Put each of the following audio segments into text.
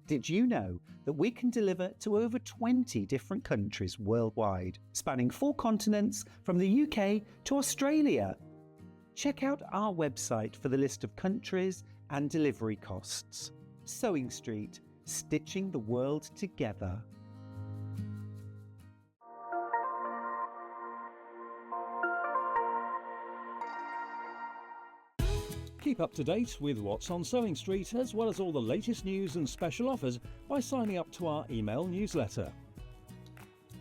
Did you know that we can deliver to over 20 different countries worldwide, spanning 4 continents from the UK to Australia? Check out our website for the list of countries and delivery costs. Sewing Street, stitching the world together. Keep up to date with what's on Sewing Street, as well as all the latest news and special offers by signing up to our email newsletter.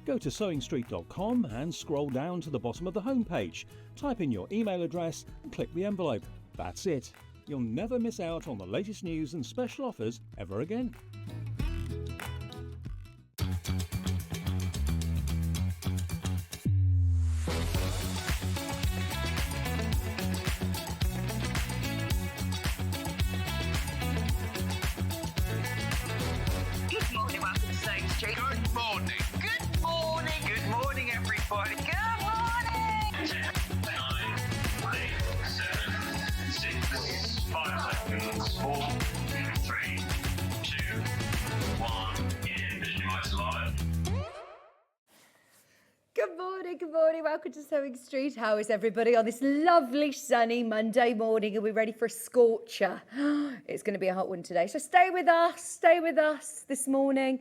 Go to sewingstreet.com and scroll down to the bottom of the homepage. Type in your email address and click the envelope. That's it. You'll never miss out on the latest news and special offers ever again. Good morning, welcome to Sewing Street. How is everybody on this lovely sunny Monday morning? Are we ready for a scorcher? It's going to be a hot one today, so stay with us this morning.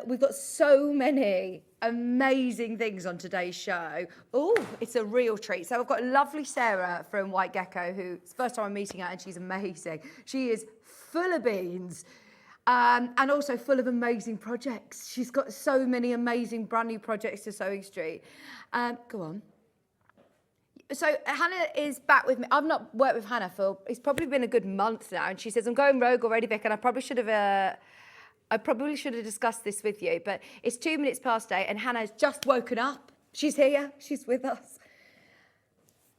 We've got so many amazing things on today's show. Oh, it's a real treat. So I've got lovely Sara from Gecko, who it's the first time I'm meeting her, and she's amazing. She is full of beans. And also full of amazing projects. She's got so many amazing brand new projects to Sewing Street. Go on. So Hannah is back with me. I've not worked with Hannah for, it's probably been a good month now. And she says, I'm going rogue already, Vic, and I probably should have discussed this with you. But it's 2 minutes past 8 and Hannah's just woken up. She's here, she's with us.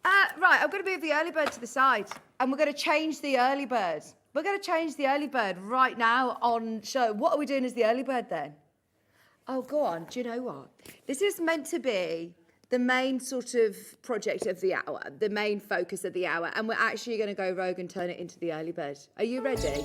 Right, I'm going to move the early bird to the side. And we're going to change the early bird. We're going to change the early bird right now on show. What are we doing as the early bird then? Oh, go on. Do you know what? This is meant to be the main sort of project of the hour, the main focus of the hour. And we're actually going to go rogue and turn it into the early bird. Are you ready?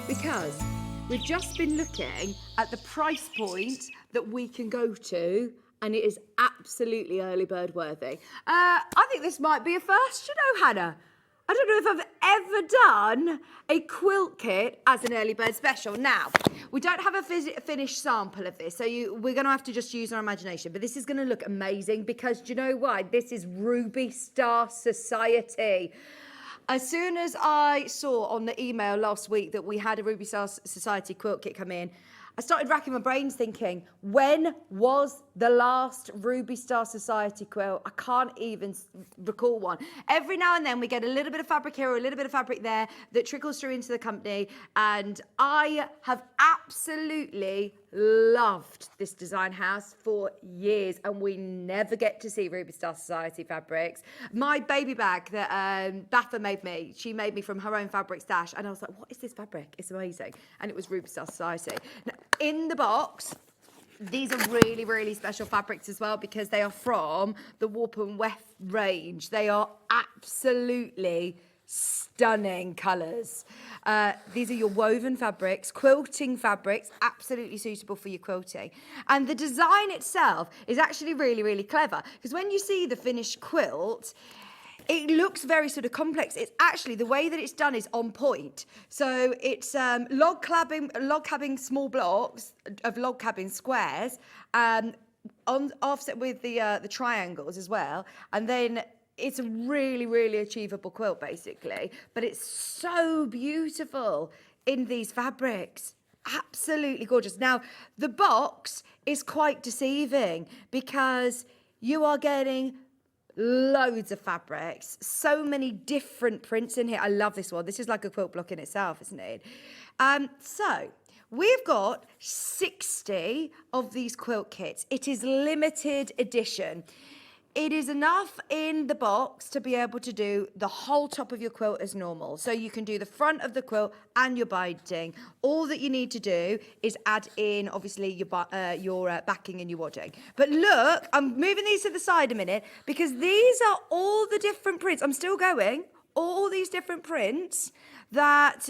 Because we've just been looking at the price point that we can go to, and it is absolutely early bird worthy. I think this might be a first, you know, Hannah. I don't know if I've ever done a quilt kit as an early bird special. Now, we don't have a finished sample of this, so we're going to have to just use our imagination. But this is going to look amazing because, do you know why? This is Ruby Star Society. As soon as I saw on the email last week that we had a Ruby Star Society quilt kit come in, I started racking my brains thinking, when was the last Ruby Star Society quilt? I can't even recall one. Every now and then we get a little bit of fabric here or a little bit of fabric there that trickles through into the company. And I have absolutely loved this design house for years, and we never get to see Ruby Star Society fabrics. My baby bag that Baffa made me, she made me from her own fabric stash, and I was like, what is this fabric? It's amazing. And it was Ruby Star Society. Now, in the box, these are really, really special fabrics as well because they are from the Warp and Weft range. They are absolutely stunning colours. These are your woven fabrics, quilting fabrics, absolutely suitable for your quilting. And the design itself is actually really, really clever because when you see the finished quilt, it looks very sort of complex. It's actually, the way that it's done is on point. So it's log cabbing small blocks of log cabbing squares, offset with the triangles as well. And then it's a really, really achievable quilt, basically. But it's so beautiful in these fabrics. Absolutely gorgeous. Now, the box is quite deceiving because you are getting loads of fabrics, so many different prints in here. I love this one. This is like a quilt block in itself, isn't it? So we've got 60 of these quilt kits. It is limited edition. It is enough in the box to be able to do the whole top of your quilt as normal. So you can do the front of the quilt and your binding. All that you need to do is add in, obviously, your backing and your wadding. But look, I'm moving these to the side a minute because these are all the different prints. I'm still going. All these different prints that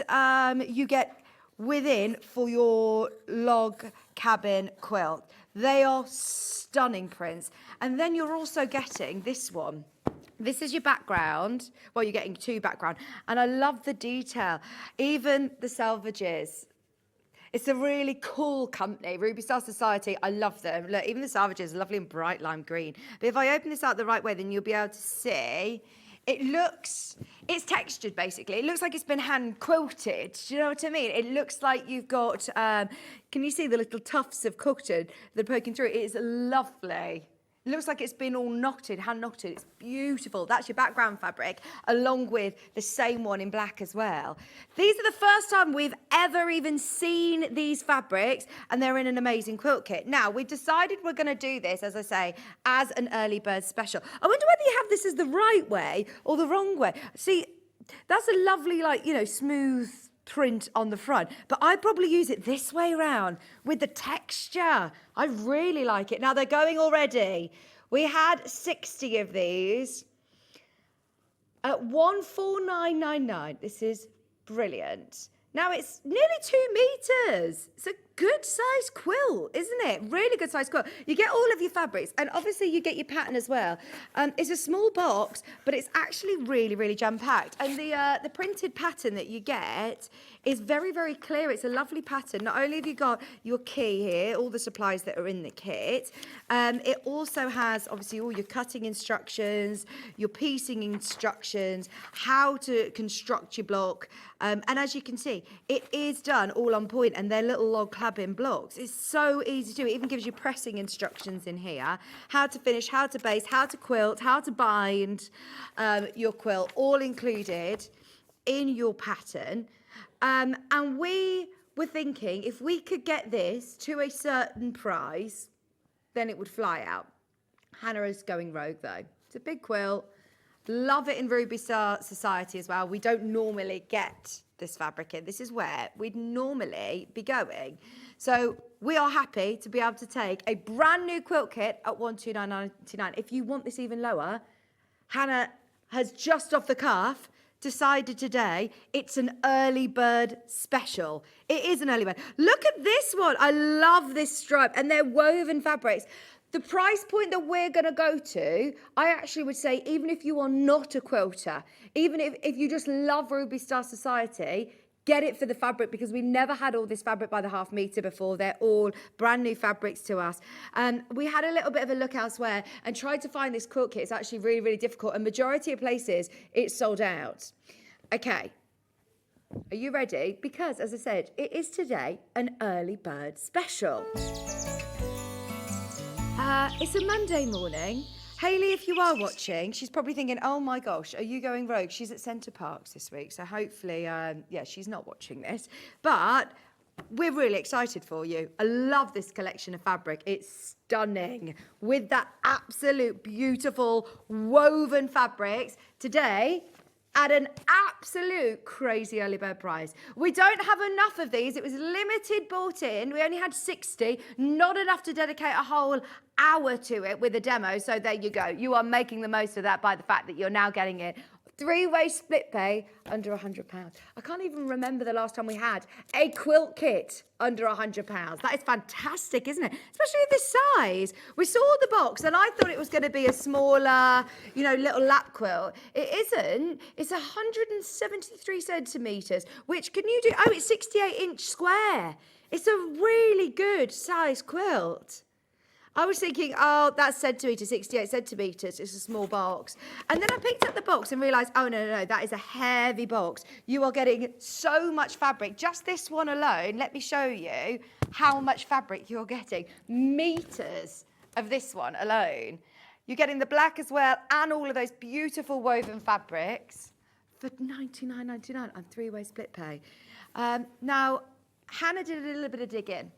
you get within for your log cabin quilt. They are stunning prints. And then you're also getting this one. This is your background. Well, you're getting two background. And I love the detail. Even the selvages. It's a really cool company, Ruby Star Society. I love them. Look, even the selvages are lovely and bright lime green. But if I open this out the right way, then you'll be able to see. It's textured basically. It looks like it's been hand quilted. Do you know what I mean? It looks like you've got, can you see the little tufts of cotton that are poking through? It is lovely. It looks like it's been all knotted, hand knotted. It's beautiful. That's your background fabric, along with the same one in black as well. These are the first time we've ever even seen these fabrics, and they're in an amazing quilt kit. Now, we've decided we're going to do this, as I say, as an early bird special. I wonder whether you have this as the right way or the wrong way. See, that's a lovely, smooth print on the front, but I'd probably use it this way around with the texture. I really like it. Now they're going already. We had 60 of these at 149.99. This is brilliant. Now it's nearly 2 meters. It's a good size quilt, isn't it? Really good size quilt. You get all of your fabrics, and obviously you get your pattern as well. It's a small box, but it's actually really, really jam-packed. And the printed pattern that you get is very, very clear. It's a lovely pattern. Not only have you got your key here, all the supplies that are in the kit, it also has obviously all your cutting instructions, your piecing instructions, how to construct your block. And as you can see, it is done all on point, and they're little log cabin blocks. It's so easy to do. It even gives you pressing instructions in here, how to finish, how to base, how to quilt, how to bind your quilt, all included in your pattern. And we were thinking if we could get this to a certain price, then it would fly out. Hannah is going rogue though. It's a big quilt. Love it in Ruby Star Society as well. We don't normally get this fabric in. This is where we'd normally be going. So we are happy to be able to take a brand new quilt kit at $129.99. If you want this even lower, Hannah has just off the cuff decided today it's an early bird special. It is an early bird. Look at this one. I love this stripe, and they're woven fabrics. The price point that we're going to go to, I actually would say, even if you are not a quilter, even if you just love Ruby Star Society, get it for the fabric, because we never had all this fabric by the half metre before. They're all brand new fabrics to us. We had a little bit of a look elsewhere and tried to find this quilt kit. It's actually really, really difficult. A majority of places, it's sold out. Okay. Are you ready? Because, as I said, it is today an early bird special. It's a Monday morning. Hayley, if you are watching, she's probably thinking, oh my gosh, are you going rogue? She's at Centre Parks this week, so hopefully, she's not watching this. But we're really excited for you. I love this collection of fabric. It's stunning with that absolute beautiful woven fabrics. Today, at an absolute crazy early bird price. We don't have enough of these. It was limited bought in. We only had 60, not enough to dedicate a whole hour to it with a demo. So there you go. You are making the most of that by the fact that you're now getting it. 3-way split pay under £100. I can't even remember the last time we had a quilt kit under £100. That is fantastic, isn't it? Especially at this size. We saw the box and I thought it was going to be a smaller, little lap quilt. It isn't. It's 173 centimetres, which can you do? Oh, it's 68-inch square. It's a really good size quilt. I was thinking, oh, that's centimetres, 68 centimetres. It's a small box. And then I picked up the box and realised, oh, no, that is a heavy box. You are getting so much fabric. Just this one alone, let me show you how much fabric you're getting. Metres of this one alone. You're getting the black as well and all of those beautiful woven fabrics for $99.99 on 3-way split pay. Now, Hannah did a little bit of digging.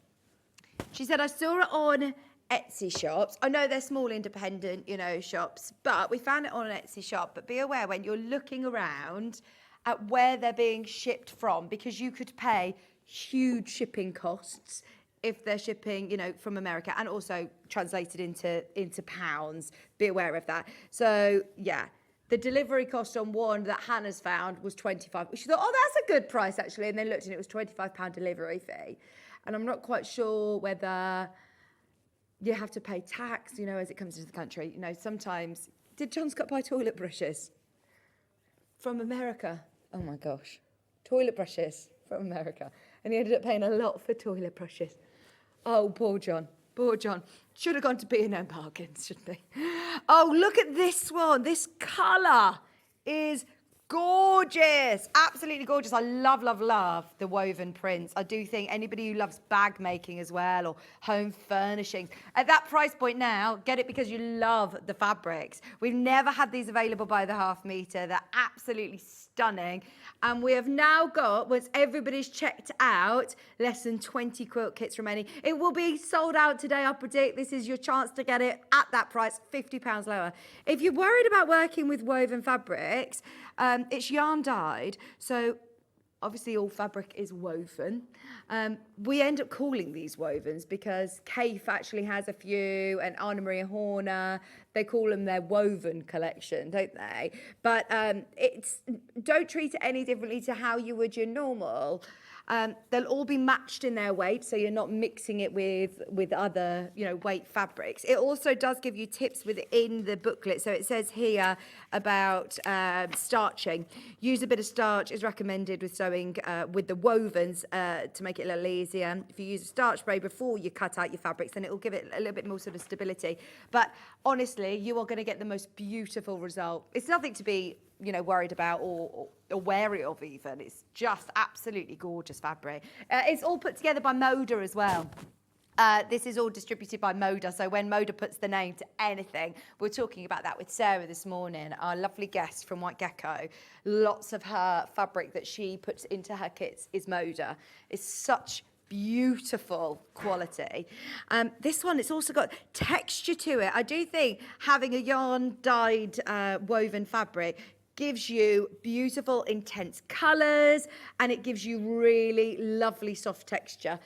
She said, I saw it on Etsy shops. I know they're small independent, shops, but we found it on an Etsy shop. But be aware when you're looking around at where they're being shipped from, because you could pay huge shipping costs if they're shipping, from America, and also translated into pounds. Be aware of that. So, yeah, The delivery cost on one that Hannah's found was £25. She thought, oh, that's a good price, actually. And then looked and it was £25 delivery fee. And I'm not quite sure whether you have to pay tax, you know, as it comes into the country. You know, sometimes... Did John Scott buy toilet brushes? From America? Oh, my gosh. Toilet brushes from America. And he ended up paying a lot for toilet brushes. Oh, poor John. Poor John. Should have gone to B&M Bargains, shouldn't he? Oh, look at this one. This colour is gorgeous. Absolutely gorgeous. I love, love, love the woven prints. I do think anybody who loves bag making as well or home furnishings, at that price point now, get it because you love the fabrics. We've never had these available by the half metre. They're absolutely stunning. And we have now got, once everybody's checked out, less than 20 quilt kits remaining. It will be sold out today, I predict. This is your chance to get it at that price, £50 lower. If you're worried about working with woven fabrics, it's yarn dyed, so obviously all fabric is woven. We end up calling these wovens because Kafe actually has a few, and Anna Maria Horner, they call them their woven collection, don't they? But don't treat it any differently to how you would your normal. They'll all be matched in their weight, so you're not mixing it with other, you know, weight fabrics. It also does give you tips within the booklet. So it says here about starching. Use a bit of starch is recommended with sewing with the wovens to make it a little easier. If you use a starch spray before you cut out your fabrics, then it will give it a little bit more sort of stability. But honestly, you are going to get the most beautiful result. It's nothing to be, you know, worried about or wary of even. It's just absolutely gorgeous fabric. It's all put together by Moda as well. This is all distributed by Moda, so when Moda puts the name to anything, we're talking about that with Sara this morning, our lovely guest from White Gecko. Lots of her fabric that she puts into her kits is Moda. It's such beautiful quality. This one, it's also got texture to it. I do think having a yarn dyed woven fabric gives you beautiful, intense colours, and it gives you really lovely soft texture.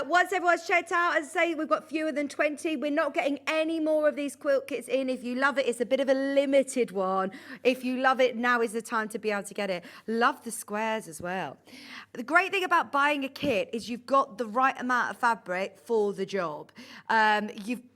Once everyone's checked out, as I say, we've got fewer than 20. We're not getting any more of these quilt kits in. If you love it, it's a bit of a limited one. If you love it, now is the time to be able to get it. Love the squares as well. The great thing about buying a kit is you've got the right amount of fabric for the job.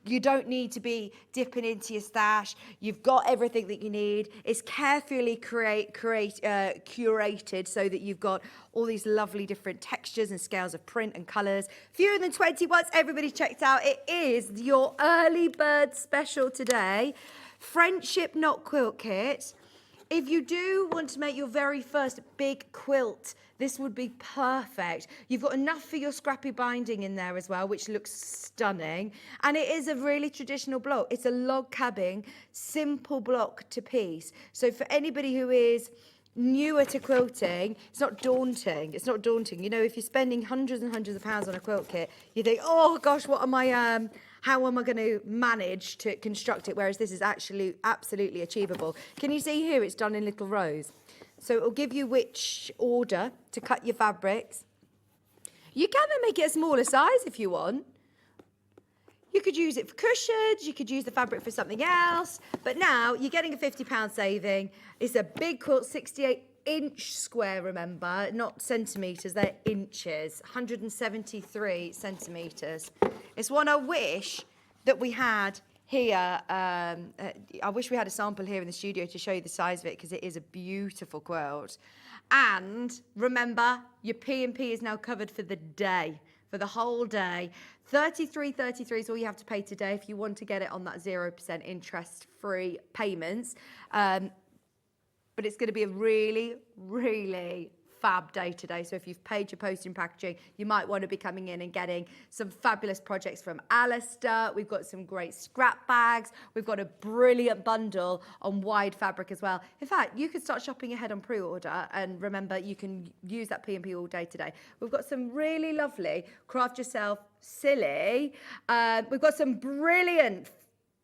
You don't need to be dipping into your stash. You've got everything that you need. It's carefully curated so that you've got all these lovely different textures and scales of print and colours. Fewer than 20. Once everybody's checked out, it is your early bird special today. Friendship Knot Quilt Kit. If you do want to make your very first big quilt, this would be perfect. You've got enough for your scrappy binding in there as well, which looks stunning. And it is a really traditional block. It's a log cabin, simple block to piece. So for anybody who is newer to quilting, it's not daunting. It's not daunting. You know, if you're spending hundreds and hundreds of pounds on a quilt kit, you think, oh gosh, what am I... how am I going to manage to construct it? Whereas this is actually absolutely achievable. Can you see here it's done in little rows? So it will give you which order to cut your fabrics. You can then make it a smaller size if you want. You could use it for cushions, you could use the fabric for something else. But now you're getting a £50 saving. It's a big quilt, 68-inch square, remember, not centimetres, they're inches, 173 centimetres. It's one I wish that we had here. I wish we had a sample here in the studio to show you the size of it because it is a beautiful quilt. And remember, your P&P is now covered for the day, for the whole day. $33.33 is all you have to pay today if you want to get it on that 0% interest-free payments. But it's going to be a really, really fab day today. So if you've paid your posting packaging, you might want to be coming in and getting some fabulous projects from Alistair. We've got some great scrap bags. We've got a brilliant bundle on wide fabric as well. In fact, you could start shopping ahead on pre-order, and remember, you can use that P&P all day today. We've got some really lovely craft yourself silly. We've got some brilliant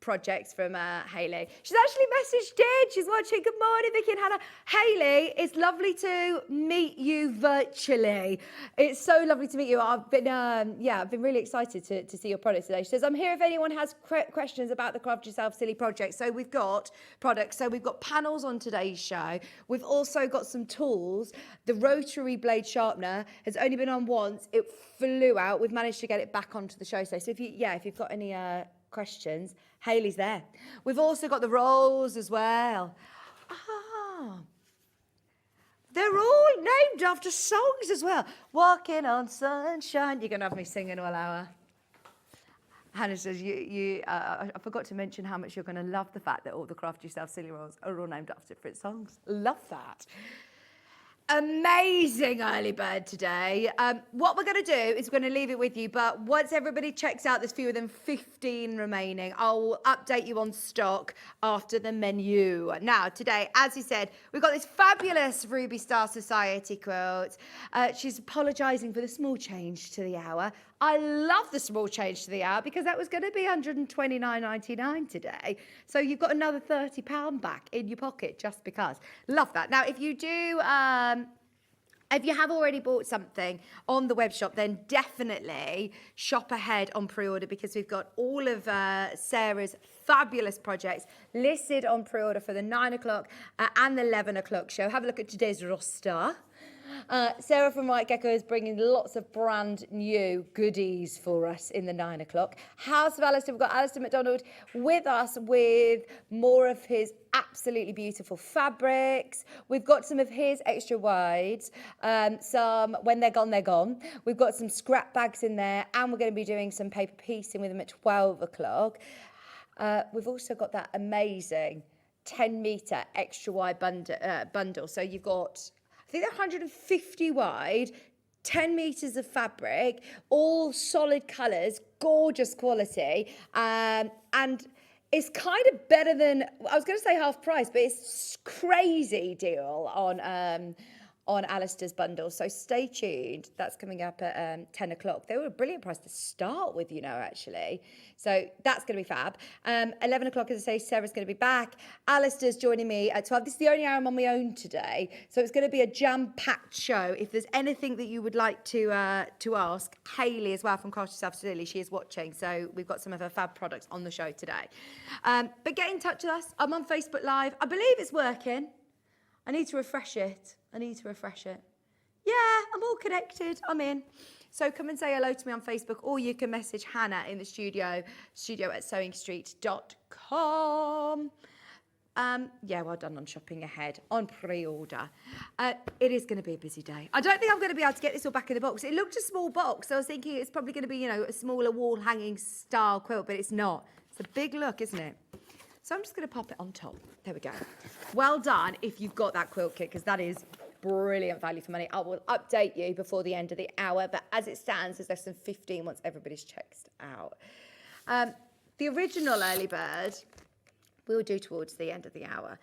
projects from Hayley. She's actually messaged in. She's watching. Good morning, Vicki and Hannah. Hayley, it's lovely to meet you virtually. It's so lovely to meet you. I've been really excited to see your products today. She says, I'm here if anyone has questions about the Craft Yourself Silly project. So we've got products. So we've got panels on today's show. We've also got some tools. The rotary blade sharpener has only been on once. It flew out. We've managed to get it back onto the show today. So if you've got any questions, Hayley's there. We've also got the rolls as well. They're all named after songs as well. Walking on sunshine. You're going to have me singing all hour. Hannah says, I forgot to mention how much you're going to love the fact that all the Craft Yourself Silly Rolls are all named after different songs. Love that. Amazing early bird today. What we're going to do is we're going to leave it with you, but once everybody checks out, there's fewer than 15 remaining. I'll update you on stock after the menu. Now, today, as you said, we've got this fabulous Ruby Star Society quilt. She's apologising for the small change to the hour. I love the small change to the hour because that was going to be $129.99 today. So you've got another £30 back in your pocket just because. Love that. Now, if you do, if you have already bought something on the web shop, then definitely shop ahead on pre-order because we've got all of Sarah's fabulous projects listed on pre-order for the 9 o'clock and the 11 o'clock show. Have a look at today's roster. Sara from Gecko is bringing lots of brand new goodies for us in the 9 o'clock. House of Alistair, we've got Alistair MacDonald with us with more of his absolutely beautiful fabrics. We've got some of his extra wides, some when they're gone, they're gone. We've got some scrap bags in there, and we're going to be doing some paper piecing with them at 12 o'clock. We've also got that amazing 10-metre extra wide bundle. So you've got, I think they're 150 wide, 10 metres of fabric, all solid colours, gorgeous quality, and it's kind of better than, I was going to say half price, but it's crazy deal on Alistair's bundle. So stay tuned. That's coming up at 10 o'clock. They were a brilliant price to start with, actually. So that's going to be fab. 11 o'clock, as I say, Sarah's going to be back. Alistair's joining me at 12. This is the only hour I'm on my own today. So it's going to be a jam-packed show. If there's anything that you would like to ask, Hayley as well from Craft Yourself Silly, she is watching. So we've got some of her fab products on the show today. But get in touch with us. I'm on Facebook Live. I believe it's working. I need to refresh it. Yeah, I'm all connected. I'm in. So come and say hello to me on Facebook, or you can message Hannah in the studio at sewingstreet.com. Well done on shopping ahead, on pre-order. It is going to be a busy day. I don't think I'm going to be able to get this all back in the box. It looked a small box, so I was thinking it's probably going to be, a smaller wall-hanging style quilt, but it's not. It's a big look, isn't it? So I'm just going to pop it on top. There we go. Well done if you've got that quilt kit, because that is brilliant value for money. I will update you before the end of the hour, but as it stands, there's less than 15 once everybody's checked out. The original early bird we'll do towards the end of the hour.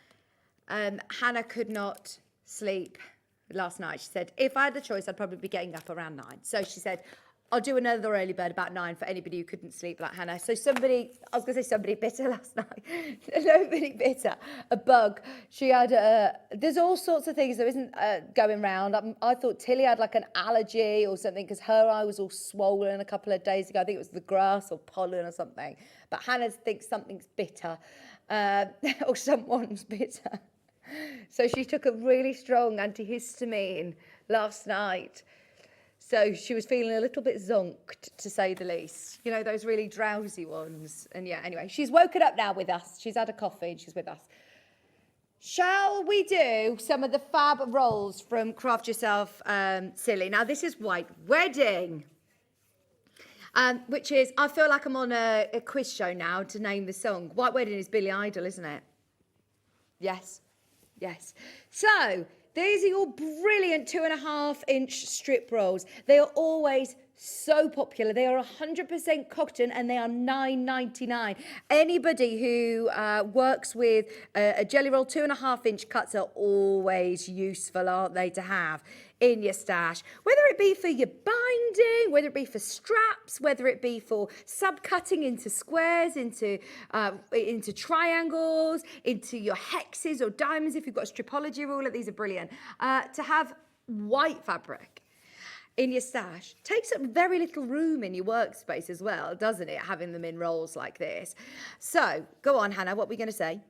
Hannah could not sleep last night. She said, if I had the choice, I'd probably be getting up around 9. So she said, I'll do another early bird about 9 for anybody who couldn't sleep like Hannah. So somebody bit her last night. Nobody bit her. A bug. She had, there's all sorts of things that isn't going round. I thought Tilly had like an allergy or something because her eye was all swollen a couple of days ago. I think it was the grass or pollen or something. But Hannah thinks something's bit her or someone's bit her. So she took a really strong antihistamine last night. So she was feeling a little bit zonked, to say the least. You know, those really drowsy ones. And yeah, anyway, she's woken up now with us. She's had a coffee and she's with us. Shall we do some of the fab rolls from Craft Yourself Silly? Now, this is White Wedding, which is, I feel like I'm on a quiz show now to name the song. White Wedding is Billy Idol, isn't it? Yes. Yes. So these are your brilliant 2.5-inch strip rolls. They are always So popular. They are 100% cotton and they are $9.99. Anybody who works with a jelly roll 2.5-inch cuts are always useful, aren't they, to have in your stash, whether it be for your binding, whether it be for straps, whether it be for sub-cutting into squares, into triangles, into your hexes or diamonds. If you've got a stripology ruler, these are brilliant. To have white fabric in your stash takes up very little room in your workspace as well, doesn't it, having them in rolls like this? So go on, Hannah, what are we going to say?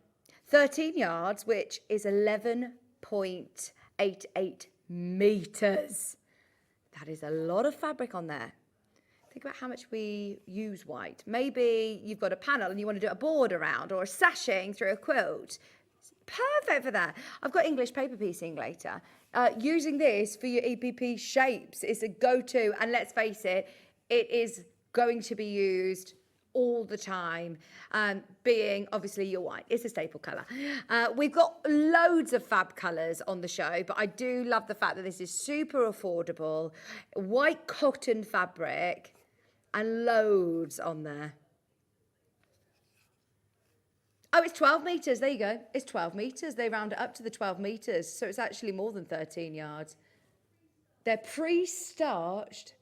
13 yards, which is 11.88 meters. That is a lot of fabric on there. Think about how much we use white. Maybe you've got a panel and you want to do a board around or a sashing through a quilt. It's perfect for that. I've got English paper piecing later. Using this for your EPP shapes is a go-to, and let's face it, it is going to be used all the time, being obviously your white. It's a staple colour. We've got loads of fab colours on the show, but I do love the fact that this is super affordable, white cotton fabric, and loads on there. Oh, it's 12 metres. There you go. It's 12 metres. They round it up to the 12 metres. So it's actually more than 13 yards. They're pre-starched.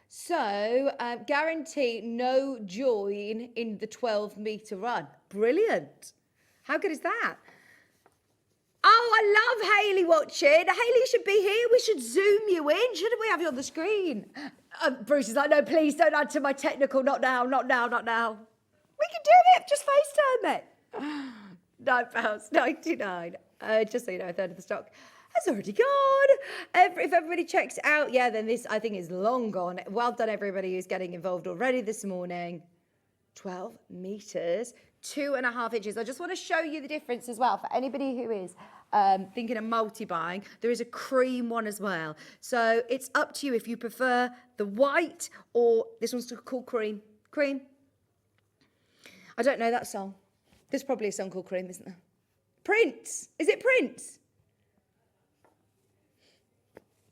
So guarantee no join in the 12-metre run. Brilliant. How good is that? Oh, I love Hayley watching. Hayley, you should be here. We should zoom you in. Shouldn't we have you on the screen? Bruce is like, no, please don't add to my technical. Not now, not now, not now. We can do it. Just FaceTime it. £9.99. Just so you know, a third of the stock has already gone. If everybody checks out, yeah, then this, I think, is long gone. Well done, everybody who's getting involved already this morning. 12 metres, 2.5 inches. I just want to show you the difference as well for anybody who is thinking of multi-buying. There is a cream one as well. So it's up to you if you prefer the white or this one's called cream. Cream. I don't know that song. There's probably a song called Cream, isn't there? Prince. Is it Prince?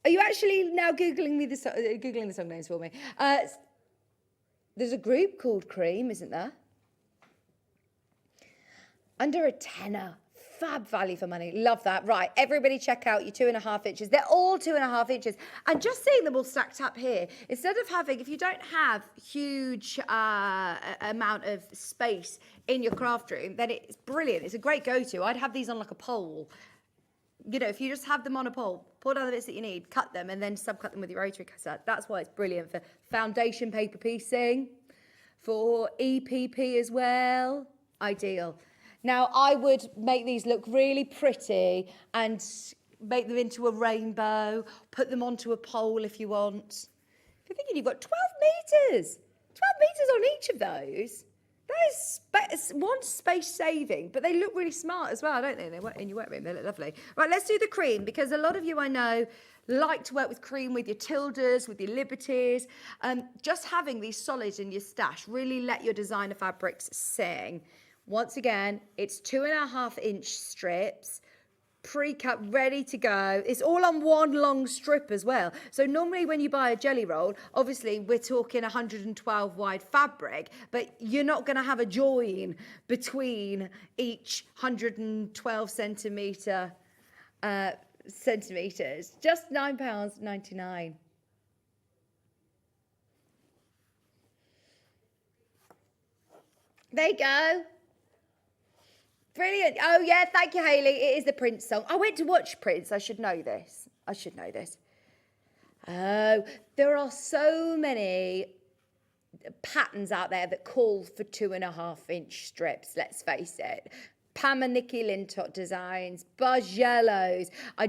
Are you actually now Googling the song names for me? There's a group called Cream, isn't there? Under a tenner. Fab value for money. Love that. Right, everybody check out your 2.5 inches. They're all 2.5 inches. And just seeing them all stacked up here, instead of having, if you don't have huge amount of space in your craft room, then it's brilliant. It's a great go-to. I'd have these on like a pole. You know, if you just have them on a pole, pull down the bits that you need, cut them, and then subcut them with your rotary cutter. That's why it's brilliant for foundation paper piecing, for EPP as well. Ideal. Now, I would make these look really pretty and make them into a rainbow, put them onto a pole if you want. If you're thinking you've got 12 metres, 12 metres on each of those, that is one space saving, but they look really smart as well, don't they? In your workroom, they look lovely. Right, let's do the cream, because a lot of you I know like to work with cream with your tildes, with your liberties. Just having these solids in your stash really let your designer fabrics sing. Once again, it's 2.5 inch strips, pre-cut, ready to go. It's all on one long strip as well. So normally when you buy a jelly roll, obviously we're talking 112 wide fabric, but you're not going to have a join between each 112 centimetres. Just £9.99. There you go. Brilliant. Oh, yeah, thank you, Hayley. It is the Prince song. I went to watch Prince. I should know this. Oh, there are so many patterns out there that call for 2.5 inch strips, let's face it. Pam and Nikki Lintott designs, Buzz Yellows. I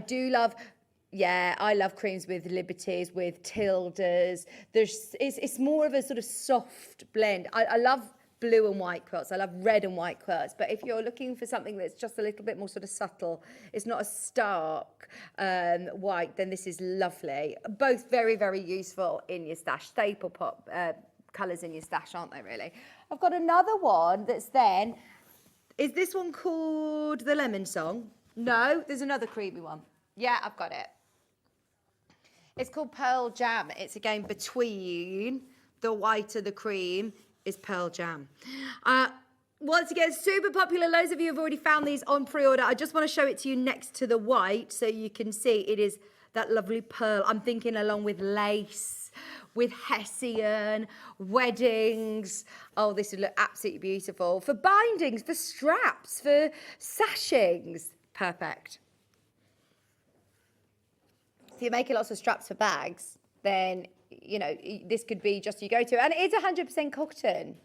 love creams with liberties, with tildes. It's more of a sort of soft blend. I love blue and white quilts. I love red and white quilts. But if you're looking for something that's just a little bit more sort of subtle, it's not a stark white, then this is lovely. Both very, very useful in your stash. Staple pop colours in your stash, aren't they, really? I've got another one that's then... Is this one called the Lemon Song? No, there's another creamy one. Yeah, I've got it. It's called Pearl Jam. It's again between the white and the cream is Pearl Jam. Once again, super popular. Loads of you have already found these on pre-order. I just want to show it to you next to the white so you can see it is that lovely pearl. I'm thinking along with lace, with Hessian, weddings. Oh, this would look absolutely beautiful. For bindings, for straps, for sashings. Perfect. If you're making lots of straps for bags, then, you know, this could be just your go-to. And it is 100% cotton.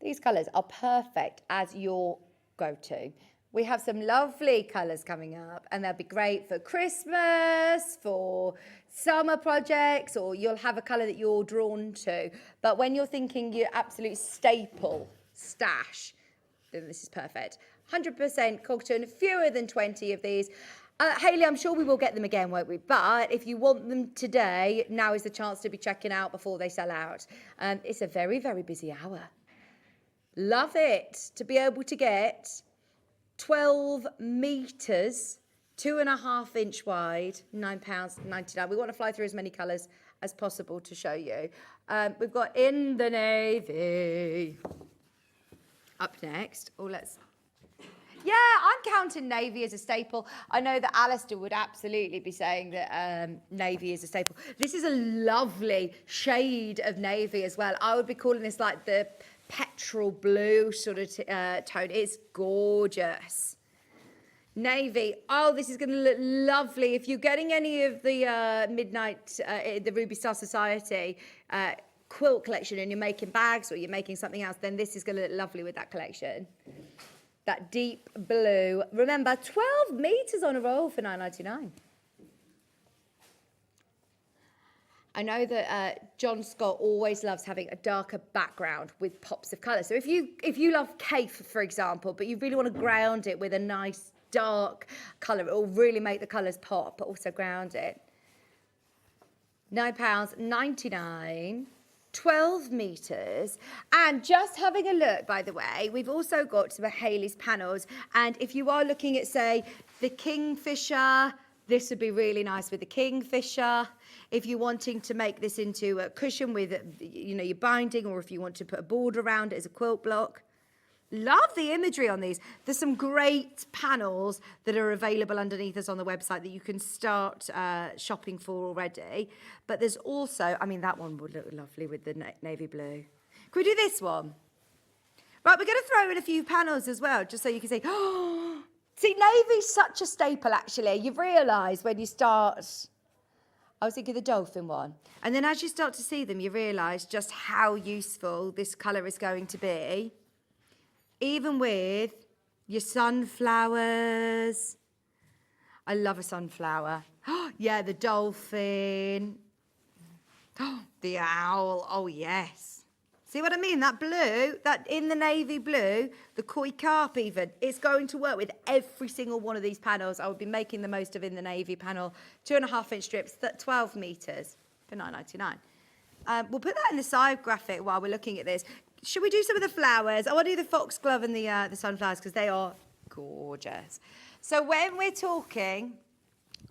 These colours are perfect as your go-to. We have some lovely colours coming up, and they'll be great for Christmas, for summer projects, or you'll have a colour that you're drawn to. But when you're thinking your absolute staple stash, then this is perfect. 100% cotton, fewer than 20 of these. Hayley, I'm sure we will get them again, won't we? But if you want them today, now is the chance to be checking out before they sell out. It's a very, very busy hour. Love it to be able to get 12 metres, 2.5 inch wide, £9.99. We want to fly through as many colours as possible to show you. We've got in the navy. Up next, yeah, I'm counting navy as a staple. I know that Alistair would absolutely be saying that navy is a staple. This is a lovely shade of navy as well. I would be calling this like the petrol blue sort of tone. It's gorgeous. Navy. Oh, this is going to look lovely. If you're getting any of the midnight, the Ruby Star Society quilt collection and you're making bags or you're making something else, then this is going to look lovely with that collection. That deep blue. Remember, 12 metres on a roll for £9.99. I know that John Scott always loves having a darker background with pops of colour. So if you love Cafe, for example, but you really want to ground it with a nice dark colour, it will really make the colours pop, but also ground it. £9.99, 12 metres. And just having a look, by the way, we've also got some of Hayley's panels. And if you are looking at, say, the Kingfisher, this would be really nice with the Kingfisher. If you're wanting to make this into a cushion with, you know, your binding, or if you want to put a border around it as a quilt block. Love the imagery on these. There's some great panels that are available underneath us on the website that you can start shopping for already. But there's also, I mean, that one would look lovely with the navy blue. Can we do this one? Right, we're going to throw in a few panels as well, just so you can see. Oh, see, navy's such a staple, actually. You've realised when you start... I was thinking the dolphin one. And then as you start to see them, you realise just how useful this colour is going to be. Even with your sunflowers. I love a sunflower. Yeah, the dolphin. The owl. Oh, yes. See what I mean? That blue, that in the navy blue, the koi carp even, it's going to work with every single one of these panels. I would be making the most of in the navy panel. 2.5 inch strips, 12 metres for £9.99. We'll put that in the side graphic while we're looking at this. Should we do some of the flowers? I want to do the foxglove and the sunflowers because they are gorgeous. So when we're talking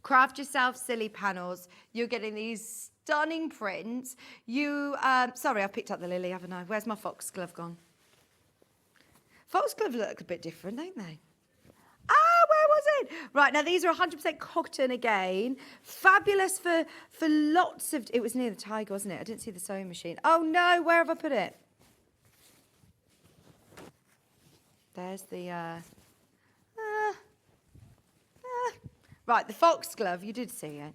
craft yourself silly panels, you're getting these stunning prints. Sorry, I've picked up the lily, haven't I? Where's my foxglove gone? Foxglove look a bit different, don't they? Where was it? Right, now these are 100% cotton again. Fabulous for lots of... It was near the tiger, wasn't it? I didn't see the sewing machine. Oh, no, where have I put it? There's the... Right, the foxglove, you did see it.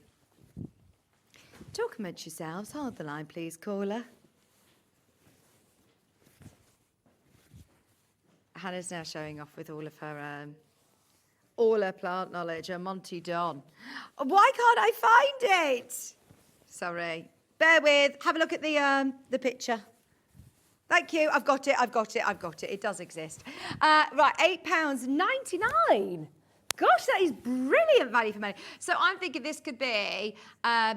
Talk amongst yourselves. Hold the line, please, caller. Hannah's now showing off with all her plant knowledge, her Monty Don. Why can't I find it? Sorry. Bear with. Have a look at the picture. Thank you. I've got it. It does exist. Right, £8.99. Gosh, that is brilliant value for money. So I'm thinking this could be a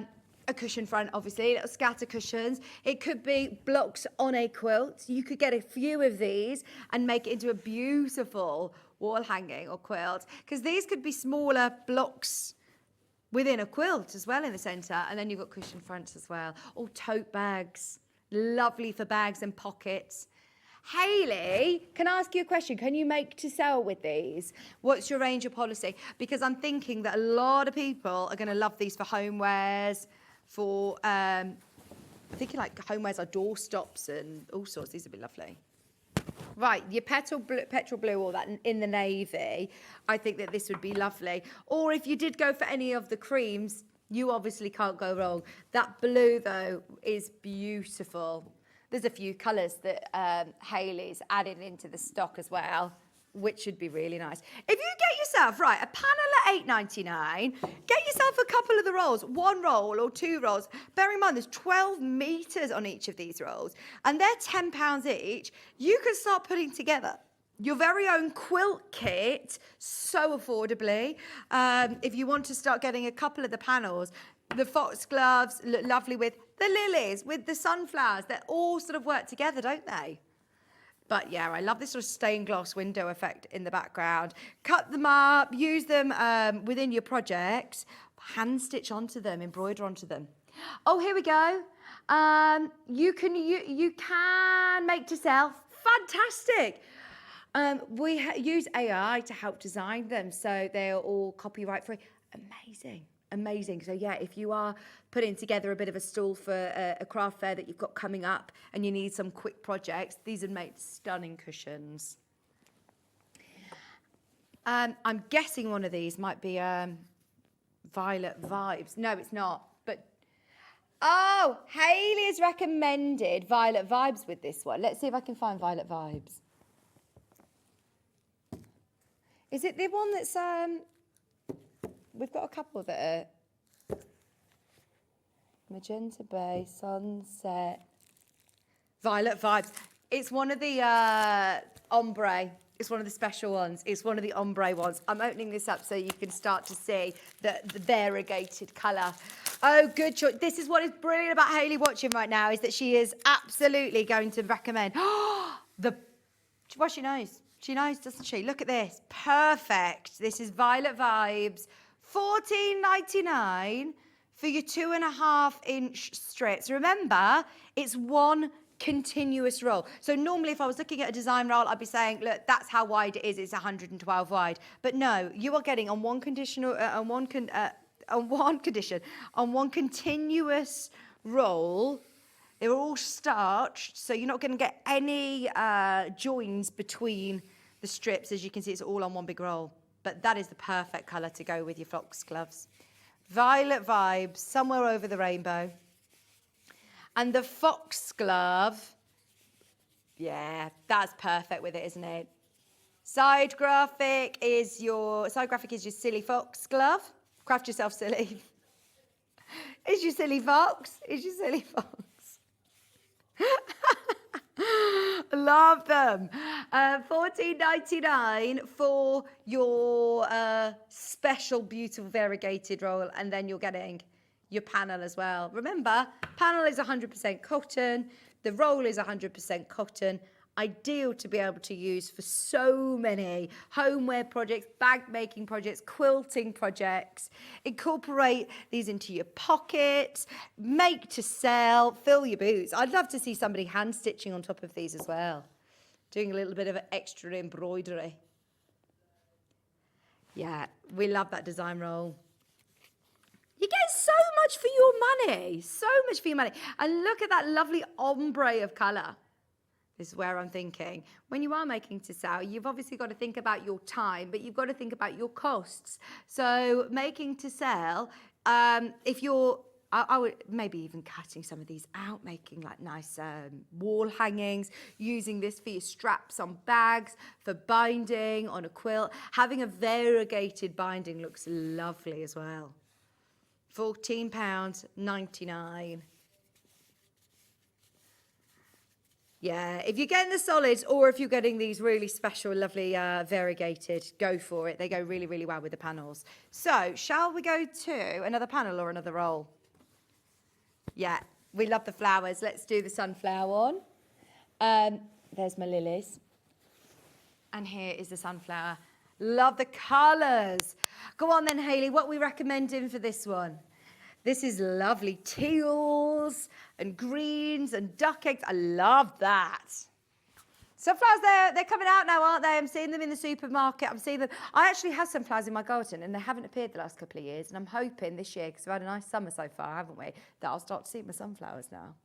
cushion front, obviously, little scatter cushions. It could be blocks on a quilt. You could get a few of these and make it into a beautiful wall hanging or quilt, because these could be smaller blocks within a quilt as well in the centre, and then you've got cushion fronts as well. Or tote bags, lovely for bags and pockets. Hayley, can I ask you a question? Can you make to sell with these? What's your range of policy? Because I'm thinking that a lot of people are going to love these for homewares, for, I'm thinking like homewares are doorstops and all sorts. These would be lovely. Right, your petrol blue or that in the navy, I think that this would be lovely. Or if you did go for any of the creams, you obviously can't go wrong. That blue, though, is beautiful. There's a few colours that Hayley's added into the stock as well, which should be really nice. If you get yourself, right, a panel at $8.99, get yourself a couple of the rolls, 1 roll or 2 rolls. Bear in mind, there's 12 metres on each of these rolls, and they're £10 each. You can start putting together your very own quilt kit so affordably. If you want to start getting a couple of the panels, the foxgloves look lovely with the lilies, with the sunflowers. They all sort of work together, don't they? But yeah, I love this sort of stained glass window effect in the background. Cut them up, use them within your projects, hand stitch onto them, embroider onto them. Oh, here we go. You can make to sell. Fantastic. We use AI to help design them, so they're all copyright free. Amazing. Amazing. So yeah, if you are putting together a bit of a stall for a craft fair that you've got coming up and you need some quick projects, these would make stunning cushions. I'm guessing one of these might be Violet Vibes. No, it's not. But oh, Hayley has recommended Violet Vibes with this one. Let's see if I can find Violet Vibes. Is it the one that's we've got a couple that are Magenta Bay, Sunset, Violet Vibes. It's one of the ombre. It's one of the special ones. It's one of the ombre ones. I'm opening this up so you can start to see the variegated colour. Oh, good choice. This is what is brilliant about Hayley watching right now, is that she is absolutely going to recommend. Well, she knows. She knows, doesn't she? Look at this. Perfect. This is Violet Vibes. $14.99 for your 2.5-inch strips. Remember, it's one continuous roll. So normally if I was looking at a design roll, I'd be saying, look, that's how wide it is. It's 112 wide. But no, you are getting on one one continuous roll. They're all starched, so you're not going to get any joins between the strips. As you can see, it's all on one big roll. But that is the perfect colour to go with your foxgloves. Violet Vibes, somewhere over the rainbow. And the foxglove, yeah, that's perfect with it, isn't it? Side graphic is your silly foxglove. Craft yourself silly. Is your silly fox? Is your silly fox? Love them. $14.99 for your special, beautiful, variegated roll, and then you're getting your panel as well. Remember, panel is 100% cotton. The roll is 100% cotton. Ideal to be able to use for so many homeware projects, bag making projects, quilting projects. Incorporate these into your pockets, make to sell, fill your boots. I'd love to see somebody hand stitching on top of these as well, doing a little bit of extra embroidery. Yeah, we love that design roll. You get so much for your money, so much for your money. And look at that lovely ombre of colour. This is where I'm thinking. When you are making to sell, you've obviously got to think about your time, but you've got to think about your costs. So making to sell, if you're, I would maybe even cutting some of these out, making like nice wall hangings, using this for your straps on bags, for binding on a quilt. Having a variegated binding looks lovely as well. £14.99. Yeah, if you're getting the solids or if you're getting these really special, lovely variegated, go for it. They go really, really well with the panels. So, shall we go to another panel or another roll? Yeah, we love the flowers. Let's do the sunflower one. There's my lilies. And here is the sunflower. Love the colours. Go on then, Hayley. What are we recommending for this one? This is lovely. Teals and greens and duck eggs. I love that. Sunflowers, they're coming out now, aren't they? I'm seeing them in the supermarket. I'm seeing them. I actually have sunflowers in my garden and they haven't appeared the last couple of years. And I'm hoping this year, because we've had a nice summer so far, haven't we, that I'll start to see my sunflowers now.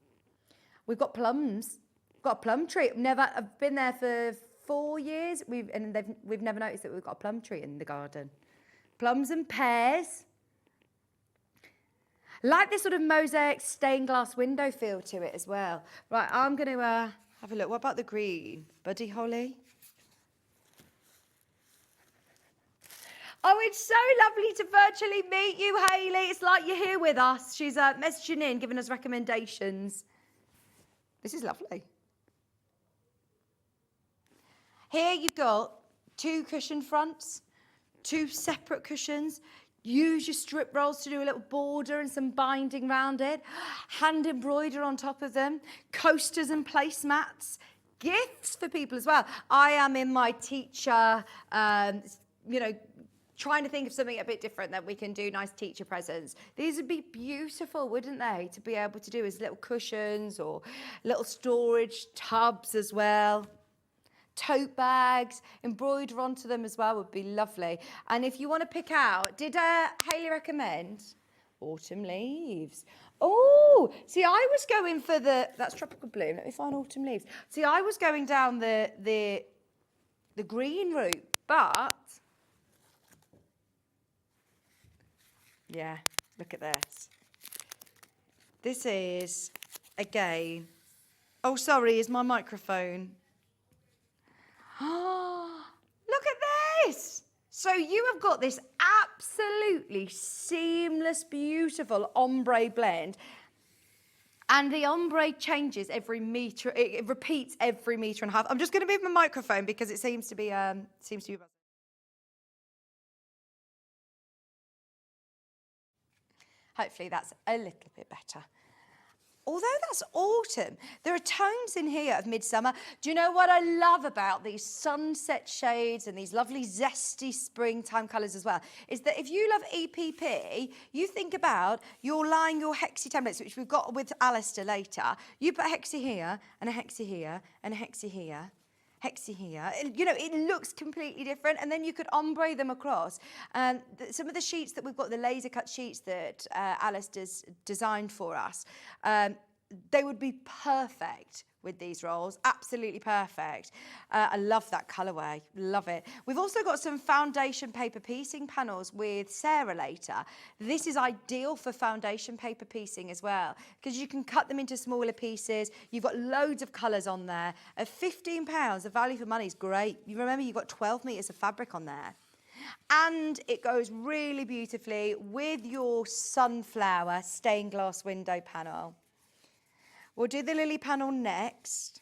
We've got plums. We've got a plum tree. I've been there for 4 years. We've never noticed that we've got a plum tree in the garden. Plums and pears. Like this sort of mosaic stained glass window feel to it as well. Right, I'm going to have a look. What about the green? Buddy holly? Oh, it's so lovely to virtually meet you, Hayley. It's like you're here with us. She's messaging in, giving us recommendations. This is lovely. Here you've got 2 cushion fronts, 2 separate cushions. Use your strip rolls to do a little border and some binding around it. Hand embroider on top of them. Coasters and placemats. Gifts for people as well. I am in my teacher, trying to think of something a bit different that we can do nice teacher presents. These would be beautiful, wouldn't they? To be able to do as little cushions or little storage tubs as well. Tote bags, embroider onto them as well would be lovely. And if you want to pick out, did Hayley recommend autumn leaves? Oh, see, I was going for that's tropical bloom. Let me find autumn leaves. See, I was going down the green route, but yeah, look at this. This is, again, oh, sorry, is my microphone? Oh, look at this. So you have got this absolutely seamless, beautiful ombre blend. And the ombre changes every metre. It repeats every metre and a half. I'm just going to move my microphone because it seems to be hopefully that's a little bit better. Although that's autumn, there are tones in here of midsummer. Do you know what I love about these sunset shades and these lovely zesty springtime colours as well? Is that if you love EPP, you think about your hexie templates, which we've got with Alistair later. You put a hexie here, and a hexie here, and a hexie here. Hexie here, it looks completely different, and then you could ombre them across. Some of the sheets that we've got, the laser cut sheets that Alistair's designed for us, they would be perfect with these rolls, absolutely perfect. I love that colourway, love it. We've also got some foundation paper piecing panels with Sara later. This is ideal for foundation paper piecing as well, because you can cut them into smaller pieces. You've got loads of colours on there. At £15, the value for money is great. You remember you've got 12 metres of fabric on there. And it goes really beautifully with your sunflower stained glass window panel. We'll do the lily panel next.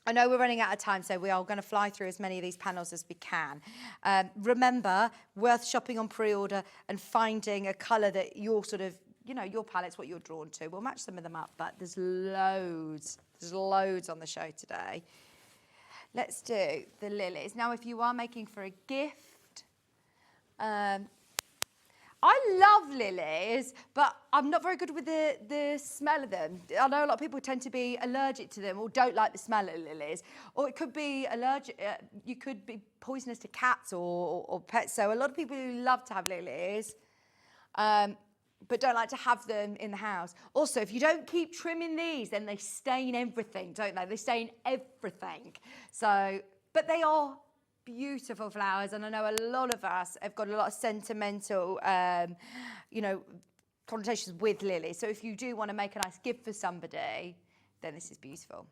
I know we're running out of time, so we are going to fly through as many of these panels as we can. Remember, worth shopping on pre-order and finding a colour that you're your palette's what you're drawn to. We'll match some of them up, but there's loads on the show today. Let's do the lilies. Now, if you are making for a gift, I love lilies, but I'm not very good with the smell of them. I know a lot of people tend to be allergic to them or don't like the smell of lilies. Or it could be allergic, you could be poisonous to cats or pets. So a lot of people who love to have lilies, but don't like to have them in the house. Also, if you don't keep trimming these, then they stain everything, don't they? They stain everything. So, but they are beautiful flowers, and I know a lot of us have got a lot of sentimental, connotations with lilies. So if you do want to make a nice gift for somebody, then this is beautiful.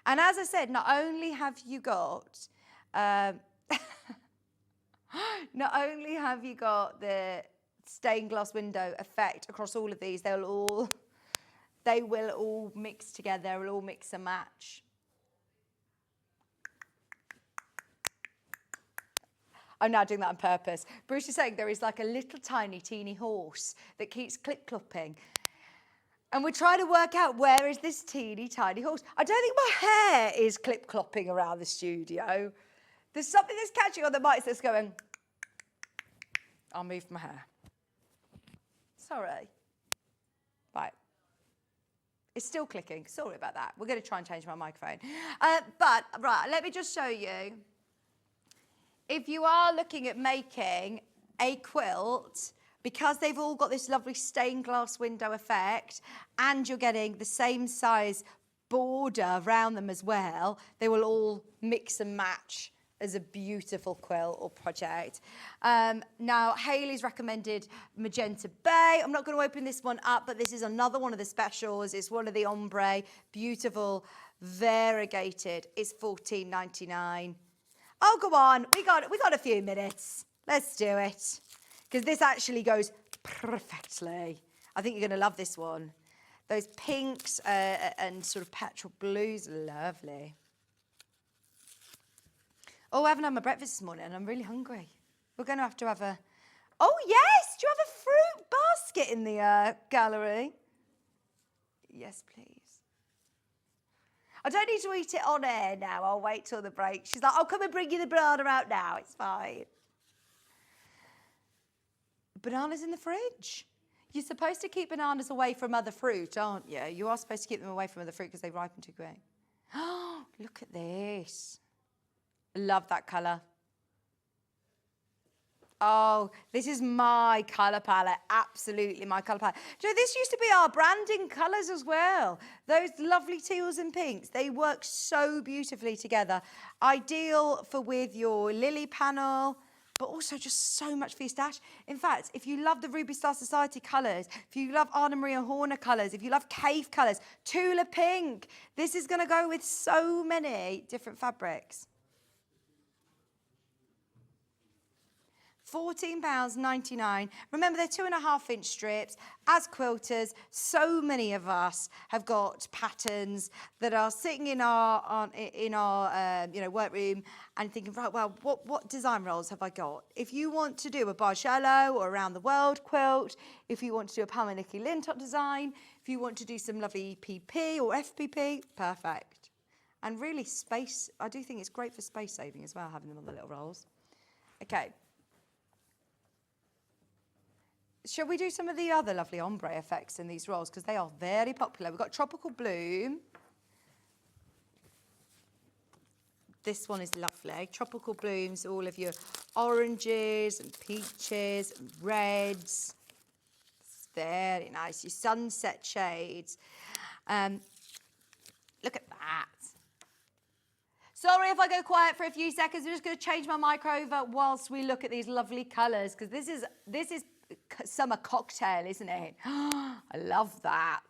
And as I said, not only have you got, the stained glass window effect across all of these, they will all mix together, will all mix and match. I'm now doing that on purpose. Bruce is saying there is like a little tiny, teeny horse that keeps clip-clopping. And we're trying to work out where is this teeny, tiny horse. I don't think my hair is clip-clopping around the studio. There's something that's catching on the mics that's going, I'll move my hair. Sorry. Right. It's still clicking. Sorry about that. We're going to try and change my microphone. But, right, let me just show you. If you are looking at making a quilt, because they've all got this lovely stained glass window effect, and you're getting the same size border around them as well, they will all mix and match as a beautiful quilt or project. Now, Hayley's recommended Magenta Bay. I'm not going to open this one up, but this is another one of the specials. It's one of the ombre, beautiful, variegated. It's $14.99. Oh, go on. We got a few minutes. Let's do it. Because this actually goes perfectly. I think you're going to love this one. Those pinks and sort of petrol blues, lovely. Oh, I haven't had my breakfast this morning and I'm really hungry. We're going to have a... Oh, yes! Do you have a fruit basket in the gallery? Yes, please. I don't need to eat it on air now. I'll wait till the break. She's like, I'll come and bring you the banana out now. It's fine. Bananas in the fridge. You're supposed to keep bananas away from other fruit, aren't you? You are supposed to keep them away from other fruit because they ripen too quick. Oh, look at this. Love that colour. Oh, this is my colour palette. Absolutely my colour palette. Do you know, this used to be our branding colours as well. Those lovely teals and pinks. They work so beautifully together. Ideal for with your lily panel, but also just so much for your stash. In fact, if you love the Ruby Star Society colours, if you love Anna Maria Horner colours, if you love cave colours, Tula Pink, this is going to go with so many different fabrics. £14.99. Remember, they're 2.5-inch strips. As quilters, so many of us have got patterns that are sitting in our workroom and thinking, right, well, what design roles have I got? If you want to do a Bargello or around the world quilt, if you want to do a Palmer Nicky Lintop design, if you want to do some lovely PP or FPP, perfect. And really space, I do think it's great for space saving as well, having them on the little rolls. Okay. Shall we do some of the other lovely ombre effects in these rolls? Because they are very popular. We've got Tropical Bloom. This one is lovely. Tropical Blooms, all of your oranges and peaches and reds. It's very nice. Your sunset shades. Look at that. Sorry if I go quiet for a few seconds. I'm just going to change my mic over whilst we look at these lovely colours, because this is summer cocktail, isn't it? I love that.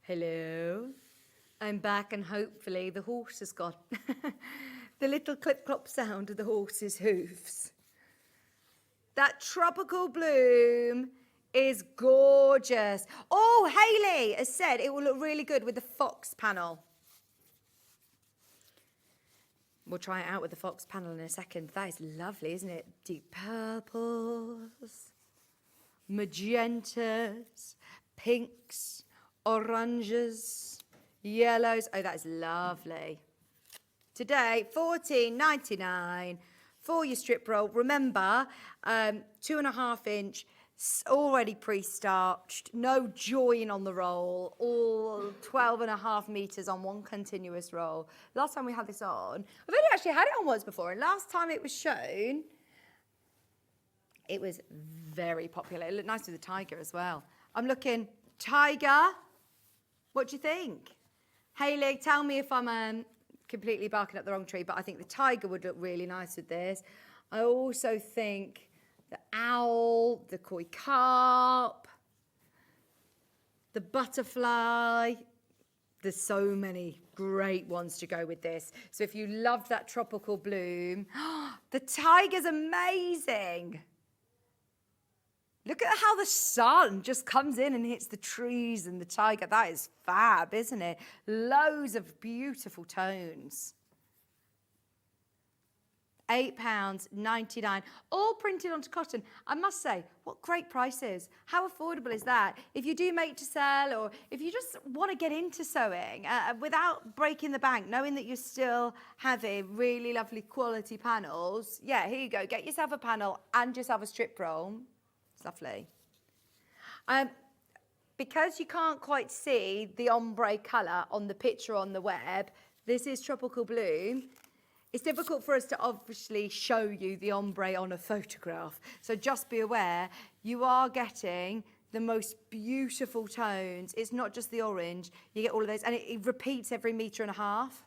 Hello, I'm back, and hopefully the horse has got the little clip-clop sound of the horse's hooves. That Tropical Bloom is gorgeous. Oh, Hayley has said it will look really good with the fox panel. We'll try it out with the fox panel in a second. That is lovely, isn't it? Deep purples, magentas, pinks, oranges, yellows. Oh, that is lovely. Today, $14.99 for your strip roll. Remember, 2.5-inch, already pre-starched, no join on the roll, all 12.5 metres on one continuous roll. Last time we had this on, I've only actually had it on once before, and last time it was shown, it was very popular. It looked nice with the tiger as well. I'm looking, tiger. What do you think? Hayley, tell me if I'm completely barking up the wrong tree, but I think the tiger would look really nice with this. I also think the owl, the koi carp, the butterfly. There's so many great ones to go with this. So if you loved that tropical bloom, the tiger's amazing. Look at how the sun just comes in and hits the trees and the tiger. That is fab, isn't it? Loads of beautiful tones. £8.99, all printed onto cotton. I must say, what great prices. How affordable is that? If you do make to sell, or if you just want to get into sewing without breaking the bank, knowing that you're still having really lovely quality panels, yeah, here you go. Get yourself a panel and yourself a strip roll. It's lovely. Because you can't quite see the ombre colour on the picture on the web, this is Tropical Bloom. It's difficult for us to obviously show you the ombre on a photograph. So just be aware, you are getting the most beautiful tones. It's not just the orange. You get all of those, and it repeats every metre and a half.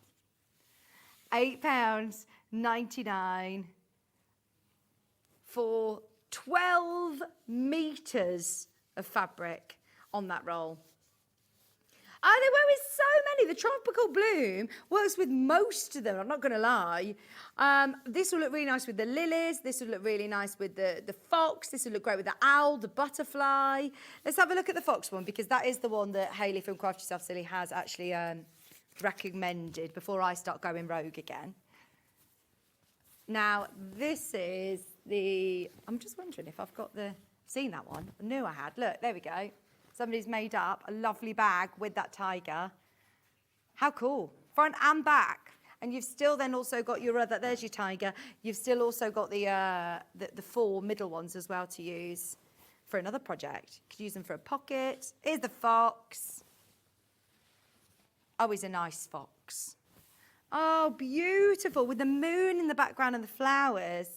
£8.99 for 12 metres of fabric on that roll. Oh, they work with so many. The Tropical Bloom works with most of them, I'm not going to lie. This will look really nice with the lilies. This will look really nice with the fox. This will look great with the owl, the butterfly. Let's have a look at the fox one, because that is the one that Hayley from Craft Yourself Silly has actually recommended before I start going rogue again. Now, this is I'm just wondering if I've seen that one. I knew I had. Look, there we go. Somebody's made up a lovely bag with that tiger. How cool. Front and back. And you've still then also got your other, there's your tiger. You've still also got the 4 middle ones as well to use for another project. You could use them for a pocket. Here's the fox. Oh, he's a nice fox. Oh, beautiful, with the moon in the background and the flowers.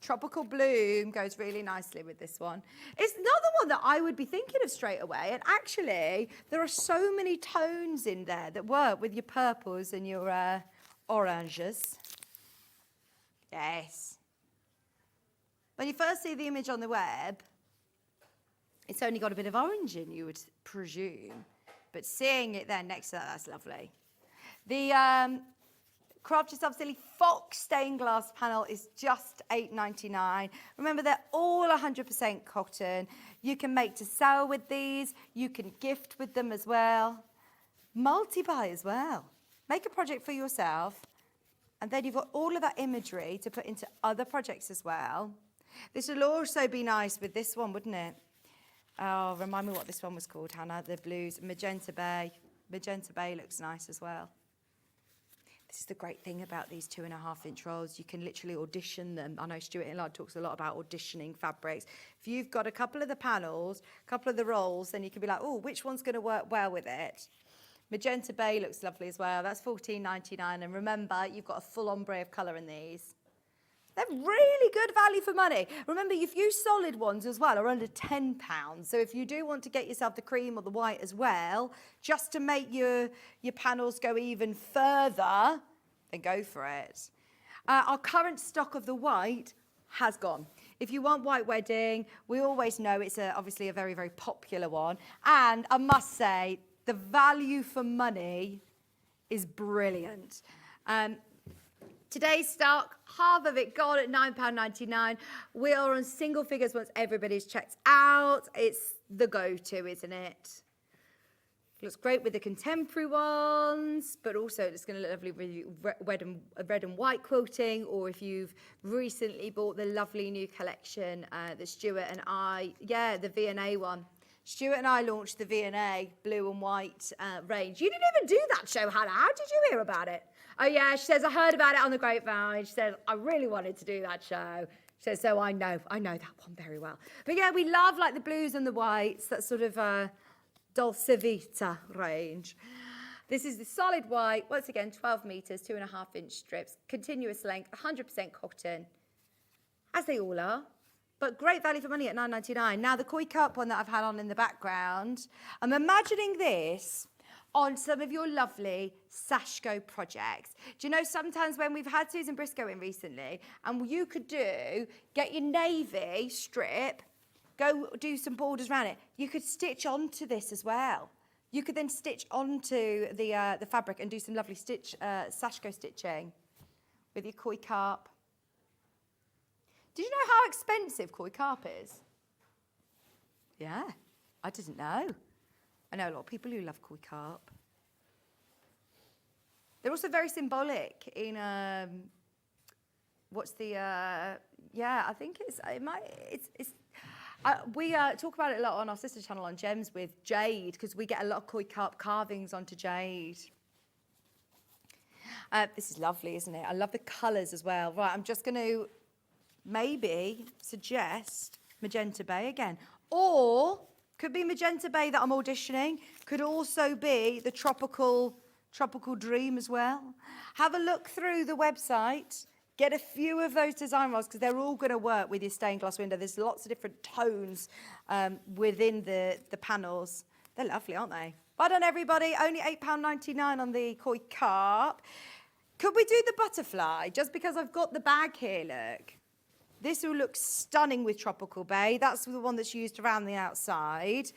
Tropical Bloom goes really nicely with this one. It's not the one that I would be thinking of straight away. And actually, there are so many tones in there that work with your purples and your oranges. Yes. When you first see the image on the web, it's only got a bit of orange in, you would presume. But seeing it there next to that, that's lovely. The Craft Yourself Silly Fox stained glass panel is just £8.99. Remember, they're all 100% cotton. You can make to sell with these. You can gift with them as well. Multi-buy as well. Make a project for yourself. And then you've got all of that imagery to put into other projects as well. This will also be nice with this one, wouldn't it? Oh, remind me what this one was called, Hannah. The blues, Magenta Bay. Magenta Bay looks nice as well. This is the great thing about these 2.5-inch rolls. You can literally audition them. I know Stuart Inlard talks a lot about auditioning fabrics. If you've got a couple of the panels, a couple of the rolls, then you can be like, oh, which one's going to work well with it? Magenta Bay looks lovely as well. That's £14.99. And remember, you've got a full ombre of colour in these. They're really good value for money. Remember, if you use solid ones as well are under £10. So if you do want to get yourself the cream or the white as well, just to make your panels go even further, then go for it. Our current stock of the white has gone. If you want white wedding, we always know it's obviously a very, very popular one. And I must say, the value for money is brilliant. Today's stock, half of it gone at £9.99. We are on single figures once everybody's checked out. It's the go-to, isn't it? Looks great with the contemporary ones, but also it's going to look lovely with red and white quilting, or if you've recently bought the lovely new collection that Stuart and I, the V&A one. Stuart and I launched the V&A blue and white range. You didn't even do that show, Hannah. How did you hear about it? Oh, yeah, she says, I heard about it on the grapevine. She said, I really wanted to do that show. She says, so I know that one very well. But yeah, we love like the blues and the whites, that sort of Dolce Vita range. This is the solid white, once again, 12 metres, 2.5-inch strips, continuous length, 100% cotton, as they all are. But great value for money at £9.99. Now, the koi cup one that I've had on in the background, I'm imagining this on some of your lovely Sashko projects. Do you know, sometimes when we've had Susan Briscoe in recently, and you could get your navy strip, go do some borders around it, you could stitch onto this as well. You could then stitch onto the fabric and do some lovely sashiko stitching with your koi carp. Did you know how expensive koi carp is? Yeah, I didn't know. I know a lot of people who love koi carp. They're also very symbolic in what's the I think we talk about it a lot on our sister channel on Gems with jade, because we get a lot of koi carp carvings onto jade. This is lovely, isn't it? I love the colours as well. Right, I'm just going to maybe suggest Magenta Bay again, or could be Magenta Bay that I'm auditioning, could also be the Tropical Dream as well. Have a look through the website, get a few of those design rolls, because they're all going to work with your stained glass window. There's lots of different tones within the panels. They're lovely, aren't they? Well done, everybody. Only £8.99 on the koi carp. Could we do the butterfly? Just because I've got the bag here, look. This will look stunning with Tropical Bay. That's the one that's used around the outside.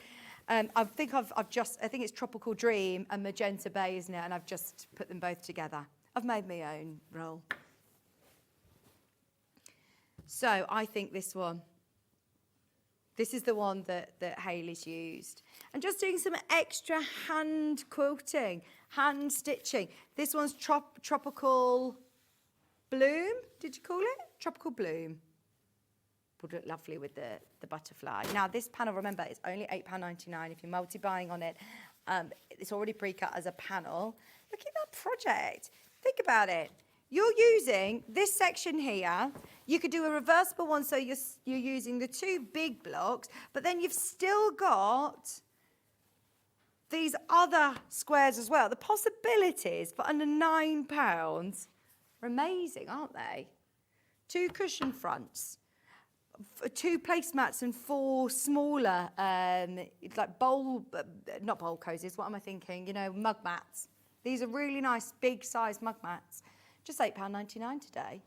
I think it's Tropical Dream and Magenta Bay, isn't it? And I've just put them both together. I've made my own roll. So I think this one. This is the one that Hayley's used. And just doing some extra hand quilting, hand stitching. This one's Tropical Bloom, did you call it? Tropical Bloom. Would look lovely with the butterfly. Now this panel, remember, is only £8.99 if you're multi-buying on it. It's already pre-cut as a panel. Look at that project. Think about it. You're using this section here. You could do a reversible one, so you're using the two big blocks, but then you've still got these other squares as well. The possibilities for under £9 are amazing, aren't they? 2 cushion fronts, 2 placemats and 4 smaller, like not bowl cozies, what am I thinking? You know, mug mats. These are really nice, big size mug mats. Just £8.99 today.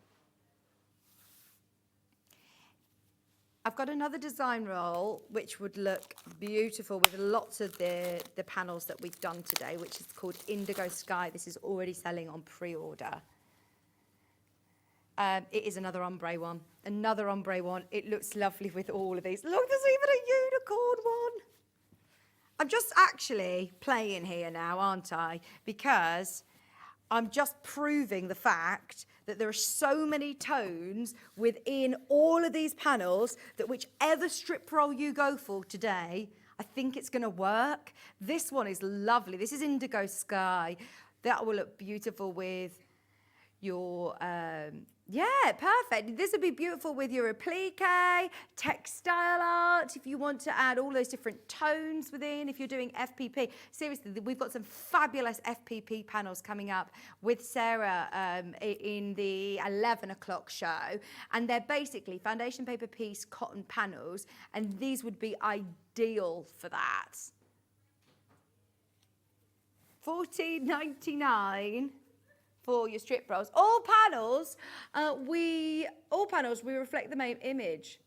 I've got another design roll which would look beautiful with lots of the panels that we've done today, which is called Indigo Sky. This is already selling on pre-order. It is another ombre one. Another ombre one. It looks lovely with all of these. Look, there's even a unicorn one. I'm just actually playing here now, aren't I? Because I'm just proving the fact that there are so many tones within all of these panels that whichever strip roll you go for today, I think it's going to work. This one is lovely. This is Indigo Sky. That will look beautiful with your, yeah, perfect. This would be beautiful with your applique, textile art, if you want to add all those different tones within, if you're doing FPP. Seriously, we've got some fabulous FPP panels coming up with Sara in the 11 o'clock show. And they're basically foundation paper piece cotton panels, and these would be ideal for that. $14.99 for your strip rolls. All panels, we reflect the main image.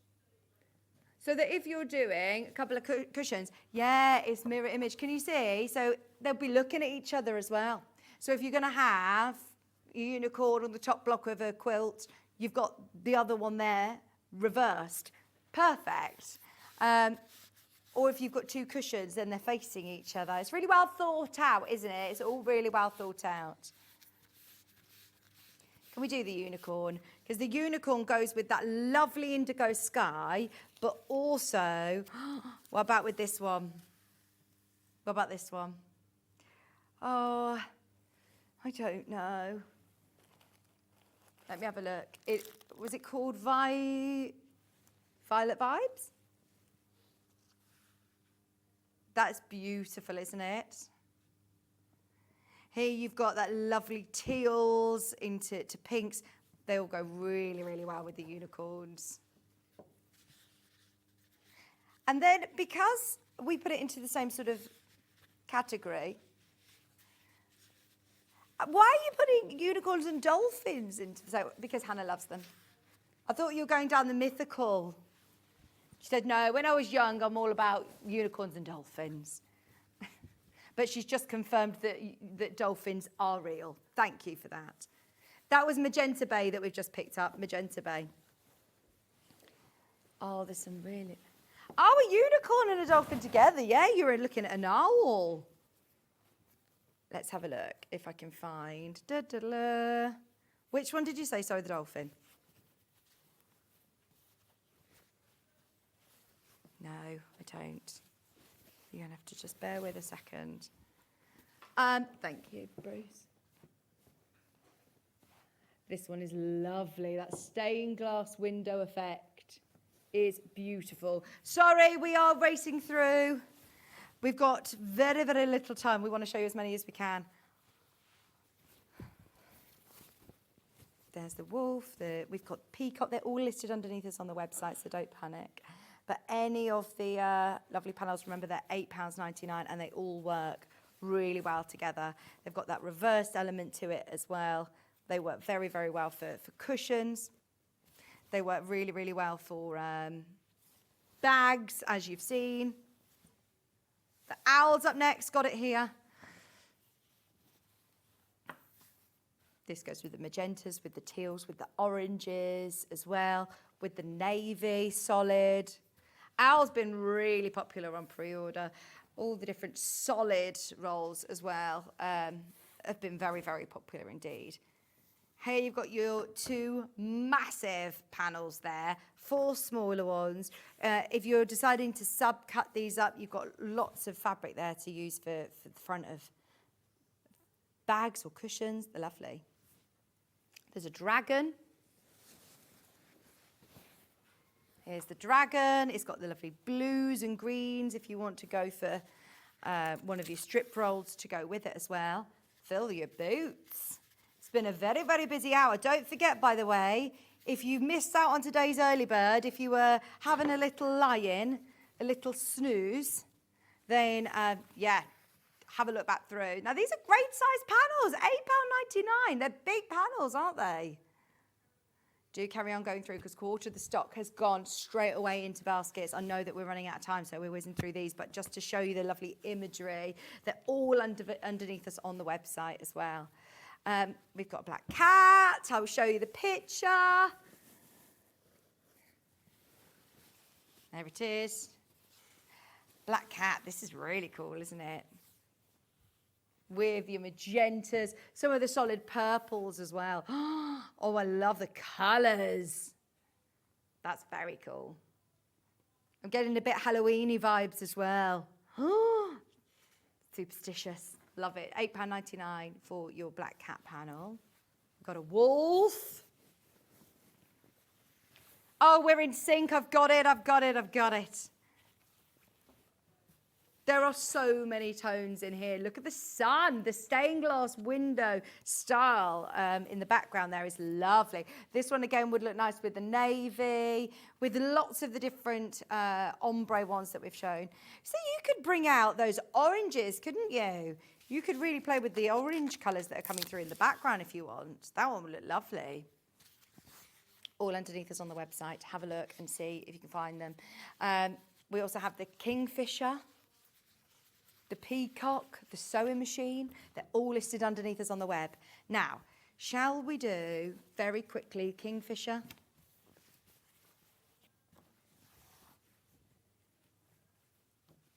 So that if you're doing a couple of cushions, yeah, it's mirror image. Can you see? So they'll be looking at each other as well. So if you're going to have a unicorn on the top block of a quilt, you've got the other one there reversed. Perfect. Or if you've got 2 cushions, then they're facing each other. It's really well thought out, isn't it? It's all really well thought out. Can we do the unicorn? Because the unicorn goes with that lovely indigo sky, but also, what about with this one? What about this one? Oh, I don't know. Let me have a look. Was it called Violet Vibes? That's beautiful, isn't it? Here you've got that lovely teals into pinks. They all go really, really well with the unicorns. And then because we put it into the same sort of category, why are you putting unicorns and dolphins into the same? Because Hannah loves them. I thought you were going down the mythical. She said, no, when I was young, I'm all about unicorns and dolphins. but she's just confirmed that dolphins are real. Thank you for that. That was Magenta Bay that we've just picked up, Magenta Bay. Oh, there's some really... Oh, a unicorn and a dolphin together. Yeah, you were looking at an owl. Let's have a look if I can find... Da-da-da. Which one did you say? Sorry, the dolphin. No, I don't. You're going to have to just bear with a second. Thank you, Bruce. This one is lovely. That stained glass window effect is beautiful. Sorry, we are racing through. We've got very, very little time. We want to show you as many as we can. There's the wolf. We've got peacock. They're all listed underneath us on the website, so don't panic. But any of the lovely panels, remember, they're £8.99 and they all work really well together. They've got that reversed element to it as well. They work very, very well for cushions. They work really, really well for bags, as you've seen. The owl's up next, got it here. This goes with the magentas, with the teals, with the oranges as well, with the navy, solid. Owl's been really popular on pre-order. All the different solid rolls as well have been very, very popular indeed. Here you've got your two massive panels there, 4 smaller ones. If you're deciding to sub-cut these up, you've got lots of fabric there to use for the front of bags or cushions. They're lovely. There's a dragon. Here's the dragon. It's got the lovely blues and greens if you want to go for one of your strip rolls to go with it as well. Fill your boots. It's been a very, very busy hour. Don't forget, by the way, if you missed out on today's early bird, if you were having a little lie-in, a little snooze, then, yeah, have a look back through. Now, these are great-sized panels, £8.99. They're big panels, aren't they? Do carry on going through because quarter of the stock has gone straight away into baskets. I know that we're running out of time, so we're whizzing through these, but just to show you the lovely imagery, they're all underneath us on the website as well. We've got a black cat. I'll show you the picture. There it is. Black cat. This is really cool, isn't it? With your magentas, some of the solid purples as well. Oh, I love the colours. That's very cool. I'm getting a bit Halloween-y vibes as well. Superstitious. Love it. £8.99 for your black cat panel. We've got a wolf. Oh, we're in sync. I've got it. I've got it. I've got it. There are so many tones in here. Look at the sun, the stained glass window style in the background there is lovely. This one again would look nice with the navy, with lots of the different ombre ones that we've shown. So you could bring out those oranges, couldn't you? You could really play with the orange colours that are coming through in the background if you want. That one would look lovely. All underneath us on the website. Have a look and see if you can find them. We also have the kingfisher, the peacock, the sewing machine. They're all listed underneath us on the web. Now, shall we do, very quickly, kingfisher?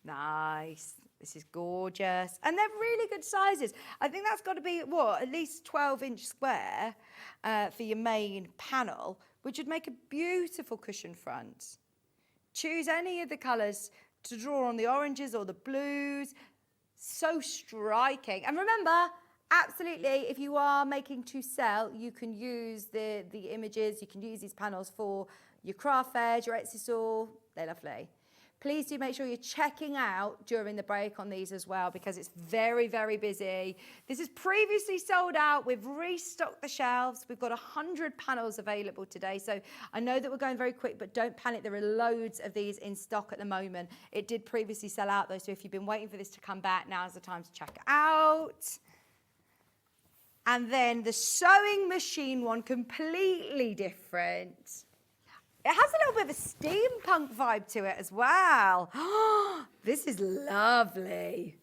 Nice. This is gorgeous. And they're really good sizes. I think that's got to be, what, at least 12-inch square for your main panel, which would make a beautiful cushion front. Choose any of the colours to draw on the oranges or the blues. So striking. And remember, absolutely, if you are making to sell, you can use the images, you can use these panels for your craft fairs, your Etsy store. They're lovely. Please do make sure you're checking out during the break on these as well because it's very, very busy. This is previously sold out. We've restocked the shelves. We've got 100 panels available today. So I know that we're going very quick, but don't panic. There are loads of these in stock at the moment. It did previously sell out though. So if you've been waiting for this to come back, now's the time to check it out. And then the sewing machine one, completely different. It has a little bit of a steampunk vibe to it as well. This is lovely.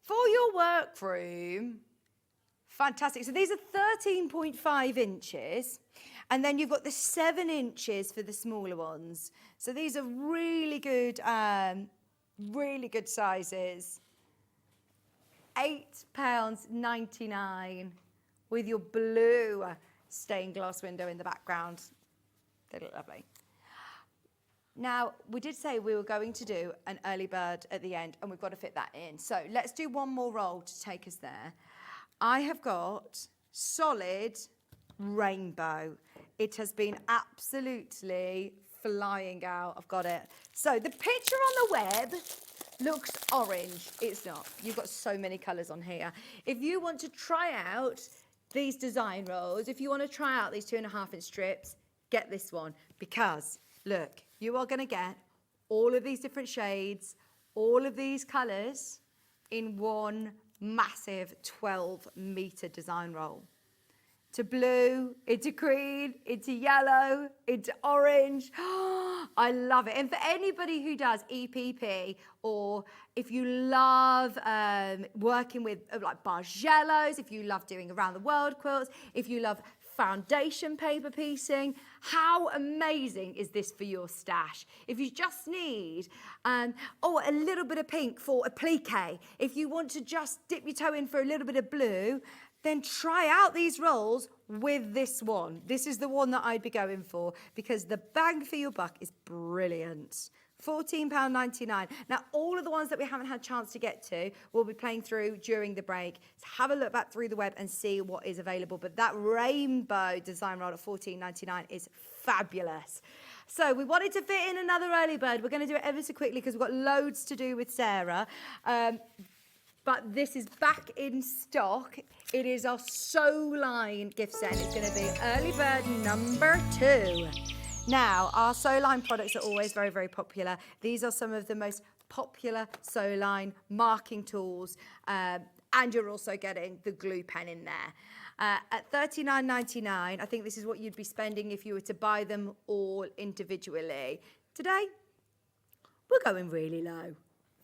For your workroom, fantastic. So these are 13.5 inches. And then you've got the 7 inches for the smaller ones. So these are really good sizes. £8.99 with your blue stained glass window in the background. They look lovely. Now, we did say we were going to do an early bird at the end, and we've got to fit that in. So let's do one more roll to take us there. I have got solid rainbow. It has been absolutely flying out. I've got it. So the picture on the web looks orange. It's not. You've got so many colours on here. If you want to try out these design rolls, if you want to try out these 2.5-inch strips, get this one, because look, you are going to get all of these different shades, all of these colours in one massive 12-metre design roll. To blue, into green, into yellow, into orange. I love it. And for anybody who does EPP, or if you love working with like Bargellos, if you love doing around the world quilts, if you love foundation paper piecing, how amazing is this for your stash? If you just need a little bit of pink for a plique, if you want to just dip your toe in for a little bit of blue, then try out these rolls with this one. This is the one that I'd be going for, because the bang for your buck is brilliant. £14.99. Now, all of the ones that we haven't had a chance to get to, we'll be playing through during the break. So have a look back through the web and see what is available. But that rainbow design roll at £14.99 is fabulous. So we wanted to fit in another early bird. We're going to do it ever so quickly because we've got loads to do with Sara. But this is back in stock. It is our Sew Line gift set. It's going to be early bird number 2. Now, our Sew Line products are always very, very popular. These are some of the most popular Sew Line marking tools. And you're also getting the glue pen in there. At $39.99, I think this is what you'd be spending if you were to buy them all individually. Today, we're going really low.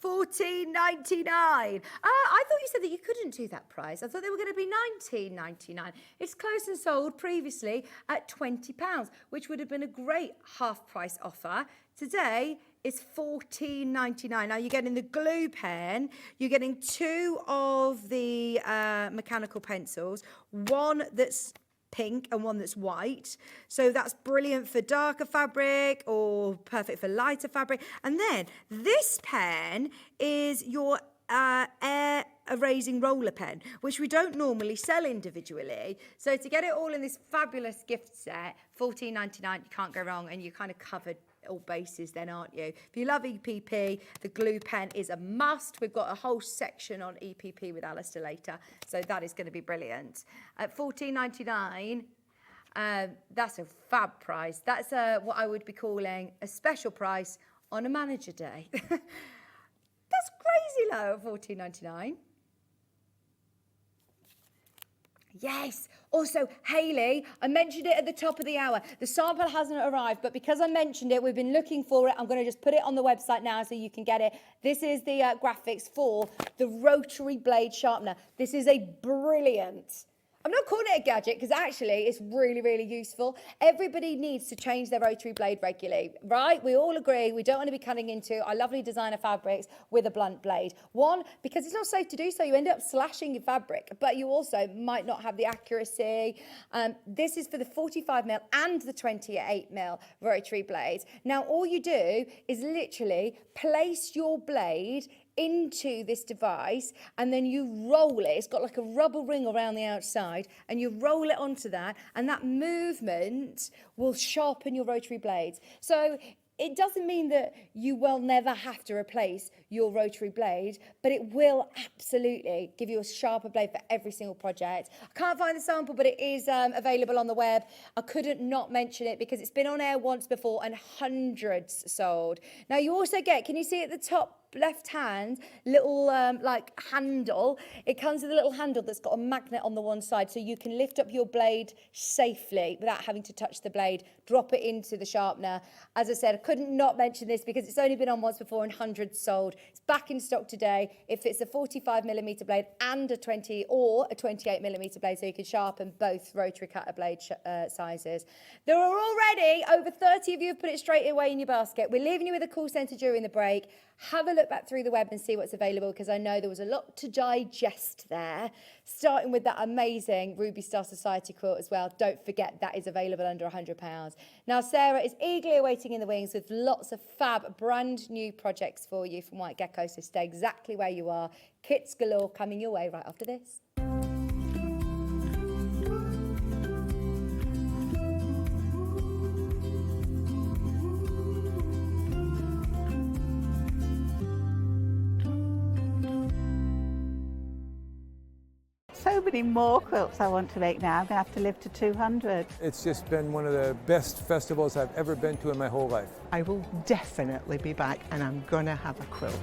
$14.99. I thought you said that you couldn't do that price. I thought they were going to be $19.99. It's closed and sold previously at £20, which would have been a great half-price offer. Today, it's $14.99. Now, you're getting the glue pen. You're getting 2 of the mechanical pencils, one that's pink and one that's white. So that's brilliant for darker fabric or perfect for lighter fabric. And then this pen is your air erasing roller pen, which we don't normally sell individually. So to get it all in this fabulous gift set, $14.99, you can't go wrong, and you're kind of covered all bases then, aren't you? If you love EPP, the glue pen is a must. We've got a whole section on EPP with Alistair later, so that is going to be brilliant. At $14.99, that's a fab price. That's what I would be calling a special price on a manager day. That's crazy low at $14.99. Yes. Also, Hayley, I mentioned it at the top of the hour. The sample hasn't arrived, but because I mentioned it, we've been looking for it. I'm going to just put it on the website now so you can get it. This is the graphics for the rotary blade sharpener. This is a brilliant... I'm not calling it a gadget because actually it's really, really useful. Everybody needs to change their rotary blade regularly, right? We all agree we don't want to be cutting into our lovely designer fabrics with a blunt blade. One, because it's not safe to do so. You end up slashing your fabric, but you also might not have the accuracy. This is for the 45mm and the 28mm rotary blades. Now, all you do is literally place your blade into this device and then you roll it. It's got like a rubber ring around the outside and you roll it onto that, and that movement will sharpen your rotary blades. So it doesn't mean that you will never have to replace your rotary blade, but it will absolutely give you a sharper blade for every single project. I can't find the sample, but it is available on the web. I couldn't not mention it because it's been on air once before and hundreds sold. Now you also get, can you see at the top left-hand little like handle. It comes with a little handle that's got a magnet on the one side, so you can lift up your blade safely without having to touch the blade, drop it into the sharpener. As I said, I couldn't not mention this because it's only been on once before and hundreds sold. It's back in stock today. It fits a 45mm blade and a 20 or a 28mm blade, so you can sharpen both rotary cutter blade sizes. There are already over 30 of you have put it straight away in your basket. We're leaving you with a call centre during the break. Have a look back through the web and see what's available, because I know there was a lot to digest there, starting with that amazing Ruby Star Society quilt as well. Don't forget that is available under £100. Now, Sarah is eagerly awaiting in the wings with lots of fab brand new projects for you from White Gecko, so stay exactly where you are. Kits galore coming your way right after this. So many more quilts I want to make now. I'm going to have to live to 200. It's just been one of the best festivals I've ever been to in my whole life. I will definitely be back, and I'm going to have a quilt.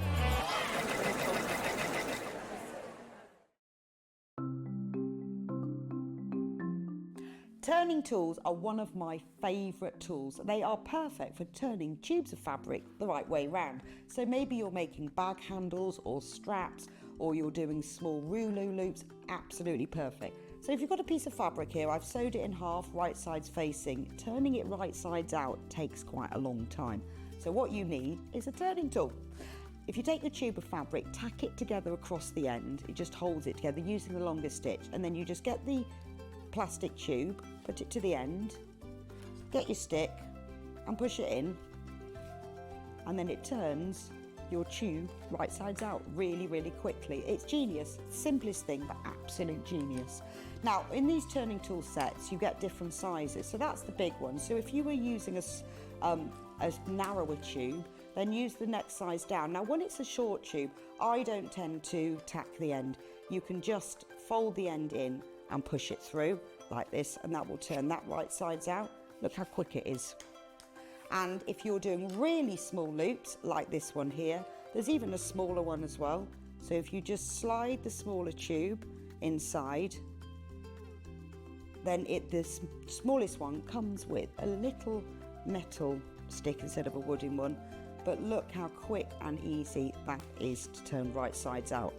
Turning tools are one of my favourite tools. They are perfect for turning tubes of fabric the right way round. So maybe you're making bag handles or straps, or you're doing small rouleau loops. Absolutely perfect. So if you've got a piece of fabric here, I've sewed it in half, right sides facing. Turning it right sides out takes quite a long time. So what you need is a turning tool. If you take the tube of fabric, tack it together across the end, it just holds it together using the longest stitch, and then you just get the plastic tube, put it to the end, get your stick and push it in, and then it turns your tube right sides out really, really quickly. It's genius. Simplest thing, but absolute genius. Now, in these turning tool sets, you get different sizes. So that's the big one. So if you were using a narrower tube, then use the next size down. Now, when it's a short tube, I don't tend to tack the end. You can just fold the end in and push it through like this, and that will turn that right sides out. Look how quick it is. And if you're doing really small loops like this one here, there's even a smaller one as well. So if you just slide the smaller tube inside, then the smallest one comes with a little metal stick instead of a wooden one. But look how quick and easy that is to turn right sides out.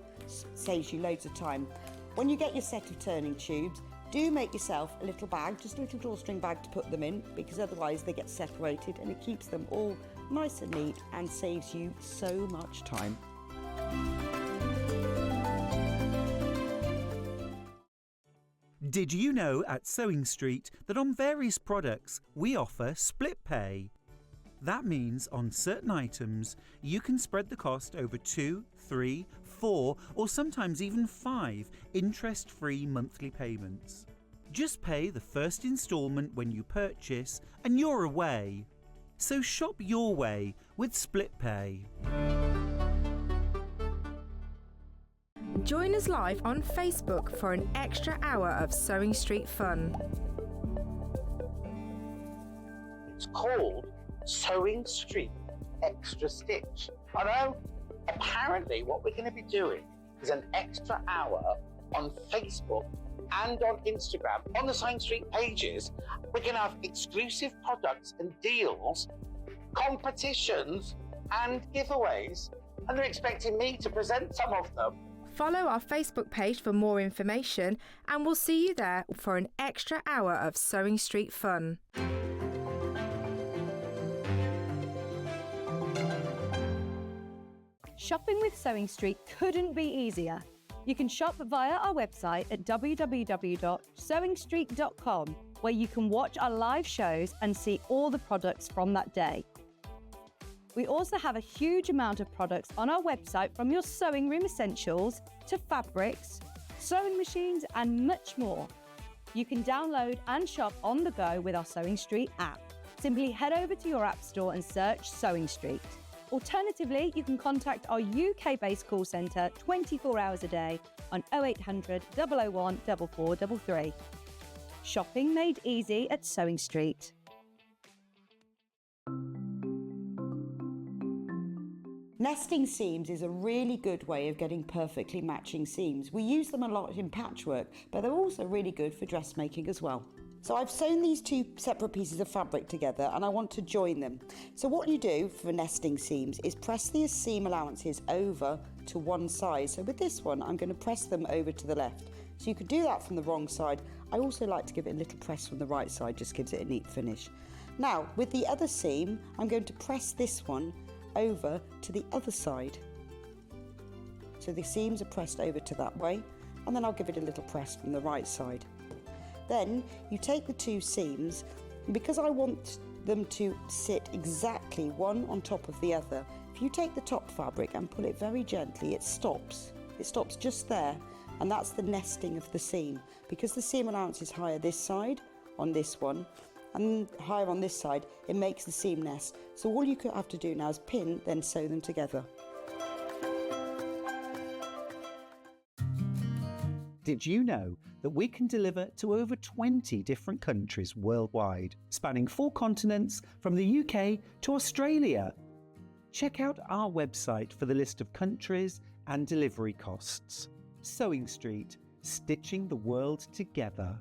Saves you loads of time. When you get your set of turning tubes, do make yourself a little bag, just a little drawstring bag to put them in, because otherwise they get separated, and it keeps them all nice and neat and saves you so much time. Did you know at Sewing Street that on various products we offer split pay? That means on certain items you can spread the cost over 2, 3, 4 or sometimes even 5 interest-free monthly payments. Just pay the first instalment when you purchase and you're away. So shop your way with split pay. Join us live on Facebook for an extra hour of Sewing Street fun. It's called Sewing Street Extra Stitch. I know, apparently what we're going to be doing is an extra hour on Facebook and on Instagram. On the Sewing Street pages, we're going to have exclusive products and deals, competitions and giveaways, and they're expecting me to present some of them. Follow our Facebook page for more information, and we'll see you there for an extra hour of Sewing Street fun. Shopping with Sewing Street couldn't be easier. You can shop via our website at www.sewingstreet.com, where you can watch our live shows and see all the products from that day. We also have a huge amount of products on our website, from your sewing room essentials to fabrics, sewing machines and much more. You can download and shop on the go with our Sewing Street app. Simply head over to your app store and search Sewing Street. Alternatively, you can contact our UK-based call centre 24 hours a day on 0800 001 4433. Shopping made easy at Sewing Street. Nesting seams is a really good way of getting perfectly matching seams. We use them a lot in patchwork, but they're also really good for dressmaking as well. So I've sewn these two separate pieces of fabric together and I want to join them. So what you do for nesting seams is press the seam allowances over to one side. So with this one, I'm going to press them over to the left. So you could do that from the wrong side. I also like to give it a little press from the right side, just gives it a neat finish. Now, with the other seam, I'm going to press this one over to the other side. So the seams are pressed over to that way, and then I'll give it a little press from the right side. Then you take the two seams, and because I want them to sit exactly one on top of the other, if you take the top fabric and pull it very gently, it stops. It stops just there, and that's the nesting of the seam. Because the seam allowance is higher this side on this one, and higher on this side, it makes the seam nest. So all you have to do now is pin, then sew them together. Did you know that we can deliver to over 20 different countries worldwide, spanning 4 continents from the UK to Australia? Check out our website for the list of countries and delivery costs. Sewing Street, stitching the world together.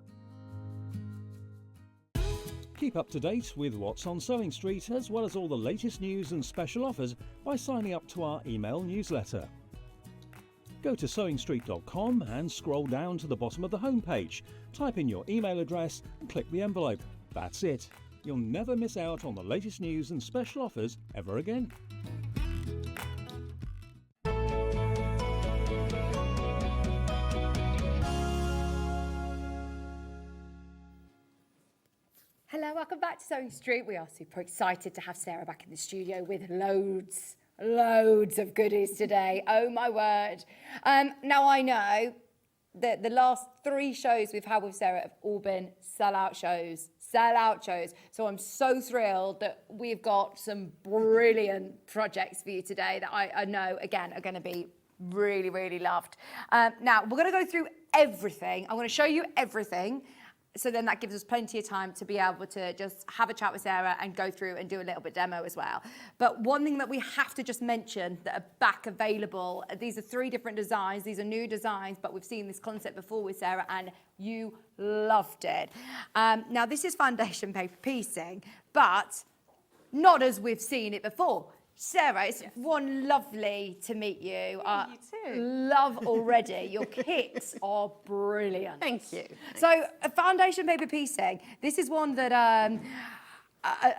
Keep up to date with what's on Sewing Street, as well as all the latest news and special offers by signing up to our email newsletter. Go to sewingstreet.com and scroll down to the bottom of the homepage. Type in your email address and click the envelope. That's it. You'll never miss out on the latest news and special offers ever again. Hello, welcome back to Sewing Street. We are super excited to have Sara back in the studio with loads of goodies today. Oh my word. Now I know that the last 3 shows we've had with Sara have all been sellout shows. So I'm so thrilled that we've got some brilliant projects for you today that I know, again, are going to be really, really loved. Now, we're going to go through everything. I'm going to show you everything. So then that gives us plenty of time to be able to just have a chat with Sara and go through and do a little bit demo as well. But one thing that we have to just mention that are back available, these are 3 different designs. These are new designs, but we've seen this concept before with Sara and you loved it. Now this is foundation paper piecing, but not as we've seen it before. Sara, it's one lovely to meet you. You too. Love already. Your kits are brilliant. Thank you. So, foundation paper piecing. This is one that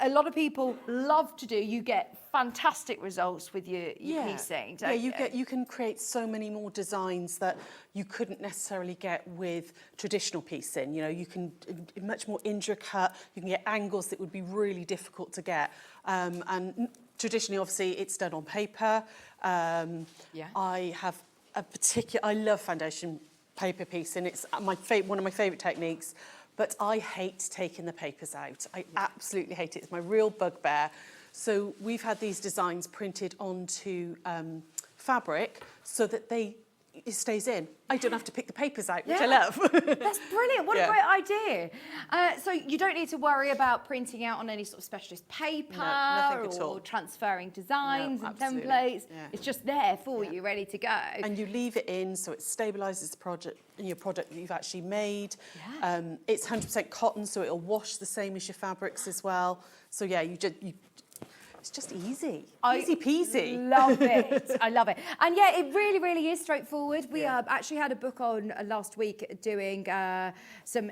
a lot of people love to do. You get fantastic results with your piecing. Yeah, you can create so many more designs that you couldn't necessarily get with traditional piecing. You know, you can much more intricate. You can get angles that would be really difficult to get. And traditionally, obviously, it's done on paper. I have I love foundation paper piecing. It's one of my favourite techniques, but I hate taking the papers out. I absolutely hate it. It's my real bugbear. So we've had these designs printed onto fabric so that it stays in. I don't have to pick the papers out, which I love. That's brilliant. What a great idea. So you don't need to worry about printing out on any sort of specialist paper or transferring designs and templates. Yeah. It's just there for you, ready to go. And you leave it in so it stabilises the project and your product that you've actually made. Yeah. It's 100% cotton, so it'll wash the same as your fabrics as well. So yeah, it's just easy. Easy peasy. Love it. I love it. And yeah, it really, really is straightforward. We actually had a book on last week doing some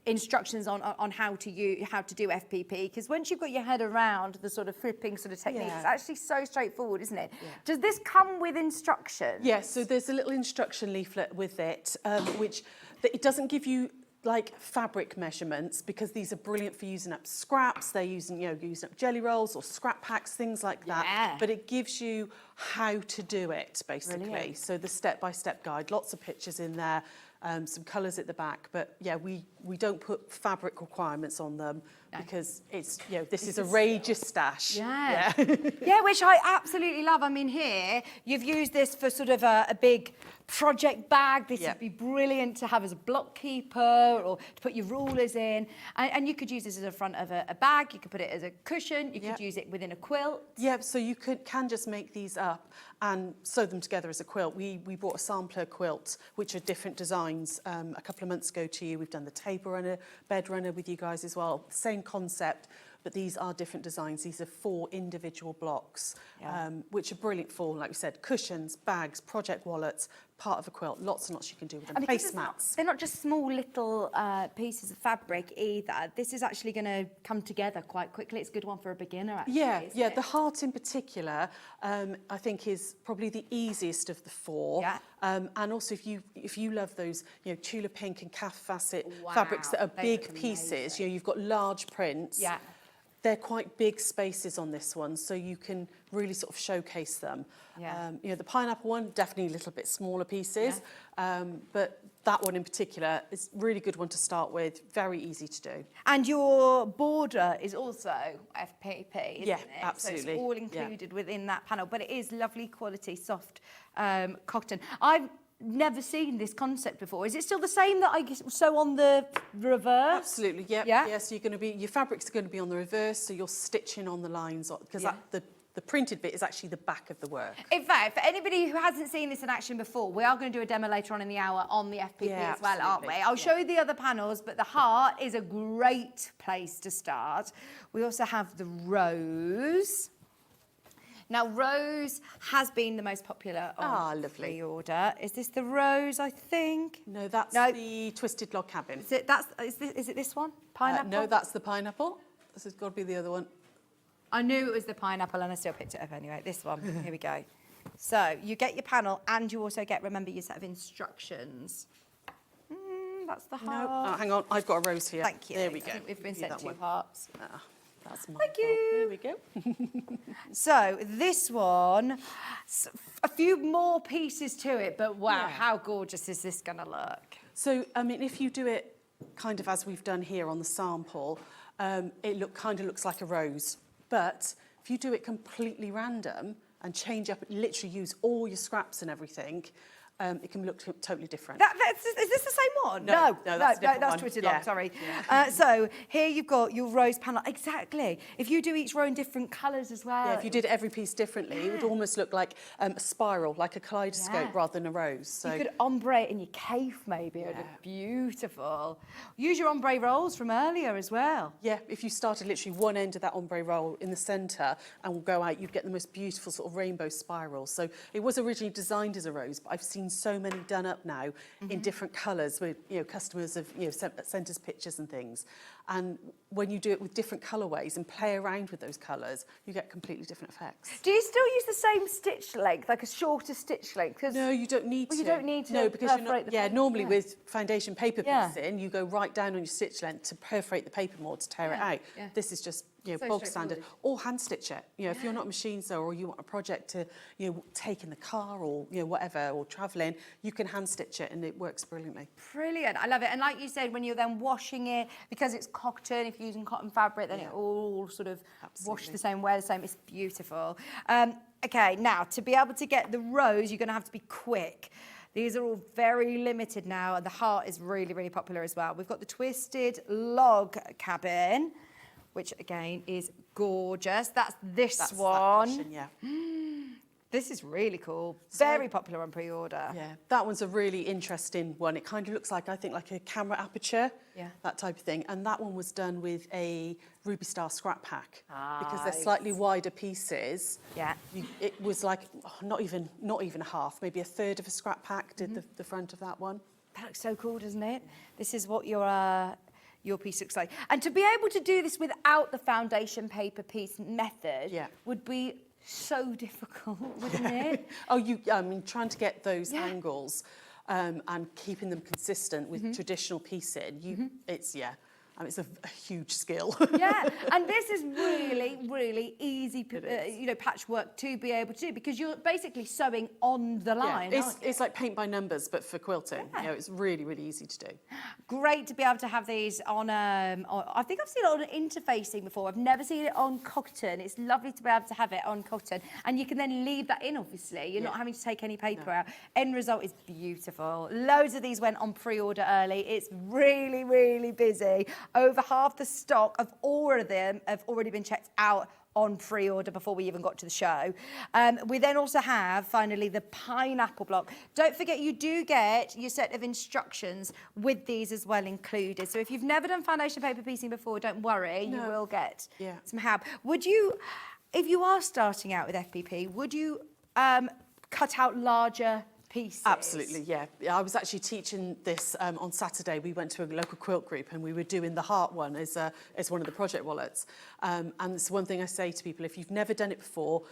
instructions on how to do FPP, because once you've got your head around the sort of flipping sort of technique, it's actually so straightforward, isn't it? Yeah. Does this come with instructions? Yes, so there's a little instruction leaflet with it, which it doesn't give you like fabric measurements, because these are brilliant for using up scraps. They're using up jelly rolls or scrap packs, things like that. Yeah. But it gives you how to do it, basically. Brilliant. So the step-by-step guide, lots of pictures in there, some colours at the back. But yeah, we we don't put fabric requirements on them because it's, you know, this is a Rageous stash. Yeah. Yeah, which I absolutely love. I mean, here, you've used this for sort of a big project bag. This would be brilliant to have as a block keeper or to put your rulers in. And you could use this as a front of a bag. You could put it as a cushion. You could use it within a quilt. Yeah, so you can just make these up and sew them together as a quilt. We brought a sampler quilt, which are different designs, a couple of months ago to you. We've done the table runner, bed runner with you guys as well. Same concept, but these are different designs. These are 4 individual blocks, which are brilliant for, like we said, cushions, bags, project wallets, part of a quilt. Lots and lots you can do with them. Placemats. They're not just small little pieces of fabric either. This is actually going to come together quite quickly. It's a good one for a beginner, actually. Yeah. The heart in particular, I think, is probably the easiest of the 4. Yeah. And also, if you love those, you know, Tula pink and calf facet fabrics that are big pieces, you know, you've got large prints. Yeah. They're quite big spaces on this one, so you can really sort of showcase them. Yeah. You know, the pineapple one, definitely a little bit smaller pieces, but that one in particular is a really good one to start with, very easy to do. And your border is also FPP, isn't it? Absolutely. So it's all included within that panel, but it is lovely quality, soft cotton. I've never seen this concept before. Is it still the same that I sew on the reverse? Absolutely, yeah. So your fabrics are going to be on the reverse, so you're stitching on the lines, because the printed bit is actually the back of the work. In fact, for anybody who hasn't seen this in action before, we are going to do a demo later on in the hour on the FPP as well, aren't we? I'll show you the other panels, but the heart is a great place to start. We also have the rose. Now, rose has been the most popular on pre-order. Is this the rose, I think? No, that's the twisted log cabin. Is it this one? Pineapple? No, that's the pineapple. This has got to be the other one. I knew it was the pineapple and I still picked it up anyway. This one. Here we go. So you get your panel and you also get, remember, your set of instructions. That's the heart. No, hang on. I've got a rose here. Thank you. There we go. I think we've been sent 2 hearts. That's my Thank you. There we go. So this one, a few more pieces to it, but wow, how gorgeous is this going to look? So, I mean, if you do it kind of as we've done here on the sample, it kind of looks like a rose. But if you do it completely random and change up, literally use all your scraps and everything, it can look totally different. Is this the same one? No, that's twisted log, sorry. So here you've got your rose panel. Exactly. If you do each row in different colours as well. Yeah, if you did every piece differently, it would almost look like a spiral, like a kaleidoscope rather than a rose. So you could ombre it in your cave maybe. It would look beautiful. Use your ombre rolls from earlier as well. Yeah, if you started literally one end of that ombre roll in the centre and will go out, you'd get the most beautiful sort of rainbow spirals. So it was originally designed as a rose, but I've seen so many done up now in different colours with, you know, customers have, you know, sent us pictures and things. And when you do it with different colourways and play around with those colours, you get completely different effects. Do you still use the same stitch length, like a shorter stitch length? No, you don't need to. You don't need to. No, because you're not, normally with foundation paper piecing, you go right down on your stitch length to perforate the paper more to tear it out. This is just, you know, So bog standard. Or hand stitch it. You know, if you're not a machine sewer or you want a project to, you know, take in the car or, you know, whatever, or travelling, you can hand stitch it and it works brilliantly. Brilliant. I love it. And like you said, when you're then washing it, because it's cotton, if you're using cotton fabric, then it all sort of wash the same, wear the same. It's beautiful. Okay, now, to be able to get the rose, you're going to have to be quick. These are all very limited now, and the heart is really, really popular as well. We've got the twisted log cabin, which again is gorgeous. That's this one. That cushion, This is really cool. Very popular on pre-order. Yeah, that one's a really interesting one. It kind of looks like, I think, like a camera aperture, that type of thing. And that one was done with a Ruby Star scrap pack because they're slightly wider pieces. Yeah. It was like not even a half, maybe a third of a scrap pack did the front of that one. That looks so cool, doesn't it? This is what your piece looks like. And to be able to do this without the foundation paper piece method would be so difficult, wouldn't it? I mean, trying to get those angles and keeping them consistent with traditional piecing, it's It's a huge skill. Yeah, and this is really, really easy, patchwork to be able to do, because you're basically sewing on the line. It's like paint by numbers, but for quilting. Yeah. It's really, really easy to do. Great to be able to have these on, I think I've seen it on interfacing before. I've never seen it on cotton. It's lovely to be able to have it on cotton. And you can then leave that in, obviously. You're not having to take any paper out. End result is beautiful. Loads of these went on pre-order early. It's really, really busy. Over half the stock of all of them have already been checked out on pre-order before we even got to the show. We then also have, finally, the pineapple block. Don't forget, you do get your set of instructions with these as well included. So if you've never done foundation paper piecing before, don't worry, you will get some help. Would you, if you are starting out with FPP, would you cut out larger pieces? Absolutely, yeah. I was actually teaching this on Saturday. We went to a local quilt group and we were doing the heart one as one of the project wallets. And it's one thing I say to people, if you've never done it before,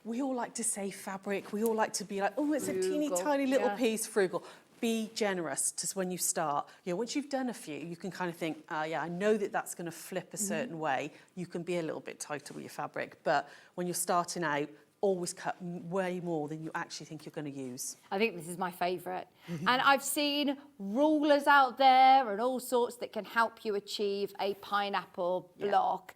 we all like to save fabric. We all like to be like, oh, it's a teeny tiny little piece, frugal. Be generous just when you start. Once you've done a few, you can kind of think, I know that that's going to flip a certain way. You can be a little bit tighter with your fabric. But when you're starting out, always cut way more than you actually think you're going to use. I think this is my favourite. And I've seen rulers out there and all sorts that can help you achieve a pineapple block.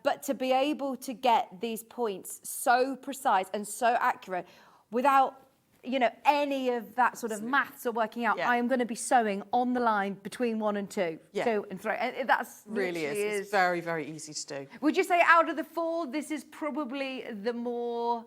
But to be able to get these points so precise and so accurate without any of that sort of maths or working out, I am going to be sewing on the line between 1 and 2, 2 and 3. And that's really is. It's very, very easy to do. Would you say out of the 4, this is probably the more...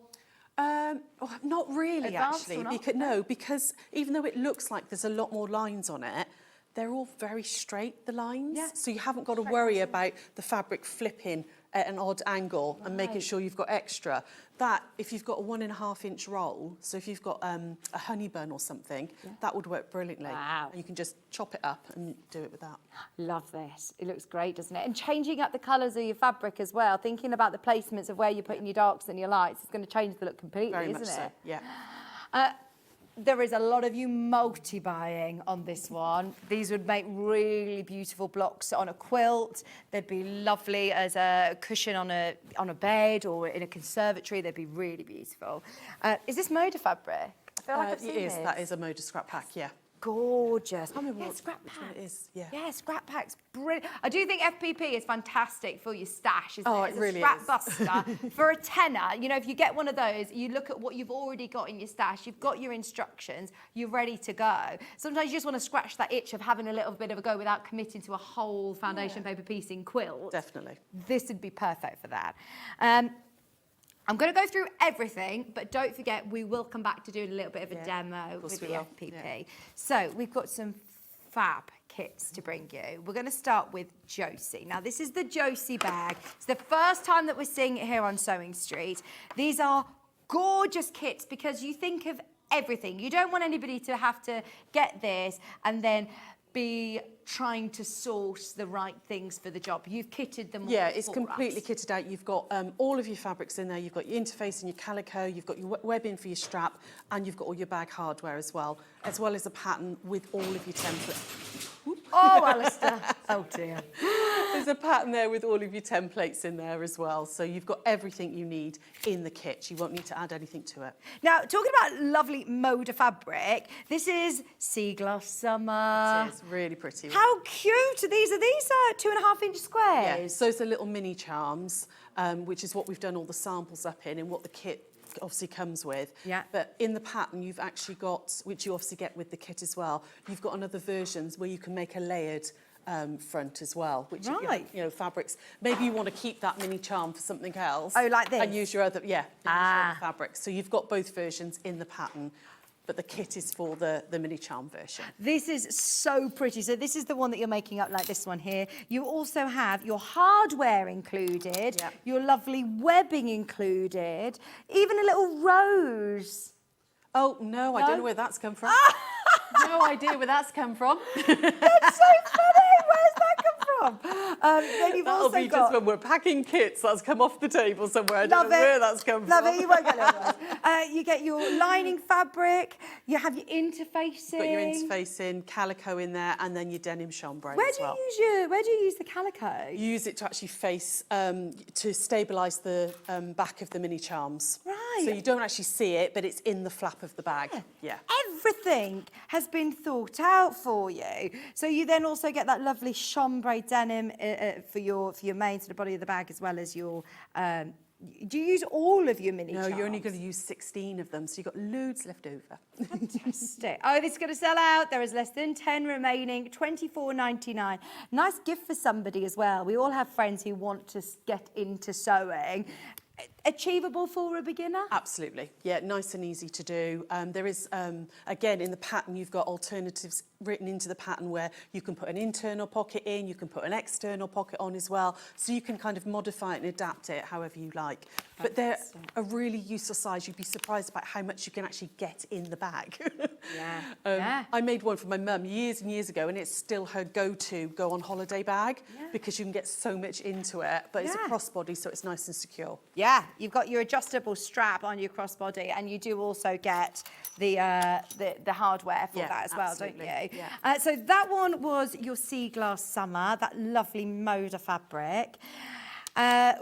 not really, actually. Not? Because even though it looks like there's a lot more lines on it, they're all very straight, the lines. Yeah. So you haven't got to worry about the fabric flipping at an odd angle and making sure you've got extra. That, if you've got a 1.5 inch roll, so if you've got a honey bun or something, that would work brilliantly. Wow. And you can just chop it up and do it with that. Love this. It looks great, doesn't it? And changing up the colours of your fabric as well, thinking about the placements of where you're putting your darks and your lights, it's going to change the look completely, Very isn't much it? so, yeah. There is a lot of you multi-buying on this one. These would make really beautiful blocks on a quilt. They'd be lovely as a cushion on a bed or in a conservatory. They'd be really beautiful. Is this Moda fabric? I feel like I've seen this. That is a Moda scrap pack, yeah. Gorgeous. I can't remember scrap which pack. one it is. Yeah, scrap pack's brilliant. I do think FPP is fantastic for your stash, isn't it? It really scrap is. buster. For a tenner, if you get one of those, you look at what you've already got in your stash, you've got your instructions, you're ready to go. Sometimes you just want to scratch that itch of having a little bit of a go without committing to a whole foundation paper piecing quilt. Definitely. This would be perfect for that. I'm going to go through everything, but don't forget, we will come back to doing a little bit of a demo with the FPP. Yeah. So we've got some fab kits to bring you. We're going to start with Josie. Now, this is the Josie bag. It's the first time that we're seeing it here on Sewing Street. These are gorgeous kits because you think of everything. You don't want anybody to have to get this and then be trying to source the right things for the job. You've kitted them all. Yeah, it's completely kitted out. You've got all of your fabrics in there. You've got your interface and your calico. You've got your webbing for your strap, and you've got all your bag hardware as well as a pattern with all of your templates. Oh, Alistair. Oh, dear. There's a pattern there with all of your templates in there as well. So you've got everything you need in the kit. You won't need to add anything to it. Now, talking about lovely Moda fabric, this is Sea Gloss Summer. It is really pretty. How cute are these? Are these 2.5 inch squares? Yeah, so those are little mini charms, which is what we've done all the samples up in and what the kit obviously comes with. Yeah. But in the pattern you've actually got, which you obviously get with the kit as well, you've got another versions where you can make a layered front as well, which fabrics. Maybe you want to keep that mini charm for something else. Oh, like this? And use your other fabrics. So you've got both versions in the pattern, but the kit is for the mini charm version. This is so pretty. So this is the one that you're making up, like this one here. You also have your hardware included, your lovely webbing included, even a little rose. Oh, no, I don't know where that's come from. No idea where that's come from. That's so funny. Where's that come from? job. Then you've That'll also be got... just when we're packing kits. That's come off the table somewhere. I Love don't know it. where that's come Love from. it. You won't get it. You get your lining fabric. You have your interfacing. Got your interfacing, calico in there, and then your denim chambray Where as do well. Where do you use the calico? You use it to actually face, to stabilise the back of the mini charms. Right. So you don't actually see it, but it's in the flap of the bag. Yeah. Everything has been thought out for you. So you then also get that lovely chambray denim for your main sort of body of the bag, as well as your... do you use all of your mini No, charms? you're only going to use 16 of them, so you've got loads left over. Fantastic. Oh, this is going to sell out. There is less than 10 remaining, £24.99. Nice gift for somebody as well. We all have friends who want to get into sewing. Achievable for a beginner? Absolutely. Yeah, nice and easy to do. There is, again, in the pattern, you've got alternatives written into the pattern where you can put an internal pocket in, you can put an external pocket on as well. So you can kind of modify it and adapt it however you like. But they're a really useful size. You'd be surprised about how much you can actually get in the bag. Yeah. I made one for my mum years and years ago, and it's still her go-to go-on holiday bag because you can get so much into it. But it's a crossbody, so it's nice and secure. Yeah, you've got your adjustable strap on your crossbody, and you do also get the hardware for that as well, don't you? Yeah. So that one was your Sea Glass Summer, that lovely Moda fabric.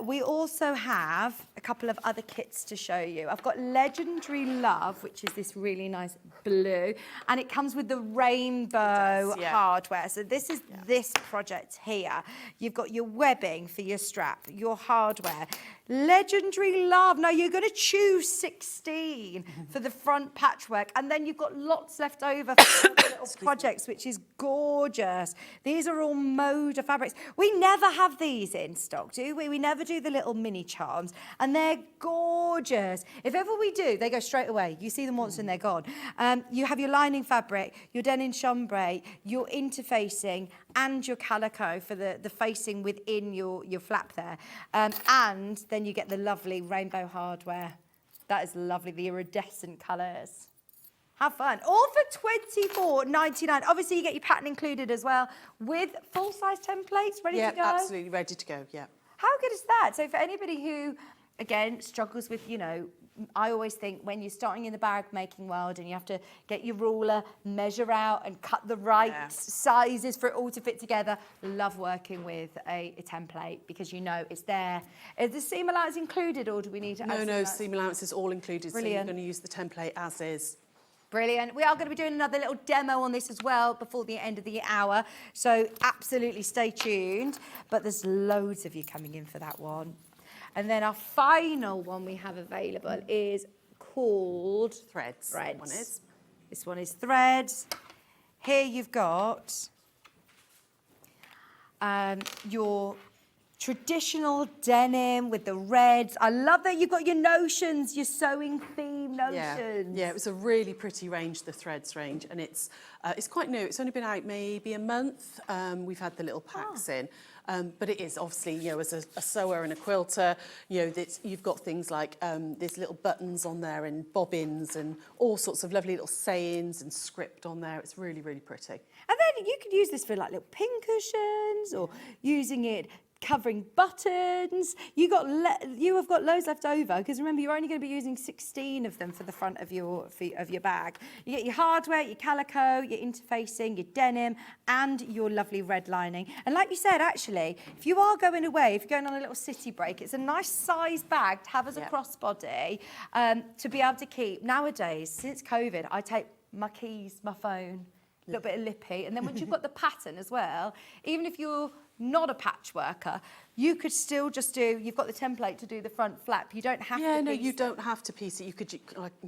We also have a couple of other kits to show you. I've got Legendary Love, which is this really nice blue, and it comes with the rainbow hardware. So this is this project here. You've got your webbing for your strap, your hardware. Legendary Love. Now you're going to choose 16 for the front patchwork, and then you've got lots left over for the little projects, which is gorgeous. These are all Moda fabrics. We never have these in stock, do we? We never do the little mini charms, and they're gorgeous. If ever we do, they go straight away. You see them once and they're gone. You have your lining fabric, your denim chambray, your interfacing, and your calico for the facing within your flap there. And then you get the lovely rainbow hardware. That is lovely, the iridescent colours. Have fun. All for £24.99. Obviously, you get your pattern included as well with full-size templates ready to go. Yeah, absolutely ready to go, yeah. How good is that? So for anybody who, again, struggles with, I always think when you're starting in the bag making world and you have to get your ruler, measure out and cut the right sizes for it all to fit together, love working with a template because it's there. Is the seam allowance included, or do we need to add No, seam allowance is all included. Brilliant. So you're going to use the template as is. Brilliant. We are going to be doing another little demo on this as well before the end of the hour. So absolutely stay tuned. But there's loads of you coming in for that one. And then our final one we have available is called Threads. Threads. This one is Threads. Here you've got your traditional denim with the reds. I love that you've got your notions, your sewing theme notions. Yeah, it was a really pretty range, the Threads range, and it's quite new. It's only been out maybe a month. We've had the little packs in. But it is obviously, as a sewer and a quilter, you've got things like there's little buttons on there and bobbins and all sorts of lovely little sayings and script on there. It's really, really pretty. And then you could use this for like little pin cushions or using it covering buttons. You have got loads left over because remember you're only going to be using 16 of them for the front of your bag. You get your hardware, your calico, your interfacing, your denim, and your lovely red lining. And like you said, actually, if you are going away, if you're going on a little city break, it's a nice size bag to have as a crossbody to be able to keep. Nowadays, since COVID, I take my keys, my phone, a little bit of lippy, and then once you've got the pattern as well, even if you're not a patchworker, you could still just you've got the template to do the front flap. You don't have to piece it. You don't have to piece it. You could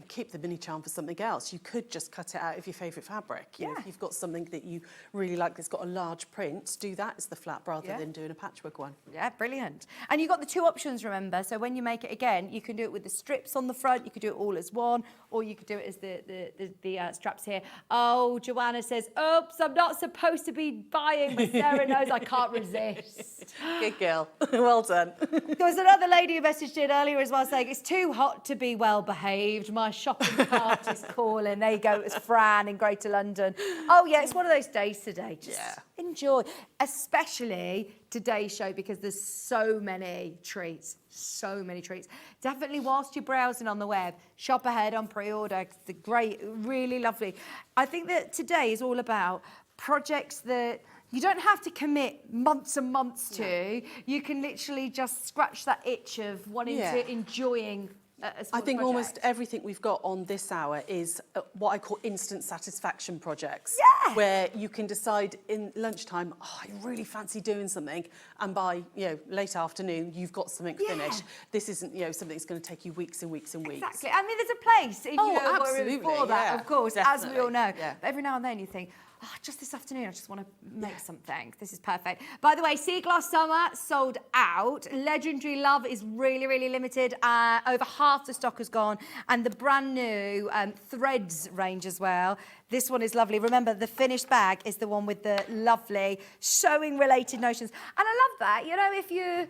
keep the mini charm for something else. You could just cut it out of your favourite fabric. You know, if you've got something that you really like that's got a large print, do that as the flap rather than doing a patchwork one. Yeah, brilliant. And you've got the two options, remember. So when you make it again, you can do it with the strips on the front, you could do it all as one, or you could do it as the straps here. Oh, Joanna says, oops, I'm not supposed to be buying, but Sarah knows I can't resist. Good girl. Well done. There was another lady who messaged in earlier as well saying, it's too hot to be well behaved. My shopping cart is calling. There you go. It was Fran in Greater London. Oh, yeah, it's one of those days today. Just enjoy, especially today's show, because there's so many treats. So many treats. Definitely, whilst you're browsing on the web, shop ahead on pre-order. The great, really lovely. I think that today is all about projects that you don't have to commit months and months to. You can literally just scratch that itch of wanting to enjoying a small I think project. almost everything we've got on this hour is what I call instant satisfaction projects. Yeah. Where you can decide in lunchtime, oh, I really fancy doing something, and by late afternoon you've got something finished. This isn't something that's going to take you weeks and weeks and weeks. Exactly. I mean, there's a place in absolutely, for that, of course, as we all know. Yeah. But every now and then you think, oh, just this afternoon, I just want to make something. This is perfect. By the way, Sea Glass Summer sold out. Legendary Love is really, really limited. Over half the stock has gone. And the brand new Threads range as well. This one is lovely. Remember, the finished bag is the one with the lovely sewing-related notions. And I love that. If you're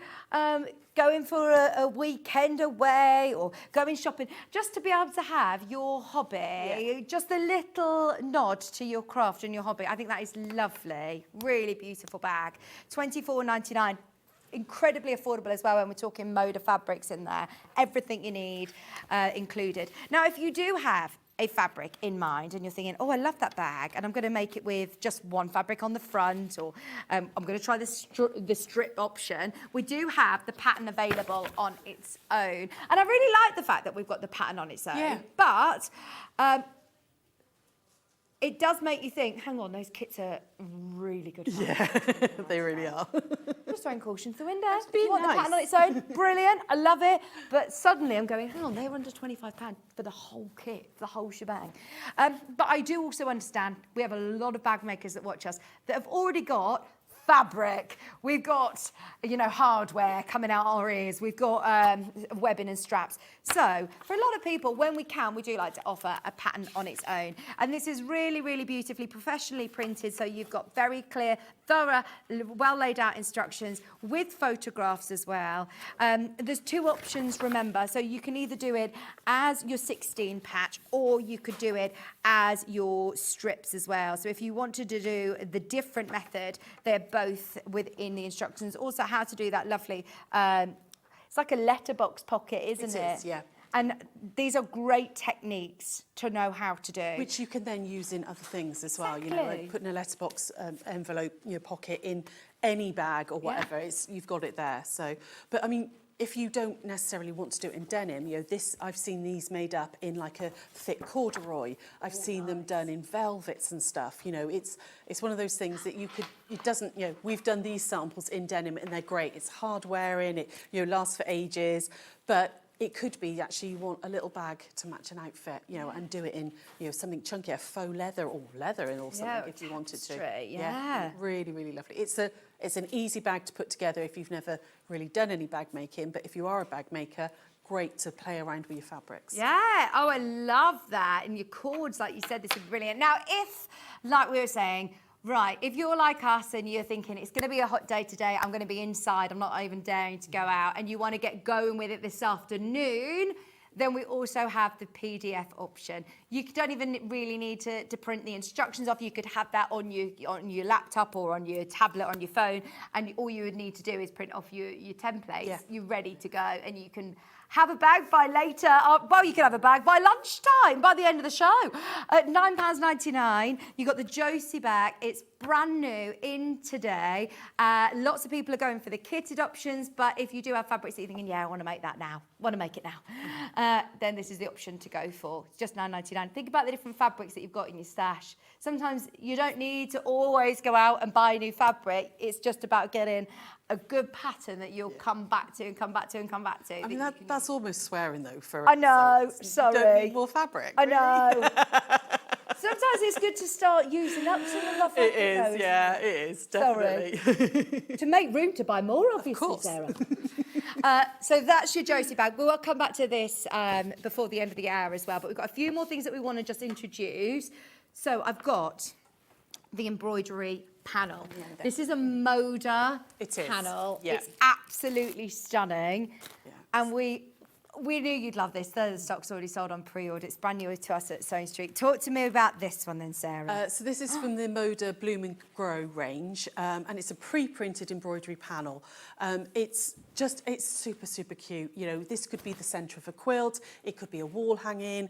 going for a weekend away or going shopping, just to be able to have your hobby, just a little nod to your craft and your hobby. I think that is lovely. Really beautiful bag. $24.99. Incredibly affordable as well when we're talking Moda fabrics in there. Everything you need included. Now, if you do have a fabric in mind and you're thinking, oh, I love that bag and I'm going to make it with just one fabric on the front, or I'm going to try the strip option, we do have the pattern available on its own. And I really like the fact that we've got the pattern on its own, but it does make you think, hang on, those kits are really good fun. Yeah, they really are. Just throwing caution to the wind. If you want the pattern on its own, brilliant, I love it. But suddenly I'm going, hang on, they're under £25 for the whole kit, for the whole shebang. But I do also understand we have a lot of bag makers that watch us that have already got fabric. We've got, hardware coming out our ears. We've got webbing and straps. So for a lot of people, when we can, we do like to offer a pattern on its own. And this is really, really beautifully professionally printed. So you've got very clear, thorough, well laid out instructions with photographs as well. There's two options, remember. So you can either do it as your 16 patch, or you could do it as your strips as well. So if you wanted to do the different method, they're both within the instructions. Also, how to do that lovely, it's like a letterbox pocket, isn't it? It is, yeah. And these are great techniques to know how to do. Which you can then use in other things as well. Exactly. Like putting a letterbox envelope, pocket in any bag or whatever. You've got it there. So, but I mean, if you don't necessarily want to do it in denim, I've seen these made up in like a thick corduroy. I've seen them done in velvets and stuff. It's one of those things that we've done these samples in denim and they're great. It's hard wearing, it lasts for ages, but it could be actually you want a little bag to match an outfit, and do it in, something chunky, a faux leather or leather or something if you wanted to. Yeah. Really, really lovely. It's an easy bag to put together if you've never really done any bag making, but if you are a bag maker, great to play around with your fabrics. Yeah, oh, I love that. And your cords, like you said, this is brilliant. Now, if, like we were saying, right, if you're like us and you're thinking it's going to be a hot day today, I'm going to be inside, I'm not even daring to go out, and you want to get going with it this afternoon, then we also have the PDF option. You don't even really need to print the instructions off. You could have that on your laptop or on your tablet, on your phone, and all you would need to do is print off your templates. Yeah. You're ready to go, and you can have a bag by later. You can have a bag by lunchtime, by the end of the show. At £9.99, you got the Josie bag. It's brand new in today. Lots of people are going for the kitted options, but if you do have fabrics that you're thinking, I want to make that now, want to make it now, then this is the option to go for. It's just £9.99. Think about the different fabrics that you've got in your stash. Sometimes you don't need to always go out and buy new fabric. It's just about getting a good pattern that you'll come back to and come back to and come back to. I mean, that's almost swearing, though, for I know, sorry. You don't need more fabric. I know. Sometimes it's good to start using up some of our fabric. It is, definitely. To make room to buy more, obviously, Sarah. So that's your Josie bag. We'll come back to this before the end of the hour as well, but we've got a few more things that we want to just introduce. So I've got the embroidery panel. This is a Moda It is, panel. yeah. It's absolutely stunning. And we knew you'd love this. The stock's already sold on pre-order. It's brand new to us at Sewing Street. Talk to me about this one then, Sarah. So this is from the Moda Bloom and Grow range, and it's a pre-printed embroidery panel. It's super, super cute. You know, this could be the centre of a quilt. It could be a wall hanging.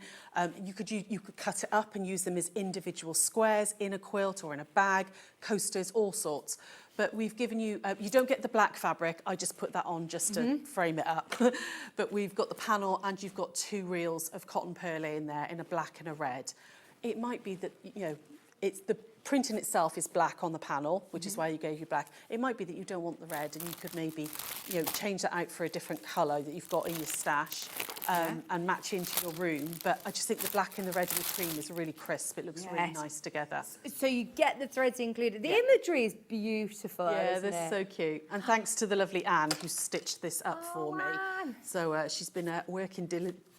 You could cut it up and use them as individual squares in a quilt or in a bag, coasters, all sorts. But we've given you, you don't get the black fabric, I just put that on just to frame it up. But we've got the panel and you've got 2 reels of cotton pearl in there in a black and a red. It might be that, you know, it's the printing itself is black on the panel, which is why you gave you black. It might be that you don't want the red and you could maybe, you know, change that out for a different colour that you've got in your stash and match into your room. But I just think the black and the red and the cream is really crisp. It looks really nice together. So you get the threads included. The imagery is beautiful, Yeah, isn't they're it? so cute. And thanks to the lovely Anne who stitched this up for me. Anne. So she's been working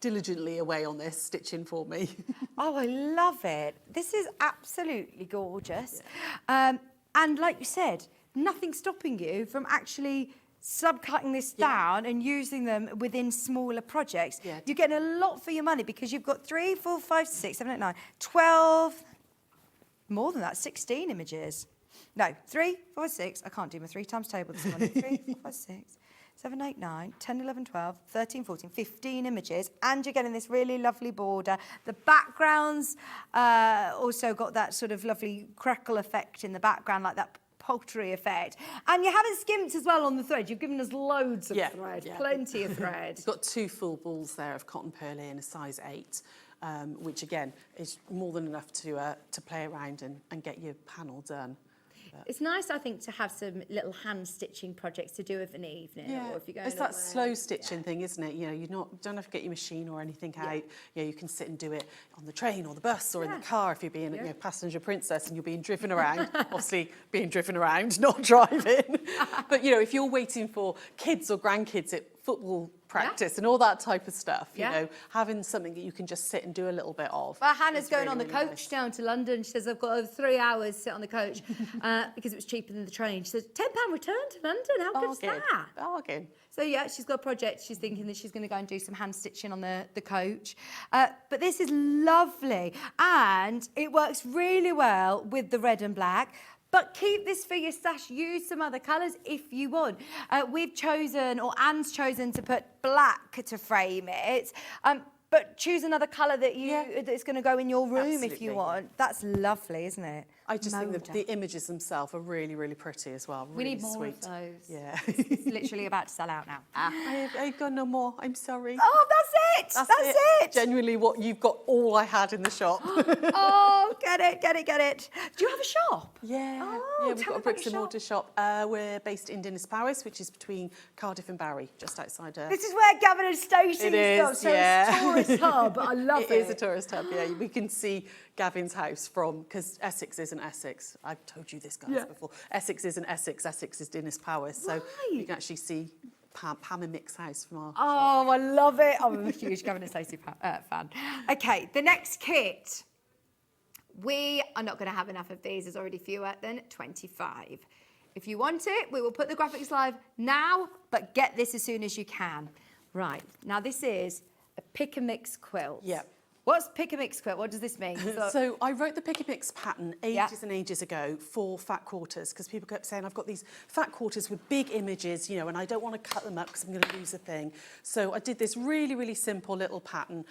diligently away on this, stitching for me. Oh, I love it. This is absolutely gorgeous. And like you said, nothing stopping you from actually subcutting this down and using them within smaller projects. Yeah. You're getting a lot for your money because you've got 3, 4, 5, 6, 7, 8, 9, 12, more than that, 16 images. No, 3, 4, 6, I can't do my 3 times table this morning. 3, 4, 5, 6, 7, 8, 9, 10, 11, 12, 13, 14, 15 images, and you're getting this really lovely border. The backgrounds also got that sort of lovely crackle effect in the background, like that poultry effect. And you haven't skimped as well on the thread. You've given us loads of thread, plenty of thread. It's got 2 full balls there of cotton pearl in a size 8, which again is more than enough to play around and get your panel done. It's nice, I think, to have some little hand stitching projects to do of an evening, or if you're going it's that away. slow stitching thing, isn't it? You know, don't have to get your machine or anything out. You know, you can sit and do it on the train or the bus or in the car if you're being you know, passenger princess and you're being driven around. Obviously, being driven around, not driving. But you know, if you're waiting for kids or grandkids at football practice and all that type of stuff, you know, having something that you can just sit and do a little bit of. Well, Hannah's going really, on the really coach nice. down to London. She says, I've got over 3 hours to sit on the coach because it was cheaper than the train. She says, £10 return to London. How good's that? Bargain. So, yeah, she's got a project. She's thinking that she's going to go and do some hand stitching on the coach. But this is lovely. And it works really well with the red and black. But keep this for your stash. Use some other colours if you want. We've chosen, or Anne's chosen, to put black to frame it. But choose another colour that that's going to go in your room if you want. That's lovely, isn't it? I just think that the images themselves are really, really pretty as well. We Really need more sweet. of those. Yeah. It's literally about to sell out now. I've got no more. I'm sorry. Oh, that's it. That's it. Genuinely, what you've got, all I had in the shop. Oh, get it. Do you have a shop? Yeah. Oh, yeah, we've tell got me a bricks about and your mortar shop. We're based in Dinas Powys, which is between Cardiff and Barry, just outside. This is where Gavin and Stacey It is, so yeah. it's a tourist hub. I love it. It is a tourist hub, yeah. We can see Gavin's house from, because Essex isn't Essex. I've told you this, guys, before. Essex isn't Essex. Essex is Dinas Powys. So you can actually see Pam and Mick's house from our Oh, I love it. I'm a huge Gavin and Stacey fan. Okay, the next kit. We are not going to have enough of these. There's already fewer than 25. If you want it, we will put the graphics live now, but get this as soon as you can. Right, now this is a pick and mix quilt. Yeah. What's pick and mix quilt? What does this mean? So I wrote the pick and mix pattern ages and ages ago for fat quarters, because people kept saying, I've got these fat quarters with big images, you know, and I don't want to cut them up because I'm going to lose a thing. So I did this really, really simple little pattern,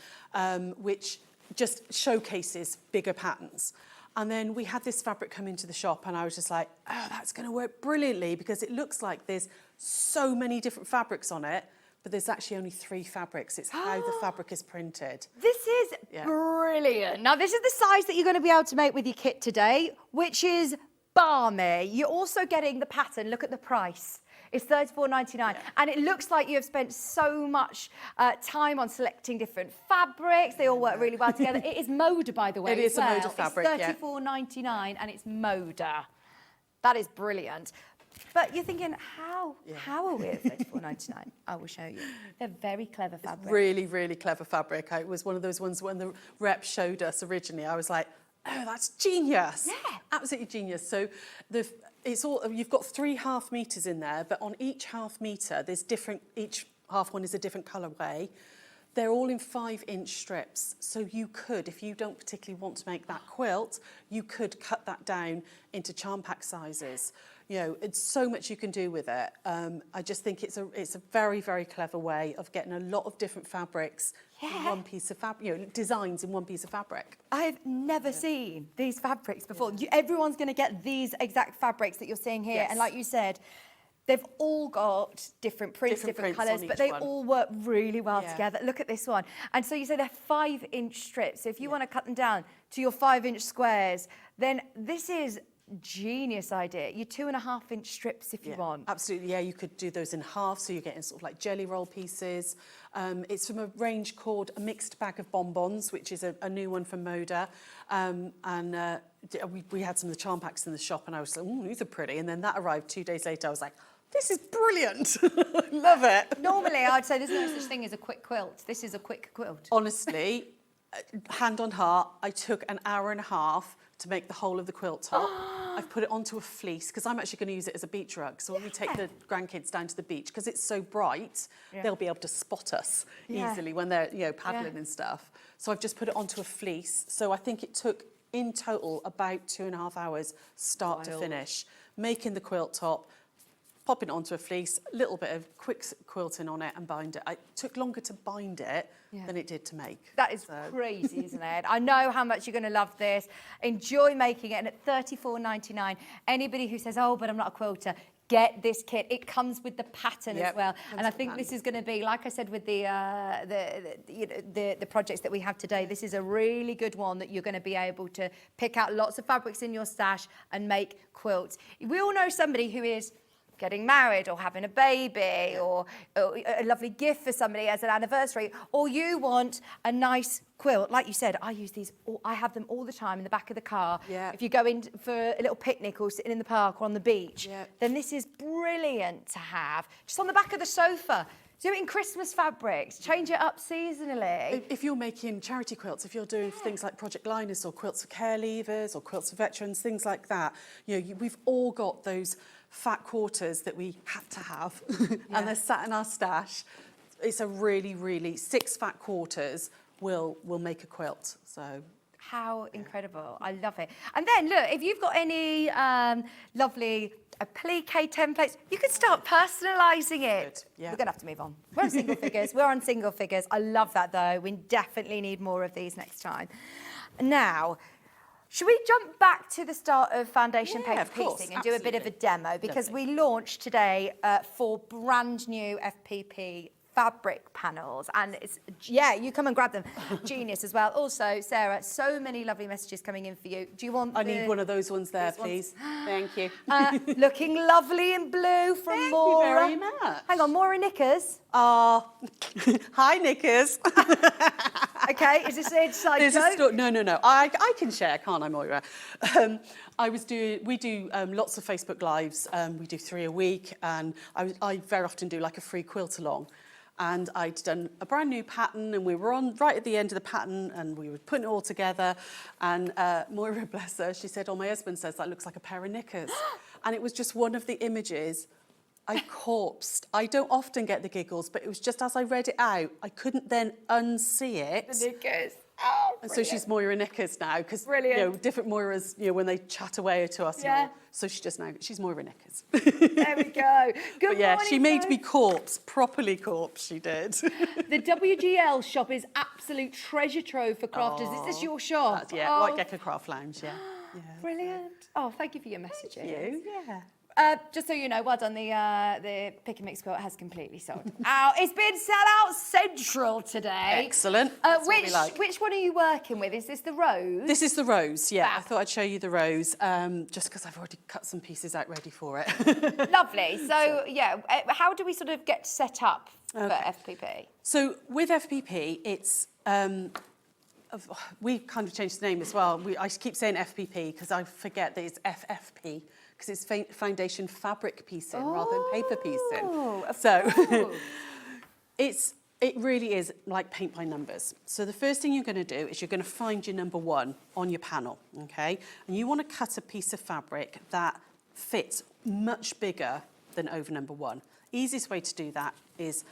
which just showcases bigger patterns. And then we had this fabric come into the shop and I was just like, oh, that's going to work brilliantly because it looks like there's so many different fabrics on it, but there's actually only 3 fabrics. It's how the fabric is printed. This is brilliant. Now, this is the size that you're going to be able to make with your kit today, which is balmy. You're also getting the pattern. Look at the price. It's $34.99. And it looks like you have spent so much time on selecting different fabrics. They all work really well together. It is Moda, by the way. It is a Moda fabric, It's $34.99 and it's Moda. That is brilliant. But you're thinking, how are we at $34.99? I will show you. They're very clever fabric. Really, really clever fabric. It was one of those ones when the rep showed us originally, I was like, Oh, that's genius. Yeah. Absolutely genius. So it's all, you've got 3 half meters in there, but on each half meter, there's different, each half one is a different colourway. They're all in 5-inch strips. So you could, if you don't particularly want to make that quilt, you could cut that down into charm pack sizes. You know, it's so much you can do with it. I just think it's a very, very clever way of getting a lot of different fabrics in one piece of fabric, you know, designs in one piece of fabric. I've never seen these fabrics before. Everyone's going to get these exact fabrics that you're seeing here. And like you said, they've all got different prints, different colours, but they all work really well together. Look at this one. And so you say they're 5-inch strips. So if you want to cut them down to your 5-inch squares, then this is genius idea. Your 2.5-inch strips if you want. Absolutely, yeah, you could do those in half, so you're getting sort of like jelly roll pieces. It's from a range called A Mixed Bag of Bonbons, which is a new one from Moda. We had some of the charm packs in the shop and I was like, oh, these are pretty. And then that arrived 2 days later. I was like, this is brilliant. I love it. Normally, I'd say there's no such thing as a quick quilt. This is a quick quilt. Honestly, hand on heart, I took an hour and a half to make the whole of the quilt top. I've put it onto a fleece because I'm actually going to use it as a beach rug. So when we take the grandkids down to the beach, because it's so bright, they'll be able to spot us easily when they're, you know, paddling and stuff. So I've just put it onto a fleece. So I think it took in total about 2.5 hours start to finish, making the quilt top, popping it onto a fleece, a little bit of quick quilting on it and bind it. It took longer to bind it than it did to make. That is crazy, isn't it? I know how much you're going to love this. Enjoy making it. And at $34.99, anybody who says, oh, but I'm not a quilter, get this kit. It comes with the pattern as well. And I think this is going to be, like I said, with the projects that we have today, this is a really good one that you're going to be able to pick out lots of fabrics in your stash and make quilts. We all know somebody who is getting married or having a baby or a lovely gift for somebody as an anniversary, or you want a nice quilt. Like you said, I use these, I have them all the time in the back of the car. If you go in for a little picnic or sitting in the park or on the beach, then this is brilliant to have. Just on the back of the sofa. Do it in Christmas fabrics, change it up seasonally. If you're making charity quilts, if you're doing things like Project Linus or quilts for care leavers or quilts for veterans, things like that, you know, we've all got those fat quarters that we have to have and they're sat in our stash. It's a really, really 6 fat quarters will make a quilt. So how incredible. I love it. And then look, if you've got any lovely applique templates, you can start personalising it. We're going to have to move on. We're on single figures. We're on single figures. I love that though. We definitely need more of these next time. Now, should we jump back to the start of foundation paper piecing and do a bit of a demo? Because we launched today 4 brand new FPP fabric panels, and it's, you come and grab them. Genius as well. Also, Sarah, so many lovely messages coming in for you. Do you want I need one of those ones there, please. Thank you. Looking lovely in blue from Maura. Thank you very much. Hang on, Maura Knickers. Hi, Knickers. Okay, is this an inside joke? No. I can share, can't I, Moira? We do lots of Facebook Lives. We do 3 a week, and I very often do like a free quilt along. And I'd done a brand new pattern, and we were on right at the end of the pattern, and we were putting it all together. And Moira, bless her, she said, "Oh, my husband says that looks like a pair of knickers." And it was just one of the images. I corpsed. I don't often get the giggles, but it was just as I read it out, I couldn't then unsee it. The knickers. Oh, and so she's Moira Knickers now, because you know, different Moiras, you know, when they chat away to us, you know, so she's Moira Knickers. There we go. Good morning, she made me corpse, properly corpse, she did. The WGL shop is absolute treasure trove for crafters. Is this your shop? White Gecko Craft Lounge, Brilliant. Oh, thank you for your messages. Thank you. Yeah. Just so you know, well done, the Pick and Mix quilt has completely sold out. It's been sell-out central today. Excellent. Which one are you working with? Is this the rose? This is the rose, yeah. I thought I'd show you the rose, just because I've already cut some pieces out ready for it. Lovely. So, how do we sort of get set up for FPP? So, with FPP, it's... we kind of changed the name as well. I keep saying FPP because I forget that it's FFP. Because it's foundation fabric piecing rather than paper piecing. So it's It really is like paint by numbers. So the first thing you're going to do is you're going to find your number 1 on your panel, okay? And you want to cut a piece of fabric that fits much bigger than over number 1. Easiest way to do that is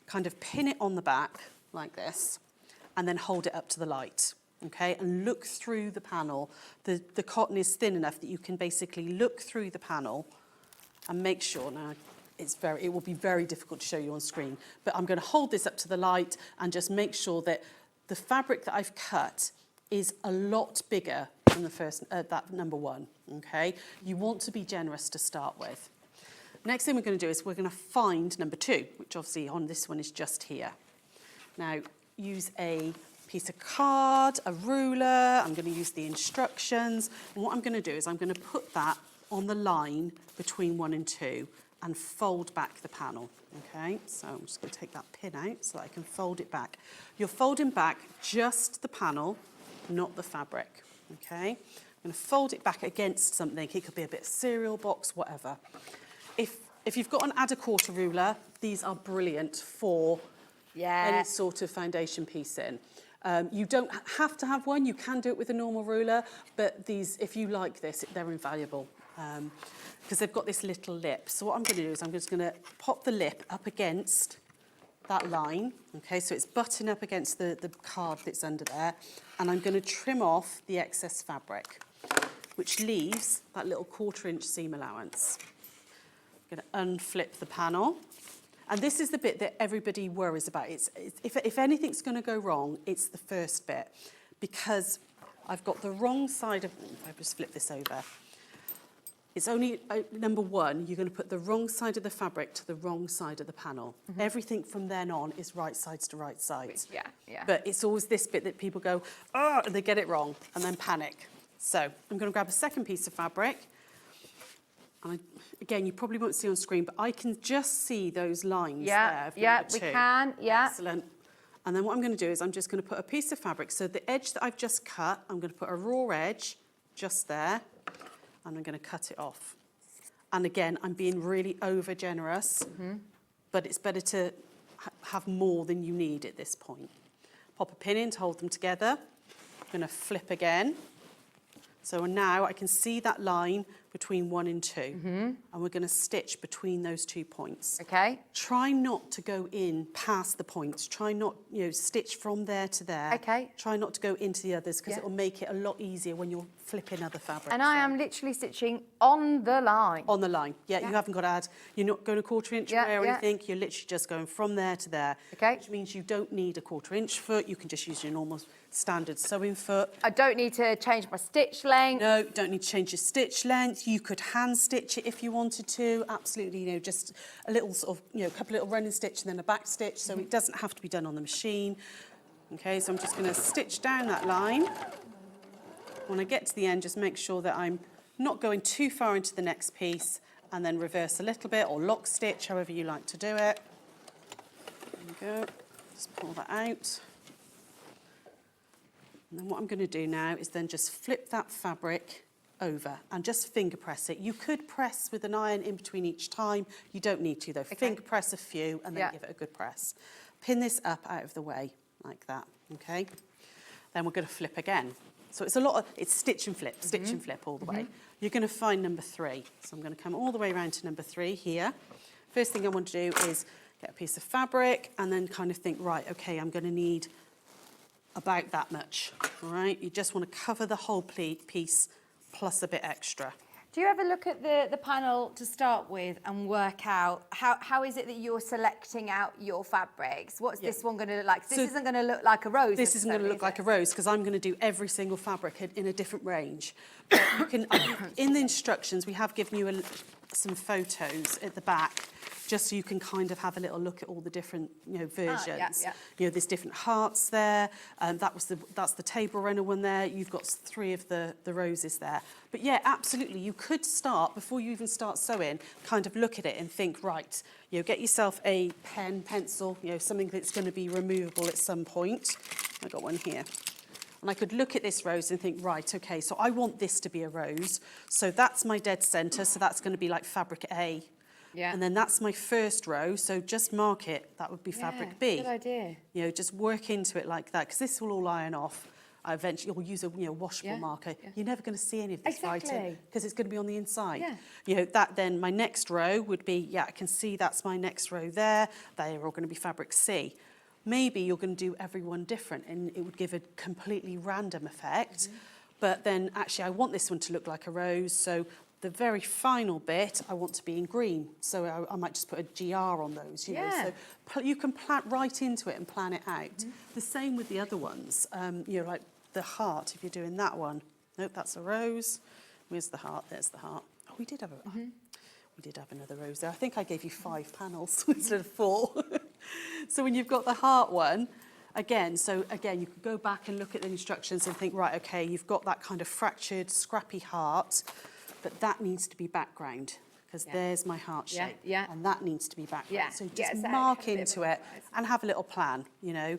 kind of pin it on the back like this and then hold it up to the light, okay? And look through the panel. The cotton is thin enough that you can basically look through the panel and make sure, now it will be very difficult to show you on screen, but I'm going to hold this up to the light and just make sure that the fabric that I've cut is a lot bigger than the first, that number 1, okay? You want to be generous to start with. Next thing we're going to do is we're going to find number 2, which obviously on this one is just here. Now, use a piece of card, a ruler, I'm going to use the instructions, and what I'm going to do is I'm going to put that on the line between 1 and 2 and fold back the panel, okay? So I'm just going to take that pin out so that I can fold it back. You're folding back just the panel, not the fabric, okay? I'm going to fold it back against something. It could be a bit of cereal box, whatever. If you've got an add-a-quarter ruler, these are brilliant for any sort of foundation piece in. You don't have to have one. You can do it with a normal ruler, but these, if you like this, they're invaluable. Because they've got this little lip. So what I'm going to do is I'm just going to pop the lip up against that line, okay, so it's butting up against the card that's under there, and I'm going to trim off the excess fabric, which leaves that little 1/4 inch seam allowance. I'm going to unflip the panel, and this is the bit that everybody worries about. If anything's going to go wrong, it's the first bit, because I've got the wrong side of, if I just flip this over, it's only number 1, you're going to put the wrong side of the fabric to the wrong side of the panel. Mm-hmm. Everything from then on is right sides to right sides. Yeah. But it's always this bit that people go, oh, and they get it wrong and then panic. So I'm going to grab a second piece of fabric. And again, you probably won't see on screen, but I can just see those lines there. Yeah, we can, yeah. Excellent. And then what I'm going to do is I'm just going to put a piece of fabric. So the edge that I've just cut, I'm going to put a raw edge just there. And I'm going to cut it off. And again, I'm being really over generous, but it's better to have more than you need at this point. Pop a pin in to hold them together. I'm going to flip again. So now I can see that line between 1 and 2. And we're going to stitch between those 2 points. Okay. Try not to go in past the points. Try not, stitch from there to there. Okay. Try not to go into the others, because it will make it a lot easier when you're flipping other fabrics. And I am literally stitching on the line. On the line, yeah. You haven't got to add, you're not going a 1/4 inch away or anything, you're literally just going from there to there. Okay. Which means you don't need a 1/4 inch foot, you can just use your normal standard sewing foot. I don't need to change my stitch length. No, don't need to change your stitch length. You could hand stitch it if you wanted to, absolutely, just a little sort of, a couple of little running stitch and then a back stitch, so it doesn't have to be done on the machine. Okay, so I'm just going to stitch down that line. When I get to the end, just make sure that I'm not going too far into the next piece, and then reverse a little bit, or lock stitch, however you like to do it. There we go. Just pull that out. And then what I'm going to do now is then just flip that fabric over and just finger press it. You could press with an iron in between each time. You don't need to, though. Okay. Finger press a few and then give it a good press. Pin this up out of the way like that, okay? Then we're going to flip again. So it's stitch and flip all the way. You're going to find number 3. So I'm going to come all the way around to number 3 here. First thing I want to do is get a piece of fabric and then kind of think, right, okay, I'm going to need about that much, all right? You just want to cover the whole piece plus a bit extra. Do you ever look at the panel to start with and work out how is it that you're selecting out your fabrics? What's this one going to look like? This isn't going to look like a rose. This isn't going to look like a rose, because I'm going to do every single fabric in a different range. But you can, in the instructions, we have given you some photos at the back, just so you can kind of have a little look at all the different, versions. There's different hearts there. That's the table runner one there. You've got 3 of the roses there. But yeah, absolutely, you could start, before you even start sewing, kind of look at it and think, right, get yourself a pen, pencil, something that's going to be removable at some point. I got one here. And I could look at this rose and think, right, okay, so I want this to be a rose. So that's my dead centre, so that's going to be like fabric A. Yeah. And then that's my first row, so just mark it. That would be fabric B. Good idea. You know, just work into it like that, because this will all iron off. Eventually, you'll use a washable marker. Yeah. You're never going to see any of this Exactly. writing because it's going to be on the inside. Yeah. You know, that then my next row would be, I can see that's my next row there. They are all going to be fabric C. Maybe you're going to do every one different and it would give a completely random effect. But then actually I want this one to look like a rose. So the very final bit I want to be in green. So I might just put a GR on those, you know. So you can plan right into it and plan it out. The same with the other ones, you know, like the heart, if you're doing that one. Nope, that's a rose. Where's the heart? There's the heart. Oh, we did have we did have another rose there. I think I gave you 5 panels instead of 4. So when you've got the heart one, again, you could go back and look at the instructions and think, right, okay, you've got that kind of fractured, scrappy heart, but that needs to be background, because there's my heart shape. And that needs to be background. So just mark into it and have a little plan, you know.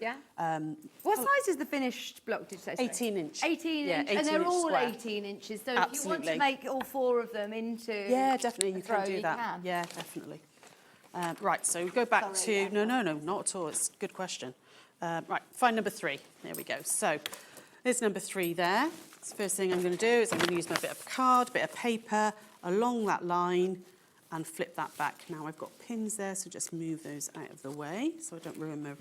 What size is the finished block, did you say? 18 inch. 18 Yeah, inch, 18 and they're inch all square. 18 inches. So Absolutely. if you want to make all 4 of them into definitely, you can do that. Can. Yeah, definitely. Right, so we go back to, no, not at all. It's a good question. Right, find number 3. There we go. So there's number 3 there. So first thing I'm going to do is I'm going to use my bit of card, bit of paper, along that line and flip that back. Now I've got pins there, so just move those out of the way so I don't ruin my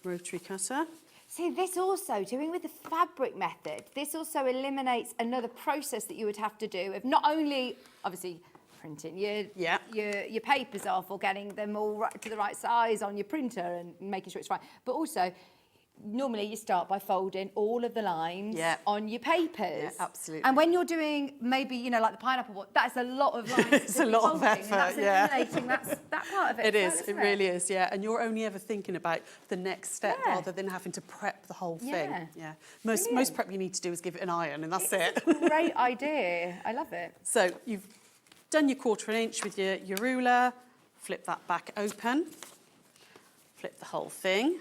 rotary cutter. See, this also, doing with the fabric method, this also eliminates another process that you would have to do of not only, obviously, printing your papers off or getting them all right to the right size on your printer and making sure it's right, but also normally you start by folding all of the lines on your papers. Yeah, absolutely. And when you're doing maybe, you know, like the pineapple one, that's a lot of lines. It's a lot of effort, that's eliminating that part of it. It is, it really is, And you're only ever thinking about the next step rather than having to prep the whole thing. Most prep you need to do is give it an iron and that's it. Great idea. I love it. So you've done your 1/4 inch with your ruler, flip that back open, flip the whole thing.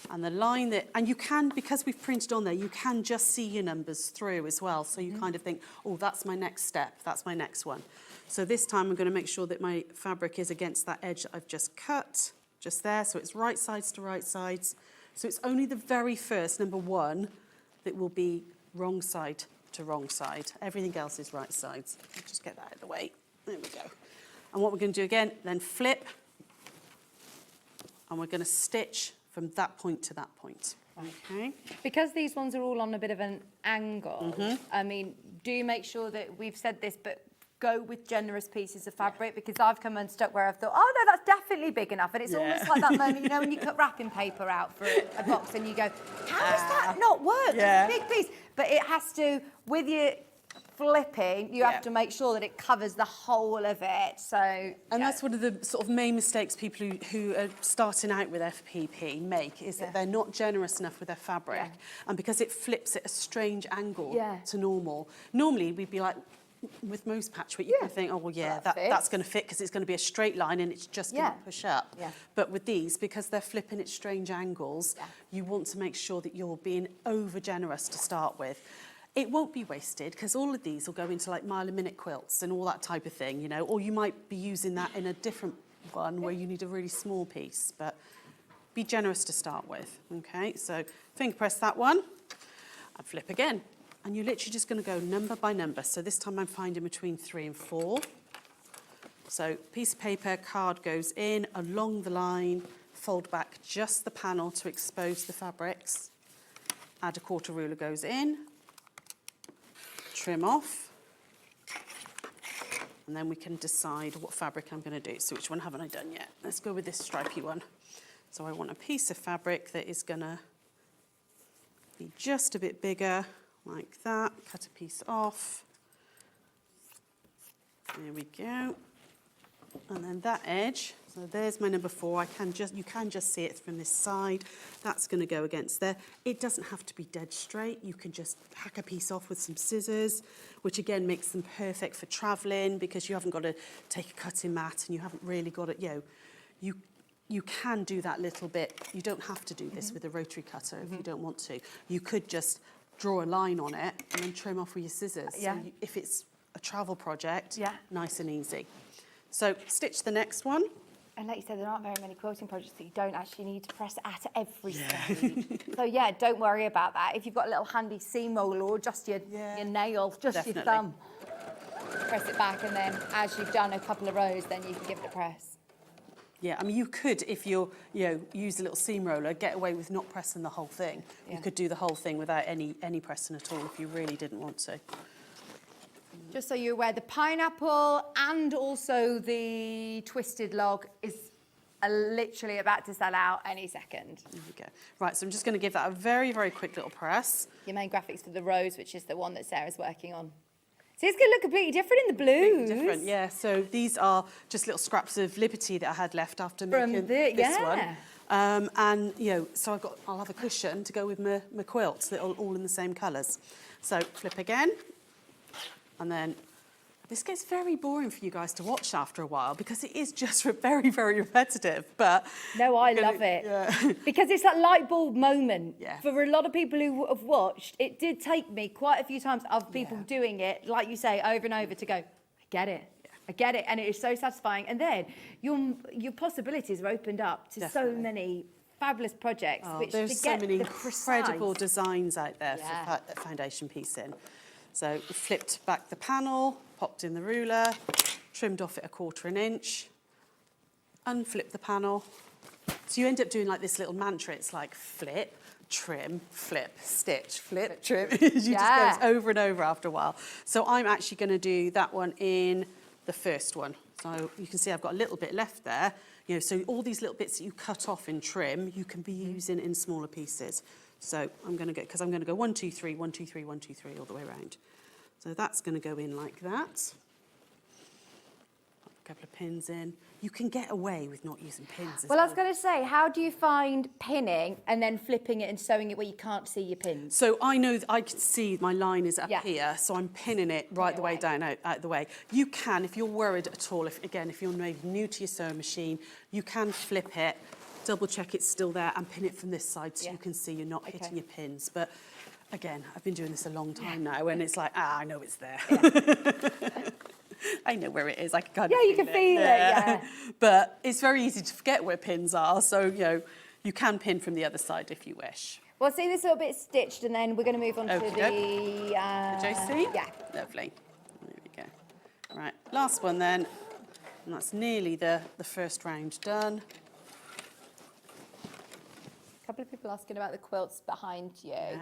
And the line that, and you can, because we've printed on there, you can just see your numbers through as well. So you kind of think, oh, that's my next step, that's my next one. So this time I'm going to make sure that my fabric is against that edge that I've just cut, just there. So it's right sides to right sides. So it's only the very first, number 1, that will be wrong side to wrong side. Everything else is right sides. I'll just get that out of the way. There we go. And what we're going to do again, then flip. And we're going to stitch from that point to that point. Okay. Because these ones are all on a bit of an angle, I mean, do make sure that we've said this, but go with generous pieces of fabric, because I've come unstuck where I've thought, oh no, that's definitely big enough. And it's almost like that moment, you know, when you cut wrapping paper out for a box and you go, how does that not work? It's a big piece. But it has to, with your flipping, you have to make sure that it covers the whole of it. So, and that's one of the sort of main mistakes people who are starting out with FPP make, is that they're not generous enough with their fabric, and because it flips at a strange angle to normal. Normally we'd be like, with most patchwork, you can think, oh well, that's going to fit because it's going to be a straight line and it's just going to push up. But with these, because they're flipping at strange angles, you want to make sure that you're being over generous to start with. It won't be wasted, because all of these will go into like mile-a-minute quilts and all that type of thing, you know, or you might be using that in a different one where you need a really small piece, but be generous to start with, okay? So finger press that one and flip again. And you're literally just going to go number by number. So this time I'm finding between 3 and 4. So piece of paper, card goes in along the line, fold back just the panel to expose the fabrics. Add a 1/4 ruler goes in. Trim off, and then we can decide what fabric I'm going to do. So which one haven't I done yet? Let's go with this stripy one. So I want a piece of fabric that is going to be just a bit bigger, like that. Cut a piece off. There we go. And then that edge, so there's my number 4. You can just see it from this side. That's going to go against there. It doesn't have to be dead straight. You can just hack a piece off with some scissors, which again makes them perfect for travelling, because you haven't got to take a cutting mat and you haven't really got it, you can do that little bit. You don't have to do this with a rotary cutter if you don't want to. You could just draw a line on it and then trim off with your scissors. So if it's a travel project, nice and easy. So stitch the next one. And like you said, there aren't very many quilting projects that you don't actually need to press at every stage. So yeah, don't worry about that. If you've got a little handy seam roller or just your nail, just your thumb, press it back, and then as you've done a couple of rows, then you can give it a press. Yeah, I mean, you could, if you're, use a little seam roller, get away with not pressing the whole thing. Yeah. You could do the whole thing without any pressing at all if you really didn't want to. Just so you're aware, the pineapple and also the twisted log is literally about to sell out any second. There we go. Right, so I'm just going to give that a very, very quick little press. Your main graphics for the rose, which is the one that Sarah's working on. See, it's going to look completely different in the blues. Completely different, yeah. So these are just little scraps of Liberty that I had left after making this one. And, so I'll have a cushion to go with my quilts that are all in the same colours. So flip again. And then this gets very boring for you guys to watch after a while because it is just very, very repetitive. But no, I love it because it's that light bulb moment. Yeah. For a lot of people who have watched, it did take me quite a few times of people doing it, like you say, over and over to go, I get it. I get it, and it is so satisfying. And then your possibilities are opened up to so many fabulous projects. Oh, which there's to get so many the incredible designs out there for foundation piecing. So we flipped back the panel, popped in the ruler, trimmed off it 1/4 inch, unflipped the panel. So you end up doing like this little mantra. It's like flip, trim, flip, stitch, flip, trim. It just goes over and over after a while. So I'm actually going to do that one in the first one. So you can see I've got a little bit left there. So all these little bits that you cut off in trim, you can be using in smaller pieces. So I'm going to go 1, 2, 3, 1, 2, 3, 1, 2, 3 all the way around. So that's going to go in like that. Pop a couple of pins in. You can get away with not using pins as well. I was going to say, how do you find pinning and then flipping it and sewing it where you can't see your pins? So I know that I can see my line is up here, so I'm pinning it right the way down, out the way. You can, if you're worried at all, if you're maybe new to your sewing machine, you can flip it, double check it's still there and pin it from this side so you can see you're not hitting your pins. But again, I've been doing this a long time now and it's like, I know it's there. I know where it is. I can kind of you can feel it, But it's very easy to forget where pins are. So, you can pin from the other side if you wish. Well, see this little bit stitched and then we're going to move on to the JC? Yeah. Lovely. There we go. Right, last one then. And that's nearly the first round done. A couple of people asking about the quilts behind you. Yeah.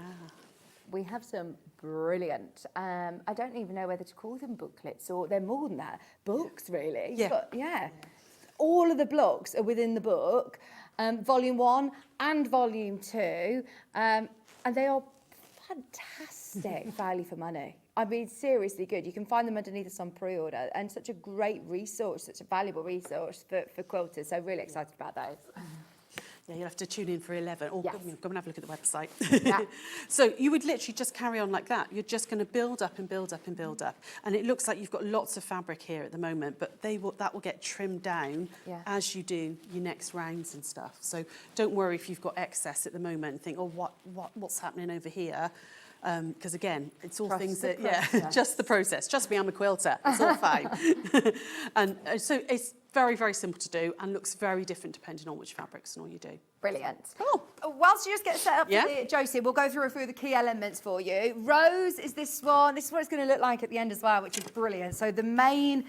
We have some brilliant, I don't even know whether to call them booklets or they're more than that, books really. Yeah. All of the blocks are within the book, volume 1 and volume 2, and they are fantastic value for money. I mean, seriously good. You can find them underneath us on pre-order and such a great resource, such a valuable resource for quilters. So really excited about those. Yeah, you'll have to tune in for 11 or go and have a look at the website. So you would literally just carry on like that. You're just going to build up and build up and build up. And it looks like you've got lots of fabric here at the moment, but that will get trimmed down as you do your next rounds and stuff. So don't worry if you've got excess at the moment and think, what's happening over here? Because again, it's all things that, just the process. Trust me, I'm a quilter. It's all fine. And so it's very, very simple to do and looks very different depending on which fabrics and all you do. Brilliant. Cool. Whilst you just get set up for Josie, we'll go through a few of the key elements for you. Rose is this one. This is what it's going to look like at the end as well, which is brilliant. So the main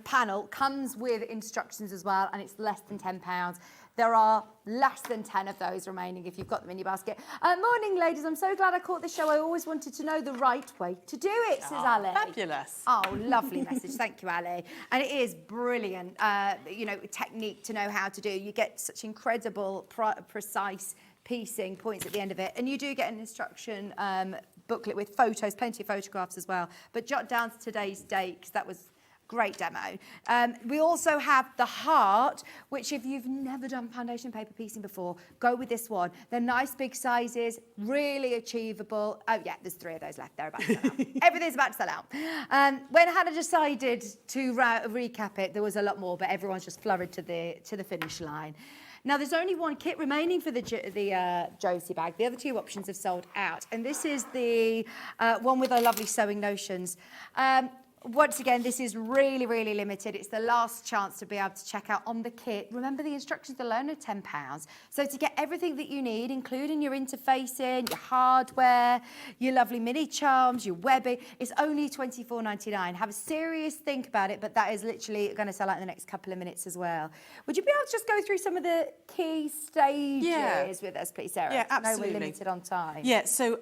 panel comes with instructions as well, and it's less than £10. There are less than 10 of those remaining if you've got them in your basket. Morning, ladies. I'm so glad I caught this show. I always wanted to know the right way to do it, says Ali. Fabulous. Oh, lovely message. Thank you, Ali. And it is brilliant, technique to know how to do. You get such incredible, precise piecing points at the end of it. And you do get an instruction booklet with photos, plenty of photographs as well. But jot down today's date, because that was great demo. We also have the heart, which if you've never done foundation paper piecing before, go with this one. They're nice big sizes, really achievable. Oh yeah, there's 3 of those left. They're about to sell out. Everything's about to sell out. When Hannah decided to recap it, there was a lot more, but everyone's just flurried to the finish line. Now, there's only one kit remaining for the Josie bag. The other 2 options have sold out. And this is the one with our lovely sewing notions. once again, this is really, really limited. It's the last chance to be able to check out on the kit. Remember, the instructions alone are £10. So to get everything that you need, including your interfacing, your hardware, your lovely mini charms, your webbing, it's only £24.99. Have a serious think about it, but that is literally going to sell out in the next couple of minutes as well. Would you be able to just go through some of the key stages with us, please, Sarah? Yeah, absolutely. I know we're limited on time. Yeah, so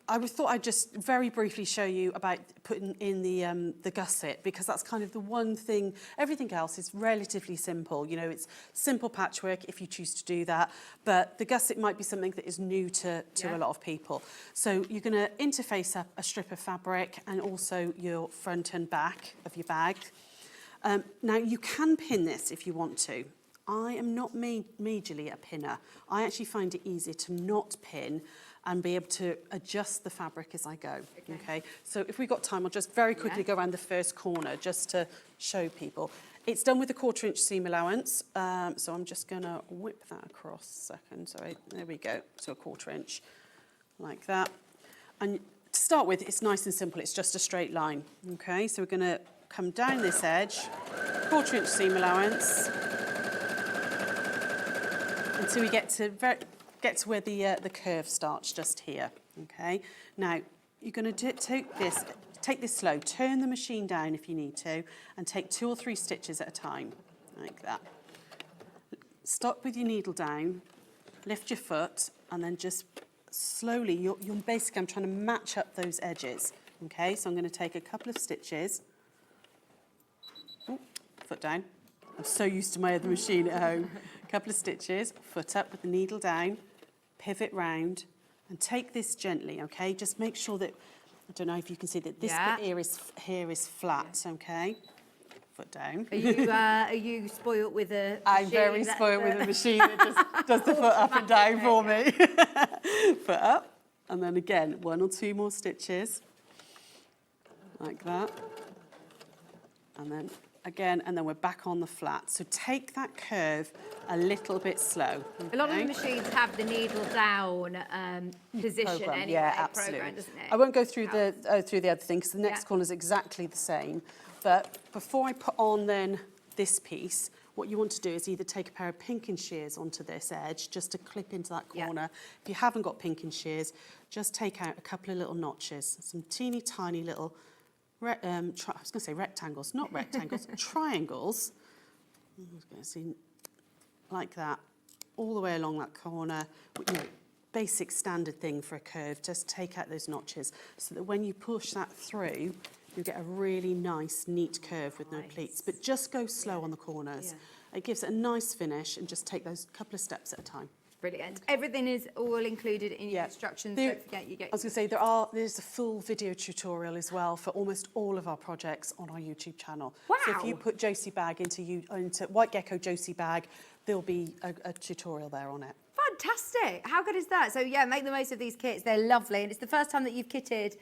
I thought I'd just very briefly show you about putting in the gusset, because that's kind of the one thing. Everything else is relatively simple. You know, it's simple patchwork if you choose to do that, but the gusset might be something that is new to a lot of people. So you're going to interface up a strip of fabric and also your front and back of your bag. Now, you can pin this if you want to. I am not majorly a pinner. I actually find it easier to not pin and be able to adjust the fabric as I go, okay? So if we've got time, I'll just very quickly go around the first corner just to show people. It's done with a 1/4 inch seam allowance, so I'm just gonna whip that across a second. Sorry, there we go, so a 1/4 inch, like that. And to start with, it's nice and simple, it's just a straight line, okay? So we're gonna come down this edge, 1/4 inch seam allowance, until we get to where the curve starts, just here, okay? Now, you're going to take this slow, turn the machine down if you need to, and take 2 or 3 stitches at a time, like that. Stop with your needle down, lift your foot, and then just slowly, you're basically, I'm trying to match up those edges, okay? So I'm going to take a couple of stitches, foot down. I'm so used to my other machine at home. A couple of stitches, foot up with the needle down, pivot round, and take this gently, okay? Just make sure that, I don't know if you can see that this bit here is flat, okay? Foot down. Are you spoilt with a machine? I'm very spoilt with a machine that just does the foot up and down for me. Foot up, and then again, 1 or 2 more stitches, like that. And then again, and then we're back on the flat. So take that curve a little bit slow. Okay? A lot of the machines have the needle down position anyway. Yeah, absolutely. Program, doesn't it? I won't go through the other thing, because the next corner is exactly the same. But before I put on then this piece, what you want to do is either take a pair of pinking shears onto this edge just to clip into that corner. If you haven't got pinking shears, just take out a couple of little notches, some teeny tiny little I was going to say rectangles, not rectangles, triangles. I was going to see like that, all the way along that corner. You know, basic standard thing for a curve. Just take out those notches so that when you push that through, you get a really nice, neat curve with no pleats. But just go slow on the corners. It gives it a nice finish, and just take those couple of steps at a time. Brilliant. Everything is all included in your instructions. Don't forget I was going to say, there's a full video tutorial as well for almost all of our projects on our YouTube channel. Wow. So if you put Josie Bag into White Gecko Josie Bag, there'll be a tutorial there on it. Fantastic. How good is that? So, yeah, make the most of these kits. They're lovely. And it's the first time that you've kitted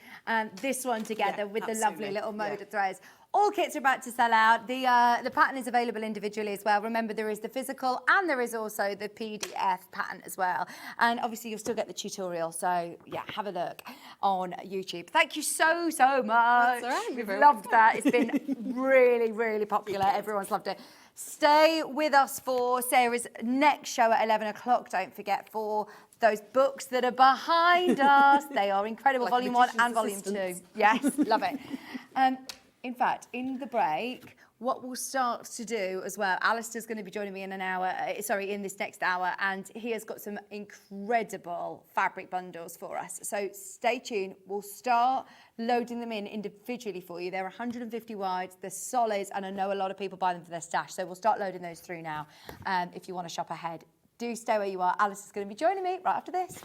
this one together with the lovely little motor threads. All kits are about to sell out. The pattern is available individually as well. Remember, there is the physical and there is also the PDF pattern as well. And obviously, you'll still get the tutorial. So, yeah, have a look on YouTube. Thank you so much. That's all right. We've loved that. It's been really, really popular. Everyone's loved it. Stay with us for Sarah's next show at 11 o'clock. Don't forget, for those books that are behind us. They are incredible. Like Volume 1 and Volume 2. Yes, love it. In fact, in the break, what we'll start to do as well, Alistair's going to be joining me in in this next hour, and he has got some incredible fabric bundles for us. So stay tuned. We'll start loading them in individually for you. They're 150 wide, they're solid, and I know a lot of people buy them for their stash. So we'll start loading those through now if you want to shop ahead. Do stay where you are. Alistair's going to be joining me right after this.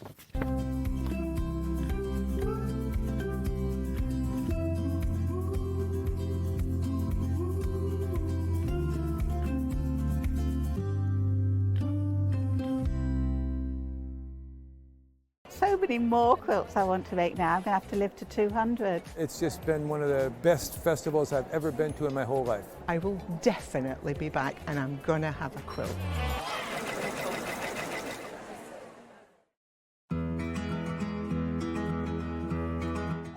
So many more quilts I want to make now. I'm going to have to live to 200. It's just been one of the best festivals I've ever been to in my whole life. I will definitely be back, and I'm going to have a quilt.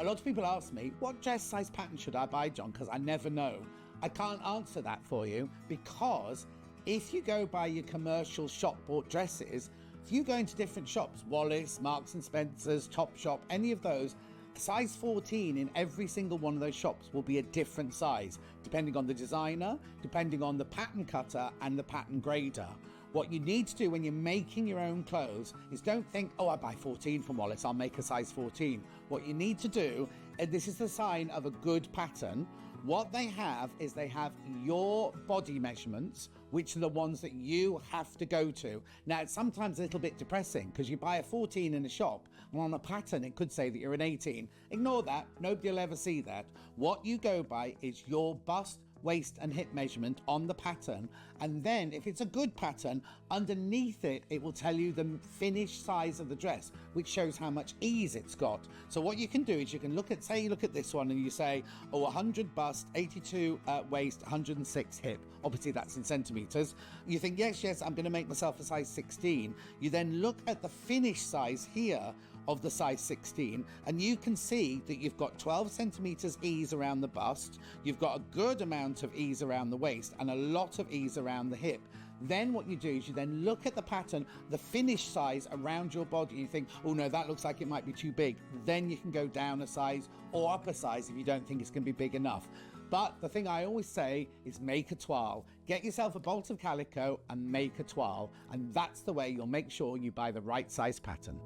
lot of people ask me, what dress size pattern should I buy, John? Because I never know. I can't answer that for you, because if you go by your commercial shop bought dresses, if you go into different shops, Wallis, Marks and Spencer's, Topshop, any of those, size 14 in every single one of those shops will be a different size, depending on the designer, depending on the pattern cutter and the pattern grader. What you need to do when you're making your own clothes is don't think, oh, I buy 14 from Wallis, I'll make a size 14. What you need to do, and this is the sign of a good pattern, what they have is they have your body measurements, which are the ones that you have to go to. Now, it's sometimes a little bit depressing because you buy a 14 in a shop and on a pattern it could say that you're an 18. Ignore that, nobody will ever see that. What you go by is your bust, waist and hip measurement on the pattern, and then if it's a good pattern, underneath it will tell you the finished size of the dress, which shows how much ease it's got. So what you can do is you can look at, say you look at this one and you say, oh, 100 bust, 82 waist, 106 hip. Obviously that's in centimeters. You think, yes, I'm going to make myself a size 16. You then look at the finished size here of the size 16, and you can see that you've got 12 centimeters ease around the bust, you've got a good amount of ease around the waist and a lot of ease around the hip. Then what you do is you then look at the pattern, the finished size around your body, and you think, oh no, that looks like it might be too big. Then you can go down a size or up a size if you don't think it's going to be big enough. But the thing I always say is make a toile. Get yourself a bolt of calico and make a toile, and that's the way you'll make sure you buy the right size pattern.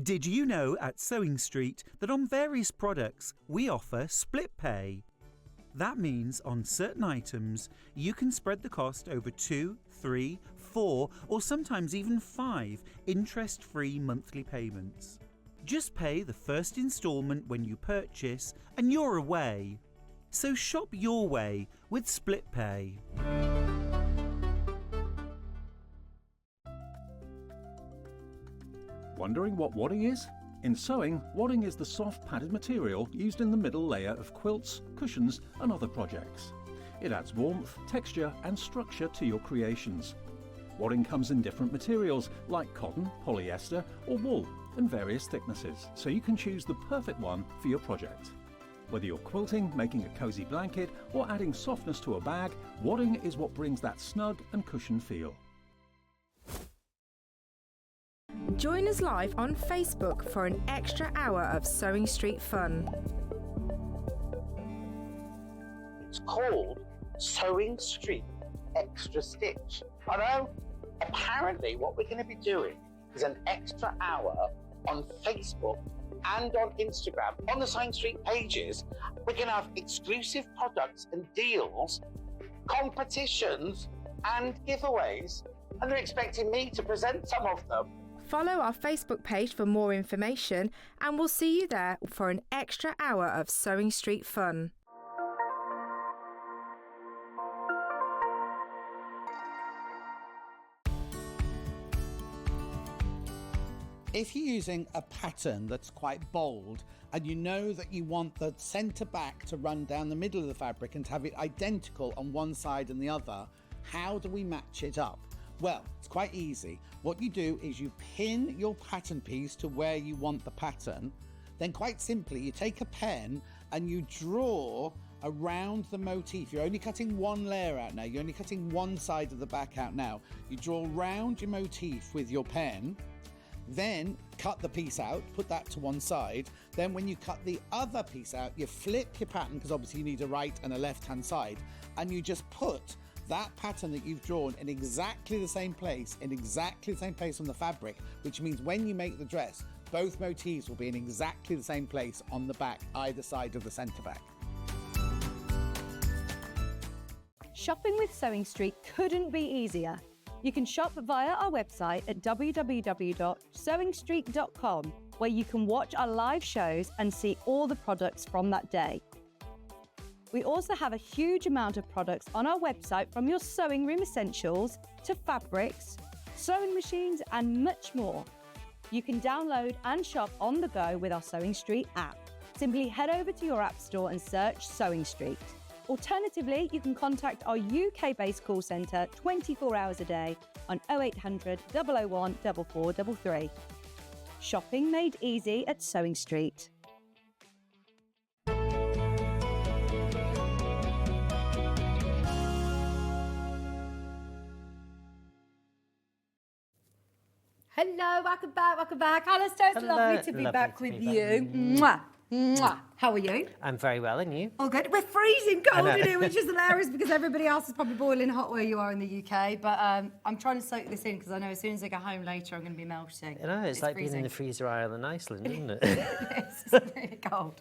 Did you know at Sewing Street that on various products we offer split pay? That means on certain items you can spread the cost over 2, 3, 4 or sometimes even 5 interest-free monthly payments. Just pay the first instalment when you purchase and you're away. So shop your way with split pay. Wondering what wadding is? In sewing, wadding is the soft padded material used in the middle layer of quilts, cushions and other projects. It adds warmth, texture and structure to your creations. Wadding comes in different materials like cotton, polyester or wool and various thicknesses, so you can choose the perfect one for your project. Whether you're quilting, making a cosy blanket or adding softness to a bag, wadding is what brings that snug and cushioned feel. Join us live on Facebook for an extra hour of Sewing Street fun. It's called Sewing Street Extra Stitch. I know, apparently what we're going to be doing is an extra hour on Facebook and on Instagram, on the Sewing Street pages. We're going to have exclusive products and deals, competitions and giveaways, and they're expecting me to present some of them. Follow our Facebook page for more information and we'll see you there for an extra hour of Sewing Street fun. If you're using a pattern that's quite bold and you know that you want the centre back to run down the middle of the fabric and to have it identical on one side and the other, how do we match it up? Well, it's quite easy. What you do is you pin your pattern piece to where you want the pattern. Then quite simply, you take a pen and you draw around the motif. You're only cutting one layer out now. You're only cutting one side of the back out now. You draw around your motif with your pen, then cut the piece out, put that to one side. Then when you cut the other piece out, you flip your pattern, because obviously you need a right and a left-hand side, and you just put that pattern that you've drawn in exactly the same place, on the fabric, which means when you make the dress, both motifs will be in exactly the same place on the back, either side of the centre back. Shopping with Sewing Street couldn't be easier. You can shop via our website at www.sewingstreet.com, where you can watch our live shows and see all the products from that day. We also have a huge amount of products on our website, from your sewing room essentials to fabrics, sewing machines and much more. You can download and shop on the go with our Sewing Street app. Simply head over to your app store and search Sewing Street. Alternatively, you can contact our UK-based call centre 24 hours a day on 0800 001 4433. Shopping made easy at Sewing Street. Hello, welcome back. Alistair, it's lovely to be back with you. Mwah, mwah. How are you? I'm very well, and you? All good. We're freezing cold in here, which is hilarious because everybody else is probably boiling hot where you are in the UK. But I'm trying to soak this in because I know as soon as I go home later, I'm going to be melting. You know, it's like being in the freezer aisle in Iceland, isn't it? It's really cold.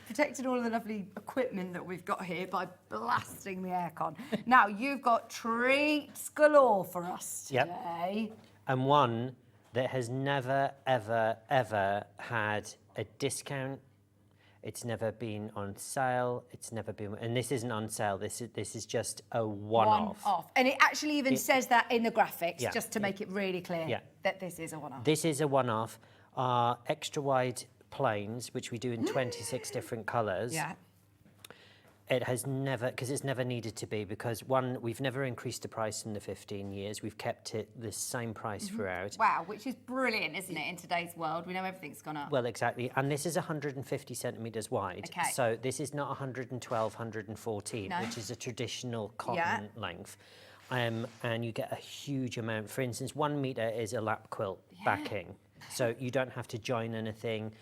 Protecting all of the lovely equipment that we've got here by blasting the aircon. Now, you've got treats galore for us today. Yep. And one that has never, ever, ever had a discount. It's never been on sale. It's never been, and this isn't on sale. This is just a one-off. And it actually even says that in the graphics, just to make it really clear that this is a one-off. This is a one-off. Our extra wide plains, which we do in 26 different colours. Yeah. It has never, because it's never needed to be, because one, we've never increased the price in the 15 years. We've kept it the same price throughout. Wow, which is brilliant, isn't it, in today's world? We know everything's gone up. Well, exactly. And this is 150 centimetres wide. Okay. So this is not 112, 114, which is a traditional cotton length. And you get a huge amount. For instance, 1 metre is a lap quilt backing. So you don't have to join anything.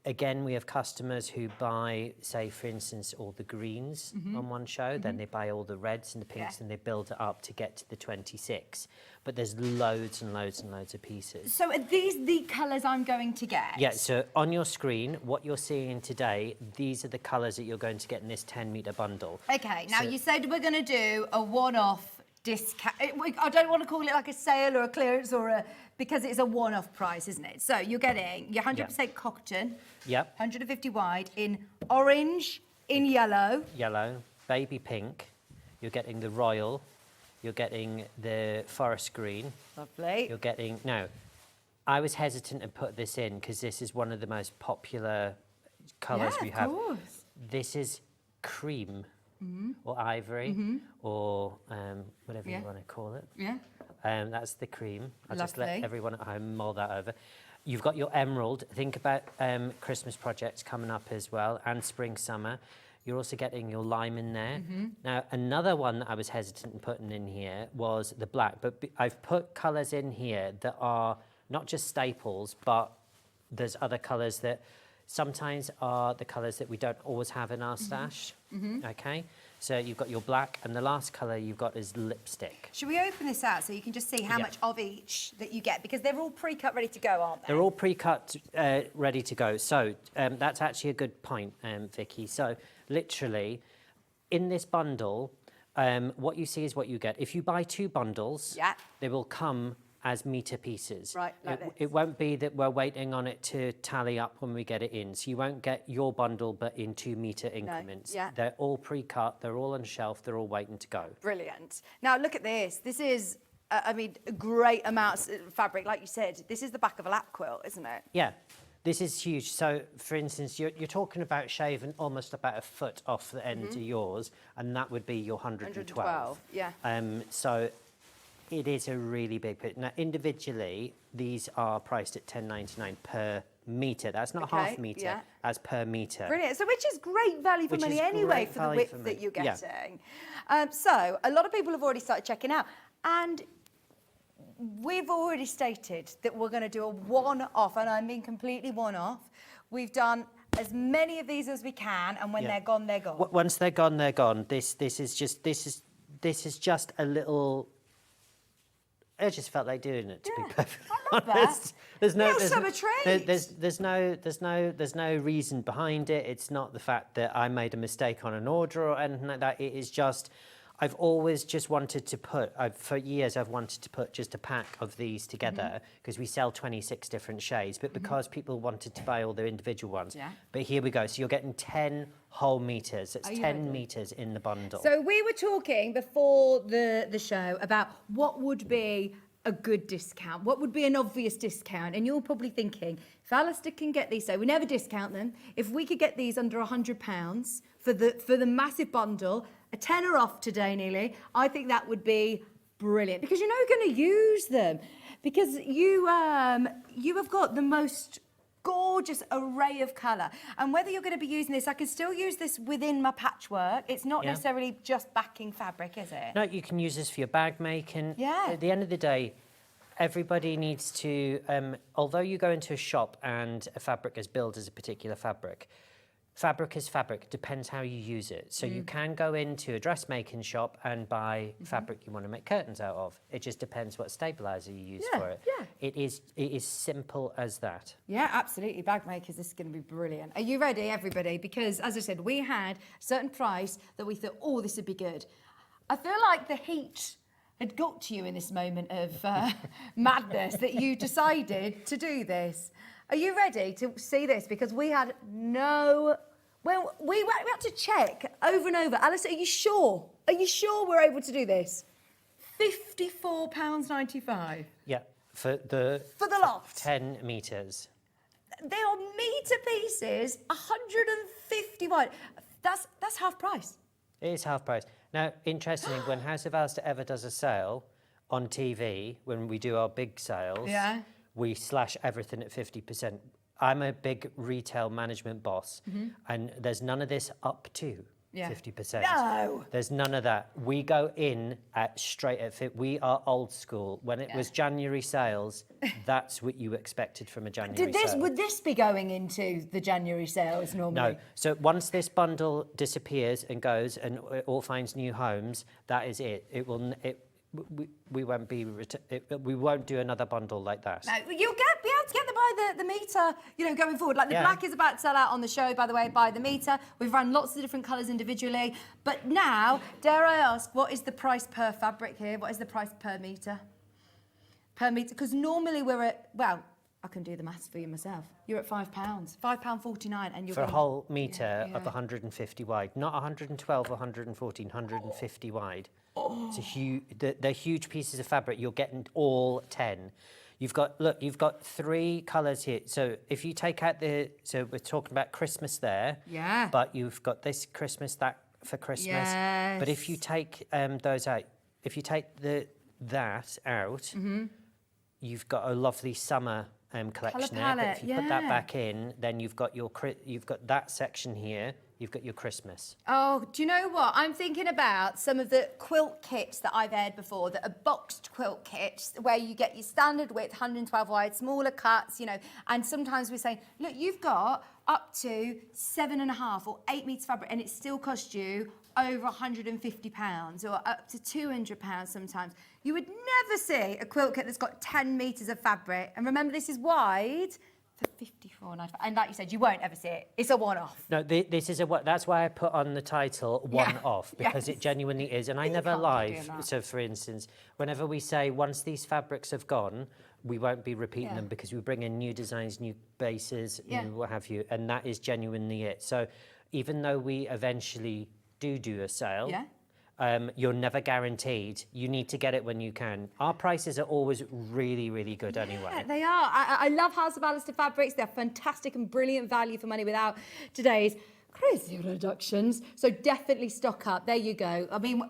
Again, we have customers who buy, say, for instance, all the greens on one show, then they buy all the reds and the pinks and they build it up to get to the 26. But there's loads and loads and loads of pieces. So are these the colours I'm going to get? Yeah, so on your screen, what you're seeing today, these are the colours that you're going to get in this 10-metre bundle. Okay, now you said we're going to do a one-off discount. I don't want to call it like a sale or a clearance or a... because it's a one-off price, isn't it? So you're getting your 100% cotton, 150 wide, in orange, in yellow. Yellow, baby pink. You're getting the royal. You're getting the forest green. Lovely. You're getting... Now, I was hesitant to put this in because this is one of the most popular colours we have. Of course. This is cream or ivory or whatever you want to call it. Yeah. That's the cream. I'll just let Lovely. everyone at home mull that over. You've got your emerald. Think about Christmas projects coming up as well, and spring, summer. You're also getting your lime in there. Now, another one that I was hesitant in putting in here was the black, but I've put colours in here that are not just staples, but there's other colours that sometimes are the colours that we don't always have in our stash, okay? So you've got your black, and the last colour you've got is lipstick. Should we open this out so you can just see how much of each that you get? Because they're all pre-cut, ready to go, aren't they? They're all pre-cut, ready to go. So that's actually a good point, Vicky. So literally, in this bundle, what you see is what you get. If you buy 2 bundles, they will come as metre pieces. Right, like this. It won't be that we're waiting on it to tally up when we get it in. So you won't get your bundle, but in 2 metre increments. They're all pre-cut, they're all on shelf, they're all waiting to go. Brilliant. Now look at this. This is, I mean, great amounts of fabric. Like you said, this is the back of a lap quilt, isn't it? Yeah. This is huge. So, for instance, you're talking about shaving almost about a foot off the end of yours, and that would be your 112. Yeah. So it is a really big pit. Now, individually, these are priced at $10.99 per metre. That's not half metre, that's per metre. Brilliant. So, which is great value for money anyway for the width that you're getting. So, a lot of people have already started checking out. And we've already stated that we're going to do a one-off, and I mean completely one-off. We've done as many of these as we can, and when they're gone, they're gone. Once they're gone, they're gone. This is just a little... I just felt like doing it, to be perfectly honest. There's no reason behind it. It's not the fact that I made a mistake on an order or anything like that. It is just, I've always just wanted to put, for years I've wanted to put just a pack of these together because we sell 26 different shades, but because people wanted to buy all their individual ones. But here we go. So you're getting 10 whole metres. It's 10 metres in the bundle. So we were talking before the show about what would be a good discount, what would be an obvious discount, and you're probably thinking, if Alistair can get these, so we never discount them, if we could get these under £100 for the massive bundle, a tenner off today nearly, I think that would be brilliant, because you know you're going to use them. because you have got the most gorgeous array of colour. And whether you're going to be using this, I can still use this within my patchwork. It's not necessarily just backing fabric, is it? No, you can use this for your bag making. Yeah. At the end of the day, everybody needs to, although you go into a shop and a fabric is billed as a particular fabric, fabric is fabric, depends how you use it. So you can go into a dressmaking shop and buy fabric you want to make curtains out of. It just depends what stabiliser you use for it. Yeah. It is simple as that. Yeah, absolutely. Bag makers, this is going to be brilliant. Are you ready, everybody? Because, as I said, we had a certain price that we thought, oh, this would be good. I feel like the heat had got to you in this moment of madness that you decided to do this. Are you ready to see this? Because we had no... Well, we had to check over and over. Alistair, are you sure? Are you sure we're able to do this? £54.95. Yeah, for the loft. 10 metres. They are metre pieces, 150 wide. That's half price. It is half price. Now, interestingly, when House of Alistair ever does a sale on TV, when we do our big sales, we slash everything at 50%. I'm a big retail management boss, and there's none of this up to 50%. No! There's none of that. We go in at straight at fit. We are old school. When it was January sales, that's what you expected from a January sale. Would this be going into the January sales normally? No. So once this bundle disappears and goes and it all finds new homes, that is it. We won't do another bundle like that. No, you'll be able to get them by the metre, going forward. Like the black is about to sell out on the show, by the way, by the metre. We've run lots of different colours individually. But now, dare I ask, what is the price per fabric here? What is the price per metre? Per metre? Because normally we're at, well, I can do the maths for you myself. You're at £5, £5.49, and you're for a whole metre of 150 wide, not 112, 114, 150 wide. It's a huge. They're huge pieces of fabric. You're getting all 10. You've got 3 colours here. So if you take out so we're talking about Christmas there. Yeah. But you've got this Christmas, that for Christmas. Yes. But if you take those out, if you take that out, you've got a lovely summer collection there. But if you put that back in, then you've got that section here. You've got your Christmas. Oh, do you know what? I'm thinking about some of the quilt kits that I've aired before, that are boxed quilt kits, where you get your standard width, 112 wide, smaller cuts, and sometimes we say, look, you've got up to 7.5 or 8 metres fabric, and it still costs you over £150 or up to £200 sometimes. You would never see a quilt kit that's got 10 metres of fabric. And remember, this is wide. For £54.95, and like you said, you won't ever see it. It's a one-off. No, this is that's why I put on the title one-off, because it genuinely is, and I never lie. So, for instance, whenever we say once these fabrics have gone, we won't be repeating them, because we bring in new designs, new bases, new what have you, and that is genuinely it. So, even though we eventually do a sale. You're never guaranteed. You need to get it when you can. Our prices are always really, really good anyway. They are. I love House of Alistair fabrics. They're fantastic and brilliant value for money without today's crazy reductions. So definitely stock up. There you go. I mean,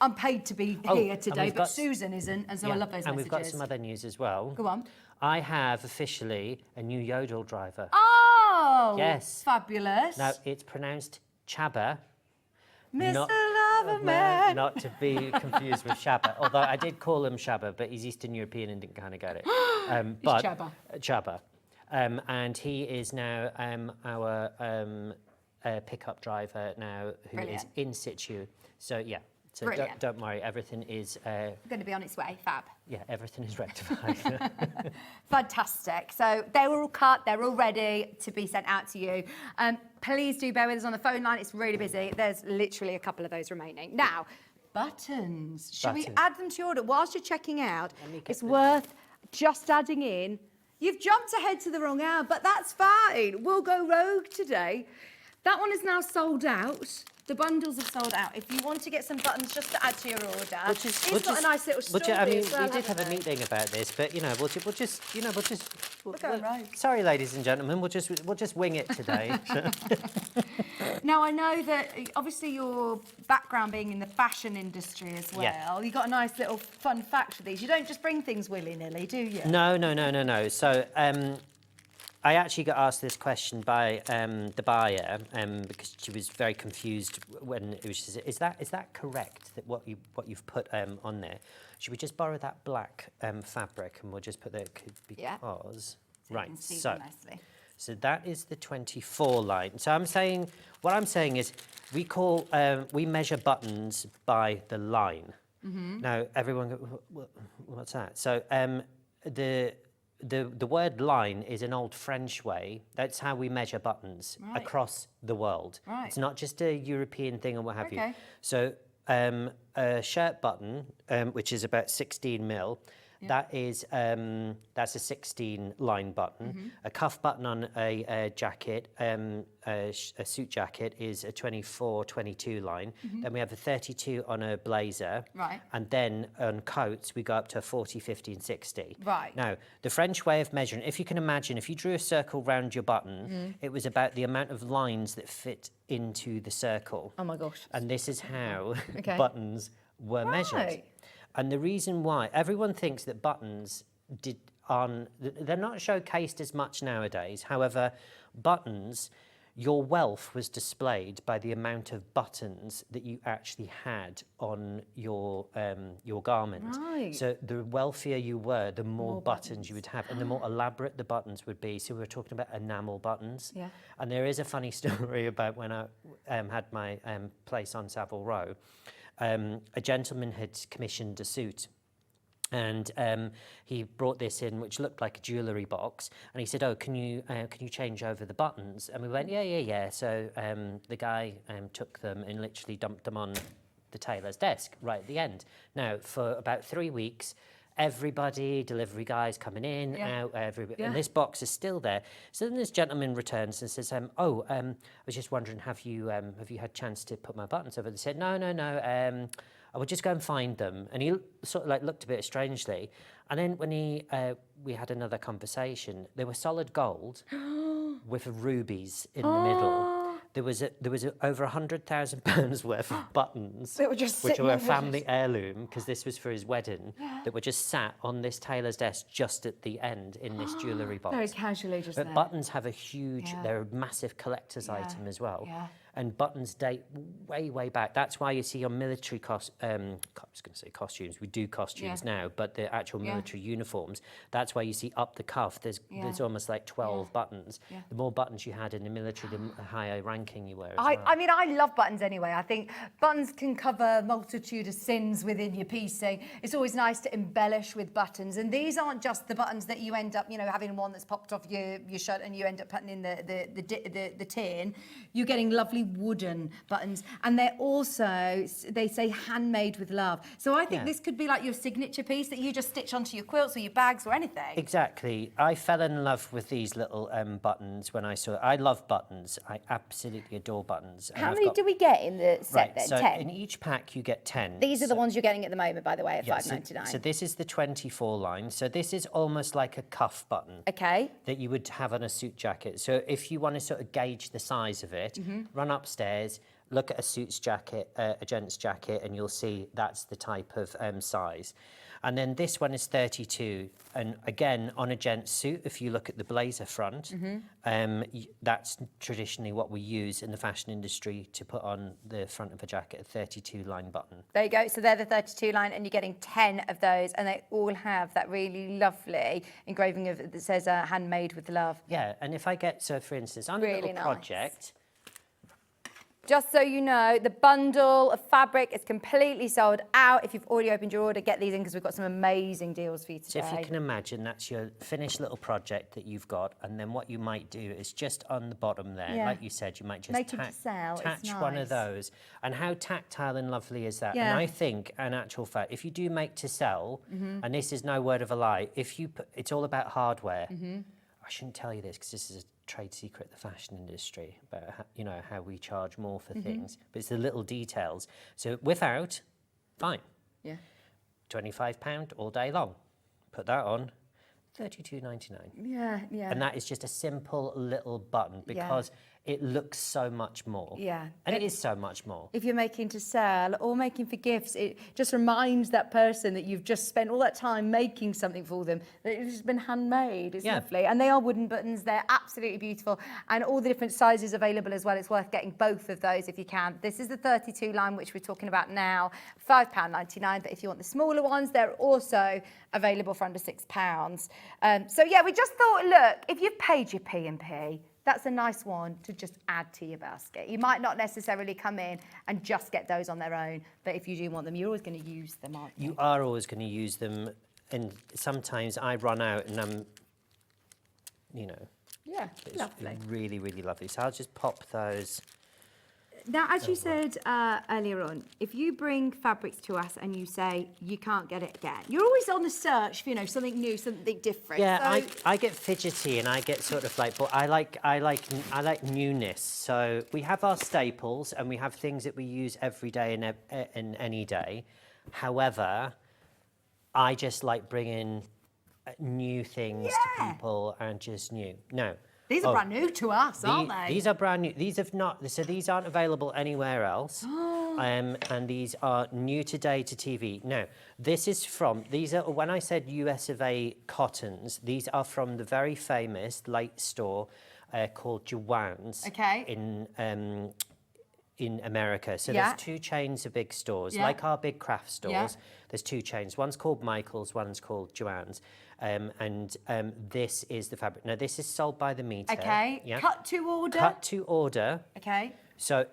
I'm paid to be here today, but Susan isn't, and so I love those messages. And we've got some other news as well. Go on. I have officially a new yodel driver. Oh! Yes. Fabulous. Now, it's pronounced Chabba. Mr. Loverman. Not to be confused with Shabba, although I did call him Shabba, but he's Eastern European and didn't kind of get it. But Chabba. Chabba. And he is now our pickup driver now, who is in situ. So, yeah. So don't worry, everything is... going to be on its way, fab. Yeah, everything is rectified. Fantastic. So they're all cut, they're all ready to be sent out to you. Please do bear with us on the phone line, it's really busy. There's literally a couple of those remaining. Now, buttons. Should we add them to your order? Whilst you're checking out, it's worth just adding in. You've jumped ahead to the wrong hour, but that's fine. We'll go rogue today. That one is now sold out. The bundles have sold out. If you want to get some buttons just to add to your order, it's got a nice little story. We did have a meeting about this, but we'll just We're going rogue. Sorry, ladies and gentlemen, we'll just wing it today. Now, I know that obviously your background being in the fashion industry as well, Yeah. you've got a nice little fun fact for these. You don't just bring things willy-nilly, do you? No. So I actually got asked this question by the buyer because she was very confused when it was. Is that correct that what you've put on there? Should we just borrow that black fabric and we'll just put that because right. So that is the 24 line. So what I'm saying is we measure buttons by the line. Now everyone go, what's that? So the word line is an old French way. That's how we measure buttons across the world. Right. It's not just a European thing or what have you. Okay. So a shirt button, which is about 16 mil, that's a 16 line button. A cuff button on a jacket, a suit jacket is a 24, 22 line. Then we have a 32 on a blazer. Right. And then on coats, we go up to 40, 50 and 60. Right. Now, the French way of measuring, if you can imagine, if you drew a circle round your button, it was about the amount of lines that fit into the circle. Oh my gosh. And this is how Okay. buttons were measured. Right. And the reason why, everyone thinks that buttons they're not showcased as much nowadays. However, buttons, your wealth was displayed by the amount of buttons that you actually had on your garment. Right. So the wealthier you were, the more buttons you would have, and the more elaborate the buttons would be. So we were talking about enamel buttons. Yeah. And there is a funny story about when I had my place on Savile Row. A gentleman had commissioned a suit and he brought this in which looked like a jewellery box and he said, oh, can you change over the buttons? And we went, yeah. So the guy took them and literally dumped them on the tailor's desk right at the end. Now, for about 3 weeks, everybody, delivery guys coming in, out, and this box is still there. So then this gentleman returns and says, I was just wondering, have you had a chance to put my buttons over? They said, no, I would just go and find them. And he sort of like looked a bit strangely. And then when we had another conversation, they were solid gold with rubies in the middle. There was over £100,000 worth of buttons, That were just which sitting were a on the- family heirloom, because this was for his wedding, that were just sat on this tailor's desk just at the end in this jewellery box. Very casually just But there. buttons have a huge, they're a massive collector's item as well. Yeah. And buttons date way, way back. That's why you see on military I was going to say costumes, we do costumes now, but the actual military uniforms, that's why you see up the cuff, there's almost like 12 buttons. Yeah. The more buttons you had in the military, the higher ranking you were as I well. mean, I love buttons anyway. I think buttons can cover a multitude of sins within your piecing. It's always nice to embellish with buttons. And these aren't just the buttons that you end up, having one that's popped off your shirt and you end up putting in the tin. You're getting lovely wooden buttons. And they're also, they say handmade with love. So I think this could be like your signature piece that you just stitch onto your quilts or your bags or anything. Exactly. I fell in love with these little buttons when I saw it. I love buttons. I absolutely adore buttons. And How I've many got- do we get in the set Right, then? so 10? in each pack you get 10. These are the ones you're getting at the moment, by the way, at Yeah, $5.99. so this is the 24 line. So this is almost like a cuff button. Okay. That you would have on a suit jacket. So if you want to sort of gauge the size of it, run upstairs, look at a suit's jacket, a gent's jacket, and you'll see that's the type of size. And then this one is 32. And again, on a gent's suit, if you look at the blazer front, that's traditionally what we use in the fashion industry to put on the front of a jacket, a 32 line button. There you go. So they're the 32 line, and you're getting 10 of those, and they all have that really lovely engraving of that says "handmade with love." Yeah, and if I get, so for instance, on a Really little nice. project, Just so you know, the bundle of fabric is completely sold out. If you've already opened your order, get these in because we've got some amazing deals for you so today. if you can imagine, that's your finished little project that you've got, and then what you might do is just on the bottom there, Yeah. like you said, you might just Make it to sell, it's attach one of nice. those. And how tactile and lovely is that? Yeah. And I think, in actual fact, if you do make to sell, and this is no word of a lie, if you put, it's all about hardware. I shouldn't tell you this because this is a trade secret, the fashion industry, about how we charge more for things, but it's the little details. So without, fine. Yeah. £25 all day long. Put that on, $32.99. Yeah, yeah. And that is just a simple little button because it looks so much more. Yeah. And it is so much more. If you're making to sell or making for gifts, it just reminds that person that you've just spent all that time making something for them, that it's been handmade. It's lovely. And they are wooden buttons. They're absolutely beautiful. And all the different sizes available as well. It's worth getting both of those if you can. This is the 32 line, which we're talking about now, £5.99. But if you want the smaller ones, they're also available for under £6. So yeah, we just thought, look, if you've paid your P&P, that's a nice one to just add to your basket. You might not necessarily come in and just get those on their own, but if you do want them, you're always going to use them, aren't you? You are always going to use them, and sometimes I run out and I'm, Yeah, it's lovely. really, really lovely. So I'll just pop those. Now, as you said earlier on, if you bring fabrics to us and you say you can't get it again, You're always on the search for, something new, something different. Yeah, So I get fidgety and I get sort of like, but I like newness. So we have our staples and we have things that we use every day and any day. However, I just like bringing new things to people and just new. No. These are brand new to us, aren't they? These are brand new. These aren't available anywhere else. And these are new today to TV. Now, when I said US of A cottons, these are from the very famous late store called Joann's in America. So there's two chains of big stores, like our big craft stores. There's two chains. One's called Michael's, one's called Joann's. This is the fabric. Now, this is sold by the metre. Okay, cut to order. Cut to order. Okay. So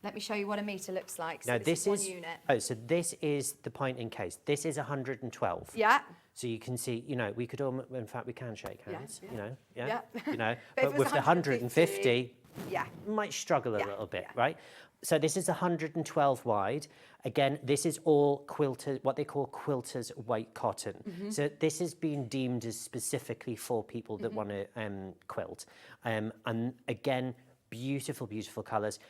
let me show you what a metre looks like. So now this is 1 unit. Oh, so this is the point in case. This is 112. Yeah. So you can see, we could almost, in fact, we can shake hands, Yeah. but with the 150, you might struggle a little bit, right? So this is 112 wide. Again, this is all quilted, what they call quilter's weight cotton. So this is being deemed as specifically for people that want to quilt. And again, beautiful, beautiful colours.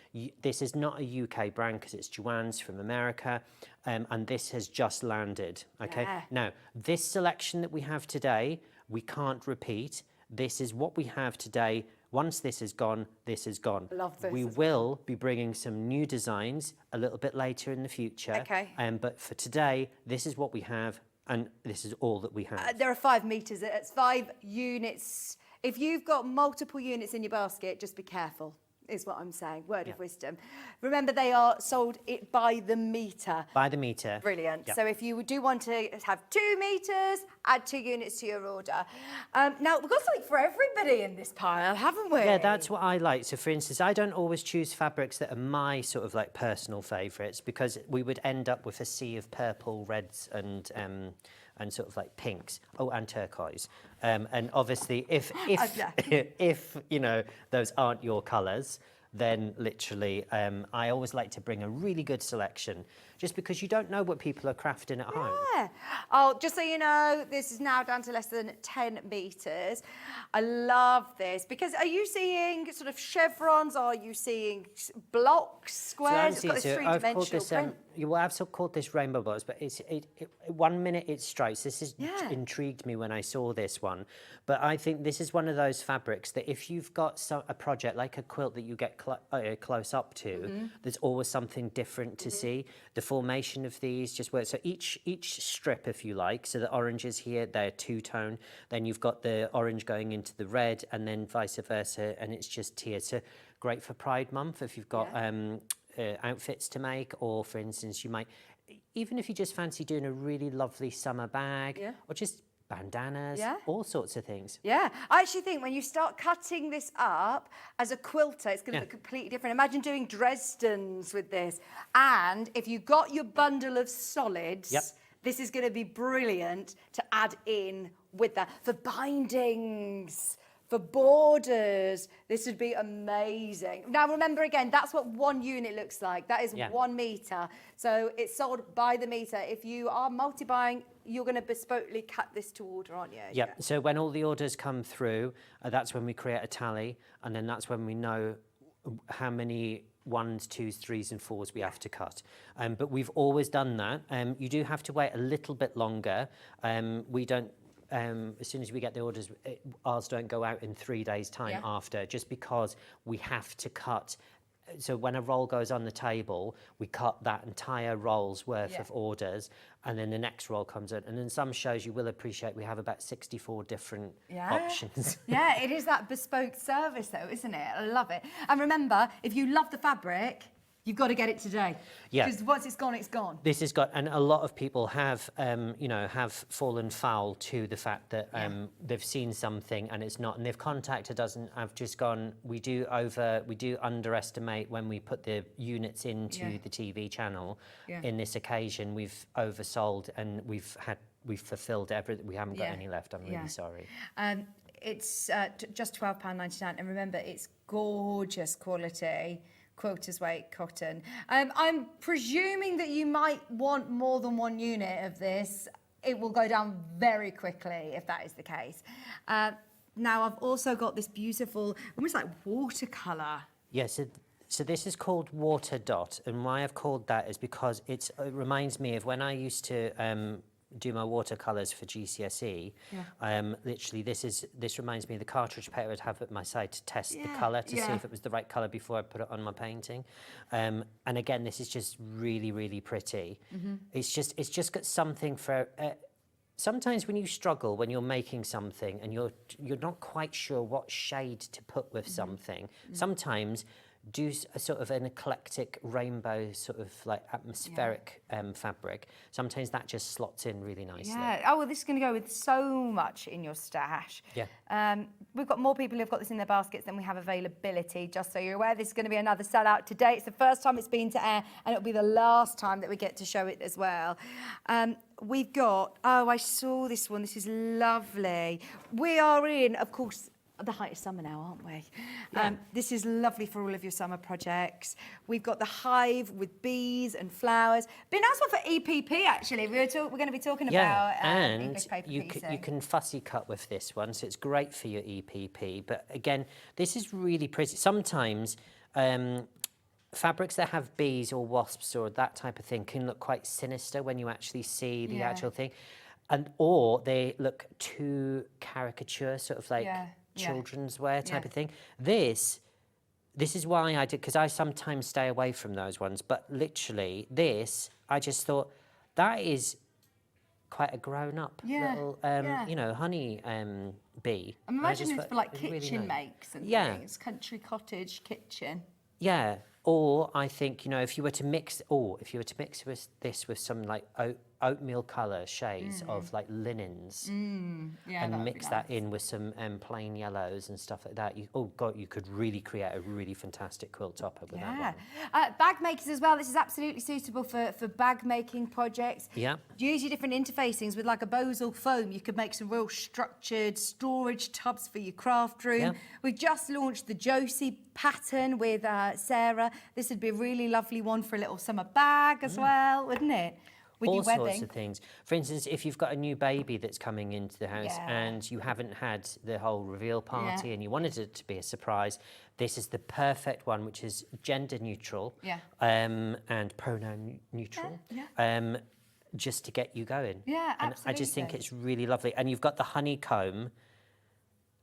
This is not a UK brand because it's Joann's from America, and this has just landed, okay? Yeah. Now, this selection that we have today, we can't repeat. This is what we have today. Once this is gone, this is gone. Love this. We will be bringing some new designs a little bit later in the future. Okay. But for today, this is what we have, and this is all that we have. There are 5 metres. It's 5 units. If you've got multiple units in your basket, just be careful, is what I'm saying. Word of wisdom. Remember, they are sold by the metre. By the metre. Brilliant. Yep. So if you do want to have 2 metres, add 2 units to your order. Now, we've got something for everybody in this pile, haven't we? Yeah, that's what I like. So, for instance, I don't always choose fabrics that are my sort of like personal favourites because we would end up with a sea of purple, reds and sort of like pinks. Oh, and turquoise. And obviously, if those aren't your colours, then literally, I always like to bring a really good selection, just because you don't know what people are crafting at home. Yeah. Oh, just so you know, this is now down to less than 10 metres. I love this because are you seeing sort of chevrons? Are you seeing blocks, squares? It's got this three-dimensional print. I've called this rainbow box, but it's 1 minute it's stripes. This has intrigued me when I saw this one. But I think this is one of those fabrics that if you've got a project like a quilt that you get close up to, there's always something different to see. The formation of these just works. So each strip, if you like, so the oranges here, they're two-tone. Then you've got the orange going into the red and then vice versa, and it's just tiered. So great for Pride Month if you've got outfits to make, or for instance, you might, even if you just fancy doing a really lovely summer bag, or just bandanas, all sorts of things. Yeah, I actually think when you start cutting this up as a quilter, it's going to look completely different. Imagine doing Dresdens with this. And if you got your bundle of solids, this is going to be brilliant to add in with that. For bindings, for borders, this would be amazing. Now, remember again, that's what 1 unit looks like. That is 1 metre. So it's sold by the metre. If you are multi-buying, you're going to bespokely cut this to order, aren't you? Yeah. So when all the orders come through, that's when we create a tally, and then that's when we know how many 1s, 2s, 3s and 4s we have to cut. But we've always done that. You do have to wait a little bit longer. We don't as soon as we get the orders, ours don't go out in 3 days' time after, just because we have to cut. So when a roll goes on the table, we cut that entire roll's worth of orders, and then the next roll comes in. And in some shows, you will appreciate we have about 64 different options. Yeah, it is that bespoke service though, isn't it? I love it. And remember, if you love the fabric, you've got to get it today. Yeah. Because once it's gone, it's gone. This has got, and a lot of people have, you know, have fallen foul to the fact that they've seen something and it's not, and they've contacted us and I've just gone, we do underestimate when we put the units into the TV channel. In this occasion, we've oversold and we've fulfilled everything. We haven't got any left. I'm really sorry. It's just £12.99, and remember, it's gorgeous quality. Quilter's weight cotton. I'm presuming that you might want more than one unit of this. It will go down very quickly if that is the case. Now I've also got this beautiful, almost like watercolour. Yes. So this is called Water Dot, and why I've called that is because it reminds me of when I used to do my watercolours for GCSE. Literally, this reminds me of the cartridge paper I'd have at my side to test the colour, to see if it was the right colour before I put it on my painting. And again, this is just really, really pretty. It's just got something for. Sometimes when you struggle, when you're making something and you're not quite sure what shade to put with something, sometimes do a sort of an eclectic rainbow sort of like atmospheric fabric. Sometimes that just slots in really nicely. Yeah. Oh, well, this is going to go with so much in your stash. Yeah. We've got more people who've got this in their baskets than we have availability, just so you're aware. This is going to be another sellout today. It's the first time it's been to air, and it'll be the last time that we get to show it as well. We've got, I saw this one. This is lovely. We are in, of course, the height of summer now, aren't we? This is lovely for all of your summer projects. We've got the hive with bees and flowers. Be a nice one for EPP, actually. We're going to be talking about and English paper you can fussy cut with this one, so it's great for your EPP. But again, this is really pretty. Sometimes fabrics that have bees or wasps or that type of thing can look quite sinister when you actually see the actual thing, or they look too caricature, sort of like children's wear type of thing. This is why I did, because I sometimes stay away from those ones, but literally this, I just thought that is quite a grown-up little, you know, honey bee. I'm imagining it's for like kitchen really makes and things, country cottage kitchen. Yeah, or I think, you know, if you were to mix this with some like oatmeal colour shades of like linens, and mix that in with some plain yellows and stuff like that, you could really create a really fantastic quilt topper with that one. Bag makers as well. This is absolutely suitable for bag making projects. Yeah. Use your different interfacings with like a Bosal foam. You could make some real structured storage tubs for your craft room. Yeah. We've just launched the Josie pattern with Sara. This would be a really lovely one for a little summer bag as well, wouldn't it? With all your webbing. sorts of things. For instance, if you've got a new baby that's coming into the house and you haven't had the whole reveal party and you wanted it to be a surprise, this is the perfect one, which is gender neutral and pronoun neutral, just to get you going. Yeah, and absolutely. I just think it's really lovely. And you've got the honeycomb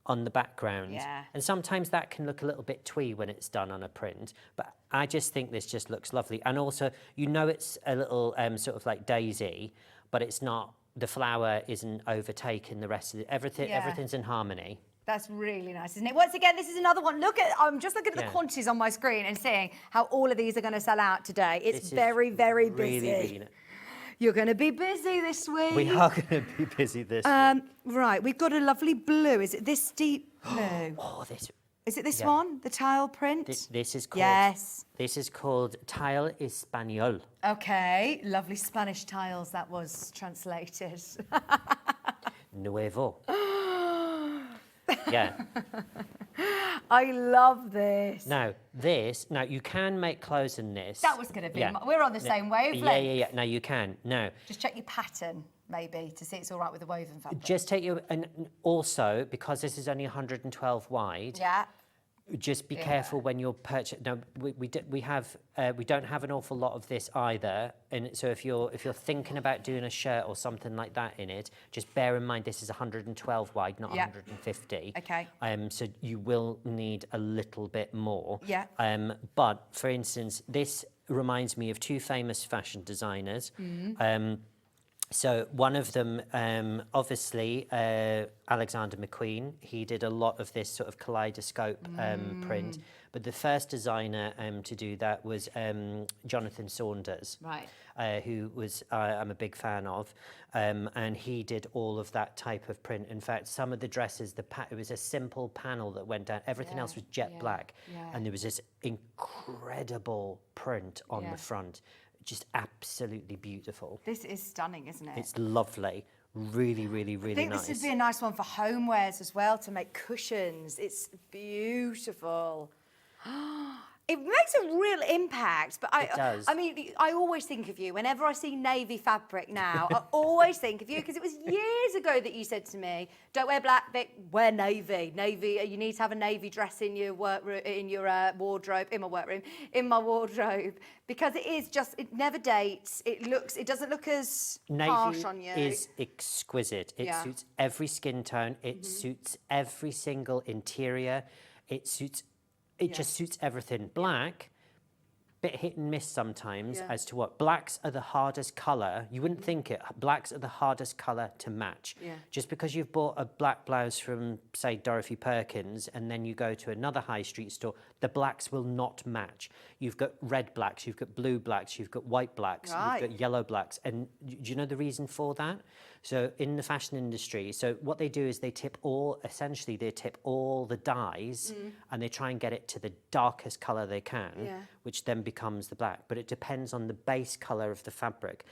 on the background. Yeah. And sometimes that can look a little bit twee when it's done on a print, but I just think this just looks lovely. And also, you know, it's a little sort of like daisy, but it's not, the flower isn't overtaking the rest of it. Everything's in harmony. That's really nice, isn't it? Once again, this is another one. I'm just looking at the quantities on my screen and seeing how all of these are going to sell out today. It's very, very busy. Really, you're going to be busy this week. We are going to be busy this week. Right, we've got a lovely blue. Is it this deep blue? This. Is it this one? The tile print? This is called. Yes. This is called Tile Español. Okay, lovely Spanish tiles. That was translated. Nuevo. Yeah. I love this. Now, you can make clothes in this. That was going to be, we're on the same wavelength. Yeah. Now you can. Now. Just check your pattern, maybe, to see it's all right with the woven fabric. Just take and also, because this is only 112 wide. Yeah. Just be careful when you're purchasing. No, we don't have an awful lot of this either, and so if you're thinking about doing a shirt or something like that in it, just bear in mind this is 112 wide, not 150. Okay. So you will need a little bit more. Yeah. But for instance, this reminds me of two famous fashion designers. So one of them, obviously, Alexander McQueen, he did a lot of this sort of kaleidoscope print. But the first designer to do that was Jonathan Saunders, who was I'm a big fan of. And he did all of that type of print. In fact, some of the dresses, it was a simple panel that went down. Everything else was jet black. And there was this incredible print on the front. Just absolutely beautiful. This is stunning, isn't it? It's lovely. Really, really, really nice. I think this would be a nice one for homewares as well, to make cushions. It's beautiful. It makes a real impact, but It does. I mean, I always think of you. Whenever I see navy fabric now, I always think of you, because it was years ago that you said to me, don't wear black, Vic, wear navy. Navy, you need to have a navy dress in your wardrobe, in my wardrobe, because it is just, it never dates. It doesn't look as harsh on you. Navy is exquisite. It suits every skin tone. It suits every single interior. It just suits everything. Black, bit hit and miss sometimes as to what. Blacks are the hardest colour. You wouldn't think it. Blacks are the hardest colour to match. Just because you've bought a black blouse from, say, Dorothy Perkins, and then you go to another high street store, the blacks will not match. You've got red blacks, you've got blue blacks, you've got white blacks, you've got yellow blacks. And do you know the reason for that? So in the fashion industry, so what they do is they tip all the dyes and they try and get it to the darkest colour they can, which then becomes the black. But it depends on the base colour of the fabric.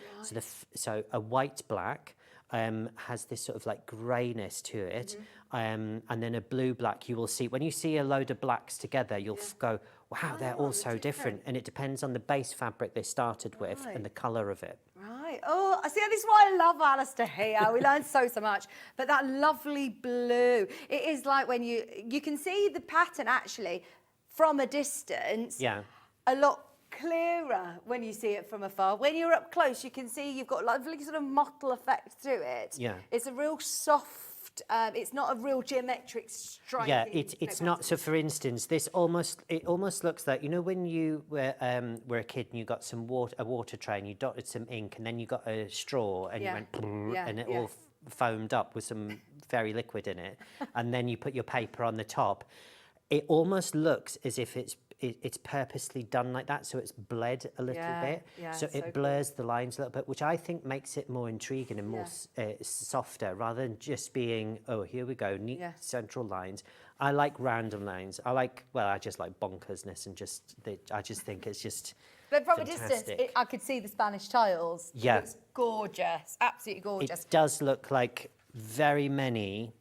So a white black has this sort of like greyness to it. And then a blue black, you will see, when you see a load of blacks together, you'll go, wow, they're all so different. And it depends on the base fabric they started with and the colour of it. Right. Oh, I see. This is why I love Alistair here. We learned so much. But that lovely blue, it is like when you can see the pattern actually from a distance. Yeah. A lot clearer when you see it from afar. When you're up close, you can see you've got lovely sort of mottle effect to it. Yeah. It's a real soft. It's not a real geometric stripe. Yeah, it's not. So, for instance, it almost looks like, you know, when you were a kid and you got some a water tray and you dotted some ink and then you got a straw and you went and it all foamed up with some fairy liquid in it, and then you put your paper on the top. It almost looks as if it's purposely done like that, so it's bled a little bit. Yeah, so it blurs the lines a little bit, which I think makes it more intriguing and more softer, rather than just being, oh, here we go, neat central lines. I like random lines. I just like bonkersness and I just think it's just But from fantastic. a distance, I could see the Spanish tiles. Yeah. It's gorgeous, absolutely gorgeous. It does look like very many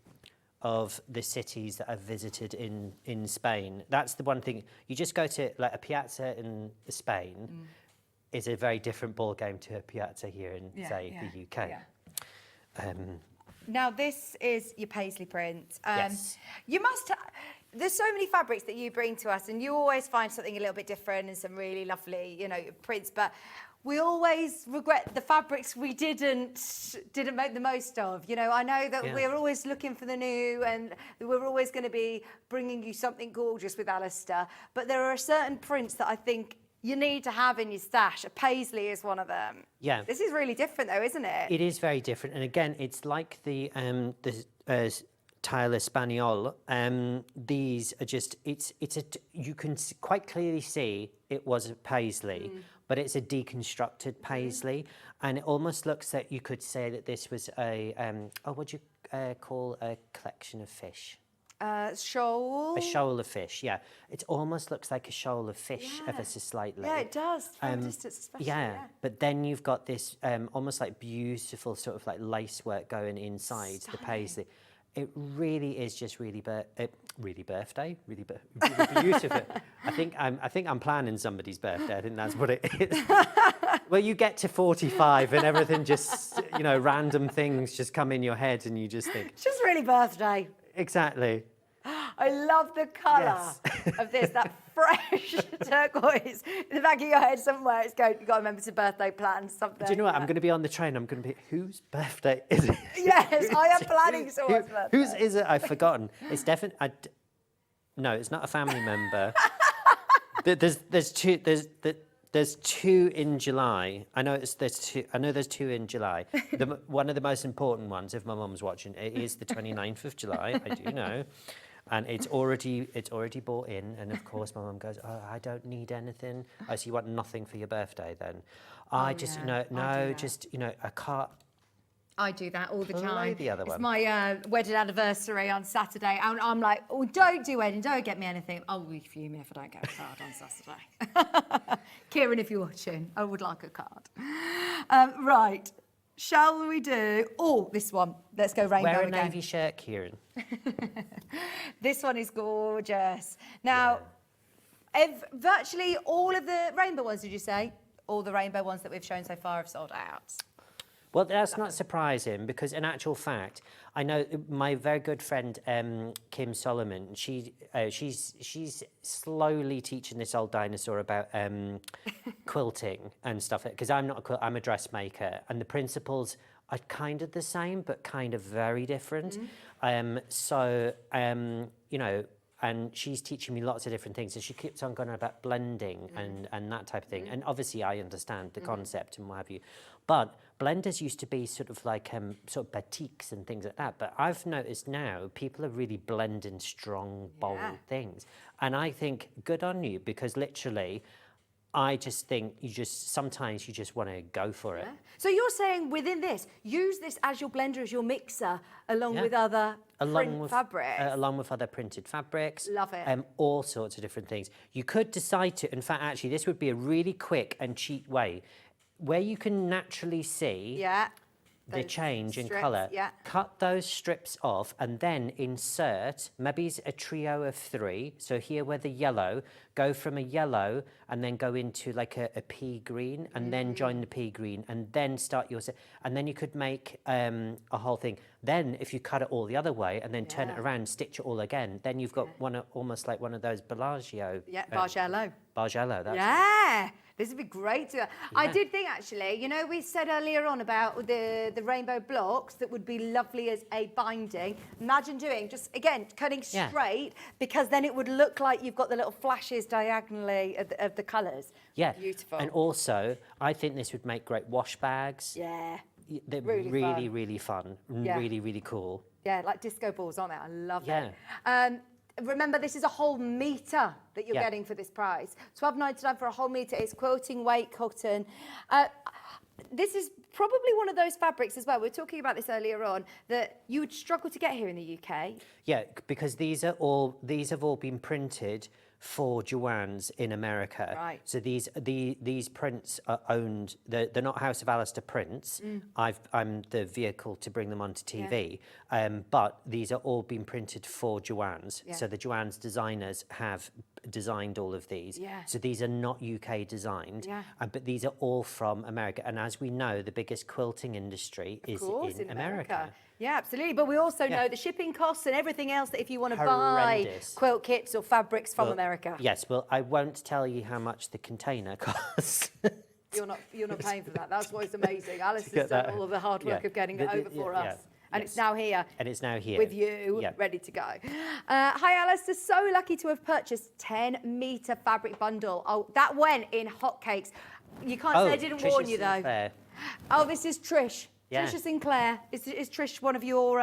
of the cities that I've visited in Spain. That's the one thing. You just go to like a piazza in Spain is a very different ball game to a piazza here in the UK. Now this is your paisley print. Yes. You must. There's so many fabrics that you bring to us, and you always find something a little bit different and some really lovely, prints. But we always regret the fabrics we didn't make the most of. I know that we're always looking for the new, and we're always going to be bringing you something gorgeous with Alistair. But there are certain prints that I think you need to have in your stash. A paisley is one of them. Yeah. This is really different, though, isn't it? It is very different, and again, it's like the tile Espanol. These are just you can quite clearly see it was a paisley. But it's a deconstructed paisley, and it almost looks like you could say that this was a what do you call a collection of fish? Shoal. A shoal of fish, yeah. It almost looks like a shoal of fish, ever so slightly. Yeah, it does, from a distance especially. Yeah, but then you've got this almost like beautiful sort of like lace work going inside the paisley. It really is just really birthday, really beautiful. I think I'm planning somebody's birthday. I think that's what it is. Well, you get to 45 and everything just, random things just come in your head and you just think. It's just really birthday. Exactly. I love the colour of this, that fresh turquoise. In the back of your head somewhere, it's going, you've got to remember to birthday plan something. Do you know what? I'm going to be on the train. I'm going to be, whose birthday is it? Yes, I am planning someone's birthday. Whose is it? I've forgotten. It's definitely... No, it's not a family member. There's two in July. I know there's two in July. One of the most important ones, if my mum's watching, it is the 29th of July. I do know, and it's already bought in. And of course, my mum goes, "Oh, I don't need anything." Oh, so you want nothing for your birthday then? Just a cart. I do that all the time. The other it's one. my wedding anniversary on Saturday, and I'm like, "Oh, don't do wedding, don't get me anything." I'll be fuming if I don't get a card on Saturday. Kieran, if you're watching, I would like a card. Right, shall we do? Oh, this one. Let's go rainbow Wear a again. navy shirt, Kieran. This one is gorgeous. Now, virtually all of the rainbow ones, did you say? All the rainbow ones that we've shown so far have sold out. Well, that's not surprising because, in actual fact, I know my very good friend Kim Solomon. She's slowly teaching this old dinosaur about quilting and stuff. Because I'm not I'm a dressmaker, and the principles are kind of the same, but kind of very different. And she's teaching me lots of different things. So she keeps on going on about blending and that type of thing. And obviously I understand the concept and what have you. But blenders used to be sort of like sort of batiks and things like that. But I've noticed now people are really blending strong, bold things. And I think good on you, because literally I just think sometimes you just want to go for it. So you're saying within this, use this as your blender, as your mixer, along with other fabrics? Along with other printed fabrics. Love it. All sorts of different things. You could decide to, in fact, actually, this would be a really quick and cheap way, where you can naturally see the change in colour. Cut those strips off and then insert, maybe a trio of 3. So here where the yellow, go from a yellow and then go into like a pea green and then join the pea green and then start your, and then you could make a whole thing. Then if you cut it all the other way and then turn it around, stitch it all again, then you've got almost like one of those Bellagio. Bargello. Bargello, that's This would be great. I did think, actually, we said earlier on about the rainbow blocks that would be lovely as a binding. Imagine doing, just, again, cutting straight, because then it would look like you've got the little flashes diagonally of the colours. Yeah. Beautiful. And also, I think this would make great wash bags. Yeah. They're really fun. Really, really cool. Yeah, like disco balls, aren't they? I love it. Remember, this is a whole metre that you're getting for this price. $12.99 for a whole metre. It's quilting weight cotton. This is probably one of those fabrics as well. We were talking about this earlier on, that you would struggle to get here in the UK. Yeah, because these have all been printed for Joanne's in America. Right. So these prints are owned. They're not House of Alistair prints. I'm the vehicle to bring them onto TV. But these are all been printed for Joanne's. So the Joanne's designers have designed all of these. So these are not UK designed, but these are all from America. And as we know, the biggest quilting industry is in America. Yeah, absolutely. But we also know the shipping costs and everything else, that if you want to buy quilt kits or fabrics from America. Yes, well, I won't tell you how much the container costs. You're not paying for that. That's what's amazing. Alistair's done all of the hard work of getting it over for us. And it's now here. And it's now here. With you, ready to go. Hi, Alistair. So lucky to have purchased 10-metre fabric bundle. Oh, that went in hotcakes. You can't say I didn't warn you, though. Sinclair. Oh, this is Trish. Yeah. Trisha Sinclair. Is Trish one of your?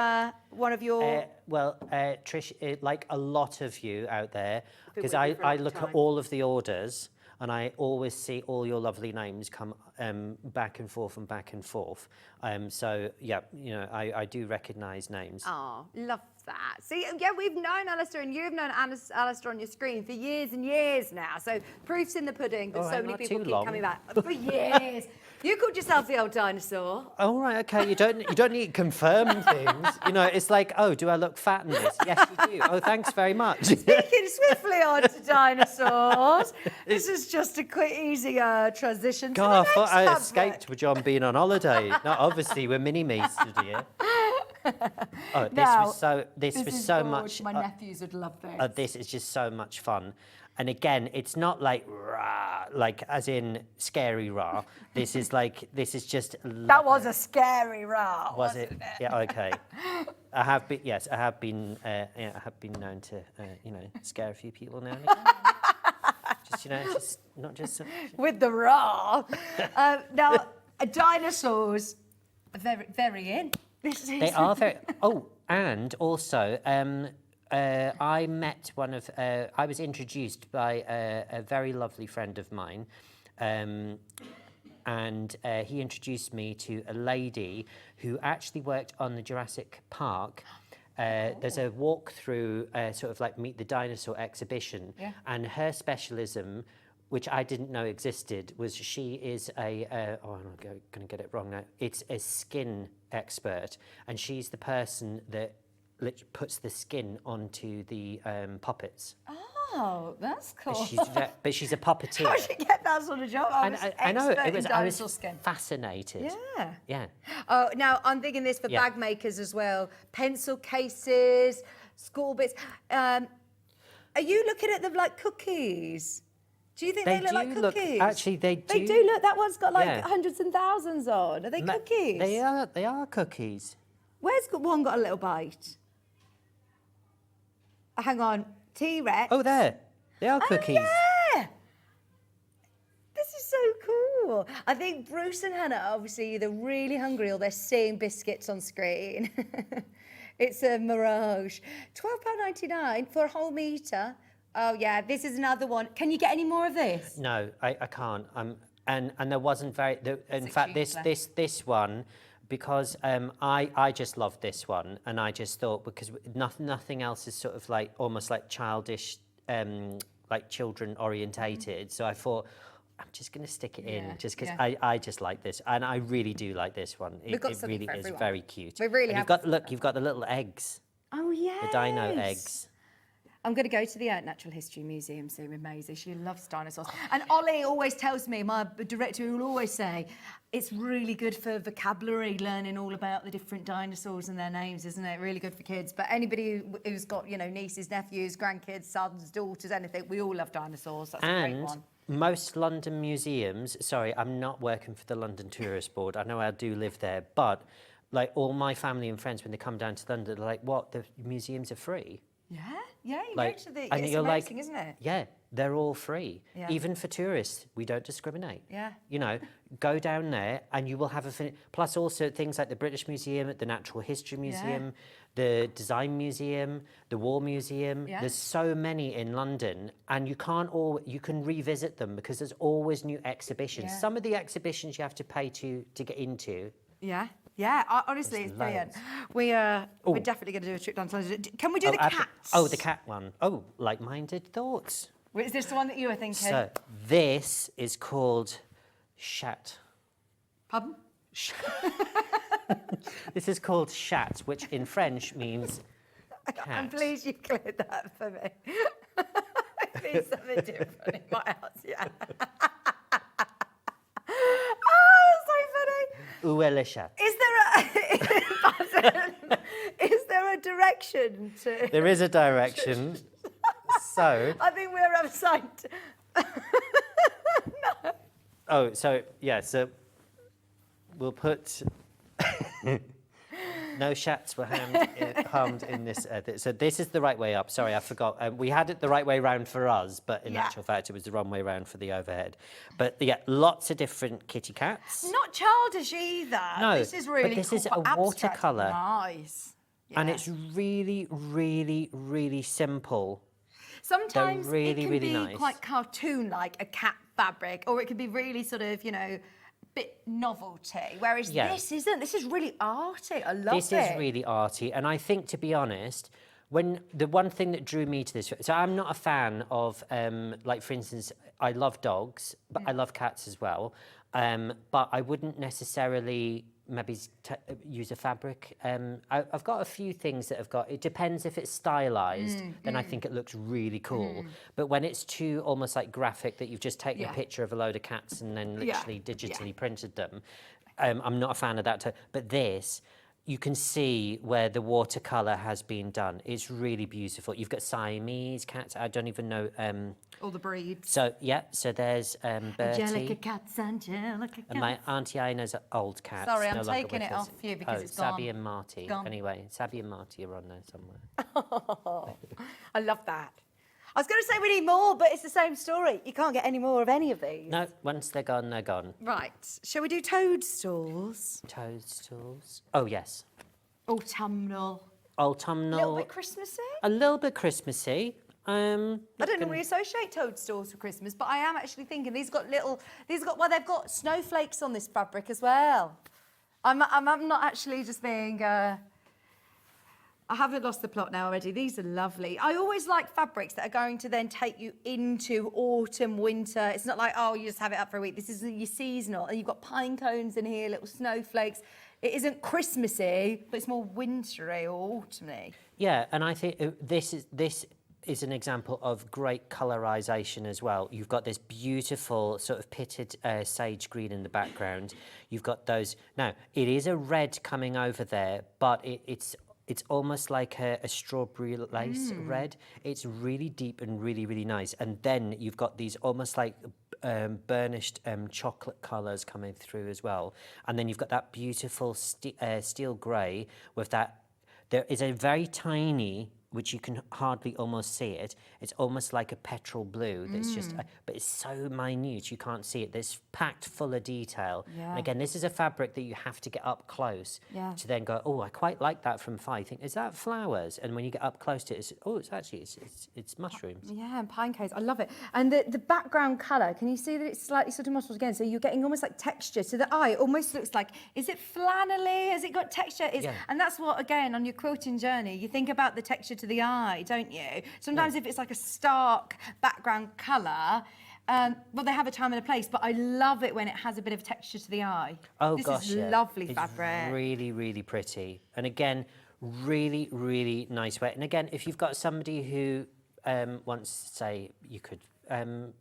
Trish, like a lot of you out there, because I look at all of the orders and I always see all your lovely names come back and forth and back and forth. So yeah, I do recognise names. Oh, love that. See, yeah, we've known Alistair, and you've known Alistair on your screen for years and years now. So proof's in the pudding that so many people keep coming back for years. You called yourself the old dinosaur. Oh, right, okay. You don't need to confirm things. It's like, oh, do I look fat in this? Yes, you do. Oh, thanks very much. Speaking swiftly on to dinosaurs, this is just a quick, easy transition. God, I thought I escaped with John being on holiday. No, obviously, we're mini-me here. Oh, this was so much. My nephews would love this. This is just so much fun. And again, it's not like rah, like as in scary rah. This is just. That was a scary rah. Was it? Yeah. Okay. I have been known to scare a few people now and again. just not just with the rah. Now, dinosaurs are very, very in. They are very. Oh, and also. I met I was introduced by a very lovely friend of mine, and he introduced me to a lady who actually worked on the Jurassic Park. There's a walk through sort of like Meet the Dinosaur exhibition, and her specialism, which I didn't know existed, was she is I'm going to get it wrong now. It's a skin expert, and she's the person that puts the skin onto the puppets. Oh, that's cool. But she's a puppeteer. How did she get that sort of job? I know. I was fascinated. Yeah. Oh, now I'm thinking this for bag makers as well. Pencil cases, school bits. Are you looking at them like cookies? Do you think they look like cookies? Actually, they do. They do look. That one's got like hundreds and thousands on. Are they cookies? They are cookies. Where's one got a little bite? Hang on, T-Rex. Oh, there. They are cookies. Yeah. This is so cool. I think Bruce and Hannah are obviously either really hungry or they're seeing biscuits on screen. It's a mirage. £12.99 for a whole metre. Oh, yeah, this is another one. Can you get any more of this? No, I can't. And there wasn't very... in fact, this one... Because I just loved this one, and I just thought because nothing else is sort of like almost like childish, like children orientated. So I thought I'm just going to stick it in just because I just like this, and I really do like this one. It really is very cute. We really have. You've got the little eggs. Oh yeah. The dino eggs. I'm going to go to the Natural History Museum soon with Maisie. She loves dinosaurs. And Ollie always tells me, my director will always say, it's really good for vocabulary, learning all about the different dinosaurs and their names, isn't it? Really good for kids. But anybody who's got, nieces, nephews, grandkids, sons, daughters, anything, we all love dinosaurs. That's a great one. Most London museums, sorry, I'm not working for the London Tourist Board. I know I do live there, but like all my family and friends, when they come down to London, they're like, what, the museums are free? Yeah, you go to the... It's amazing, isn't it? Yeah, they're all free. Yeah. Even for tourists, we don't discriminate. Yeah. Go down there and you will have plus also things like the British Museum, the Natural History Museum, the Design Museum, the War Museum. Yeah. There's so many in London, and you can revisit them because there's always new exhibitions. Yeah. Some of the exhibitions you have to pay to get into. Yeah. Yeah, honestly, it's brilliant. We're definitely going to do a trip down to London. Can we do the cats? Oh, the cat one. Oh, like-minded thoughts. Is this the one that you were thinking? So, this is called Chat. Pardon? This is called Chat, which in French means cat. I'm pleased you cleared that for me. It means something different in my house, yeah. Où est le chat? Is there a direction to... There is a direction. So... I think we're upside... No. Oh, so, yeah, so we'll put... No chats were harmed in this. So this is the right way up. Sorry, I forgot. We had it the right way round for us, but in actual fact, it was the wrong way round for the overhead. But yeah, lots of different kitty cats. Not childish either. No, this is really but this cool. is a watercolour. Nice. Yeah. And it's really, really, really simple. Sometimes really, it can really be nice. quite cartoon-like, a cat fabric, or it can be really sort of, bit novelty, whereas this isn't. This is really arty. I love it. This is really arty, and I think, to be honest, when the one thing that drew me to this, so I'm not a fan of, like for instance, I love dogs, but I love cats as well, but I wouldn't necessarily maybe use a fabric. I've got a few things that have got, it depends if it's stylized, then I think it looks really cool. But when it's too almost like graphic, that you've just taken a picture of a load of cats and then literally digitally printed them, I'm not a fan of that. But this, you can see where the watercolour has been done. It's really beautiful. You've got Siamese cats. I don't even know. All the breeds. So, yeah, so there's Bertie. Angelica cats, Angelica cats. And my Auntie Ina's old cat. Sorry, I'm no longer taking with it us. off you because it's Sabby gone. and Marty. Gone. Anyway, Sabby and Marty are on there somewhere. I love that. I was going to say we need more, but it's the same story. You can't get any more of any of these. No, once they're gone, they're gone. Right. Shall we do toadstools? Toadstools. Oh, yes. Autumnal. Autumnal. A little bit Christmassy? A little bit Christmassy. I don't normally associate toadstools with Christmas, but I am actually thinking they've got snowflakes on this fabric as well. I'm not actually just being, I haven't lost the plot now already. These are lovely. I always like fabrics that are going to then take you into autumn, winter. It's not like, oh, you just have it up for a week. This is your seasonal. And you've got pine cones in here, little snowflakes. It isn't Christmassy, but it's more wintry or autumny. Yeah, and I think this is an example of great colorization as well. You've got this beautiful sort of pitted sage green in the background. You've got those. Now, it is a red coming over there, but it's almost like a strawberry lace red. It's really deep and really, really nice. And then you've got these almost like burnished chocolate colours coming through as well. And then you've got that beautiful steel grey with that. There is a very tiny, which you can hardly almost see it. It's almost like a petrol blue that's just, but it's so minute you can't see it. It's packed full of detail. Yeah. And again, this is a fabric that you have to get up close to then go, oh, I quite like that from far. You think, is that flowers? And when you get up close to it, it's mushrooms. Yeah, and pine cones. I love it. And the background colour, can you see that it's slightly sort of mottled again? So you're getting almost like texture. So the eye almost looks like, is it flannelly? Has it got texture? And that's what, again, on your quilting journey, you think about the texture to the eye, don't you? Sometimes if it's like a stark background colour, well, they have a time and a place, but I love it when it has a bit of texture to the eye. Oh, this gosh, is yeah. lovely It's fabric. really, really pretty. And again, really, really nice weight. And again, if you've got somebody who wants to say you could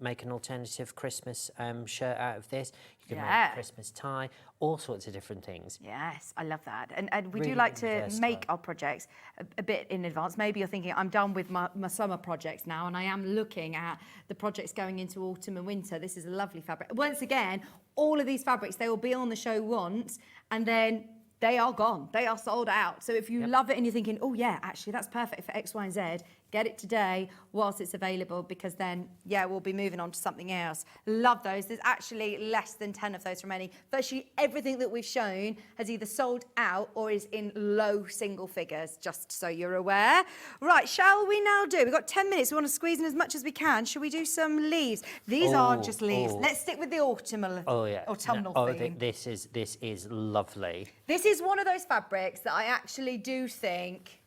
make an alternative Christmas shirt out of this, you can make a Christmas tie, all sorts of different things. Yes, I love that. And we Really do like to versatile. make our projects a bit in advance. Maybe you're thinking, I'm done with my summer projects now, and I am looking at the projects going into autumn and winter. This is a lovely fabric. Once again, all of these fabrics, they will be on the show once, and then they are gone. They are sold out. So if you love it and you're thinking, oh yeah, actually that's perfect for X, Y, and Z, get it today whilst it's available, because then, we'll be moving on to something else. Love those. There's actually less than 10 of those remaining. Virtually everything that we've shown has either sold out or is in low single figures, just so you're aware. Right, shall we now do? We've got 10 minutes. We want to squeeze in as much as we can. Shall we do some leaves? These aren't just leaves. Let's stick with the autumnal theme. This is lovely. This is one of those fabrics that I actually do think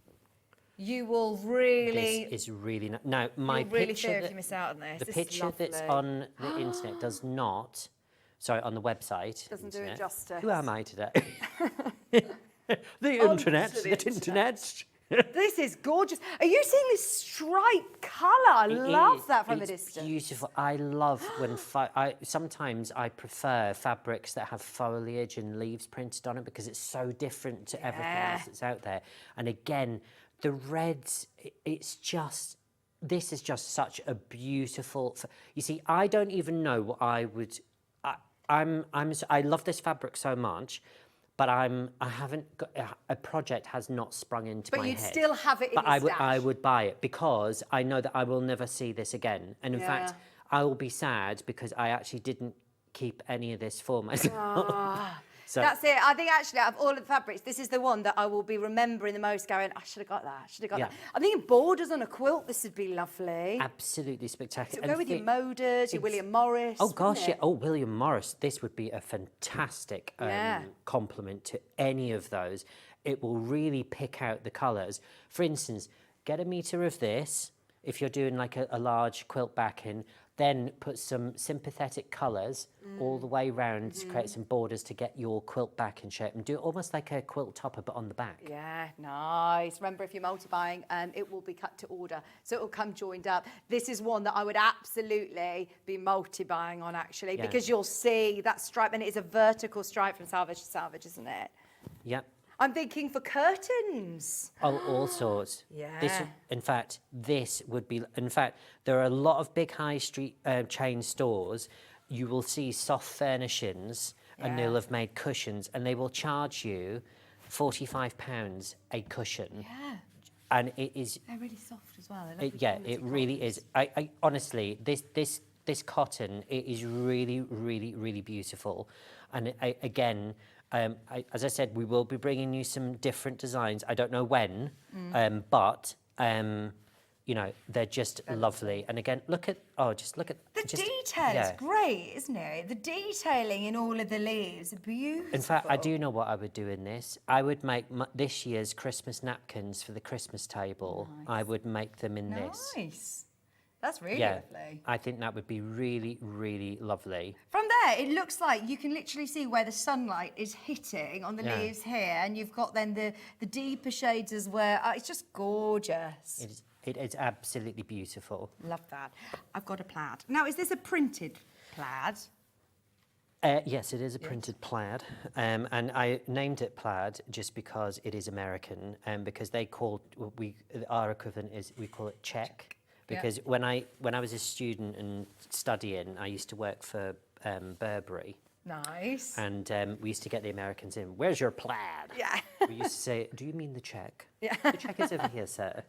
you will really... This is really... Now, my you'll really picture... fear if you miss out on this. The This is picture that's lovely. on the internet does not... Sorry, on the website. Doesn't do it justice. Who am I today? The internet. This is gorgeous. Are you seeing this striped colour? I love that from a distance. It's beautiful. I love when... sometimes I prefer fabrics that have foliage and leaves printed on it because it's so different to everything else that's out there. And again, the reds, it's just... This is just such a beautiful... You see, I don't even know what I would... I love this fabric so much, but I haven't got... A project has not sprung into my head. But you'd still have it in your stash. I would buy it because I know that I will never see this again. And in fact, I will be sad because I actually didn't keep any of this for myself. So, that's it. I think actually out of all of the fabrics, this is the one that I will be remembering the most, going, I should have got that, that. I'm thinking borders on a quilt, this would be lovely. Absolutely spectacular. So go with your Moders, your William Morris. Oh gosh, yeah. Oh, William Morris. This would be a fantastic complement to any of those. It will really pick out the colours. For instance, get a metre of this, if you're doing like a large quilt backing, then put some sympathetic colours all the way round to create some borders to get your quilt back in shape and do it almost like a quilt topper but on the back. Yeah, nice. Remember, if you're multi-buying, it will be cut to order, so it will come joined up. This is one that I would absolutely be multi-buying on, actually, because you'll see that stripe, and it is a vertical stripe from salvage to salvage, isn't it? Yep. I'm thinking for curtains. Oh, all sorts. Yeah. In fact, this would be. In fact, there are a lot of big high street chain stores. You will see soft furnishings, and they'll have made cushions, and they will charge you £45 a cushion. Yeah. And it is. They're really soft as well. It really is. I honestly, this cotton, it is really, really, really beautiful. And again, as I said, we will be bringing you some different designs. I don't know when, but you know, they're just lovely. And again, just look at the detail. It's great, isn't it? The detailing in all of the leaves are beautiful. In fact, I do know what I would do in this. I would make this year's Christmas napkins for the Christmas table. Nice. I would make them in this. Nice. That's really lovely. I think that would be really, really lovely. From there, it looks like you can literally see where the sunlight is hitting on the leaves here, and you've got then the deeper shades as well. It's just gorgeous. It is absolutely beautiful. Love that. I've got a plaid. Now, is this a printed plaid? Yes, it is a printed plaid, and I named it plaid just because it is American, and because our equivalent is, we call it check. Because when I was a student and studying, I used to work for Burberry. Nice. And we used to get the Americans in, where's your plaid? Yeah. We used to say, do you mean the check? Yeah. The check is over here, sir.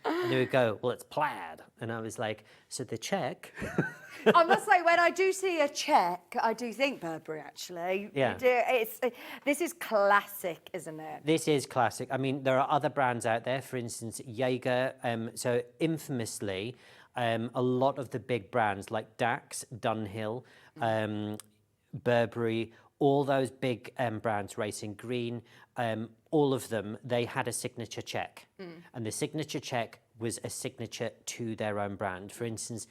And they would go, well, it's plaid. And I was like, so the check? I must say, when I do see a check, I do think Burberry, actually. Yeah. This is classic, isn't it? This is classic. I mean, there are other brands out there, for instance, Jaeger. So infamously, a lot of the big brands like Dax, Dunhill, Burberry, all those big brands, Racing Green, all of them, they had a signature check. And the signature check was a signature to their own brand. For instance,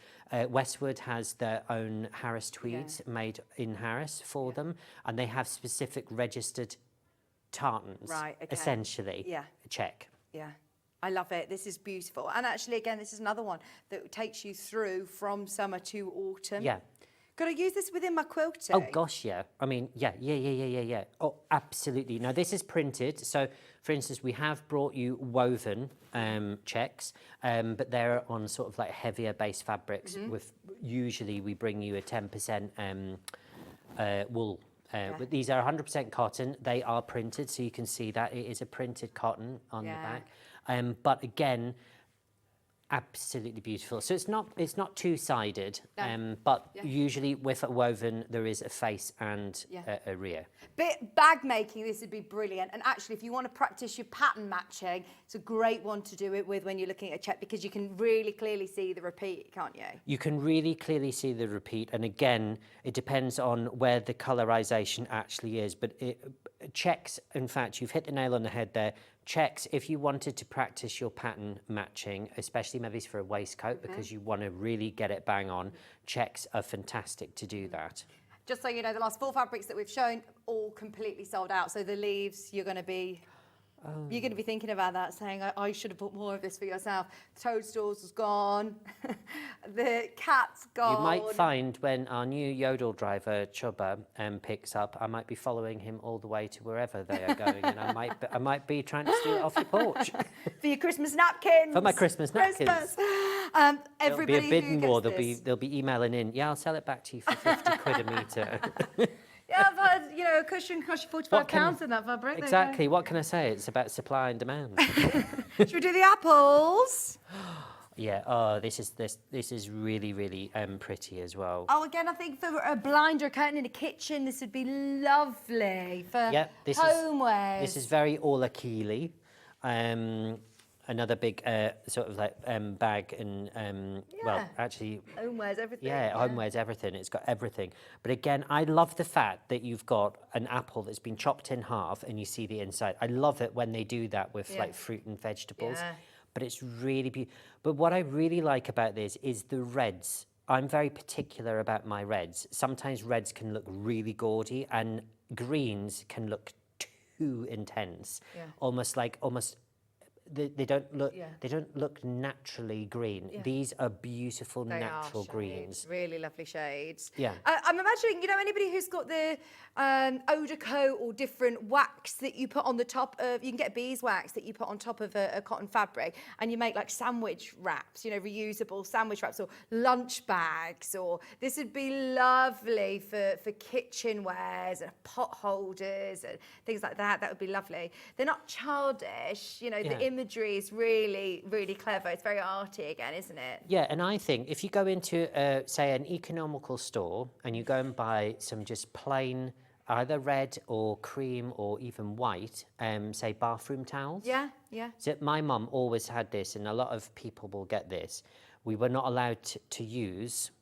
Westwood has their own Harris tweeds made in Harris for them, and they have specific registered tartans, essentially, a check. Yeah. I love it. This is beautiful. And actually, again, this is another one that takes you through from summer to autumn. Yeah. Could I use this within my quilting? Oh, gosh, yeah. I mean, yeah. Oh, absolutely. Now, this is printed. So, for instance, we have brought you woven checks, but they're on sort of like heavier base fabrics. With usually, we bring you a 10% wool. But these are 100% cotton. They are printed, so you can see that it is a printed cotton on the back. But again, absolutely beautiful. So it's not two-sided, but usually with a woven there is a face and a rear. Bag making, this would be brilliant. And actually, if you want to practice your pattern matching, it's a great one to do it with when you're looking at a check, because you can really clearly see the repeat, can't you? You can really clearly see the repeat, and again, it depends on where the colorization actually is. But checks, in fact, you've hit the nail on the head there. Checks, if you wanted to practice your pattern matching, especially maybe for a waistcoat, because you want to really get it bang on, checks are fantastic to do that. Just so you know, the last 4 fabrics that we've shown, all completely sold out. So the leaves, you're going to be thinking about that, saying, I should have bought more of this for yourself. The toadstools was gone. The cat's gone. You might find when our new Yodel driver, Chubba, picks up, I might be following him all the way to wherever they are going, and I might be trying to steal it off your porch. For your Christmas napkins. For my Christmas napkins. Everybody there'll be a bid more. This. They'll be emailing in. Yeah, I'll sell it back to you for 50 quid a metre. Yeah, I've heard, a cushion cost you £45 in that fabric. Exactly. What can I say? It's about supply and demand. Should we do the apples? Yeah. Oh, this is really, really pretty as well. Oh, again, I think for a blind or a curtain in a kitchen, this would be lovely for homewares. This is very Ola Keeley. Another big sort of like bag and well, actually homewares everything. Yeah, homewares everything. It's got everything. But again, I love the fact that you've got an apple that's been chopped in half and you see the inside. I love it when they do that with like fruit and vegetables. Yeah. But it's really beautiful. But what I really like about this is the reds. I'm very particular about my reds. Sometimes reds can look really gaudy and greens can look too intense. Yeah. Almost they don't look naturally green. Yeah. These are beautiful They natural are greens. shades, really lovely shades. Yeah. I'm imagining, you know, anybody who's got the Oda coat or different wax that you put on the top of, you can get beeswax that you put on top of a cotton fabric, and you make like sandwich wraps, you know, reusable sandwich wraps or lunch bags, or this would be lovely for kitchenwares and pot holders and things like that. That would be lovely. They're not childish, you know, the imagery is really, really clever. It's very arty again, isn't it? Yeah, and I think if you go into, say, an economical store and you go and buy some just plain, either red or cream or even white, say, bathroom towels. Yeah, yeah. So my mum always had this, and a lot of people will get this. We were not allowed to use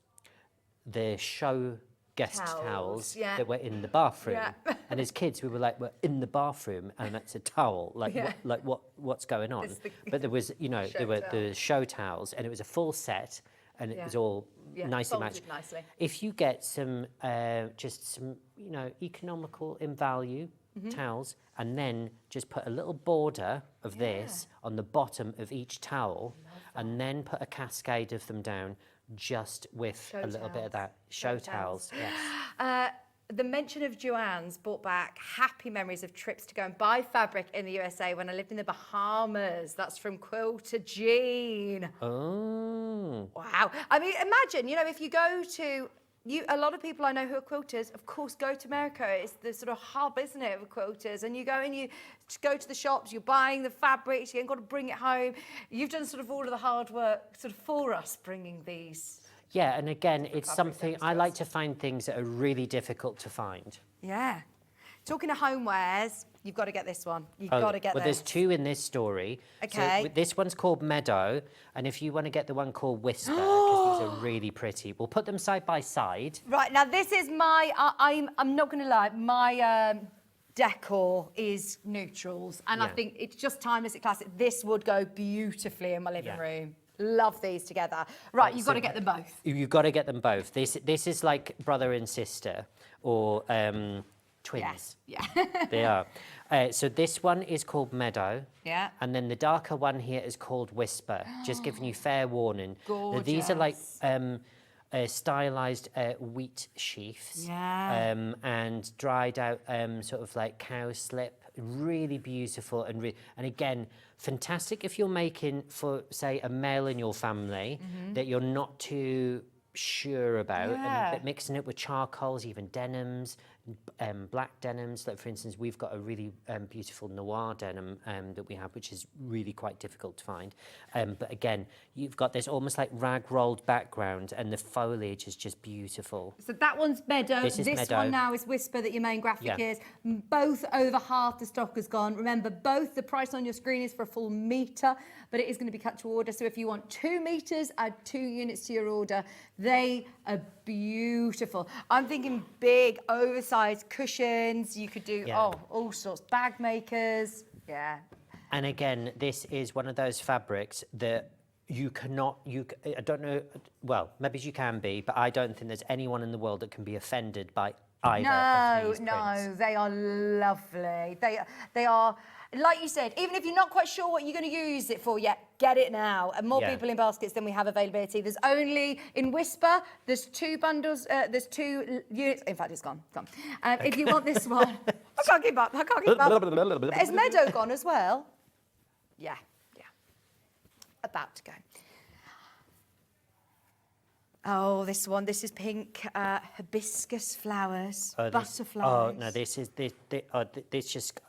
the show guest towels that were in the bathroom. Yeah. And as kids, we were like, we're in the bathroom and that's a towel. Like, what's going on? But there was, you know, there were the show towels, and it was a full set, and it was all nicely matched. Nicely. If you get some, just some, you know, economical in value towels, and then just put a little border of this on the bottom of each towel, and then put a cascade of them down, just with a little bit of that show towels. Yes. The mention of Joanne's brought back happy memories of trips to go and buy fabric in the USA when I lived in the Bahamas. That's from Quilt to Jean. Oh. Wow. I mean, imagine, you know, if you go to... a lot of people I know who are quilters, of course, go to America. It's the sort of hub, isn't it, of quilters? And you go and you go to the shops, you're buying the fabrics, you ain't got to bring it home. You've done sort of all of the hard work sort of for us bringing these. Yeah, and again, it's something, I like to find things that are really difficult to find. Yeah. Talking of homewares, you've got to get this one. You've got to get this. Well, there's two in this story. Okay. So this one's called Meadow, and if you want to get the one called Whisper, because these are really pretty, we'll put them side by side. Right, now this is my, I'm not going to lie, my decor is neutrals, and I think it's just timeless, it's classic. This would go beautifully in my living room. Love these together. Right, you've got to get them both. You've got to get them both. This is like brother and sister, or twins. Yeah. They are. So this one is called Meadow. Yeah. And then the darker one here is called Whisper. Just giving you fair warning. Gorgeous. Now, these are like stylized wheat sheaths. Yeah. And dried out sort of like cow slip. Really beautiful and again, fantastic if you're making for, say, a male in your family that you're not too sure about, and mixing it with charcoals, even denims, black denims. Like, for instance, we've got a really beautiful noir denim that we have, which is really quite difficult to find. But again, you've got this almost like rag rolled background, and the foliage is just beautiful. So that one's Meadow. This Meadow. One now is Whisper that your main graphic is. Both over half the stock has gone. Remember, both the price on your screen is for a full metre, but it is going to be cut to order. So if you want 2 metres, add 2 units to your order. They are beautiful. I'm thinking big, oversized cushions. You could do all sorts. Bag makers. Yeah. And again, this is one of those fabrics that you cannot, I don't know, well, maybe you can be, but I don't think there's anyone in the world that can be offended by either of these prints. They are lovely. They are, like you said, even if you're not quite sure what you're going to use it for yet, get it now. And more people in baskets than we have availability. There's only, in Whisper, there's 2 bundles, there's 2 units. In fact, it's gone. If you want this one, I can't keep up. Is Meadow gone as well? Yeah. About to go. Oh, this one. This is pink hibiscus flowers, butterflies. No, this just,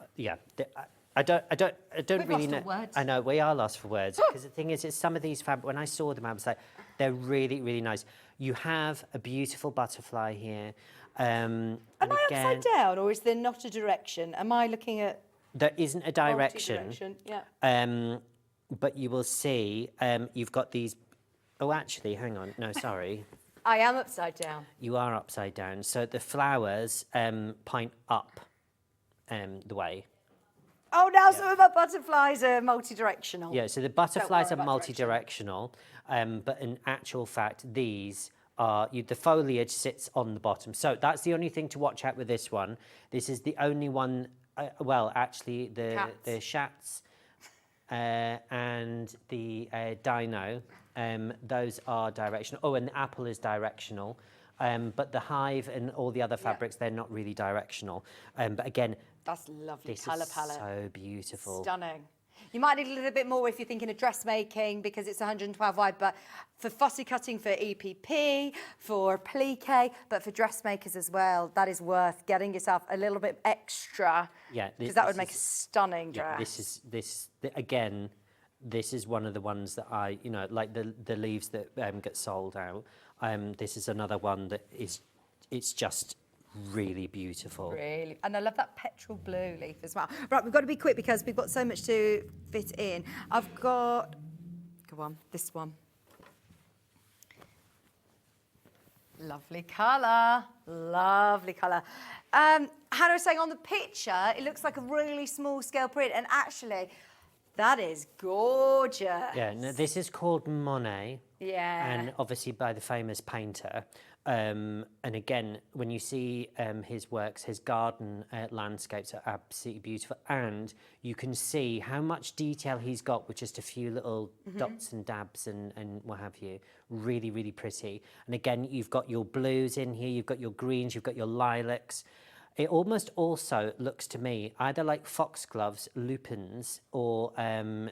I don't really know. Words. I know, we are lost for words. Because the thing is, some of these fabric, when I saw them, I was like, they're really, really nice. You have a beautiful butterfly here. Am I upside down, or is there not a direction? Am I looking at... There isn't a direction. Yeah. But you will see, you've got these... Oh, actually, hang on. No, sorry. I am upside down. You are upside down. So the flowers point up the way. Oh, now some of my butterflies are multi-directional. Yeah, so the butterflies are multi-directional, but in actual fact, these are... the foliage sits on the bottom. So that's the only thing to watch out with this one. This is the only one... well, actually, the shats... and the dino, those are directional. Oh, and the apple is directional. But the hive and all the other fabrics, they're not really directional. But again, that's lovely this colour is palette. so beautiful. Stunning. You might need a little bit more if you're thinking of dressmaking because it's 112 wide, but for fussy cutting for EPP, for plique, but for dressmakers as well, that is worth getting yourself a little bit extra. Yeah, because that would make a stunning dress. Again, this is one of the ones that I, like the leaves that get sold out. This is another one that it's just really beautiful. Really, and I love that petrol blue leaf as well. Right, we've got to be quick because we've got so much to fit in. I've got, go on, this one. Lovely colour, lovely colour. Hannah was saying on the picture, it looks like a really small scale print, and actually, that is gorgeous. Yeah, no, this is called Monet. Yeah. And obviously by the famous painter. And again, when you see his works, his garden landscapes are absolutely beautiful. And you can see how much detail he's got with just a few little dots and dabs and what have you. Really, really pretty. And again, you've got your blues in here, you've got your greens, you've got your lilacs. It almost also looks to me either like foxgloves, lupins, or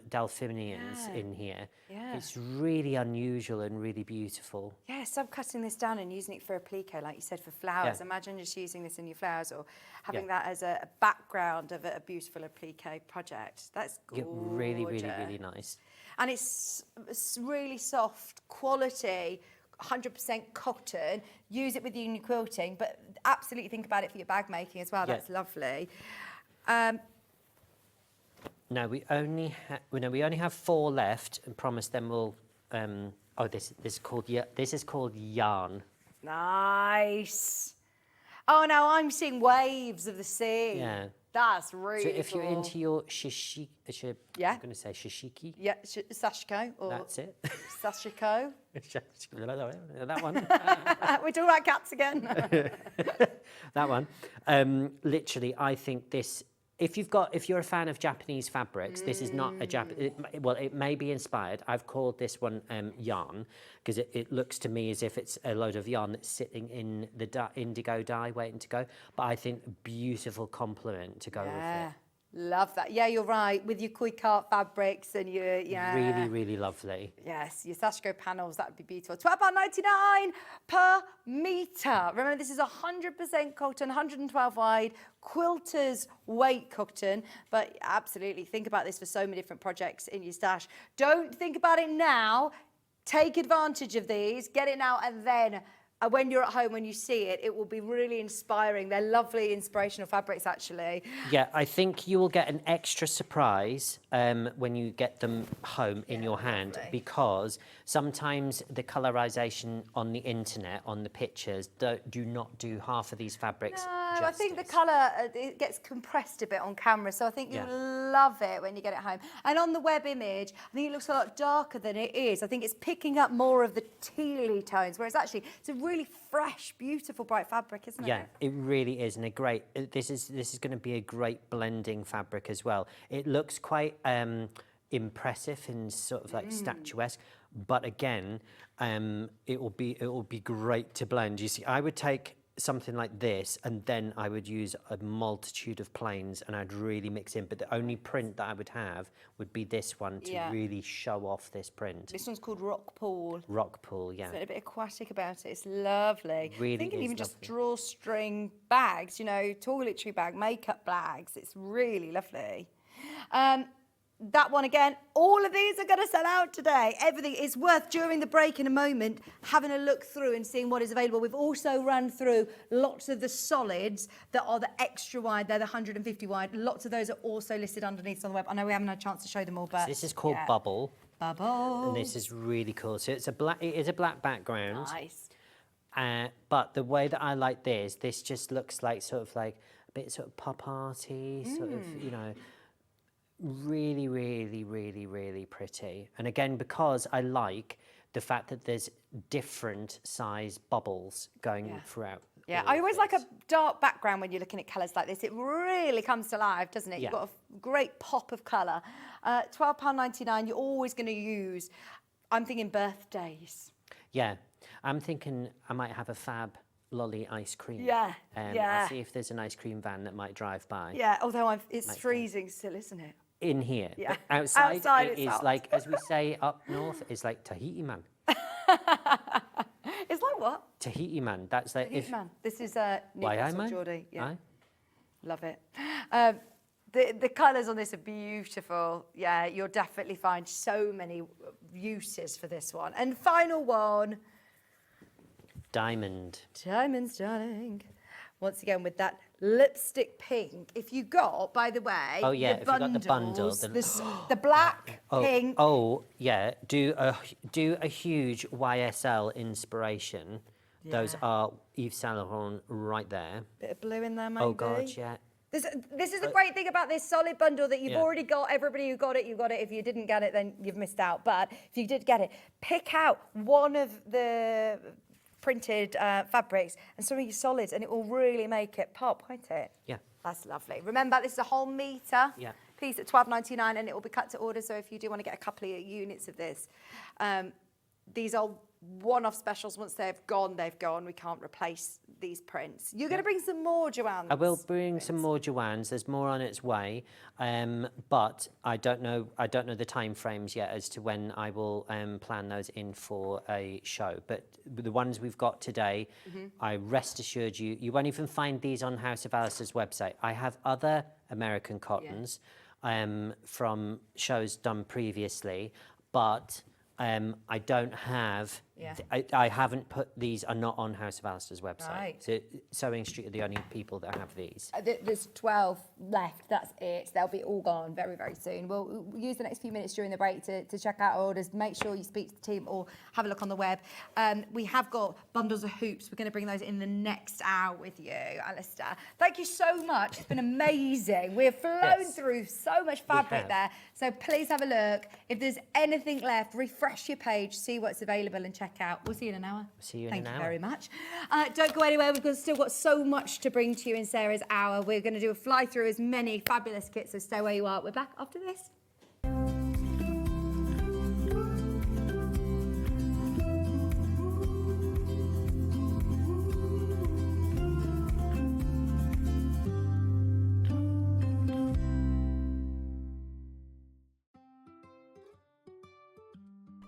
delphiniums in here. Yeah. It's really unusual and really beautiful. Yeah, so I'm cutting this down and using it for applique, like you said, for flowers. Yeah. Imagine just using this in your flowers or having that as a background of a beautiful applique project. That's gorgeous. Yeah, really, really, really nice. And it's really soft quality, 100% cotton. Use it with your new quilting, but absolutely think about it for your bag making as well. That's lovely. No, we only have 4 left, and promise them we'll. This is called yarn. Nice. Oh no, I'm seeing waves of the sea. Yeah. That's really So if cool. you're into your shishiki, I'm going to say shishiki. Yeah, sashiko. Or That's it. Sashiko. That one. We're talking about cats again. That one. Literally, I think this. If you're a fan of Japanese fabrics, this is not a Japanese. Well, it may be inspired. I've called this one yarn because it looks to me as if it's a load of yarn that's sitting in the indigo dye waiting to go. But I think a beautiful complement to go with it. Love that. Yeah, you're right. With your Quilt fabrics and your Really, really lovely. Yes, your Sashiko panels, that would be beautiful. £12.99 per metre. Remember, this is 100% cotton, 112 wide, quilter's weight cotton. But absolutely, think about this for so many different projects in your stash. Don't think about it now. Take advantage of these. Get it now and then. When you're at home, when you see it, it will be really inspiring. They're lovely, inspirational fabrics, actually. Yeah, I think you will get an extra surprise when you get them home in your hand, because sometimes the colorization on the internet, on the pictures, do not do half of these fabrics justice. I think the colour, it gets compressed a bit on camera, so I think you'll love it when you get it home. And on the web image, I think it looks a lot darker than it is. I think it's picking up more of the tealy tones, whereas actually it's a really fresh, beautiful, bright fabric, isn't it? Yeah, it really is, and this is going to be a great blending fabric as well. It looks quite impressive and sort of like statuesque, but again, it will be great to blend. You see, I would take something like this and then I would use a multitude of planes and I'd really mix in, but the only print that I would have would be this one to really show off this print. This one's called Rock Pool. Rock Pool, yeah. It's a bit aquatic about it. It's lovely. Really I think is even just lovely. drawstring bags, you know, toiletry bag, makeup bags. It's really lovely. That one again, all of these are going to sell out today. Everything is worth, during the break in a moment, having a look through and seeing what is available. We've also run through lots of the solids that are the extra wide. They're the 150 wide. Lots of those are also listed underneath on the web. I know we haven't had a chance to show them all, but... So this is called Bubble. Bubble. And this is really cool. So it is a black background. Nice. But the way that I like this just looks like sort of like a bit sort of pop arty, sort of, you know... Really, really, really, really pretty. And again, because I like the fact that there's different size bubbles going throughout Yeah, all I of always like a this. dark background when you're looking at colours like this. It really comes to life, doesn't it? Yeah. You've got a great pop of colour. £12.99, you're always going to use, I'm thinking birthdays. Yeah, I'm thinking I might have a fab lolly ice cream. Yeah, yeah. I'll see if there's an ice cream van that might drive by. Yeah, although it's Might freezing still, isn't it? In here. Yeah. But outside it it's is hot. like, as we say up north, it's like Tahiti man. It's like what? Tahiti man. That's like if. Man. This is Why I Newcastle, man? Geordie. Yeah, Aye. love it. The colours on this are beautiful. Yeah, you'll definitely find so many uses for this one. And final one. Diamond. Diamonds, darling. Once again, with that lipstick pink. If you got, by the way, Oh, yeah, the if you got the bundle, bundles, then- the black, pink. Oh, yeah. Do a huge YSL inspiration. Those Yeah. are Yves Saint Laurent right there. Bit of blue in there, maybe. Oh God, yeah. This is the great thing about this solid bundle that you've Yeah. already got. Everybody who got it, you got it. If you didn't get it, then you've missed out. But if you did get it, pick out one of the printed fabrics and some of your solids, and it will really make it pop, won't it? Yeah. That's lovely. Remember, this is a whole metre Yeah. piece at £12.99, and it will be cut to order. So if you do want to get a couple of units of this, these are one-off specials. Once they've gone, they've gone. We can't replace these prints. You're going to bring some more, Joanne. I will bring some more Joannes. There's more on its way, but I don't know the time frames yet as to when I will plan those in for a show. But the ones we've got today, I rest assured you won't even find these on House of Alistair's website. I have other American cottons from shows done previously, but I don't have. Yeah. I haven't put these. Are not on House of Alistair's website. Right. So Sewing Street are the only people that have these. There's 12 left, that's it. They'll be all gone very, very soon. We'll use the next few minutes during the break to check out our orders. Make sure you speak to the team or have a look on the web. We have got bundles of hoops. We're going to bring those in the next hour with you, Alistair. Thank you so much. It's been amazing. We've flown through so much fabric there. So please have a look. If there's anything left, refresh your page, see what's available and check out. We'll see you in an hour. See you in Thank an you hour. very much. Don't go anywhere. We've still got so much to bring to you in Sarah's hour. We're going to do a fly through as many fabulous kits, so stay where you are. We're back after this.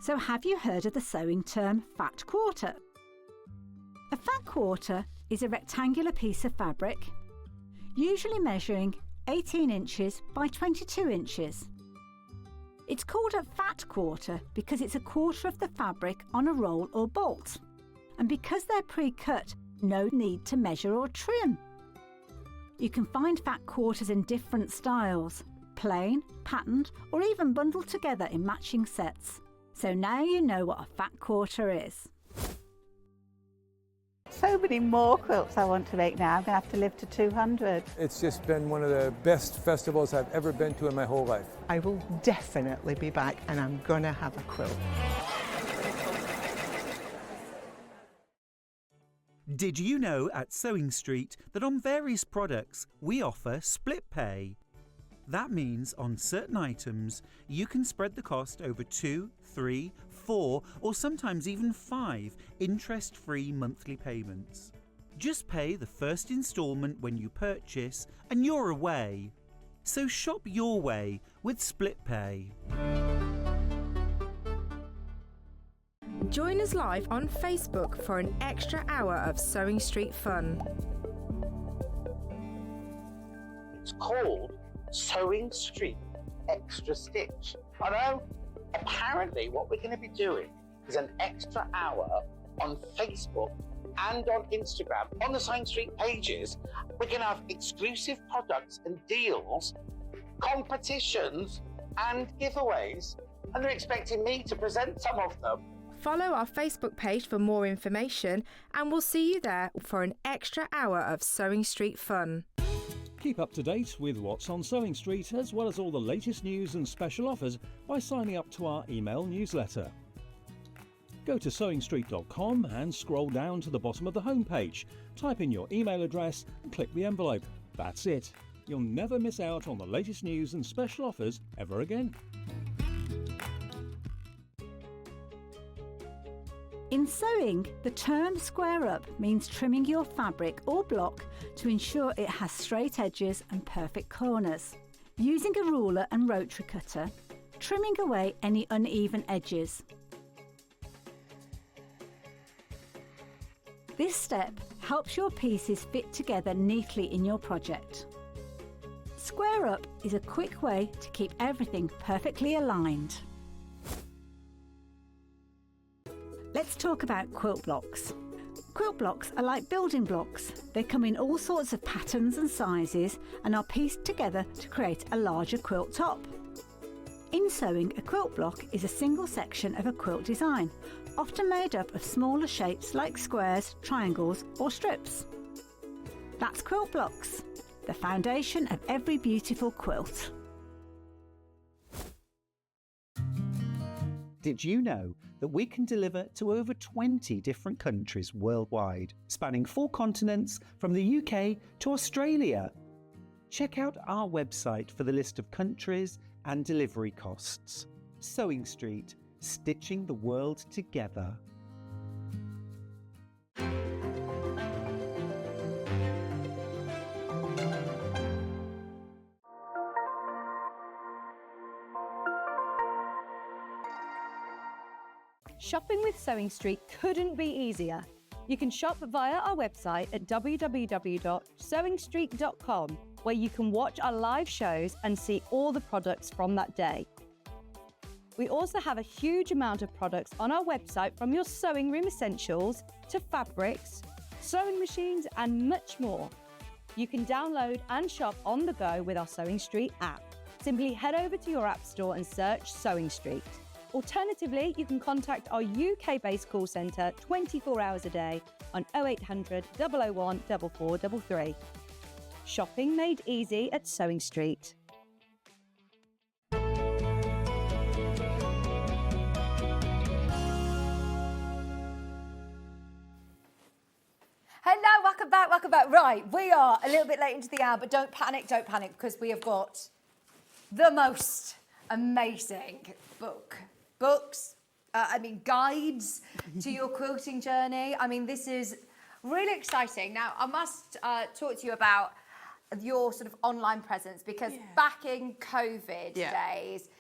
So have you heard of the sewing term fat quarter? A fat quarter is a rectangular piece of fabric, usually measuring 18 inches by 22 inches. It's called a fat quarter because it's a quarter of the fabric on a roll or bolt, and because they're pre-cut, no need to measure or trim. You can find fat quarters in different styles, plain, patterned, or even bundled together in matching sets. So now you know what a fat quarter is. So many more quilts I want to make now. I'm going to have to live to 200. It's just been one of the best festivals I've ever been to in my whole life. I will definitely be back, and I'm going to have a quilt. Did you know at Sewing Street that on various products we offer split pay? That means on certain items you can spread the cost over 2, 3, 4 or sometimes even 5 interest-free monthly payments. Just pay the first instalment when you purchase and you're away. So shop your way with split pay. Join us live on Facebook for an extra hour of Sewing Street fun. It's called Sewing Street Extra Stitch. I know, apparently what we're going to be doing is an extra hour on Facebook and on Instagram, on the Sewing Street pages. We're going to have exclusive products and deals, competitions and giveaways, and they're expecting me to present some of them. Follow our Facebook page for more information, and we'll see you there for an extra hour of Sewing Street fun. Keep up to date with what's on Sewing Street, as well as all the latest news and special offers by signing up to our email newsletter. Go to sewingstreet.com and scroll down to the bottom of the homepage. Type in your email address and click the envelope. That's it. You'll never miss out on the latest news and special offers ever again. In sewing, the term square up means trimming your fabric or block to ensure it has straight edges and perfect corners. Using a ruler and rotary cutter, trimming away any uneven edges. This step helps your pieces fit together neatly in your project. Square up is a quick way to keep everything perfectly aligned. Let's talk about quilt blocks. Quilt blocks are like building blocks. They come in all sorts of patterns and sizes and are pieced together to create a larger quilt top. In sewing, a quilt block is a single section of a quilt design, often made up of smaller shapes like squares, triangles or strips. That's quilt blocks, the foundation of every beautiful quilt. Did you know that we can deliver to over 20 different countries worldwide, spanning 4 continents from the UK to Australia? Check out our website for the list of countries and delivery costs. Sewing Street, stitching the world together. Shopping with Sewing Street couldn't be easier. You can shop via our website at www.sewingstreet.com, where you can watch our live shows and see all the products from that day. We also have a huge amount of products on our website, from your sewing room essentials to fabrics, sewing machines and much more. You can download and shop on the go with our Sewing Street app. Simply head over to your app store and search Sewing Street. Alternatively, you can contact our UK-based call centre 24 hours a day on 0800 001 4433. Shopping made easy at Sewing Street. Hello, welcome back, welcome back. Right, we are a little bit late into the hour, but don't panic, because we have got the most amazing guides to your quilting journey. I mean, this is really exciting. Now, I must talk to you about your sort of online presence, because back in COVID days,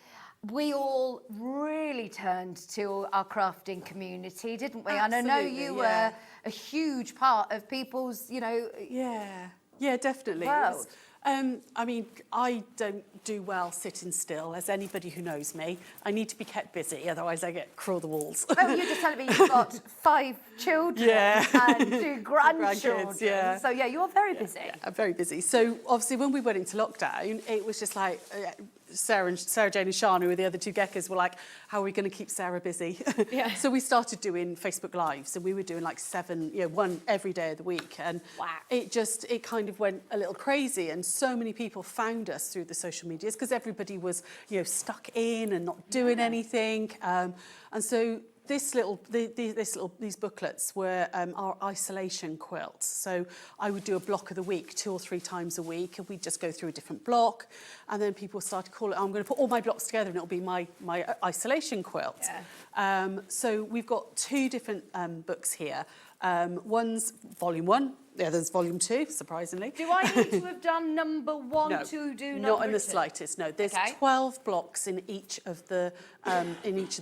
we all really turned to our crafting community, didn't we? Absolutely, and I know you were a huge part of people's, Yeah, definitely. world. I mean, I don't do well sitting still, as anybody who knows me. I need to be kept busy, otherwise I get crawl the walls. Oh, you're just telling me you've got 5 children and 2 grandchildren. Grandkids, So, you're very busy. Yeah, I'm very busy. So, obviously, when we went into lockdown, it was just like... Sarah, Jane and Shana, who were the other 2 geckos, were like, how are we going to keep Sarah busy? So we started doing Facebook Lives, and we were doing like 7, one every day of the week. And it kind of went a little crazy. And so many people found us through the social medias, because everybody was, stuck in and not doing anything. And so these booklets were our isolation quilts. So I would do a block of the week 2 or 3 times a week, and we'd just go through a different block, and then people started calling, I'm going to put all my blocks together and it'll be my isolation quilt. So we've got 2 different books here. One's volume 1, the other's volume 2, surprisingly. Do I need to have done number 1 No, to do number 2? not in the slightest, no. There's 12 blocks in each of the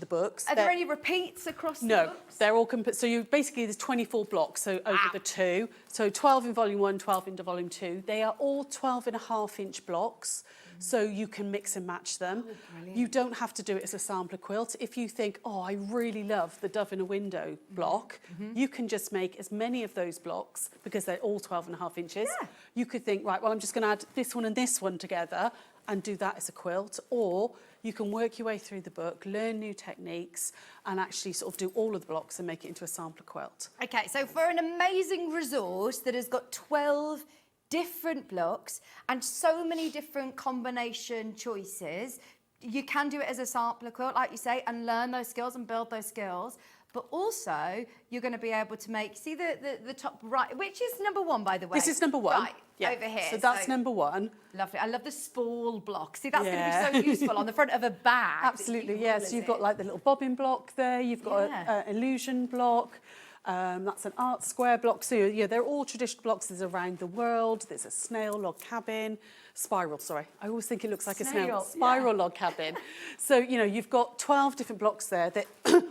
books. Are there any repeats across the No, books? they're all so you basically, there's 24 blocks, so over the 2. So 12 in volume 1, 12 into volume 2. They are all 12.5-inch blocks. So you can mix and match them. You don't have to do it as a sampler quilt. If you think, I really love the Dove in a Window block, you can just make as many of those blocks, because they're all 12.5 inches. You could think, right, well, I'm just going to add this one and this one together and do that as a quilt. Or you can work your way through the book, learn new techniques, and actually sort of do all of the blocks and make it into a sampler quilt. Okay, so for an amazing resource that has got 12 different blocks and so many different combination choices, you can do it as a sampler quilt, like you say, and learn those skills and build those skills. but also you're going to be able to make, see the top right, which is number 1, by the way. This is number 1. Right, over here. So that's number 1. Lovely. I love the spool block. See, that's going to be so useful on the front of a bag. Absolutely, yes. So you've got like the little bobbin block there. You've got an illusion block. That's an art square block. So yeah, they're all traditional blocks. There's around the world. There's a snail log cabin. Spiral, sorry. I always think it looks like a snail. Spiral log cabin. So, you know, you've got 12 different blocks there that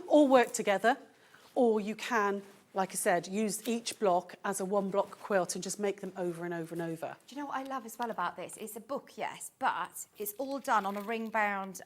all work together, or you can, like I said, use each block as a 1-block quilt and just make them over and over and over. Do you know what I love as well about this? It's a book, yes, but it's all done on a ring-bound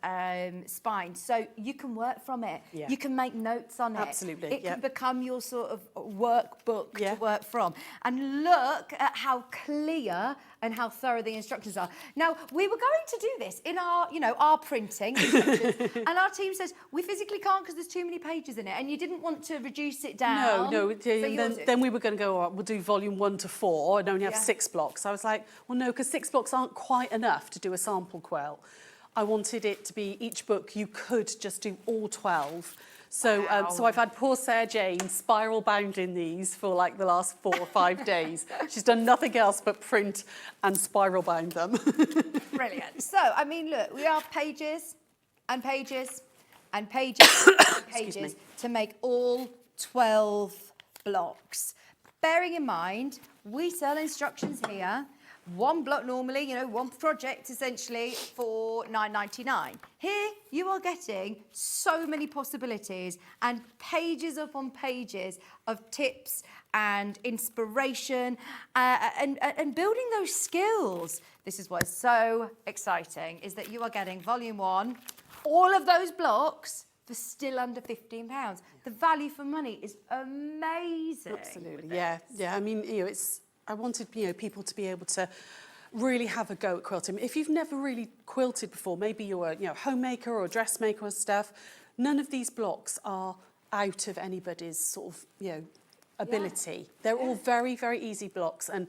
spine, so you can work from it. Yeah. You can make notes on it. Absolutely, It can become your sort of workbook to work from. And look at how clear and how thorough the instructions are. Now, we were going to do this in our, you know, our printing instructions, and our team says, we physically can't because there's too many pages in it, and you didn't want to reduce it down. No, then we were going to go, all right, we'll do volume 1 to 4 and only have 6 blocks. I was like, well, no, because 6 blocks aren't quite enough to do a sample quilt. I wanted it to be each book, you could just do all 12. So, so I've had poor Sarah Jane spiral bounding these for like the last 4 or 5 days. She's done nothing else but print and spiral bound them. Brilliant. So, I mean, look, we have pages and pages and pages and pages to make all 12 blocks. Bearing in mind, we sell instructions here. 1 block normally, you know, 1 project essentially for £9.99. Here you are getting so many possibilities and pages upon pages of tips and inspiration and building those skills. This is what's so exciting, is that you are getting volume 1, all of those blocks for still under £15. The value for money is amazing. Absolutely, yeah. I mean, you know, I wanted, you know, people to be able to really have a go at quilting. If you've never really quilted before, maybe you're a homemaker or a dressmaker or stuff, none of these blocks are out of anybody's sort of, ability. They're all very, very easy blocks. And,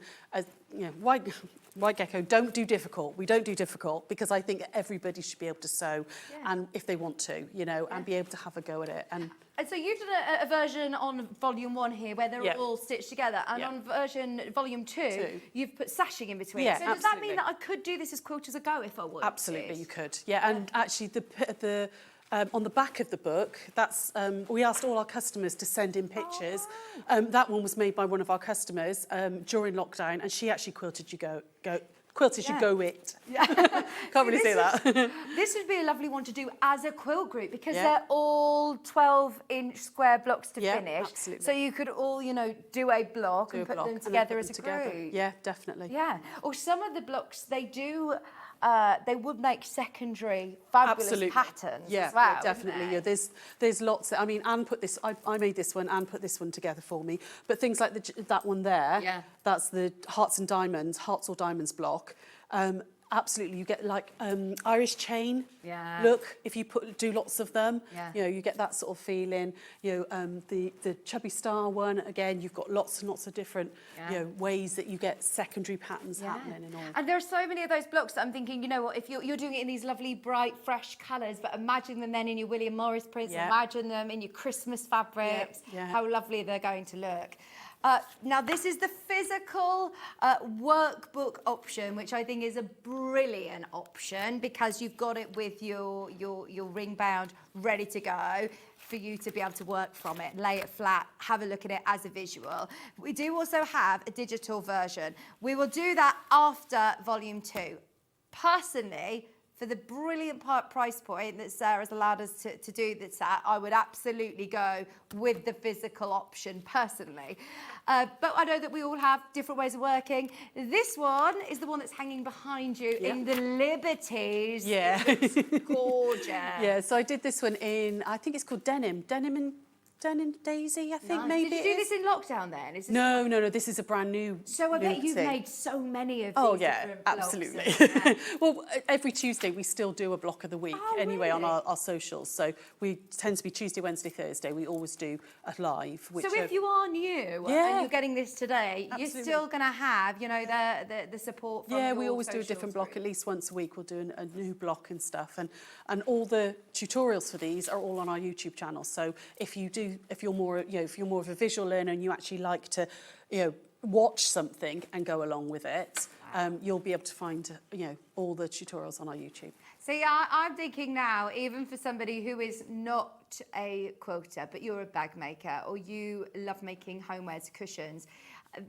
White Gecko don't do difficult. We don't do difficult because I think everybody should be able to sew, and if they want to, and be able to have a go at it. And so you've done a version on volume 1 here where they're all stitched together, and on version volume 2, you've put sashing in between. Yeah, so does that mean that I could do this as quilt as a go if I wanted? Absolutely, you could. Yeah, and actually the on the back of the book, that's we asked all our customers to send in pictures. That one was made by one of our customers during lockdown, and she actually quilted you go it. Can't really say that. This would be a lovely one to do as a quilt group because they're all 12-inch square blocks to finish. Absolutely. So you could all, do a block and put them together as a group. Yeah, definitely. Yeah. Or some of the blocks they do. They would make secondary fabulous patterns as well. Yeah, definitely. Yeah, there's lots. I mean, Anne put this. I made this one. Anne put this one together for me. But things like that one there. That's the hearts or diamonds block. Absolutely, you get like Irish chain. Look, if you do lots of them, you get that sort of feeling. The chubby star one again. You've got lots and lots of different ways that you get secondary patterns happening and all. And there are so many of those blocks that I'm thinking, you know what? If you're doing it in these lovely bright, fresh colours, but imagine them then in your William Morris prints. Imagine them in your Christmas fabrics. How lovely they're going to look. Now, this is the physical workbook option, which I think is a brilliant option because you've got it with your ring bound ready to go for you to be able to work from it, lay it flat, have a look at it as a visual. We do also have a digital version. We will do that after volume 2. Personally, for the brilliant price point that Sarah's allowed us to do this at, I would absolutely go with the physical option personally. But I know that we all have different ways of working. This one is the one that's hanging behind you in the Liberties. Yeah. It's gorgeous. Yeah, so I did this one in, I think it's called Denim and Daisy, I think maybe. Did you do this in lockdown then? Is this No, this is a brand new. So I bet you've made so many of these. Oh yeah, different absolutely. Well, every Tuesday we still do a block of the week anyway on our socials. So we tend to be Tuesday, Wednesday, Thursday. We always do a live. So if you are new and you're getting this today, you're still going to have, the support from Yeah, we always do a different block at least once a week. We'll do a new block and stuff. And all the tutorials for these are all on our YouTube channel. So if you do if you're more, if you're more of a visual learner and you actually like to, watch something and go along with it, you'll be able to find, all the tutorials on our YouTube. See, I'm thinking now, even for somebody who is not a quilter, but you're a bag maker or you love making homewares, cushions,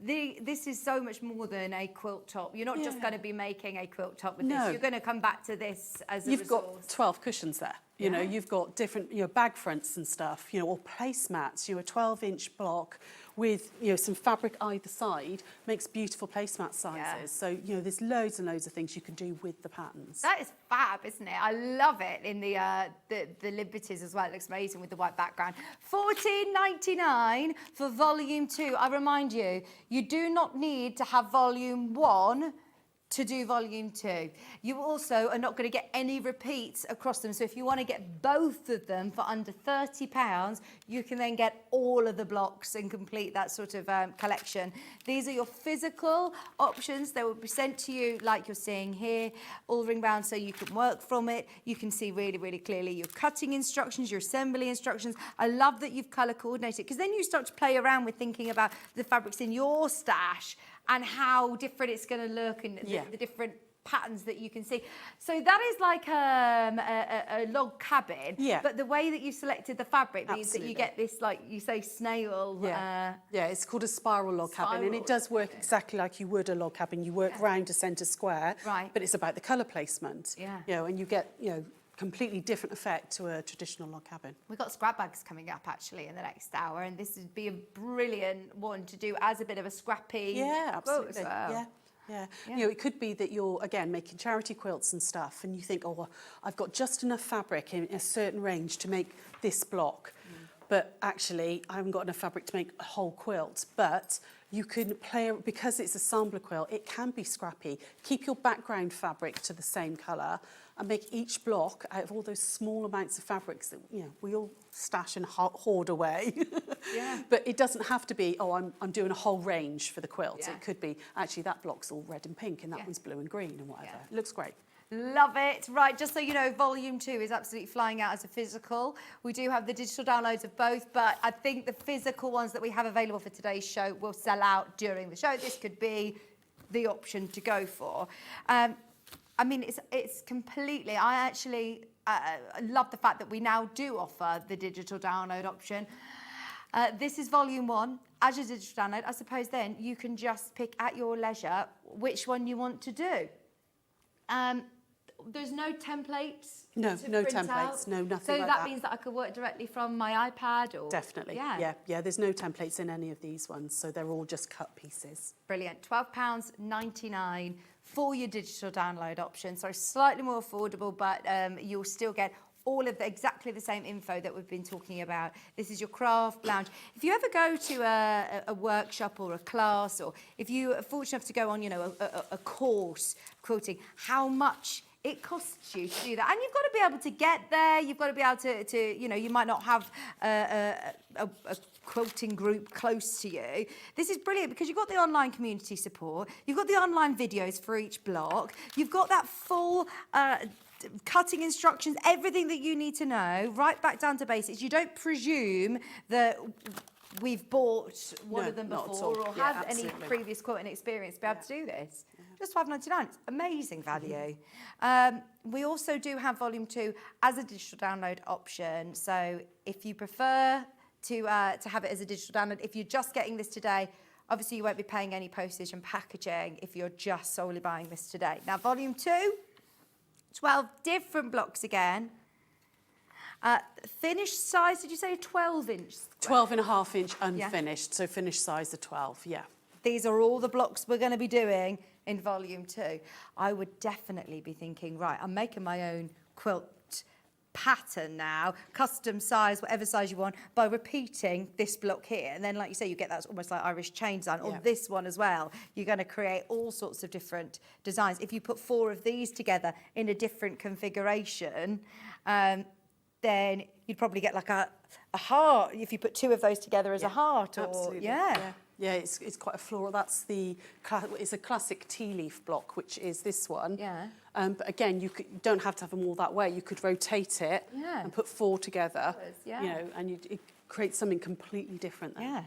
this is so much more than a quilt top. You're not just going to be making a quilt top with this. You're going to come back to this as a You've resource. got 12 cushions there. You know, you've got different, bag fronts and stuff, or placemats, a 12-inch block with, some fabric either side makes beautiful placemat sizes. So, there's loads and loads of things you can do with the patterns. That is fab, isn't it? I love it in the Liberties as well. It looks amazing with the white background. $14.99 for volume 2. I remind you, you do not need to have volume 1 to do volume 2. You also are not going to get any repeats across them. So if you want to get both of them for under £30, you can then get all of the blocks and complete that sort of collection. These are your physical options. They will be sent to you like you're seeing here, all ring round so you can work from it. You can see really, really clearly your cutting instructions, your assembly instructions. I love that you've colour coordinated because then you start to play around with thinking about the fabrics in your stash and how different it's going to look and the different patterns that you can see. So that is like a log cabin, but the way that you selected the fabric means that you get this, like you say, snail. Yeah, it's called a spiral log cabin, and it does work exactly like you would a log cabin. You work round a centre square, but it's about the colour placement. And you get, completely different effect to a traditional log cabin. We've got scrap bags coming up actually in the next hour, and this would be a brilliant one to do as a bit of a scrappy absolutely. As well. Yeah. It could be that you're, again, making charity quilts and stuff, and you think, oh, well, I've got just enough fabric in a certain range to make this block. But actually, I haven't got enough fabric to make a whole quilt. But you can play, because it's a sampler quilt, it can be scrappy. Keep your background fabric to the same colour and make each block out of all those small amounts of fabrics that, we all stash and hoard away. But it doesn't have to be, oh, I'm doing a whole range for the quilt. It could be, actually, that block's all red and pink and that one's blue and green and whatever. It looks great. Love it. Right, just so you know, volume 2 is absolutely flying out as a physical. We do have the digital downloads of both, but I think the physical ones that we have available for today's show will sell out during the show. This could be the option to go for. I mean, it's completely, I actually love the fact that we now do offer the digital download option. This is volume 1. As your digital download, I suppose then you can just pick at your leisure which one you want to do. There's no templates. No templates. Out. No, nothing so like that means that I could work directly from my iPad or... Definitely. Yeah. There's no templates in any of these ones, so they're all just cut pieces. Brilliant. £12.99 for your digital download option. So slightly more affordable, but you'll still get all of exactly the same info that we've been talking about. This is your craft lounge. If you ever go to a workshop or a class, or if you are fortunate enough to go on, a course quilting, how much it costs you to do that. And you've got to be able to get there. You've got to be able to you might not have a quilting group close to you. This is brilliant because you've got the online community support. You've got the online videos for each block. You've got that full... cutting instructions, everything that you need to know, right back down to basics. You don't presume that we've bought one of them before or have any previous quilting experience to be able to do this. Just £5.99. It's amazing value. We also do have volume 2 as a digital download option. So if you prefer to have it as a digital download, if you're just getting this today, obviously you won't be paying any postage and packaging if you're just solely buying this today. Now, volume 2, 12 different blocks again. Finished size, did you say 12-inch? 12.5-inch unfinished, so finished size of 12, These are all the blocks we're going to be doing in volume 2. I would definitely be thinking, right, I'm making my own quilt pattern now, custom size, whatever size you want, by repeating this block here. And then, like you say, you get that almost like Irish chain design, or this one as well. You're going to create all sorts of different designs. If you put 4 of these together in a different configuration, then you'd probably get like a heart, if you put 2 of those together as a heart. Or, absolutely. Yeah, it's quite a floral. That's it's a classic tea leaf block, which is this one. Yeah. But again, you don't have to have them all that way. You could rotate it and put 4 together. Yeah. You know, and it creates something completely different then. Yeah.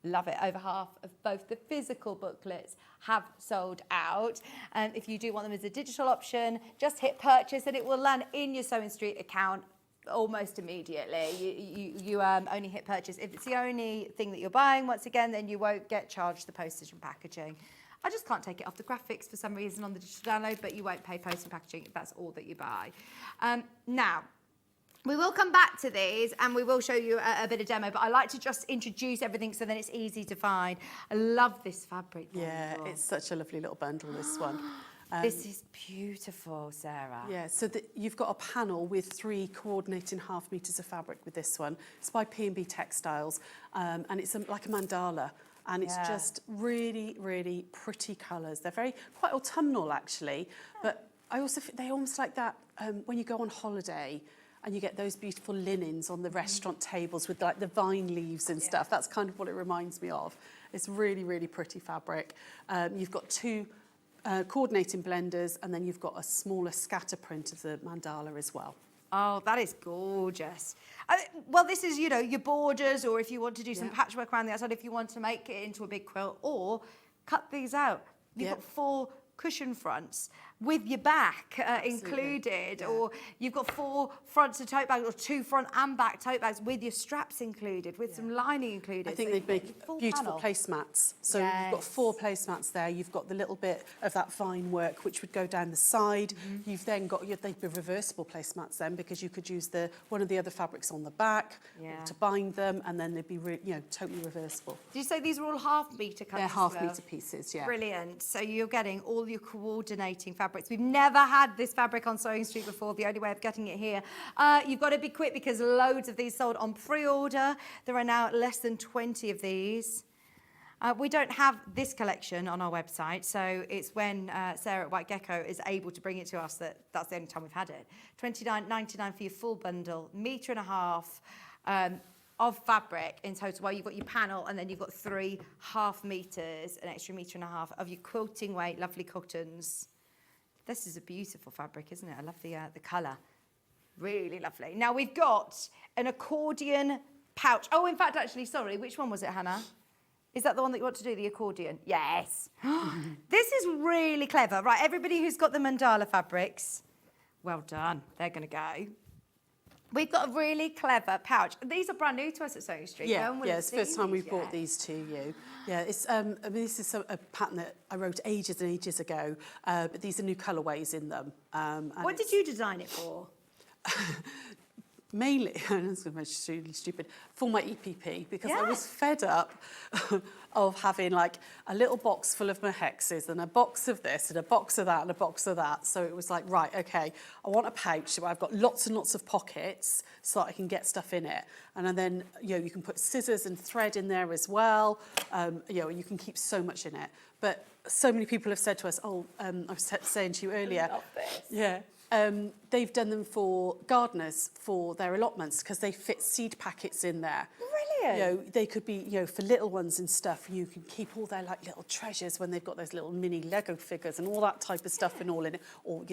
Love it. Over half of both the physical booklets have sold out. And if you do want them as a digital option, just hit purchase and it will land in your Sewing Street account almost immediately. You only hit purchase. If it's the only thing that you're buying, once again, then you won't get charged the postage and packaging. I just can't take it off the graphics for some reason on the digital download, but you won't pay postage and packaging if that's all that you buy. Now, we will come back to these and we will show you a bit of demo, but I like to just introduce everything so then it's easy to find. I love this fabric bundle. Yeah, it's such a lovely little bundle, this one. This is beautiful, Sarah. Yeah, so you've got a panel with 3 coordinating ½ meters of fabric with this one. It's by P&B Textiles, and it's like a mandala. And it's just really, really pretty colours. They're quite autumnal, actually. But I also think they almost like that when you go on holiday and you get those beautiful linens on the restaurant tables with like the vine leaves and stuff. That's kind of what it reminds me of. It's really, really pretty fabric. You've got 2 coordinating blenders, and then you've got a smaller scatter print of the mandala as well. Oh, that is gorgeous. Well, this is, you know, your borders, or if you want to do some patchwork around the outside, if you want to make it into a big quilt, or cut these out. You've got 4 cushion fronts with your back included, or you've got 4 fronts of tote bags, or 2 front and back tote bags with your straps included, with some lining included. I think they'd make beautiful placemats. So you've got 4 placemats there. You've got the little bit of that vine work which would go down the side. You've then got they'd be reversible placemats then, because you could use one of the other fabrics on the back to bind them, and then they'd be totally reversible. Did you say these are all ½ meter cuts? They're ½ meter pieces, yeah. Brilliant. So you're getting all your coordinating fabrics. We've never had this fabric on Sewing Street before. The only way of getting it here. You've got to be quick because loads of these sold on pre-order. There are now less than 20 of these. We don't have this collection on our website, so it's when Sara at White Gecko is able to bring it to us that's the only time we've had it. $29.99 for your full bundle, £1.5 meters of fabric in total. Well, you've got your panel, and then you've got 3 ½ meters, an extra £1.5 meters of your quilting weight, lovely cottons. This is a beautiful fabric, isn't it? I love the colour. Really lovely. Now, we've got an accordion pouch. Oh, in fact, actually, sorry, which one was it, Hannah? Is that the one that you want to do, the accordion? Yes. This is really clever. Right, everybody who's got the mandala fabrics, well done. They're going to go. We've got a really clever pouch. These are brand new to us at Sewing Street. Yeah, it's the first time we've brought these to you. Yeah, it's this is a pattern that I wrote ages and ages ago, but these are new colourways in them. What did you design it for? Mainly, it's really stupid, for my EPP, because I was fed up of having like a little box full of my hexes and a box of this and a box of that and a box of that. So it was like, right, okay, I want a pouch where I've got lots and lots of pockets so that I can get stuff in it. And then, you can put scissors and thread in there as well. And you can keep so much in it. But so many people have said to us, I was saying to you earlier. I love this. Yeah. They've done them for gardeners for their allotments because they fit seed packets in there. Brilliant. They could be, for little ones and stuff. You can keep all their like little treasures when they've got those little mini Lego figures and all that type of stuff and all in it, or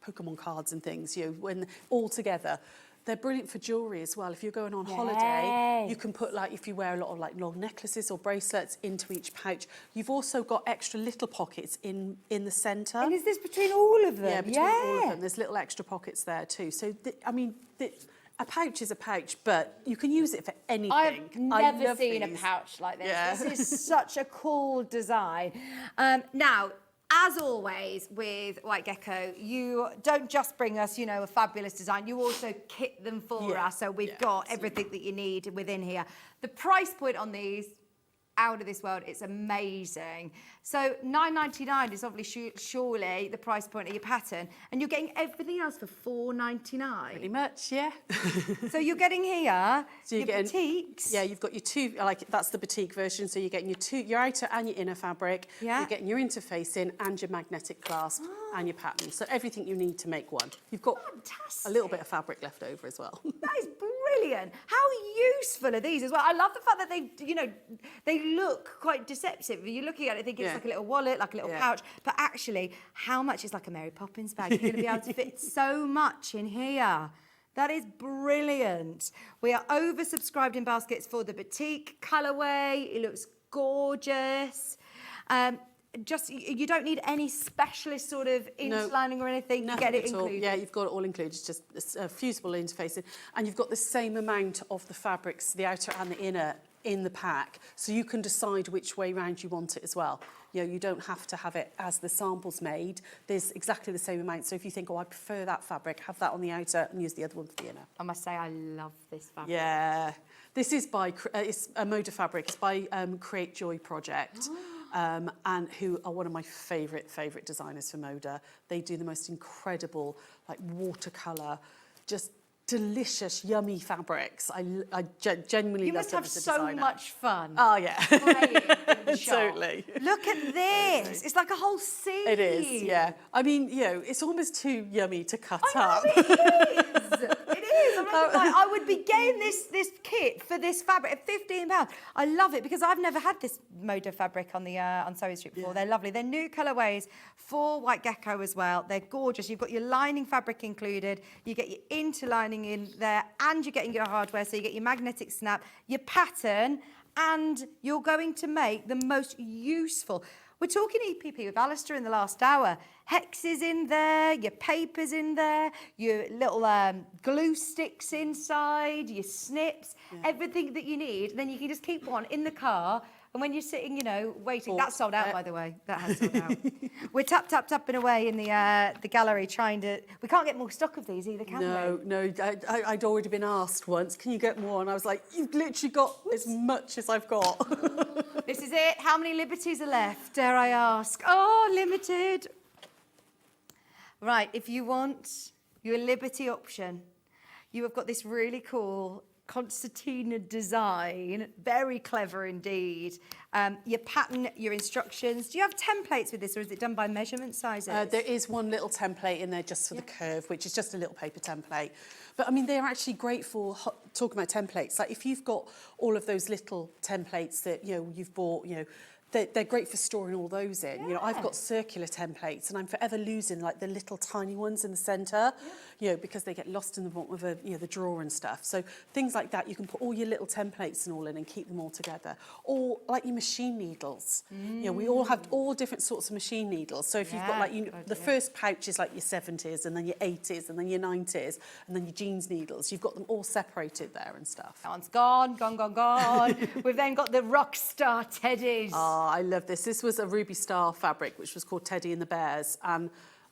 Pokemon cards and things. When all together. They're brilliant for jewellery as well. If you're going on holiday, you can put, if you wear a lot of, long necklaces or bracelets into each pouch. You've also got extra little pockets in the centre. And is this between all of them? Yeah, between all of them. There's little extra pockets there too. So, a pouch is a pouch, but you can use it for anything. I've never seen a pouch like this. Yeah. This is such a cool design. Now, as always with White Gecko, you don't just bring us, a fabulous design. You also kit them for us. So we've got everything that you need within here. The price point on these, out of this world, it's amazing. So £9.99 is obviously surely the price point of your pattern, and you're getting everything else for £4.99. Pretty much, yeah. So you're getting here your batiks. Yeah, you've got your 2, that's the batik version. So you're getting your outer and your inner fabric. Yeah. You're getting your interfacing and your magnetic clasp. and your pattern. So everything you need to make one. You've got a little bit of fabric left over as well. That is brilliant. How useful are these as well? I love the fact that they look quite deceptive. You're looking at it thinking it's like a little wallet, like a little pouch, but actually, how much is like a Mary Poppins bag? You're going to be able to fit so much in here. That is brilliant. We are oversubscribed in baskets for the batik colourway. It looks gorgeous. You don't need any specialist sort of interlining or anything. You get it included. Yeah, you've got it all included. It's just a fusible interfacing, and you've got the same amount of the fabrics, the outer and the inner, in the pack, so you can decide which way round you want it as well. You don't have to have it as the sample's made. There's exactly the same amount. So if you think, oh, I prefer that fabric, have that on the outer and use the other one for the inner. I must say, I love this fabric. Yeah, this is by it's a Moda fabric. It's by Create Joy Project. And who are one of my favourite designers for Moda. They do the most incredible, like watercolour, just delicious, yummy fabrics. I genuinely love them as a designer. You must have so much fun. Oh, yeah. Totally. Look at this. It's like a whole scene. It is, yeah. I mean, it's almost too yummy to cut up. It is. It is. I would be getting this kit for this fabric at £15. I love it because I've never had this Moda fabric on the on Sewing Street before. They're lovely. They're new colourways for white gecko as well. They're gorgeous. You've got your lining fabric included. You get your interlining in there, and you're getting your hardware. So you get your magnetic snap, your pattern, and you're going to make the most useful. We're talking EPP with Alistair in the last hour. Hexes in there, your papers in there, your little glue sticks inside, your snips, everything that you need. Then you can just keep one in the car. And when you're sitting, waiting, that's sold out, by the way. That has sold out. We're tapping away in the gallery trying to... We can't get more stock of these either, can we? No. I'd already been asked once, can you get more? And I was like, you've literally got as much as I've got. This is it. How many liberties are left, dare I ask? Oh, limited. Right, if you want your liberty option, you have got this really cool concertina design, very clever indeed. Your pattern, your instructions. Do you have templates with this, or is it done by measurement sizes? There is one little template in there just for the curve, which is just a little paper template. But I mean, they're actually great for talking about templates. Like if you've got all of those little templates that you've bought, they're great for storing all those in. I've got circular templates, and I'm forever losing like the little tiny ones in the centre, because they get lost in the bottom of the drawer and stuff. So things like that, you can put all your little templates and all in and keep them all together. Or like your machine needles. We all have all different sorts of machine needles. So if you've got like the first pouch is like your 70s, and then your 80s, and then your 90s, and then your jeans needles. You've got them all separated there and stuff. That one's gone. We've then got the Rockstar Teddies. Oh, I love this. This was a Ruby Star fabric, which was called Teddy and the Bears. And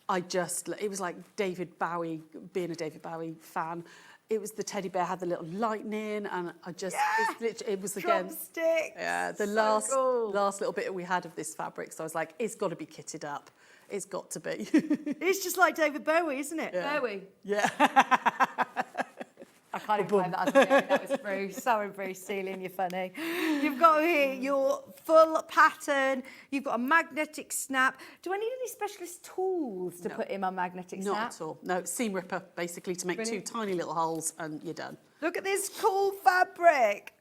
it was like David Bowie, being a David Bowie fan. It was the teddy bear had the little lightning, and it was again, drumsticks. The last little bit we had of this fabric. So I was like, it's got to be kitted up. It's got to be. It's just like David Bowie, isn't it? Yeah. Bowie. Yeah. I can't even claim that as a theory. That was Bruce. Sorry, Bruce, stealing, you're funny. You've got here your full pattern. You've got a magnetic snap. Do I need any specialist tools to put in my magnetic snap? Not at all. No, seam ripper, basically, to make two tiny little holes, and you're done. Look at this cool fabric.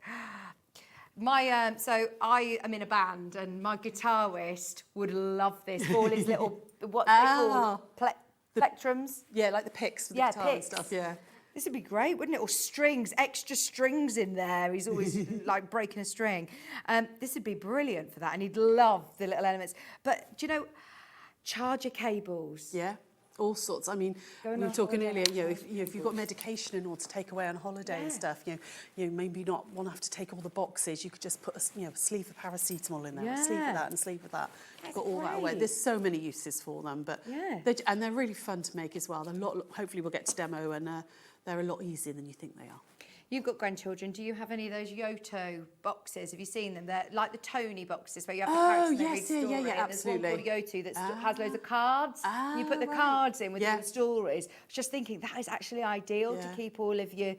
So I am in a band, and my guitarist would love this. All his little, what they call plectrums. Yeah, like the picks for the guitar and stuff, This would be great, wouldn't it? Or strings, extra strings in there. He's always like breaking a string. This would be brilliant for that, and he'd love the little elements. But do you know, charger cables? Yeah, all sorts. I mean, we were talking earlier. If you've got medication in order to take away on holiday and stuff, you maybe not want to have to take all the boxes. You could just put a sleeve of paracetamol in there, a sleeve of that, and a sleeve of that. Got all that away. There's so many uses for them, but they're really fun to make as well. Hopefully, we'll get to demo, and they're a lot easier than you think they are. You've got grandchildren. Do you have any of those Yoto boxes? Have you seen them? They're like the Tony boxes where you have the carrots and absolutely. There's one called Yoto that has loads of cards. You put the cards in with the stories. I was just thinking that is actually ideal to keep all of your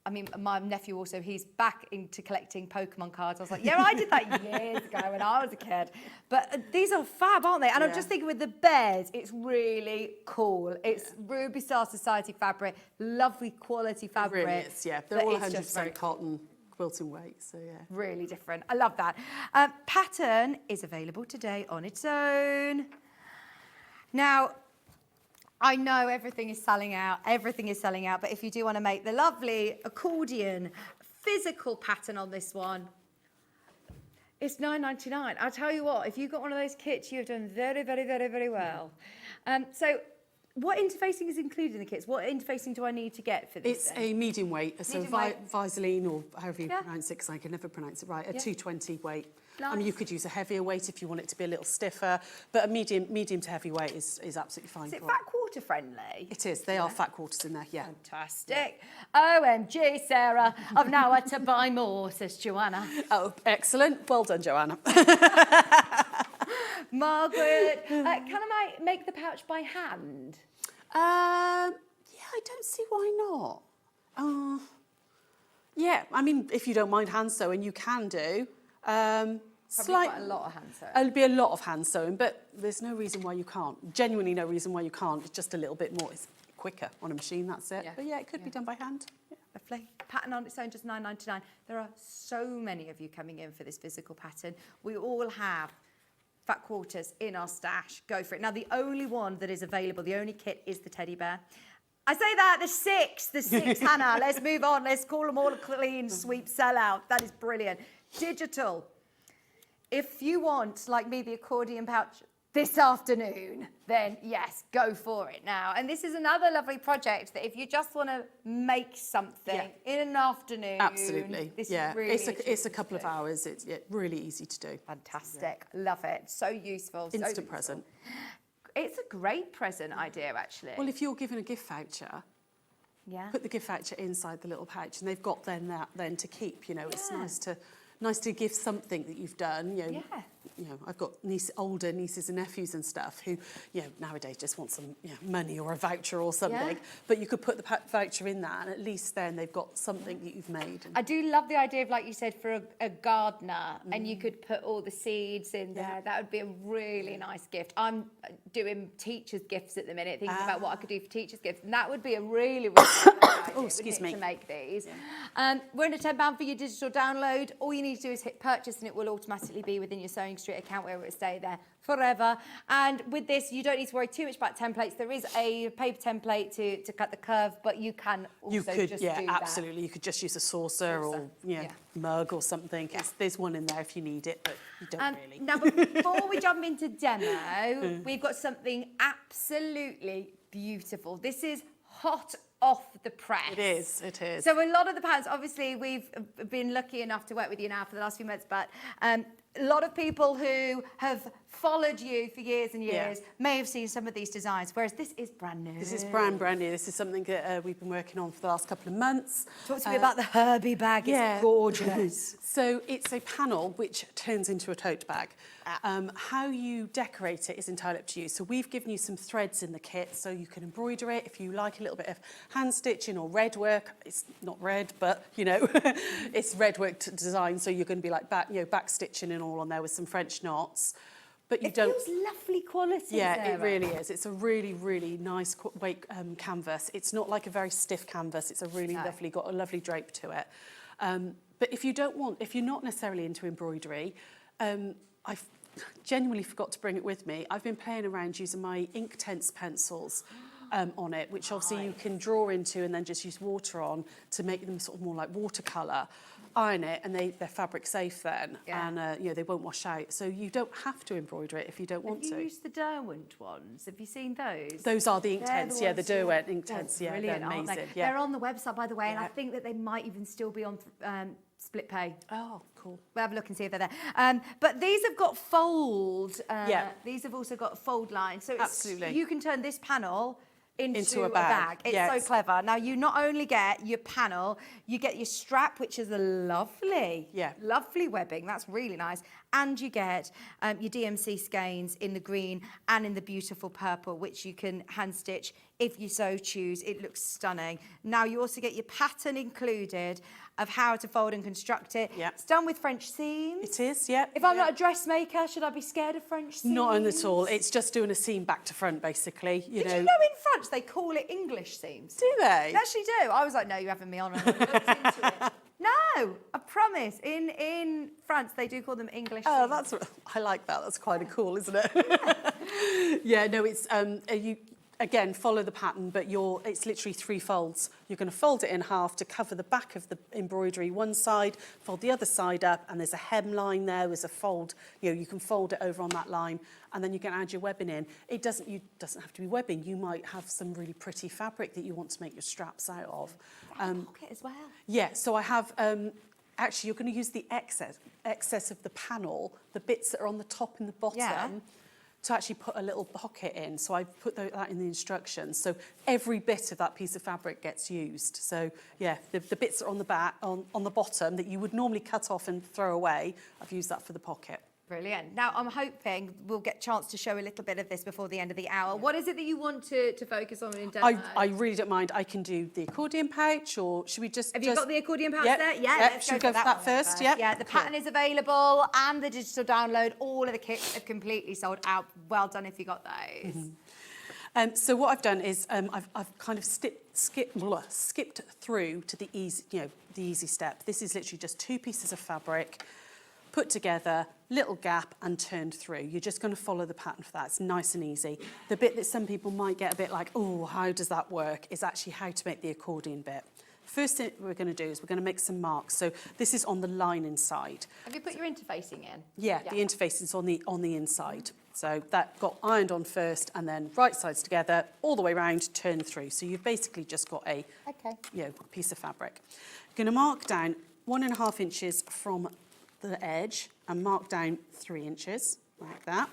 I mean, my nephew also, he's back into collecting Pokemon cards. I was like, yeah, I did that years ago when I was a kid. But these are fab, aren't they? And I'm just thinking with the bears, it's really cool. It's Ruby Star Society fabric, lovely quality fabric. It really is, yeah. They're all 100% cotton quilting weight, so yeah. Really different. I love that. Pattern is available today on its own. Now, I know everything is selling out, but if you do want to make the lovely accordion physical pattern on this one, it's £9.99. I'll tell you what, if you've got one of those kits, you've done very, very, very, very well. So what interfacing is included in the kits? What interfacing do I need to get for this? It's a medium weight, so Medium weight. Vaseline, or however you pronounce it, because I can never pronounce it right, a 220 weight. Nice. I mean, you could use a heavier weight if you want it to be a little stiffer, but a medium to heavy weight is absolutely fine. Is it fat quarter friendly? It is. They are fat quarters in there, yeah. Fantastic. OMG, Sarah. I've now had to buy more, says Joanna. Oh, excellent. Well done, Joanna. Margaret, can I make the pouch by hand? Yeah, I don't see why not. Yeah, I mean, if you don't mind hand sewing, you can do. Quite a lot of hand sewing. It'll be a lot of hand sewing, but there's no reason why you can't. Genuinely no reason why you can't. It's just a little bit more. It's quicker on a machine, that's it. Yeah. But yeah, it could be done by hand. Yeah. Lovely. Pattern on its own, just £9.99. There are so many of you coming in for this physical pattern. We all have fat quarters in our stash. Go for it. Now, the only one that is available, the only kit is the teddy bear. I say that, the six, Hannah. Let's move on. Let's call them all a clean sweep sellout. That is brilliant. Digital. If you want, like me, the accordion pouch this afternoon, then yes, go for it now. And this is another lovely project that if you just want to make something in an afternoon. Absolutely. This yeah. is really it's a couple of hours. It's really easy to do. Fantastic. Love it. So useful. Instant present. It's a great present idea, actually. Well, if you're given a gift voucher, put the gift voucher inside the little pouch, and they've got then to keep. You know, it's nice to give something that you've done. You know, I've got older nieces and nephews and stuff who, you know, nowadays just want some money or a voucher or something. Yeah. But you could put the voucher in that, and at least then they've got something that you've made. I do love the idea of, like you said, for a gardener, and you could put all the seeds in there. That would be a really nice gift. I'm doing teachers' gifts at the minute, thinking about what I could do for teachers' gifts, and that would be a really, really nice idea, to make these. Yeah. We're under £10 for your digital download. All you need to do is hit purchase, and it will automatically be within your Sewing Street account, where it will stay there forever. And with this, you don't need to worry too much about templates. There is a paper template to cut the curve, but you can also just do that. Absolutely. You could just use a saucer or mug or something. Yeah. There's one in there if you need it, but you don't really. Now, before we jump into demo, we've got something absolutely beautiful. This is hot off the press. It is. So a lot of the patterns, obviously, we've been lucky enough to work with you now for the last few months, but a lot of people who have followed you for years and years may have seen some of these designs, whereas this is brand new. This is brand new. This is something that we've been working on for the last couple of months. Talk to me about the Herbie bag. It's gorgeous. So it's a panel which turns into a tote bag. How you decorate it is entirely up to you. So we've given you some threads in the kit, so you can embroider it if you like a little bit of hand stitching or red work. It's not red, but it's red work design. So you're going to be like back stitching and all on there with some French knots. But you don't. It feels lovely quality. Yeah, Sarah. It really is. It's a really, really nice weight canvas. It's not like a very stiff canvas. It's a really lovely, got a lovely drape to it. But if you're not necessarily into embroidery, I've genuinely forgot to bring it with me. I've been playing around using my Inktense pencils on it, which obviously you can draw into and then just use water on to make them sort of more like watercolour. Iron it, and they're fabric safe then, and they won't wash out. So you don't have to embroider it if you don't want to. Have you used the Derwent ones? Have you seen those? Those are the Inktense, the Derwent Inktense, they're amazing. Aren't they? Yeah. They're on the website, by the way, and I think that they might even still be on split pay. Oh, cool. We'll have a look and see if they're there. But these have got fold. These have also got fold lines, so you can turn this panel into a bag. It's so clever. Now, you not only get your panel, you get your strap, which is a lovely webbing. That's really nice. And you get your DMC skeins in the green and in the beautiful purple, which you can hand stitch if you so choose. It looks stunning. Now you also get your pattern included of how to fold and construct it. Yeah. It's done with French seams. It is, yeah. If I'm not a dressmaker, should I be scared of French seams? Not at all. It's just doing a seam back to front, basically. Did you know in France they call it English seams? Do they? They actually do. I was like, no, you're having me on. And I looked into it. No, I promise. In France, they do call them English seams. I like that. That's quite cool, isn't it? Yeah, no, it's you again follow the pattern, but it's literally 3 folds. You're going to fold it in half to cover the back of the embroidery one side, fold the other side up, and there's a hem line there. There's a fold. You can fold it over on that line, and then you can add your webbing in. It doesn't have to be webbing. You might have some really pretty fabric that you want to make your straps out of. Pocket as well. Yeah, so I have, actually you're going to use the excess of the panel, the bits that are on the top and the bottom, to actually put a little pocket in. So I put that in the instructions. So every bit of that piece of fabric gets used. So yeah, the bits that are on the back, on the bottom that you would normally cut off and throw away, I've used that for the pocket. Brilliant. Now, I'm hoping we'll get a chance to show a little bit of this before the end of the hour. What is it that you want to focus on in demo? I really don't mind. I can do the accordion pouch, or should we just... Have you got the accordion pouch there? Yeah, let's should we go for that first? Yeah. Yeah, the pattern is available and the digital download. All of the kits have completely sold out. Well done if you got those. Mm-hmm. So what I've done is I've kind of skipped through to the easy step. This is literally just 2 pieces of fabric put together, little gap and turned through. You're just going to follow the pattern for that. It's nice and easy. The bit that some people might get a bit like, oh, how does that work, is actually how to make the accordion bit. First thing we're going to do is we're going to make some marks. So this is on the lining side. Have you put your interfacing in? Yeah, the interface is on the inside. So that got ironed on first, and then right sides together, all the way around, turn through. So you've basically just got a piece of fabric. You're going to mark down 1.5 inches from the edge and mark down 3 inches like that.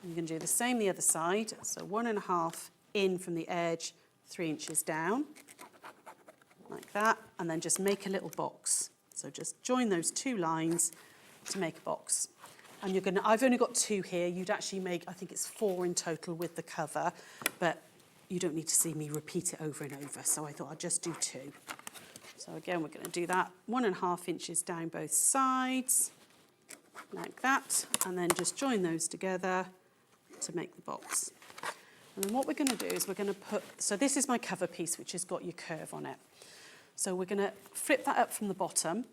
And you're going to do the same the other side. So 1.5 in from the edge, 3 inches down like that, and then just make a little box. So just join those 2 lines to make a box. And you're going to, I've only got 2 here. You'd actually make, I think it's 4 in total with the cover, but you don't need to see me repeat it over and over. So I thought I'd just do 2. So again, we're going to do that 1.5 inches down both sides, like that, and then just join those together to make the box. And then what we're going to do is we're going to put, so this is my cover piece, which has got your curve on it. So we're going to flip that up from the bottom,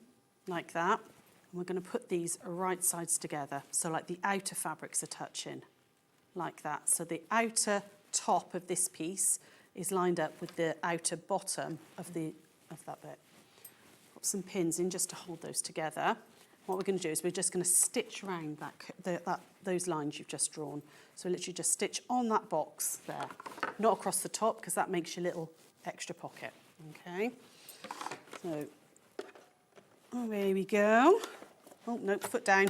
like that, and we're going to put these right sides together, so like the outer fabrics are touching, like that. So the outer top of this piece is lined up with the outer bottom of that bit. Put some pins in just to hold those together. What we're going to do is we're just going to stitch around those lines you've just drawn. So literally just stitch on that box there, not across the top, because that makes your little extra pocket. Okay, so there we go. Oh no, foot down.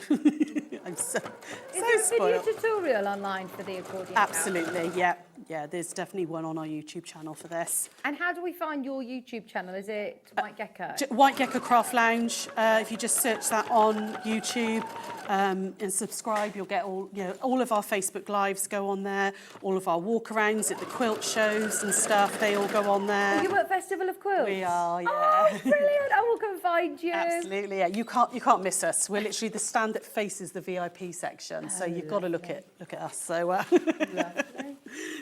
I'm so Is there a video spoiled. tutorial online for the accordion? Absolutely, yeah. Yeah, there's definitely one on our YouTube channel for this. And how do we find your YouTube channel? Is it White Gecko? White Gecko Craft Lounge. If you just search that on YouTube and subscribe, you'll get all of our Facebook Lives go on there. All of our walkarounds at the quilt shows and stuff, they all go on there. Are you at Festival of Quilts? We are, yeah. Oh, brilliant! I will come find you. Absolutely, yeah. You can't miss us. We're literally the stand that faces the VIP section, so you've got to look at us. So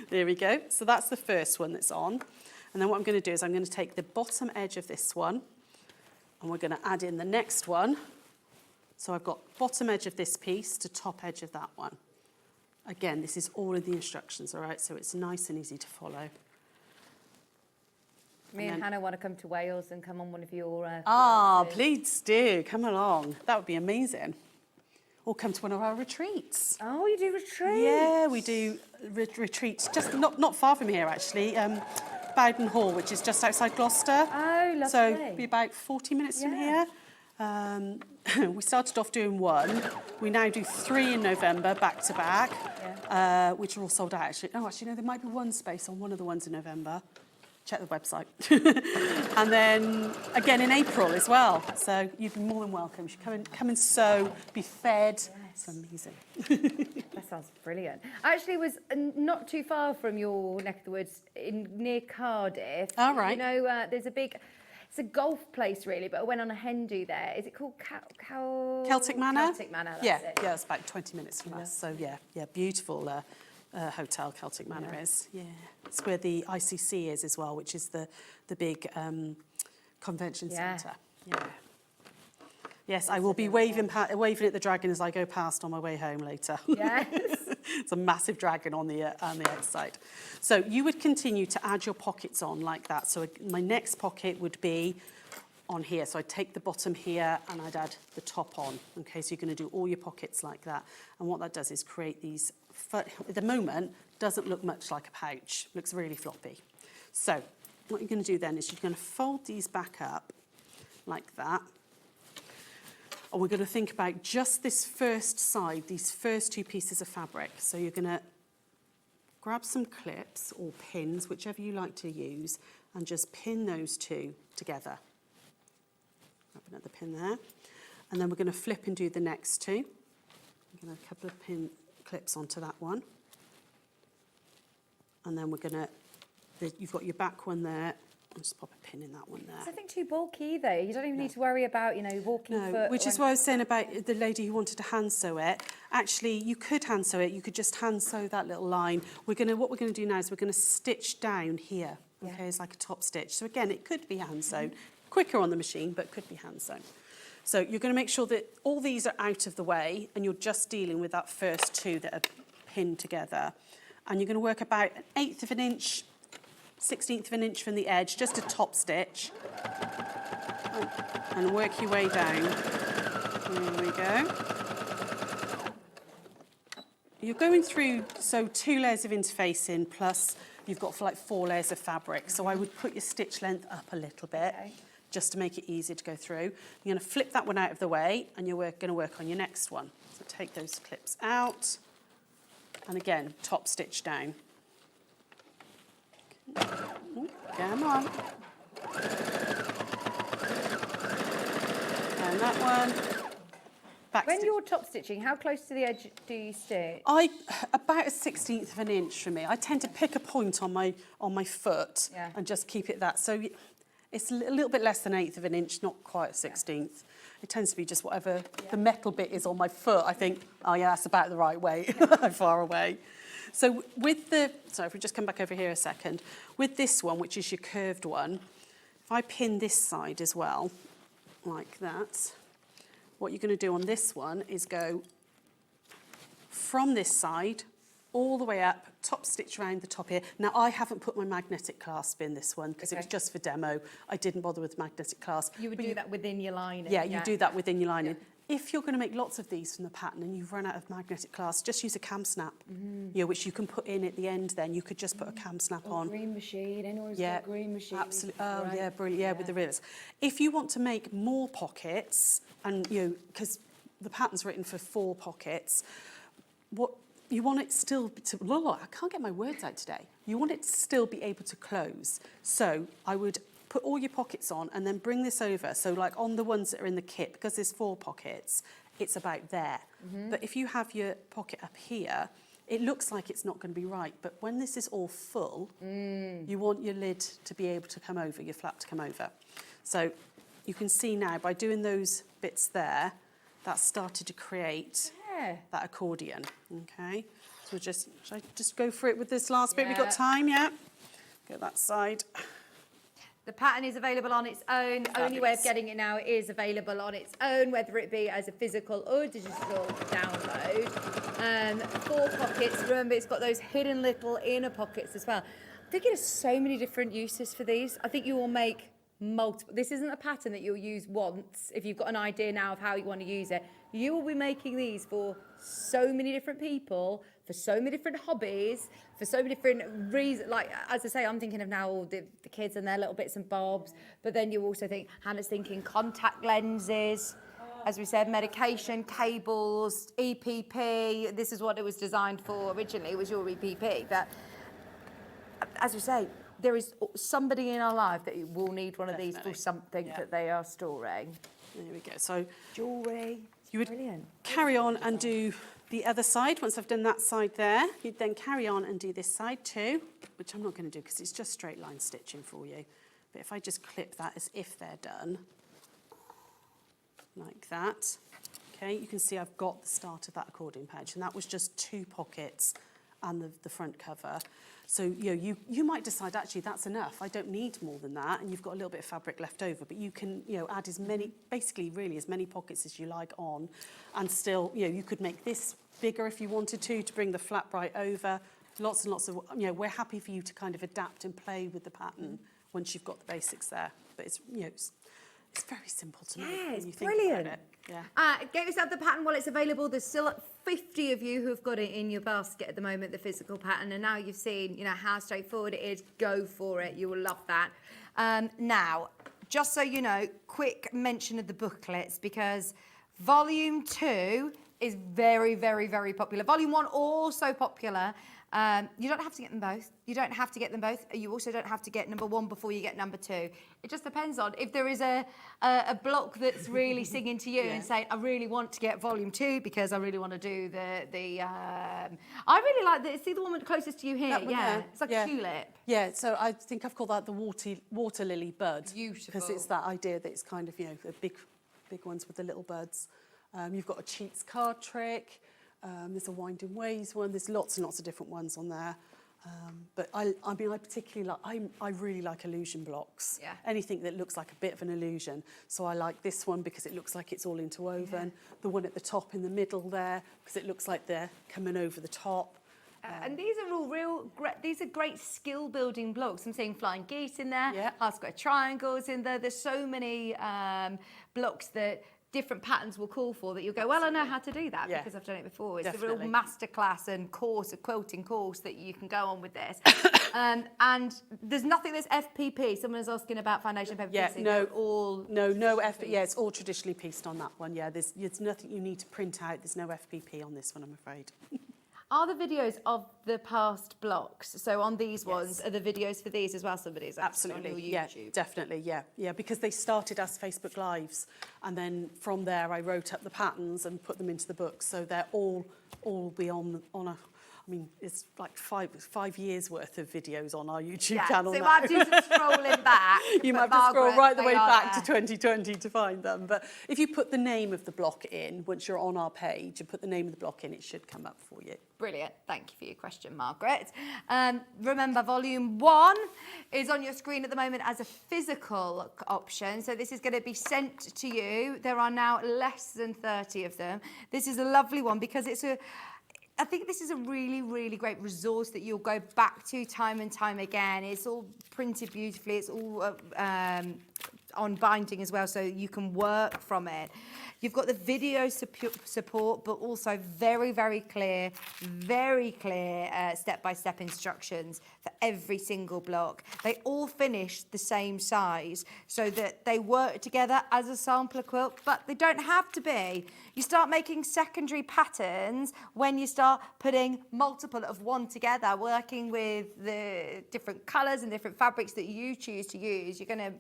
there we go. So that's the first one that's on. And then what I'm going to do is I'm going to take the bottom edge of this one and we're going to add in the next one. So I've got bottom edge of this piece to top edge of that one. Again, this is all in the instructions, all right? So it's nice and easy to follow. Me and Hannah want to come to Wales and come on one of your... please do. Come along. That would be amazing. Or come to one of our retreats. Oh, you do retreats? Yeah, we do retreats, just not far from here, actually. Bowden Hall, which is just outside Gloucester. Oh, lovely. So it'll be about 40 minutes from here. We started off doing 1. We now do 3 in November, back to back, which are all sold out, actually. Oh, actually, no, there might be one space on one of the ones in November. Check the website. And then again in April as well. So you'd be more than welcome. You should come and sew, be fed. It's amazing. That's sounds brilliant. I actually was not too far from your neck of the woods, near Cardiff. All right. You know, there's a big, it's a golf place really, but I went on a hen do there. Is it called Celtic Manor? Celtic Manor, that's yeah, it. yeah, it's about 20 minutes from us. So yeah, beautiful hotel Celtic Manor is. Yeah, it's where the ICC is as well, which is the big convention centre. Yeah. Yes, I will be waving at the dragon as I go past on my way home later. Yes. It's a massive dragon on the outside. So you would continue to add your pockets on like that. So my next pocket would be on here. So I'd take the bottom here and I'd add the top on. Okay, so you're going to do all your pockets like that. And what that does is create these, at the moment, doesn't look much like a pouch. Looks really floppy. So what you're going to do then is you're going to fold these back up like that. And we're going to think about just this first side, these first two pieces of fabric. So you're going to grab some clips or pins, whichever you like to use, and just pin those two together. Grab another pin there. And then we're going to flip and do the next two. I'm going to add a couple of pin clips onto that one. And then we're going to, you've got your back one there. I'll just pop a pin in that one there. It's nothing too bulky either. You don't even need to worry about, you know, walking foot. Which is what I was saying about the lady who wanted to hand sew it. Actually, you could hand sew it. You could just hand sew that little line. What we're going to do now is we're going to stitch down here. Okay, it's like a top stitch. So again, it could be hand sewn. Quicker on the machine, but could be hand sewn. So you're going to make sure that all these are out of the way and you're just dealing with that first two that are pinned together. And you're going to work about 1/8 of an inch, 1/16 of an inch from the edge, just a top stitch, and work your way down. There we go. You're going through, so 2 layers of interfacing, plus you've got like 4 layers of fabric. So I would put your stitch length up a little bit, just to make it easier to go through. You're going to flip that one out of the way, and you're going to work on your next one. So take those clips out, and again, top stitch down. Ooh, come on. And that one. When you're top stitching, how close to the edge do you stitch? About 1/16 of an inch for me. I tend to pick a point on my foot and just keep it that. So it's a little bit less than 1/8 of an inch, not quite a 1/16. It tends to be just whatever the metal bit is on my foot. I think, oh yeah, that's about the right way, far away. So sorry, if we just come back over here a second. With this one, which is your curved one, if I pin this side as well, like that, what you're going to do on this one is go from this side all the way up, top stitch around the top here. Now, I haven't put my magnetic clasp in this one because it was just for demo. I didn't bother with magnetic clasp. You would do that within your lining. Yeah, you do that within your lining. If you're going to make lots of these from the pattern and you've run out of magnetic clasp, just use a cam snap, which you can put in at the end then. You could just put a cam snap on. Green machine, anyone's got a green machine. Absolutely. Oh, yeah, brilliant. Yeah, with the rivets. If you want to make more pockets, and, because the pattern's written for 4 pockets, what you want it still to, I can't get my words out today. You want it to still be able to close. So I would put all your pockets on and then bring this over. So like on the ones that are in the kit, because there's 4 pockets, it's about there. But if you have your pocket up here, it looks like it's not going to be right. But when this is all full, you want your lid to be able to come over, your flap to come over. So you can see now by doing those bits there, that's started to create that accordion. Okay, so should I just go for it with this last bit? We've got time, Go that side. The pattern is available on its own. The only way of getting it now is available on its own, whether it be as a physical or digital download. 4 pockets. Remember, it's got those hidden little inner pockets as well. I think there's so many different uses for these. I think you will make multiple. This isn't a pattern that you'll use once. If you've got an idea now of how you want to use it, you will be making these for so many different people, for so many different hobbies, for so many different reasons. Like, as I say, I'm thinking of now all the kids and their little bits and bobs, but then you also think, Hannah's thinking contact lenses, as we said, medication, cables, EPP. This is what it was designed for originally, was your EPP. But as we say, there is somebody in our life that will need one of these for something that they are storing. There we go. So jewellery. You would carry on and do the other side, once I've done that side there, you'd then carry on and do this side too, which I'm not going to do because it's just straight line stitching for you. But if I just clip that as if they're done, like that, okay, you can see I've got the start of that accordion page, and that was just 2 pockets and the front cover. So you might decide, actually, that's enough. I don't need more than that, and you've got a little bit of fabric left over, but you can add as many, basically really as many pockets as you like on, and still, you could make this bigger if you wanted to bring the flap right over. Lots and lots of, we're happy for you to kind of adapt and play with the pattern once you've got the basics there. But it's, it's very simple to make when you think about it. Yeah. Get yourself the pattern while it's available. There's still 50 of you who have got it in your basket at the moment, the physical pattern, and now you've seen, how straightforward it is. Go for it. You will love that. Now, just so you know, quick mention of the booklets, because Volume 2 is very, very, very popular. Volume 1 also popular. You don't have to get them both. You don't have to get them both. You also don't have to get number 1 before you get number 2. It just depends on if there is a block that's really singing to you and saying, I really want to get Volume 2 because I really want to do the I really like the, see the one closest to you here? That one there. It's like a tulip. Yeah, so I think I've called that the water lily bud. Beautiful. Because it's that idea that it's kind of, the big ones with the little buds. You've got a cheats card trick. There's a winding ways one. There's lots and lots of different ones on there. But I particularly like, I really like illusion blocks. Yeah. Anything that looks like a bit of an illusion. So I like this one because it looks like it's all interwoven. Yeah. The one at the top in the middle there, because it looks like they're coming over the top. And these are all these are great skill building blocks. I'm seeing flying geese in there, half square triangles in there. There's so many blocks that different patterns will call for that you'll go, well, I know how to do that because I've done it before. It's a real masterclass and course, a quilting course that you can go on with this. And there's nothing that's FPP. Someone is asking about foundation paper piecing. No FPP. Yeah, it's all traditionally pieced on that one. Yeah, there's nothing you need to print out. There's no FPP on this one, I'm afraid. Are the videos of the past blocks? So on these ones, are the videos for these as well? Somebody's absolutely on your YouTube? Yeah, definitely, yeah, because they started as Facebook Lives, and then from there I wrote up the patterns and put them into the books. So they're all be on a. I mean, it's like five years worth of videos on our YouTube channel. So you now. might have to do some scrolling back. You might have to scroll right the way back to 2020 to find them. But if you put the name of the block in, once you're on our page and put the name of the block in, it should come up for you. Brilliant. Thank you for your question, Margaret. Remember, Volume 1 is on your screen at the moment as a physical option. So this is going to be sent to you. There are now less than 30 of them. This is a lovely one because I think this is a really, really great resource that you'll go back to time and time again. It's all printed beautifully. It's all on binding as well, so you can work from it. You've got the video support, but also very, very clear step-by-step instructions for every single block. They all finish the same size so that they work together as a sampler quilt, but they don't have to be. You start making secondary patterns when you start putting multiple of one together, working with the different colours and different fabrics that you choose to use. You're going to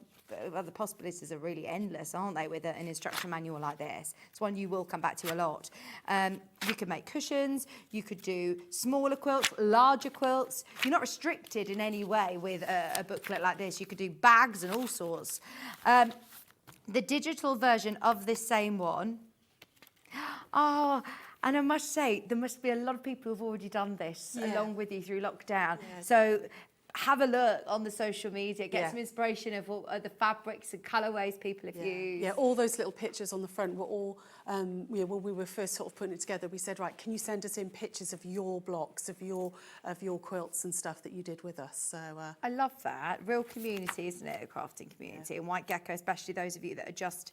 the possibilities are really endless, aren't they, with an instruction manual like this? It's one you will come back to a lot. You could make cushions, you could do smaller quilts, larger quilts. You're not restricted in any way with a booklet like this. You could do bags and all sorts. The digital version of this same one, and I must say, there must be a lot of people who've already done this along with you through lockdown. Yeah. So have a look on the social media, get some inspiration of what the fabrics and colourways people have used. Yeah, all those little pictures on the front were all, when we were first sort of putting it together, we said, right, can you send us in pictures of your blocks, of your quilts and stuff that you did with us? So I love that. Real community, isn't it? A crafting community. And White Gecko, especially those of you that are just,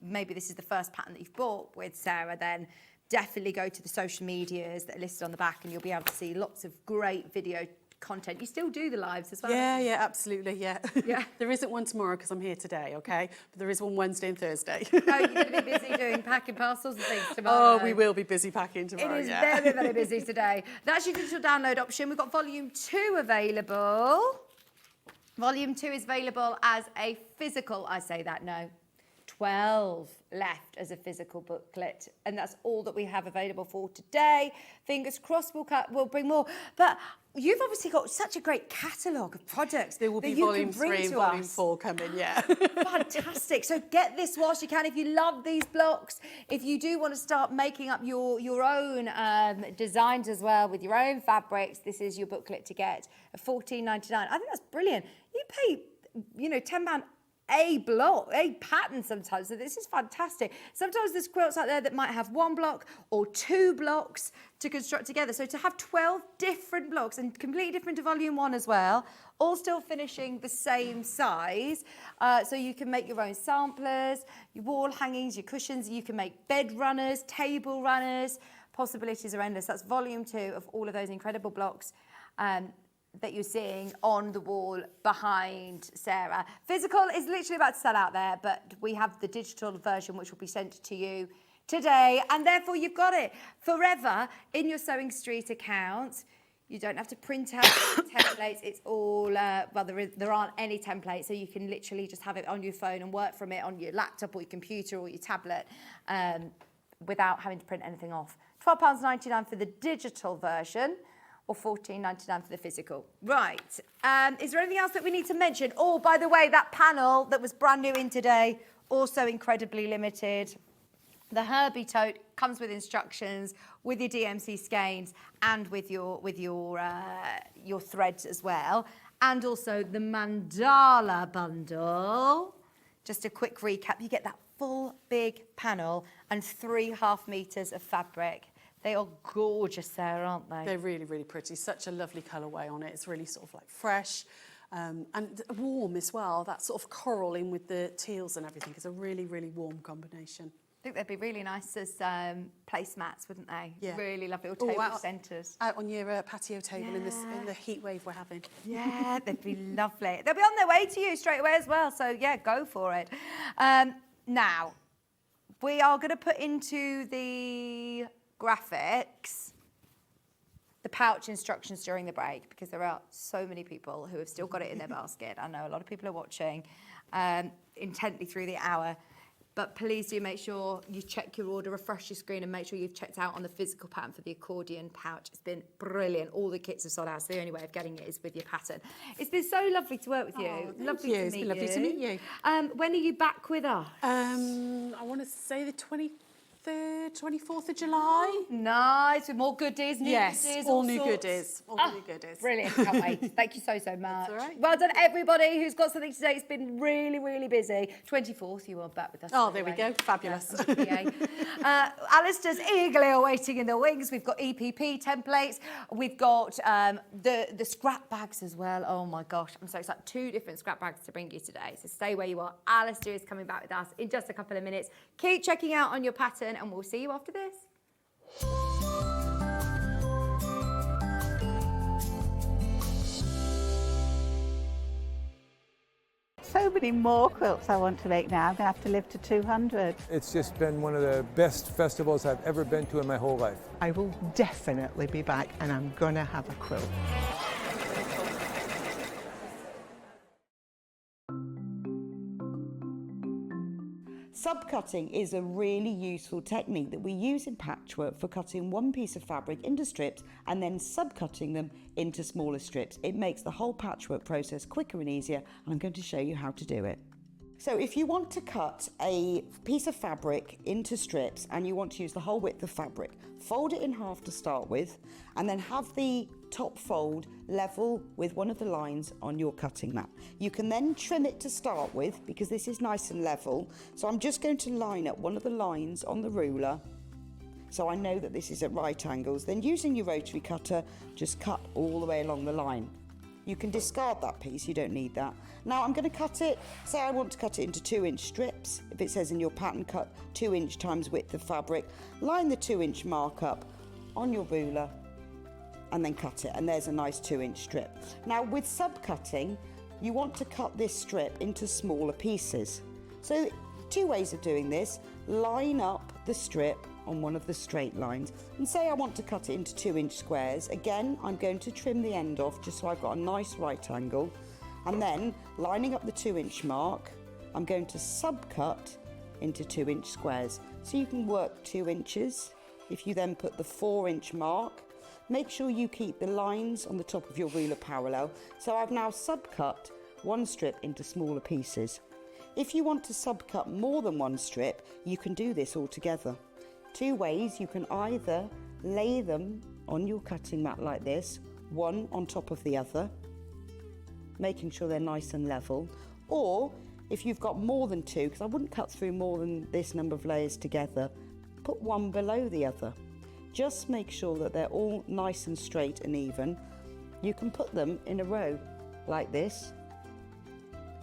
maybe this is the first pattern that you've bought with Sara, then definitely go to the social medias that are listed on the back and you'll be able to see lots of great video content. You still do the lives as well? Yeah, absolutely, yeah. There isn't one tomorrow because I'm here today, okay? But there is one Wednesday and Thursday. Oh, you're going to be busy doing packing parcels and things tomorrow. Oh, we will be busy packing tomorrow, It is very, very busy today. That's your digital download option. We've got Volume 2 available. Volume 2 is available as a physical, I say that, no, 12 left as a physical booklet, and that's all that we have available for today. Fingers crossed we'll bring more. But you've obviously got such a great catalogue of products. There will be volume 3 and volume 4 coming, yeah. Fantastic. So get this whilst you can. If you love these blocks, if you do want to start making up your own designs as well with your own fabrics, this is your booklet to get at $14.99. I think that's brilliant. You pay, £10 a pattern sometimes, so this is fantastic. Sometimes there's quilts out there that might have 1 block or 2 blocks to construct together, so to have 12 different blocks and completely different to volume 1 as well, all still finishing the same size, so you can make your own samplers, your wall hangings, your cushions, you can make bed runners, table runners. Possibilities are endless. That's volume 2 of all of those incredible blocks that you're seeing on the wall behind Sarah. Physical is literally about to sell out there, but we have the digital version which will be sent to you today, and therefore you've got it forever in your Sewing Street account. You don't have to print out templates. It's all, there aren't any templates, so you can literally just have it on your phone and work from it on your laptop or your computer or your tablet without having to print anything off. £12.99 for the digital version, or $14.99 for the physical. Right, is there anything else that we need to mention? Oh, by the way, that panel that was brand new in today, also incredibly limited. The Herbie tote comes with instructions, with your DMC skeins, and with your threads as well. And also the mandala bundle. Just a quick recap, you get that full big panel and 3.5 meters of fabric. They are gorgeous there, aren't they? They're really, really pretty. Such a lovely colourway on it. It's really sort of like fresh and warm as well. That sort of coral in with the teals and everything is a really, really warm combination. I think they'd be really nice as placemats, wouldn't they? Yeah. Really lovely, or table centres. Out on your patio table in the heat wave we're having. Yeah, they'd be lovely. They'll be on their way to you straight away as well, so yeah, go for it. Now, we are going to put into the graphics the pouch instructions during the break, because there are so many people who have still got it in their basket. I know a lot of people are watching intently through the hour, but please do make sure you check your order, refresh your screen, and make sure you've checked out on the physical pattern for the accordion pouch. It's been brilliant. All the kits have sold out, so the only way of getting it is with your pattern. It's been so lovely to work with you. Lovely to meet you. It's been lovely to meet you. When are you back with us? I want to say the 23rd, 24th of July. Nice, with more goodies, new goodies, all new goodies. All new goodies. Brilliant, can't wait. Thank you so much. That's all right. Well done, everybody who's got something today. It's been really, really busy. 24th, you are back with us. Oh, there we go. Fabulous. Alistair's eagerly awaiting in the wings. We've got EPP templates. We've got the scrap bags as well. Oh my gosh, I'm so excited. 2 different scrap bags to bring you today. So stay where you are. Alistair is coming back with us in just a couple of minutes. Keep checking out on your pattern, and we'll see you after this. So many more quilts I want to make now. I'm going to have to live to 200. It's just been one of the best festivals I've ever been to in my whole life. I will definitely be back, and I'm going to have a quilt. Subcutting is a really useful technique that we use in patchwork for cutting one piece of fabric into strips and then subcutting them into smaller strips. It makes the whole patchwork process quicker and easier, and I'm going to show you how to do it. So if you want to cut a piece of fabric into strips and you want to use the whole width of fabric, fold it in half to start with, and then have the top fold level with one of the lines on your cutting mat. You can then trim it to start with because this is nice and level. So I'm just going to line up one of the lines on the ruler so I know that this is at right angles. Then using your rotary cutter, just cut all the way along the line. You can discard that piece, you don't need that. Now I'm going to cut it, say I want to cut it into 2-inch strips. If it says in your pattern, cut 2-inch times width of fabric. Line the 2-inch mark up on your ruler and then cut it, and there's a nice 2-inch strip. Now with subcutting, you want to cut this strip into smaller pieces. So 2 ways of doing this: line up the strip on one of the straight lines, and say I want to cut it into 2-inch squares. Again, I'm going to trim the end off just so I've got a nice right angle, and then lining up the 2-inch mark, I'm going to subcut into 2-inch squares. So you can work 2 inches. If you then put the 4-inch mark, make sure you keep the lines on the top of your ruler parallel. So I've now subcut one strip into smaller pieces. If you want to subcut more than one strip, you can do this all together. 2 ways: you can either lay them on your cutting mat like this, one on top of the other, making sure they're nice and level, or if you've got more than 2, because I wouldn't cut through more than this number of layers together, put one below the other. Just make sure that they're all nice and straight and even. You can put them in a row like this.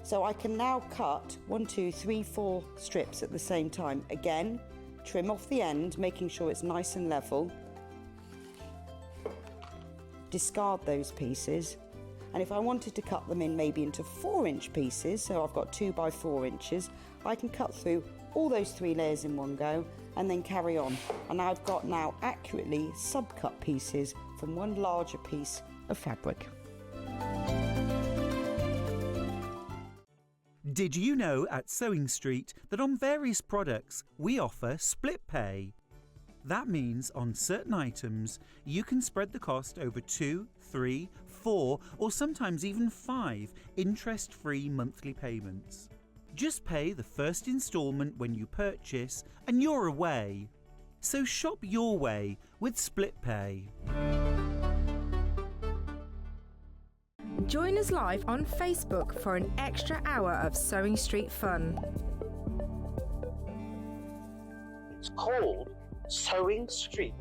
So I can now cut 1, 2, 3, 4 strips at the same time. Again, trim off the end, making sure it's nice and level. Discard those pieces. And if I wanted to cut them in maybe into 4-inch pieces, so I've got 2 by 4 inches, I can cut through all those 3 layers in one go and then carry on. And I've got now accurately subcut pieces from one larger piece of fabric. Did you know at Sewing Street that on various products we offer split pay? That means on certain items you can spread the cost over 2, 3, 4 or sometimes even 5 interest-free monthly payments. Just pay the first instalment when you purchase and you're away. So shop your way with split pay. Join us live on Facebook for an extra hour of Sewing Street fun. It's called Sewing Street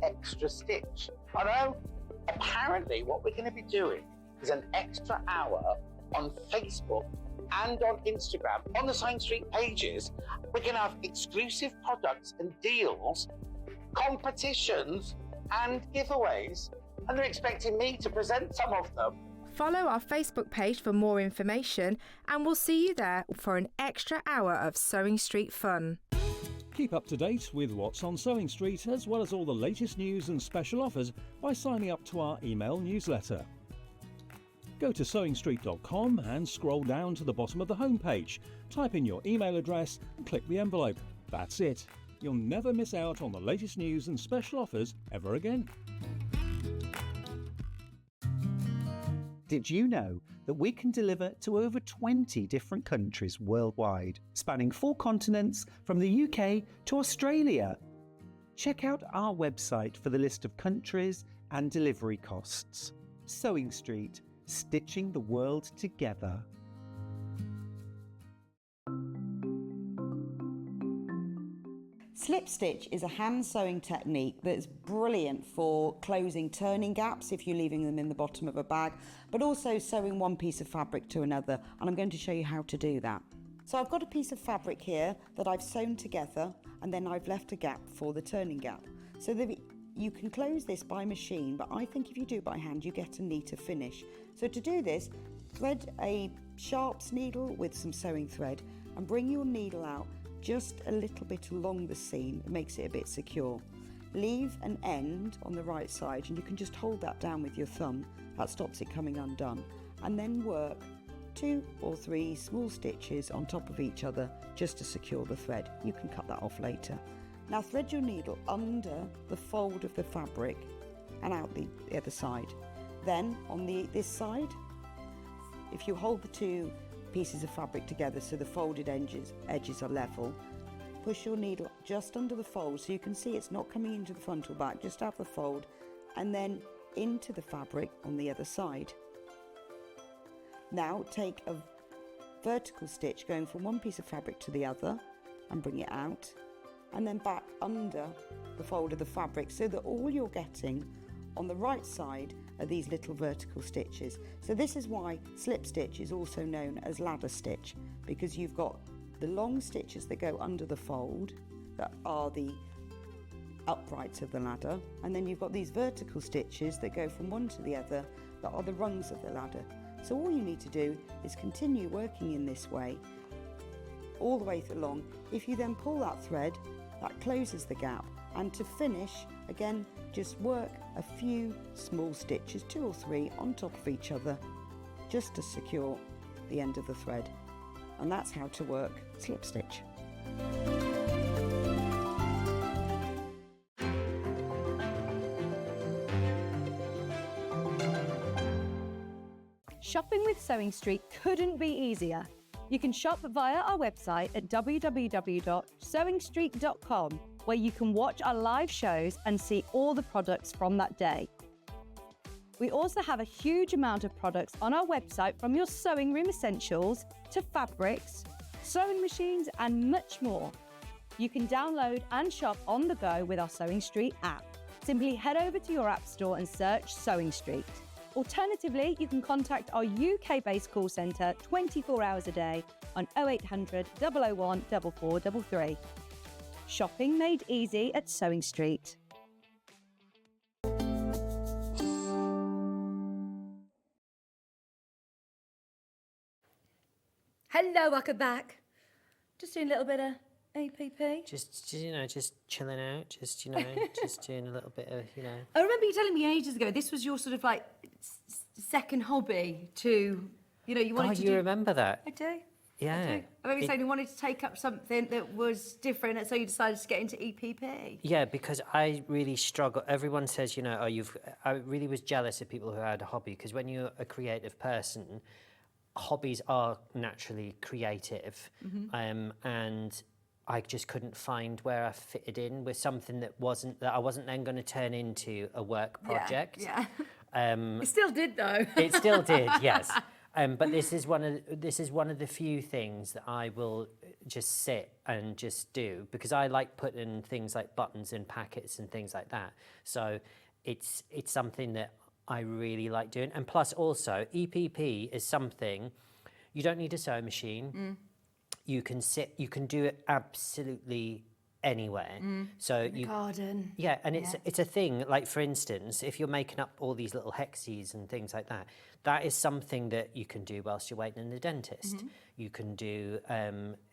Extra Stitch. I know, apparently what we're going to be doing is an extra hour on Facebook and on Instagram. On the Sewing Street pages, we're going to have exclusive products and deals, competitions and giveaways, and they're expecting me to present some of them. Follow our Facebook page for more information and we'll see you there for an extra hour of Sewing Street fun. Keep up to date with what's on Sewing Street as well as all the latest news and special offers by signing up to our email newsletter. Go to sewingstreet.com and scroll down to the bottom of the homepage. Type in your email address and click the envelope. That's it. You'll never miss out on the latest news and special offers ever again. Did you know that we can deliver to over 20 different countries worldwide, spanning 4 continents from the UK to Australia? Check out our website for the list of countries and delivery costs. Sewing Street, stitching the world together. Slip stitch is a hand sewing technique that's brilliant for closing turning gaps if you're leaving them in the bottom of a bag, but also sewing one piece of fabric to another, and I'm going to show you how to do that. So I've got a piece of fabric here that I've sewn together and then I've left a gap for the turning gap. So you can close this by machine, but I think if you do it by hand you get a neater finish. So to do this, thread a sharps needle with some sewing thread and bring your needle out just a little bit along the seam. It makes it a bit secure. Leave an end on the right side and you can just hold that down with your thumb. That stops it coming undone. And then work 2 or 3 small stitches on top of each other just to secure the thread. You can cut that off later. Now thread your needle under the fold of the fabric and out the other side. Then on this side, if you hold the 2 pieces of fabric together so the folded edges are level, push your needle just under the fold so you can see it's not coming into the front or back, just out the fold, and then into the fabric on the other side. Now take a vertical stitch going from one piece of fabric to the other and bring it out, and then back under the fold of the fabric so that all you're getting on the right side are these little vertical stitches. So this is why slip stitch is also known as ladder stitch, because you've got the long stitches that go under the fold that are the uprights of the ladder, and then you've got these vertical stitches that go from one to the other that are the rungs of the ladder. So all you need to do is continue working in this way all the way along. If you then pull that thread, that closes the gap, and to finish, again, just work a few small stitches, 2 or 3 on top of each other, just to secure the end of the thread. And that's how to work slip stitch. Shopping with Sewing Street couldn't be easier. You can shop via our website at www.sewingstreet.com, where you can watch our live shows and see all the products from that day. We also have a huge amount of products on our website, from your sewing room essentials to fabrics, sewing machines and much more. You can download and shop on the go with our Sewing Street app. Simply head over to your app store and search Sewing Street. Alternatively, you can contact our UK-based call centre 24 hours a day on 0800 001 4433. Shopping made easy at Sewing Street. Hello, welcome back. Just doing a little bit of APP. Just chilling out, just doing a little bit of, I remember you telling me ages ago, this was your sort of like second hobby to, you wanted to do... you remember that? I do. Yeah. I remember you saying you wanted to take up something that was different, and so you decided to get into EPP. Yeah, because I really struggle. Everyone says, I really was jealous of people who had a hobby, because when you're a creative person, hobbies are naturally creative. And I just couldn't find where I fitted in with something that I wasn't then going to turn into a work project. Yeah. It still did, though. It still did, yes. But this is one of the few things that I will just sit and just do, because I like putting things like buttons in packets and things like that. So it's something that I really like doing. And plus also, EPP is something, you don't need a sewing machine. You can do it absolutely anywhere. So In the garden. Yeah, and it's a thing, like for instance, if you're making up all these little hexes and things like that, that is something that you can do whilst you're waiting in the dentist. You can do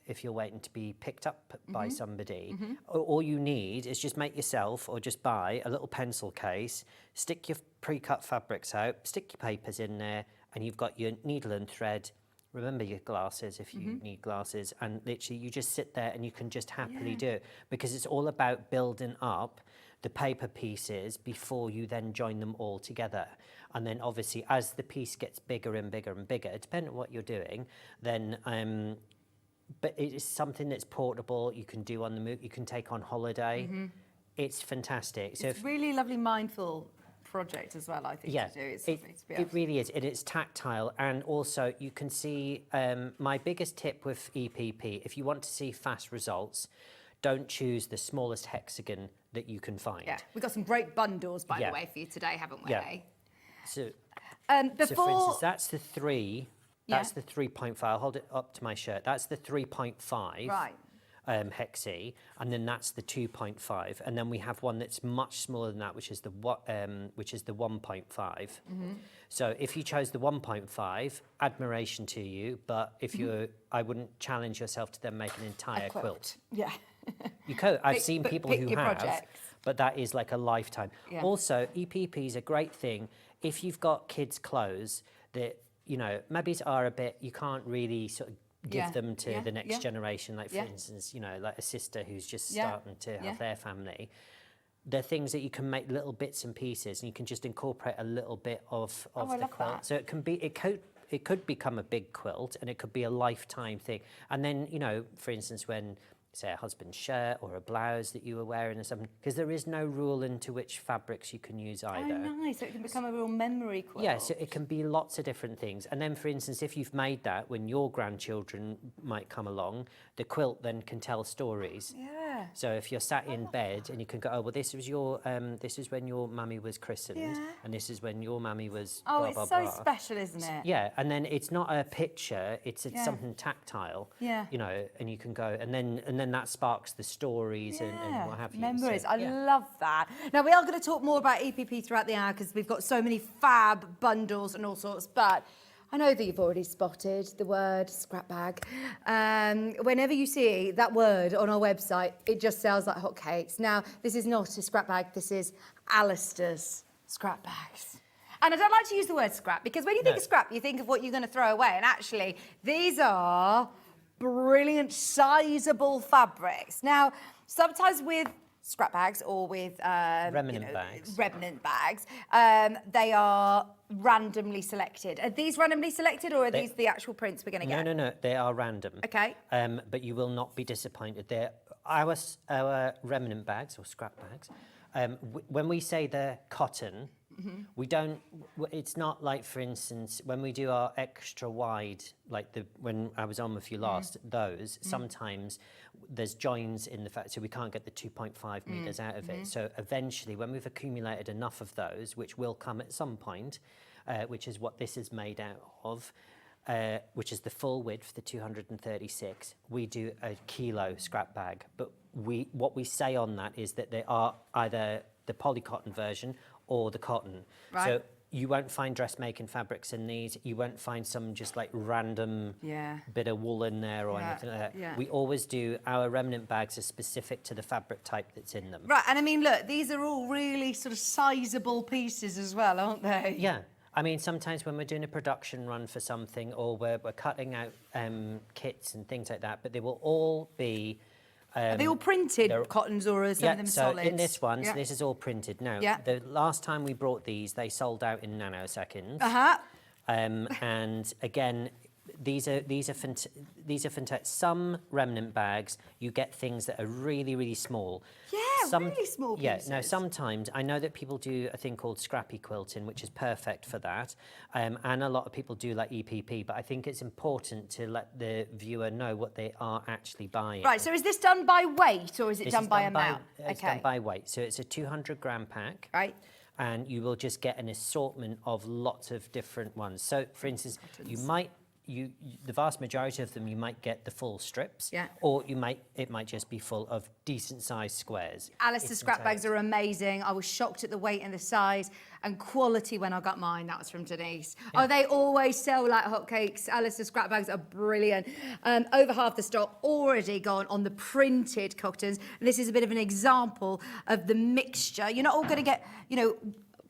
if you're waiting to be picked up by somebody. All you need is just make yourself, or just buy a little pencil case, stick your pre-cut fabrics out, stick your papers in there, and you've got your needle and thread. Remember your glasses if you need glasses, and literally you just sit there and you can just happily do it, because it's all about building up the paper pieces before you then join them all together. And then obviously as the piece gets bigger and bigger and bigger, depending on what you're doing, then but it is something that's portable, you can do on the move, you can take on holiday. It's fantastic. So It's really lovely, mindful project as well, I think, to do. It really is, and it's tactile, and also you can see, my biggest tip with EPP, if you want to see fast results, don't choose the smallest hexagon that you can find. Yeah, we've got some great bundles, by the way, for you today, haven't we? Yeah. So, before... so for instance, that's the 3, that's the 3.5, I'll hold it up to my shirt, that's the 3.5. Right. Hexi, and then that's the 2.5, and then we have one that's much smaller than that, which is the 1.5. So if you chose the 1.5, admiration to you, but if you're, I wouldn't challenge yourself to then make an entire quilt. Yeah. You could. I've seen people who have, projects. but that is like a lifetime. Yeah. Also, EPP is a great thing if you've got kids' clothes that, maybe are a bit, you can't really sort of give them to the next generation, like for instance, like a sister who's just starting to have their family. They're things that you can make little bits and pieces, and you can just incorporate a little bit of the quilt. That. So it could become a big quilt, and it could be a lifetime thing. And then, for instance, when say a husband's shirt or a blouse that you were wearing or something, because there is no rule into which fabrics you can use either. Oh, nice. So it can become a real memory quilt. Yeah, so it can be lots of different things. And then, for instance, if you've made that, when your grandchildren might come along, the quilt then can tell stories. Yeah. So if you're sat in bed and you can go, oh, well, this is when your mummy was christened, and this is when your mummy was blah, it's blah, so blah. special, isn't it? Yeah, and then it's not a picture, it's something tactile. Yeah. And you can go, and then that sparks the stories and what have you. Memories. So, I love that. Now, we are going to talk more about EPP throughout the hour, because we've got so many fab bundles and all sorts, but I know that you've already spotted the word scrap bag. Whenever you see that word on our website, it just sells like hotcakes. Now, this is not a scrap bag, this is Alistair's scrap bags. And I don't like to use the word scrap, because when you think of scrap, you think of what you're going to throw away. And actually, these are brilliant, sizable fabrics. Now, sometimes with scrap bags or with remnant bags. Remnant bags, they are randomly selected. Are these randomly selected, or are these the actual prints we're going to get? No, they are random. Okay. But you will not be disappointed. They're our remnant bags or scrap bags. When we say they're cotton, we don't. It's not like, for instance, when we do our extra wide, like when I was on with you last, those sometimes there's joins in the fact, so we can't get the 2.5 meters out of it. So eventually, when we've accumulated enough of those, which will come at some point, which is what this is made out of. Which is the full width, the 236, we do a kilo scrap bag. But what we say on that is that they are either the polycotton version or the cotton. Right. So you won't find dressmaking fabrics in these. You won't find some just like random bit of wool in there or anything like that. Yeah. We always do, our remnant bags are specific to the fabric type that's in them. Right, and I mean, look, these are all really sort of sizable pieces as well, aren't they? Yeah. I mean, sometimes when we're doing a production run for something, or we're cutting out kits and things like that, but they will all be... are they all printed cottons, or are some of them solids? In this one, so this is all printed. Now, the last time we brought these, they sold out in nanoseconds. And again, these are fantastic. Some remnant bags, you get things that are really, really small. Yeah, really small pieces. Yeah, now sometimes, I know that people do a thing called scrappy quilting, which is perfect for that. And a lot of people do like EPP, but I think it's important to let the viewer know what they are actually buying. Right, so is this done by weight, or is it done by amount? It's done by weight. So it's a 200-gram pack. Right. And you will just get an assortment of lots of different ones. So, for instance, you might... the vast majority of them, you might get the full strips, or it might just be full of decent sized squares. Alistair scrap bags are amazing. I was shocked at the weight and the size and quality when I got mine. That was from Denise. Oh, they always sell like hotcakes. Alistair scrap bags are brilliant. Over half the stock already gone on the printed cottons. And this is a bit of an example of the mixture. You're not all going to get,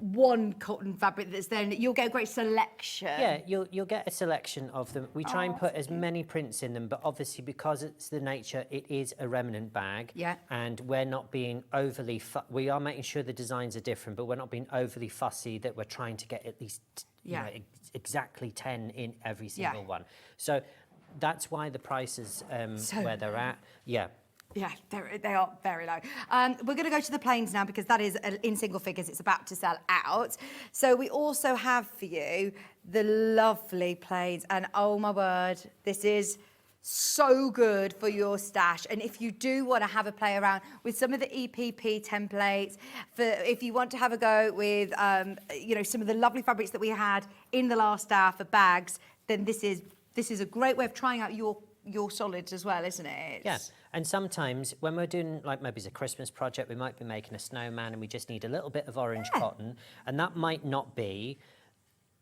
one cotton fabric that's there, and you'll get a great selection. Yeah, you'll get a selection of them. We try and put as many prints in them, but obviously because it's the nature, it is a remnant bag. Yeah. And we're not being overly, we are making sure the designs are different, but we're not being overly fussy that we're trying to get at least exactly 10 in every single one. So that's why the prices where they're at. Yeah. Yeah, they are very low. We're going to go to the plains now, because that is in single figures. It's about to sell out. So we also have for you the lovely plains. And oh my word, this is so good for your stash. And if you do want to have a play around with some of the EPP templates, if you want to have a go with, some of the lovely fabrics that we had in the last hour for bags, then this is a great way of trying out your solids as well, isn't it? Yeah, and sometimes when we're doing, like, maybe it's a Christmas project, we might be making a snowman and we just need a little bit of orange cotton, and that might not be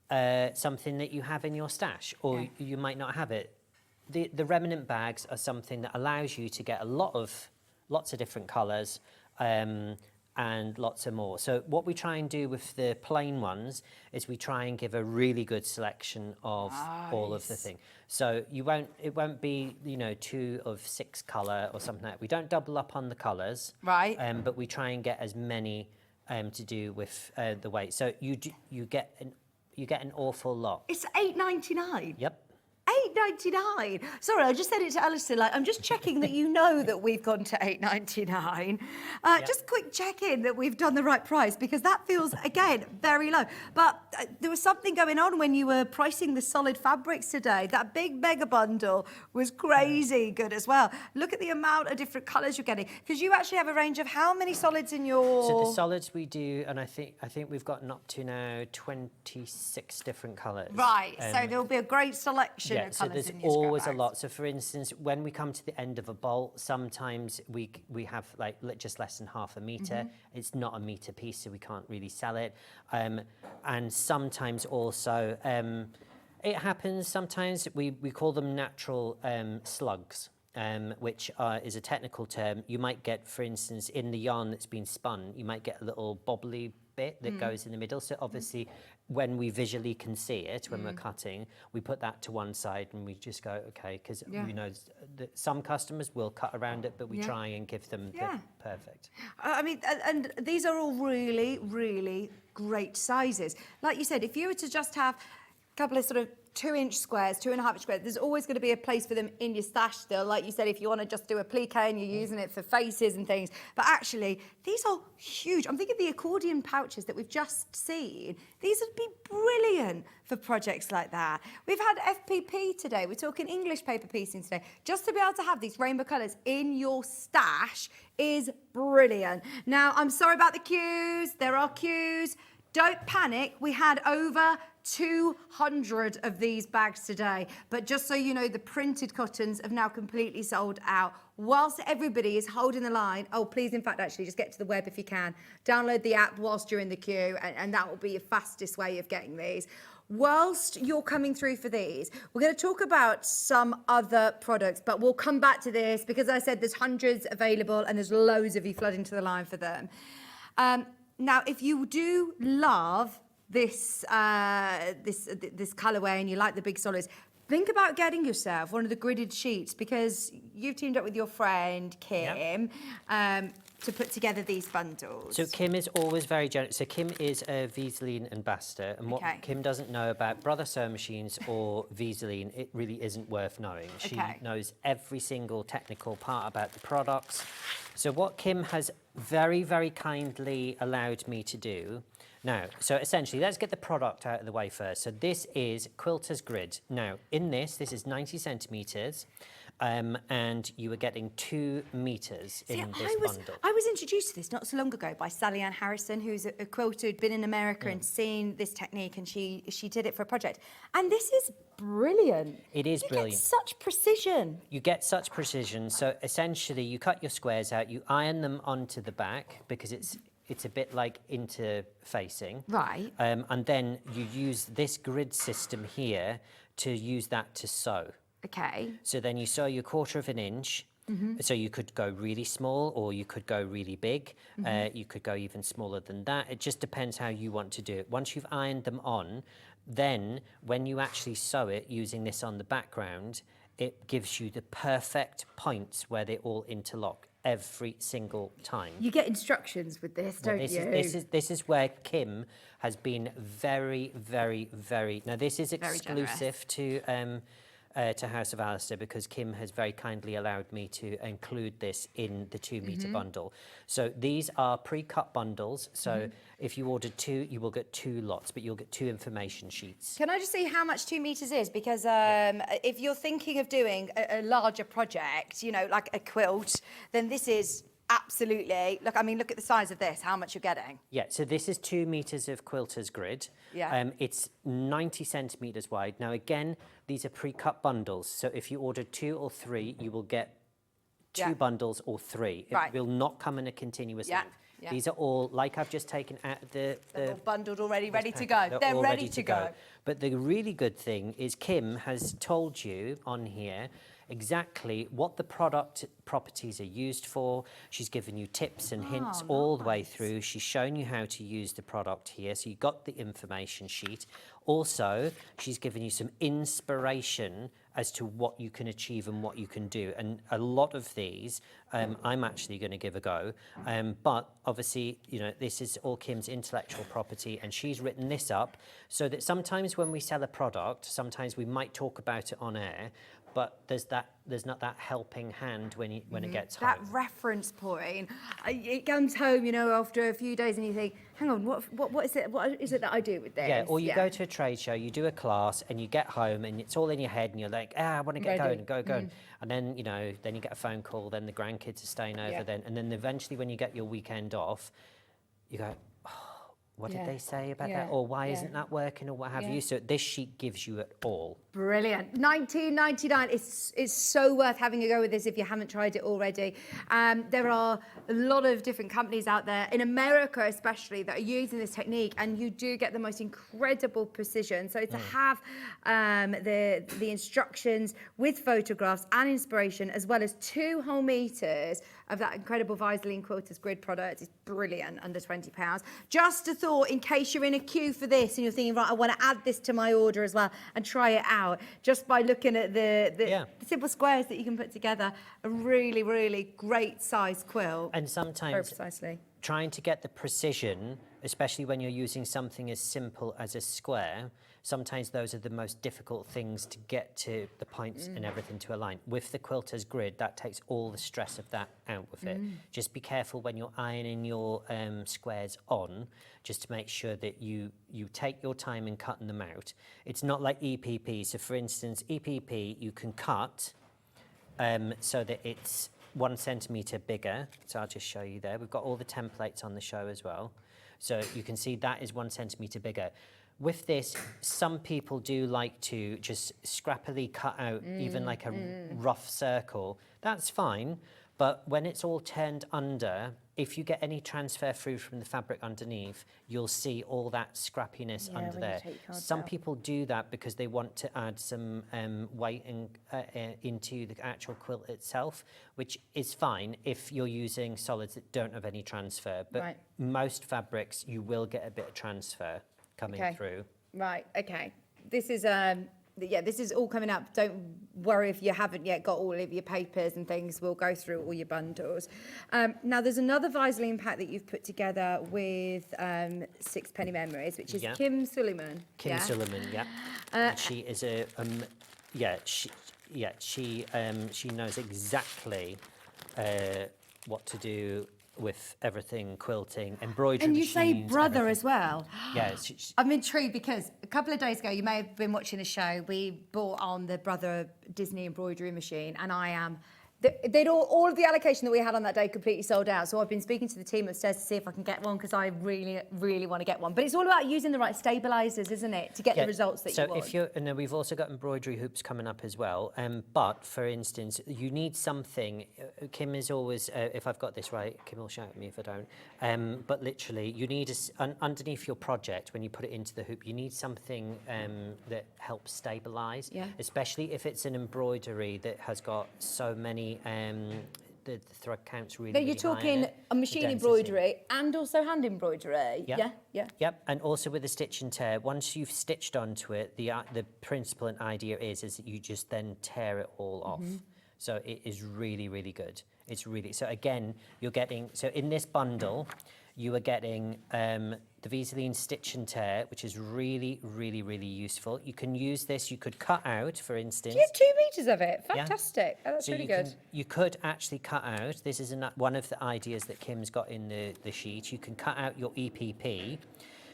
something that you have in your stash, or you might not have it. The remnant bags are something that allows you to get lots of different colours, and lots of more. So what we try and do with the plain ones is we try and give a really good selection of all of the thing. So it won't be 2 of 6 colour or something like that. We don't double up on the colours, right? But we try and get as many to do with the weight. So you get an awful lot. It's $8.99. Yep. $8.99. Sorry, I just said it to Alistair. Like, I'm just checking that you know that we've gone to $8.99. Just quick check in that we've done the right price, because that feels, again, very low. But there was something going on when you were pricing the solid fabrics today. That big mega bundle was crazy good as well. Look at the amount of different colours you're getting, because you actually have a range of how many solids in your... So the solids we do, and I think we've gotten up to now 26 different colours. Right. So there'll be a great selection. Yeah, so there's always a lot. So for instance, when we come to the end of a bolt, sometimes we have like just less than half a metre. It's not a metre piece, so we can't really sell it. And sometimes also, it happens sometimes, we call them natural slugs. Which is a technical term. You might get, for instance, in the yarn that's been spun, you might get a little bobbly bit that goes in the middle. So obviously, when we visually can see it, when we're cutting, we put that to one side and we just go, okay, because you know, some customers will cut around it, but we try and give them the perfect. I mean, and these are all really, really great sizes. Like you said, if you were to just have a couple of sort of 2-inch squares, 2.5-inch squares, there's always going to be a place for them in your stash still. Like you said, if you want to just do a plique and you're using it for faces and things. But actually, these are huge. I'm thinking the accordion pouches that we've just seen. These would be brilliant for projects like that. We've had FPP today. We're talking English paper piecing today. Just to be able to have these rainbow colours in your stash is brilliant. Now, I'm sorry about the queues. There are queues. Don't panic. We had over 200 of these bags today. But just so you know, the printed cottons have now completely sold out. Whilst everybody is holding the line, oh, please, in fact, actually, just get to the web if you can. Download the app whilst you're in the queue, and that will be your fastest way of getting these. Whilst you're coming through for these, we're going to talk about some other products, but we'll come back to this because I said there's hundreds available and there's loads of you flooding to the line for them. Now, if you do love this this colourway and you like the big solids, think about getting yourself one of the gridded sheets because you've teamed up with your friend Kim to put together these bundles. So Kim is always very generous. So Kim is a Viseline ambassador, and what Kim doesn't know about Brother Sewing Machines or Viseline, it really isn't worth knowing. She knows every single technical part about the products. So what Kim has very, very kindly allowed me to do now, so essentially, let's get the product out of the way first. So this is Quilter's Grid. Now, in this is 90 centimetres, and you are getting 2 metres in this bundle. I was introduced to this not so long ago by Sally Ann Harrison, who's a quilter who'd been in America and seen this technique, and she did it for a project. And this is brilliant. It is brilliant. You get such precision. You get such precision. So essentially, you cut your squares out, you iron them onto the back because it's a bit like interfacing. Right. And then you use this grid system here to use that to sew. Okay. So then you sew your 1/4 of an inch. So you could go really small or you could go really big. You could go even smaller than that. It just depends how you want to do it. Once you've ironed them on, then when you actually sew it using this on the background, it gives you the perfect points where they all interlock every single time. You get instructions with this, don't you? This is where Kim has been very, very, very... Now, this is exclusive to House of Alistair because Kim has very kindly allowed me to include this in the 2-metre bundle. So these are pre-cut bundles. So if you order 2, you will get 2 lots, but you'll get 2 information sheets. Can I just see how much 2 metres is? Because if you're thinking of doing a larger project, you know, like a quilt, then this is absolutely... Look, I mean, look at the size of this, how much you're getting. Yeah, so this is 2 metres of Quilter's Grid. Yeah. It's 90 centimetres wide. Now, again, these are pre-cut bundles. So if you order 2 or 3, you will get 2 bundles or 3. It will not come in a continuous length. Yeah. These are all, like I've just taken out the They're all bundled already, ready to go. They're all ready to go. But the really good thing is Kim has told you on here exactly what the product properties are used for. She's given you tips and hints all the way through. She's shown you how to use the product here. So you got the information sheet. Also, she's given you some inspiration as to what you can achieve and what you can do. And a lot of these, I'm actually going to give a go. But obviously, you know, this is all Kim's intellectual property, and she's written this up so that sometimes when we sell a product, sometimes we might talk about it on air, but there's not that helping hand when it gets home. That reference point, it comes home, you know, after a few days, and you think, hang on, what is it that I do with this? Yeah, or you go to a trade show, you do a class, and you get home, and it's all in your head, and you're like, I want to get going, go. And then, you know, then you get a phone call, then the grandkids are staying over, and then eventually when you get your weekend off, you go, what did they say about that? Or why isn't that working, or what have you? So this sheet gives you it all. Brilliant. $19.99. It's so worth having a go with this if you haven't tried it already. There are a lot of different companies out there, in America especially, that are using this technique, and you do get the most incredible precision. So to have the instructions with photographs and inspiration, as well as 2 whole meters of that incredible Visaline Quilters Grid product. It's brilliant, under £20. Just a thought, in case you're in a queue for this and you're thinking, right, I want to add this to my order as well and try it out, just by looking at the simple squares that you can put together, a really, really great size quilt. And sometimes very precisely. Trying to get the precision, especially when you're using something as simple as a square, sometimes those are the most difficult things to get to the points and everything to align. With the Quilters Grid, that takes all the stress of that out with it. Just be careful when you're ironing your squares on, just to make sure that you take your time in cutting them out. It's not like EPP. So for instance, EPP, you can cut so that it's 1 centimetre bigger. So I'll just show you there. We've got all the templates on the show as well. So you can see that is 1 centimetre bigger. With this, some people do like to just scrappily cut out even like a rough circle. That's fine, but when it's all turned under, if you get any transfer through from the fabric underneath, you'll see all that scrappiness under there. Some people do that because they want to add some weight into the actual quilt itself, which is fine if you're using solids that don't have any transfer. But most fabrics, you will get a bit of transfer coming through. Right, okay. This is this is all coming up. Don't worry if you haven't yet got all of your papers and things. We'll go through all your bundles. Now, there's another Visaline pack that you've put together with Sixpenny Memories, which is Kim Suleiman. Suleiman, she is a she knows exactly what to do with everything, quilting, embroidery And you machines, say brother everything. as well. Yeah. I'm intrigued because a couple of days ago, you may have been watching a show, we bought on the brother Disney embroidery machine, and I am... They'd all of the allocation that we had on that day completely sold out. So I've been speaking to the team upstairs to see if I can get one, because I really, really want to get one. But it's all about using the right stabilisers, isn't it, to get the results that you want. So if you're, and then we've also got embroidery hoops coming up as well. But for instance, you need something. Kim is always, if I've got this right, Kim will shout at me if I don't. But literally, you need underneath your project, when you put it into the hoop, you need something that helps stabilise. Especially if it's an embroidery that has got so many. The thread count's really, you're talking a machine embroidery and also hand embroidery. Yep. And also with the stitch and tear, once you've stitched onto it, the principle and idea is that you just then tear it all off. So it is really, really good. It's really, so again, you're getting, so in this bundle, you are getting the Visaline Stitch and Tear, which is really, really, really useful. You can use this, you could cut out, for instance. You get 2 metres of it. Fantastic. Oh, that's so really good. You could actually cut out, this is one of the ideas that Kim's got in the sheet. You can cut out your EPP.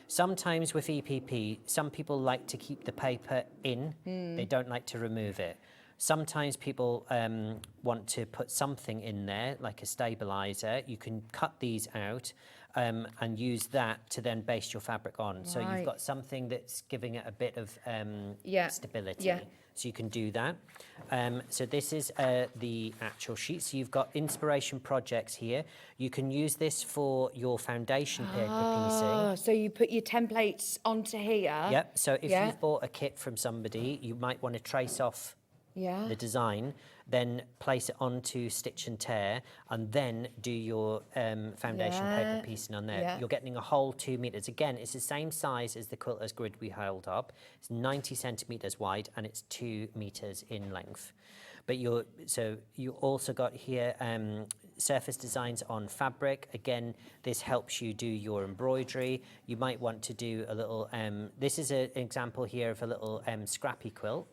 Sometimes with EPP, some people like to keep the paper in. They don't like to remove it. Sometimes people want to put something in there, like a stabiliser. You can cut these out and use that to then base your fabric on. So you've got something that's giving it a bit of stability. So you can do that. So this is the actual sheet. So you've got inspiration projects here. You can use this for your foundation paper piecing. So you put your templates onto here. Yep. So if you've bought a kit from somebody, you might want to trace off the design, then place it onto Stitch and Tear, and then do your foundation paper piecing on there. You're getting a whole 2 metres. Again, it's the same size as the Quilters Grid we held up. It's 90 centimetres wide and it's 2 metres in length. But you also got here surface designs on fabric. Again, this helps you do your embroidery. You might want to do a little, this is an example here of a little scrappy quilt.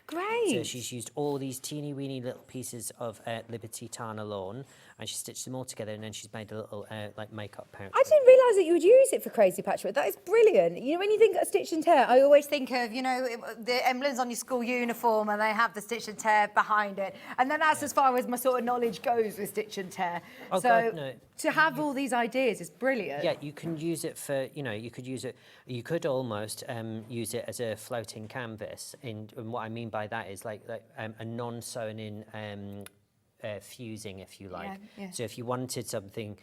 Great. So she's used all these teeny weeny little pieces of Liberty Tana lawn, and she stitched them all together, and then she's made a little like makeup pouch. I didn't realise that you would use it for Crazy Patchwork. That is brilliant. You know, when you think of Stitch and Tear, I always think of, you know, the emblems on your school uniform, and they have the Stitch and Tear behind it. And then that's as far as my sort of knowledge goes with Stitch and Tear. Oh, so God, no. To have all these ideas is brilliant. Yeah, you can use it for, you know, you could use it, you could almost use it as a floating canvas. And what I mean by that is like a non-sewn in fusing, if you like. So if you wanted something,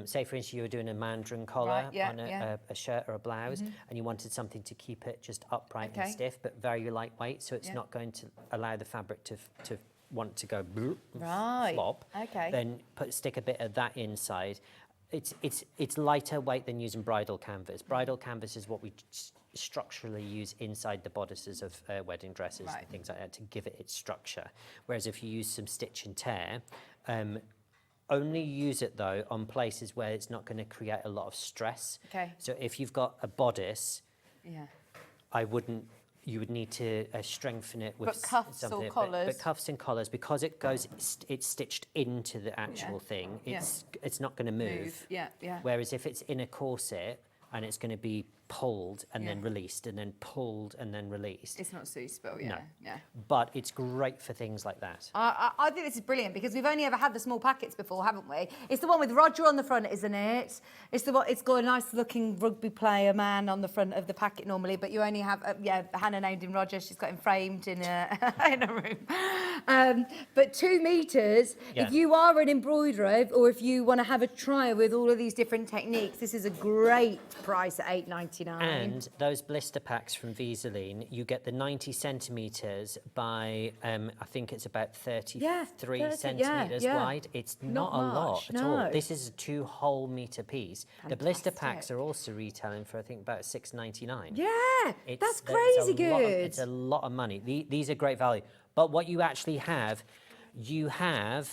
say for instance you were doing a mandarin collar on a shirt or a blouse, and you wanted something to keep it just upright and stiff, but very lightweight, so it's not going to allow the fabric to want to go flop, Okay. then stick a bit of that inside. It's lighter weight than using bridal canvas. Bridal canvas is what we structurally use inside the bodices of wedding dresses and things like that to give it its structure. Whereas if you use some stitch and tear, only use it though on places where it's not going to create a lot of stress. Okay. So if you've got a bodice, you would need to strengthen it with cuffs something. or collars? But cuffs and collars, because it's stitched into the actual thing, it's not going to move. Yeah. Whereas if it's in a corset and it's going to be pulled and then released and then pulled and then released. It's not suitable, No. But it's great for things like that. I think this is brilliant because we've only ever had the small packets before, haven't we? It's the one with Roger on the front, isn't it? It's got a nice looking rugby player man on the front of the packet normally, but you only have, Hannah named him Roger. She's got him framed in a, in a room. But 2 meters, if you are an embroiderer or if you want to have a try with all of these different techniques, this is a great price at £8.99. And those blister packs from Visaline, you get the 90 centimetres by, I think it's about 33 centimetres wide. It's not a lot at all. This is a 2 whole metre piece. The blister packs are also retailing for, I think, about $6.99. Yeah, that's crazy good. It's a lot of money. These are great value. But what you actually have, you have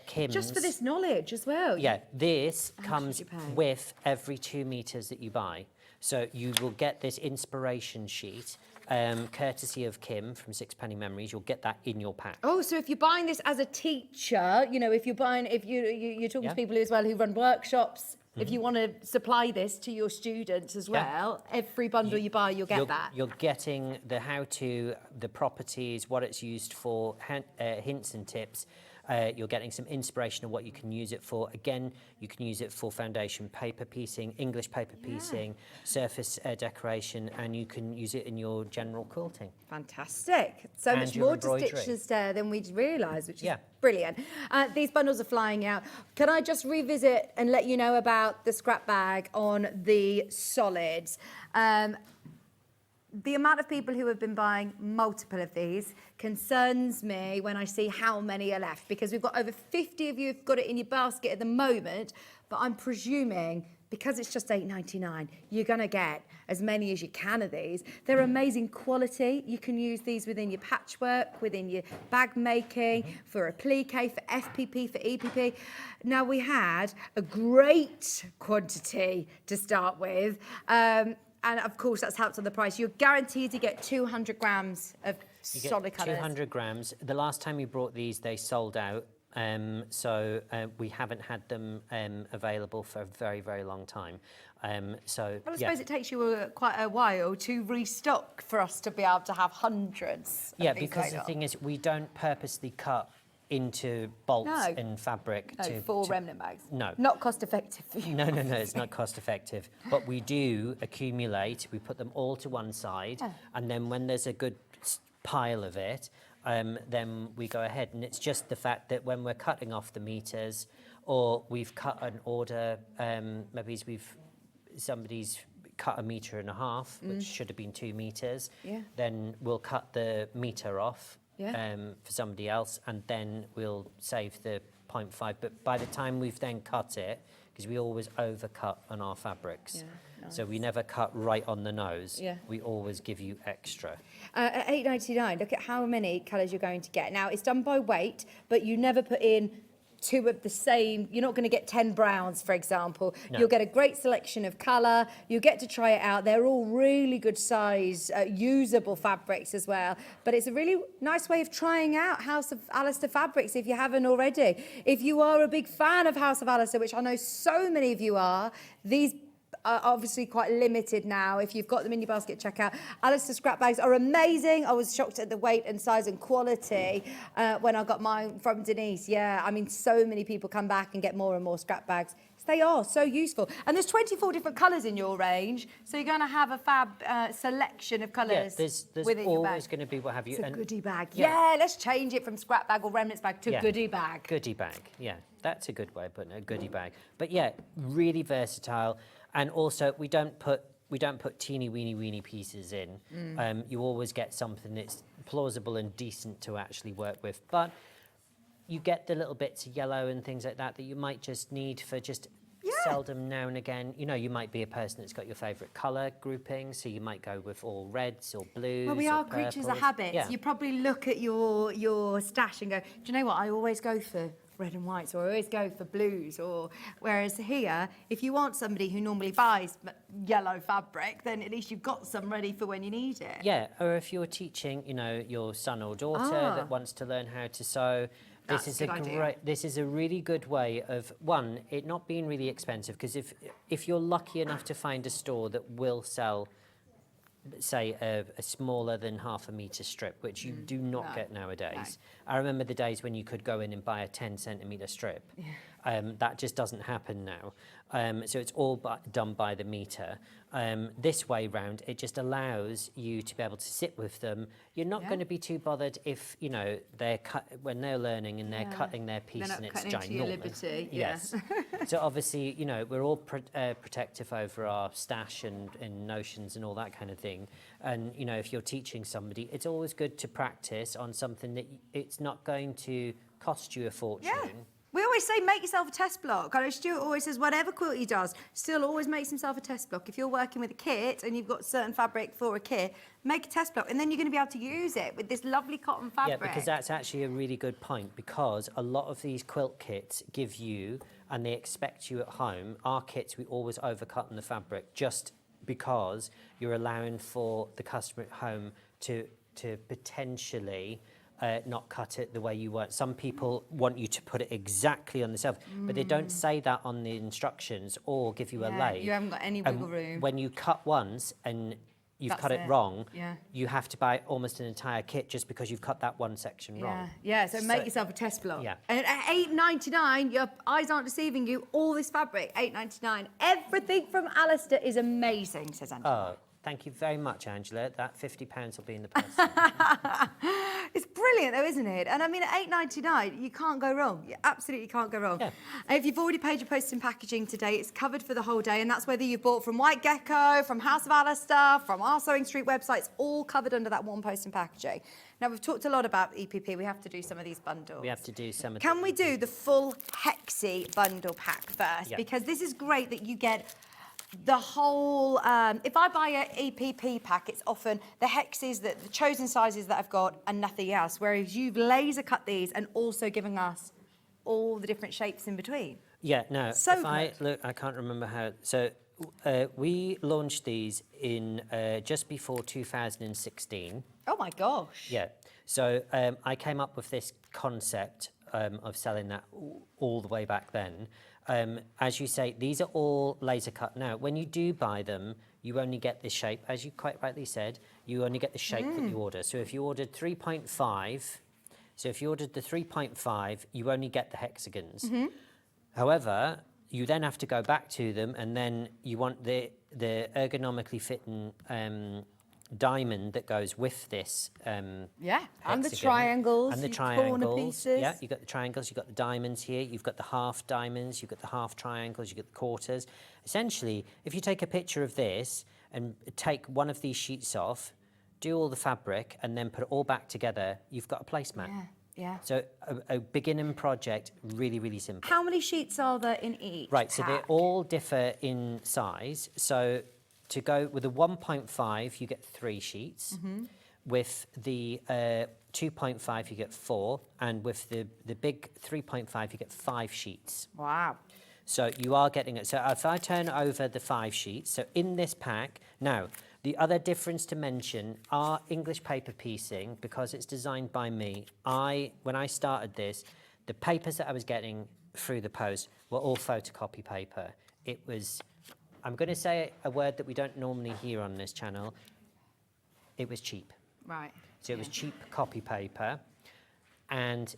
Kim's. Just for this knowledge as well. Yeah, this comes with every 2 meters that you buy. So you will get this inspiration sheet, courtesy of Kim from Sixpenny Memories. You'll get that in your pack. Oh, so if you're buying this as a teacher, you know, if you're talking to people as well who run workshops, if you want to supply this to your students as well, every bundle you buy, you'll get that. You're getting the how-to, the properties, what it's used for, hints and tips. You're getting some inspiration of what you can use it for. Again, you can use it for foundation paper piecing, English paper piecing, surface decoration, and you can use it in your general quilting. Fantastic. So And much your more embroidery. to stitch there than we'd realised, which is brilliant. These bundles are flying out. Can I just revisit and let you know about the scrap bag on the solids? The amount of people who have been buying multiple of these concerns me when I see how many are left, because we've got over 50 of you who've got it in your basket at the moment, but I'm presuming because it's just £8.99, you're going to get as many as you can of these. They're amazing quality. You can use these within your patchwork, within your bag making, for applique, for FPP, for EPP. Now, we had a great quantity to start with. And of course, that's helped on the price. You're guaranteed to get 200 grams of solid colours. 200 grams. The last time you brought these, they sold out. So we haven't had them available for a very, very long time. Well, I suppose it takes you quite a while to restock for us to be able to have hundreds. Yeah, because the thing is, we don't purposely cut into bolts and fabric for remnant bags. No. Not cost effective. No, it's not cost effective. But we do accumulate, we put them all to one side, and then when there's a good pile of it, then we go ahead. And it's just the fact that when we're cutting off the meters, or we've cut an order, maybe somebody's cut 1.5 meters, which should have been 2 meters, then we'll cut the meter off. For somebody else, and then we'll save the 0.5. But by the time we've then cut it, because we always overcut on our fabrics, so we never cut right on the nose. We always give you extra. At £8.99, look at how many colours you're going to get. Now, it's done by weight, but you never put in 2 of the same. You're not going to get 10 browns, for example. No. You'll get a great selection of colour. You get to try it out. They're all really good size, usable fabrics as well. But it's a really nice way of trying out House of Alistair fabrics if you haven't already. If you are a big fan of House of Alistair, which I know so many of you are, these are obviously quite limited now. If you've got them in your basket, check out. Alistair scrap bags are amazing. I was shocked at the weight and size and quality when I got mine from Denise. Yeah, I mean, so many people come back and get more and more scrap bags. They are so useful. And there's 24 different colours in your range, so you're going to have a fab selection of colours there's within your bag. always going to be what have you. It's a goodie bag. Yeah, let's change it from scrap bag or remnants bag to goodie bag. Goodie bag, yeah. That's a good way of putting it, a goodie bag. But yeah, really versatile. And also, we don't put teeny weeny pieces in. You always get something that's plausible and decent to actually work with. But you get the little bits of yellow and things like that you might just need for just seldom now and again. You know, you might be a person that's got your favourite colour grouping, so you might go with all reds or blues. Well, we are creatures of habits. Yeah. You probably look at your stash and go, do you know what? I always go for red and whites, or I always go for blues. Or whereas here, if you want somebody who normally buys yellow fabric, then at least you've got some ready for when you need it. Yeah, or if you're teaching, you know, your son or daughter that wants to learn how to sew. This is a really good way of, one, it not being really expensive, because if you're lucky enough to find a store that will sell, say, a smaller than half a metre strip, which you do not get nowadays. I remember the days when you could go in and buy a 10 centimetre strip. That just doesn't happen now. So it's all done by the metre. This way round, it just allows you to be able to sit with them. You're not going to be too bothered if, you know, when they're learning and they're cutting their piece and it's ginormous. Liberty. Yes. So obviously, you know, we're all protective over our stash and notions and all that kind of thing. And, you know, if you're teaching somebody, it's always good to practice on something that it's not going to cost you a fortune. Yeah. We always say make yourself a test block. I know Stuart always says whatever quilt he does, still always makes himself a test block. If you're working with a kit and you've got certain fabric for a kit, make a test block, and then you're going to be able to use it with this lovely cotton fabric. Yeah, because that's actually a really good point, because a lot of these quilt kits give you, and they expect you at home, our kits we always overcut on the fabric just because you're allowing for the customer at home to potentially not cut it the way you want. Some people want you to put it exactly on the shelf, but they don't say that on the instructions or give you a lay. You haven't got any wiggle room. When you cut once and you've cut it wrong, you have to buy almost an entire kit just because you've cut that one section wrong. Yeah, so make yourself a test block. Yeah. And at £8.99, your eyes aren't deceiving you, all this fabric, £8.99. Everything from Alistair is amazing, says Angela. Oh, thank you very much, Angela. That £50 will be in the purse. It's brilliant though, isn't it? And I mean, at £8.99, you can't go wrong. You absolutely can't go wrong. Yeah. And if you've already paid your post and packaging today, it's covered for the whole day, and that's whether you've bought from White Gecko, from House of Alistair, from our Sewing Street website. It's all covered under that one post and packaging. Now, we've talked a lot about EPP. We have to do some of these bundles. We have to do some of Can we do the full Hexi bundle pack first? Yeah. Because this is great that you get the whole, if I buy an EPP pack, it's often the hexes, the chosen sizes that I've got and nothing else, whereas you've laser cut these and also giving us all the different shapes in between. Yeah, no, So I can't remember how, so we launched these in just before 2016. Oh my gosh. Yeah, so I came up with this concept of selling that all the way back then. As you say, these are all laser cut. Now, when you do buy them, you only get this shape, as you quite rightly said, you only get the shape that you order. So if you ordered 3.5, so if you ordered the 3.5, you only get the hexagons. However, you then have to go back to them, and then you want the ergonomically fitting diamond that goes with this and the hexagon. triangles, and the corner triangles. pieces. Yeah, you've got the triangles, you've got the diamonds here, you've got the half diamonds, you've got the half triangles, you've got the quarters. Essentially, if you take a picture of this and take one of these sheets off, do all the fabric and then put it all back together, you've got a placemat. Yeah. So a beginning project, really, really simple. How many sheets are there in each Right, so they pack? all differ in size. So to go with a 1.5, you get 3 sheets. With the 2.5, you get 4. And with the big 3.5, you get 5 sheets. Wow. So you are getting it. So if I turn over the 5 sheets, so in this pack, now, the other difference to mention are English paper piecing, because it's designed by me. When I started this, the papers that I was getting through the post were all photocopy paper. It was, I'm going to say a word that we don't normally hear on this channel. It was cheap. Right. So it was cheap copy paper. And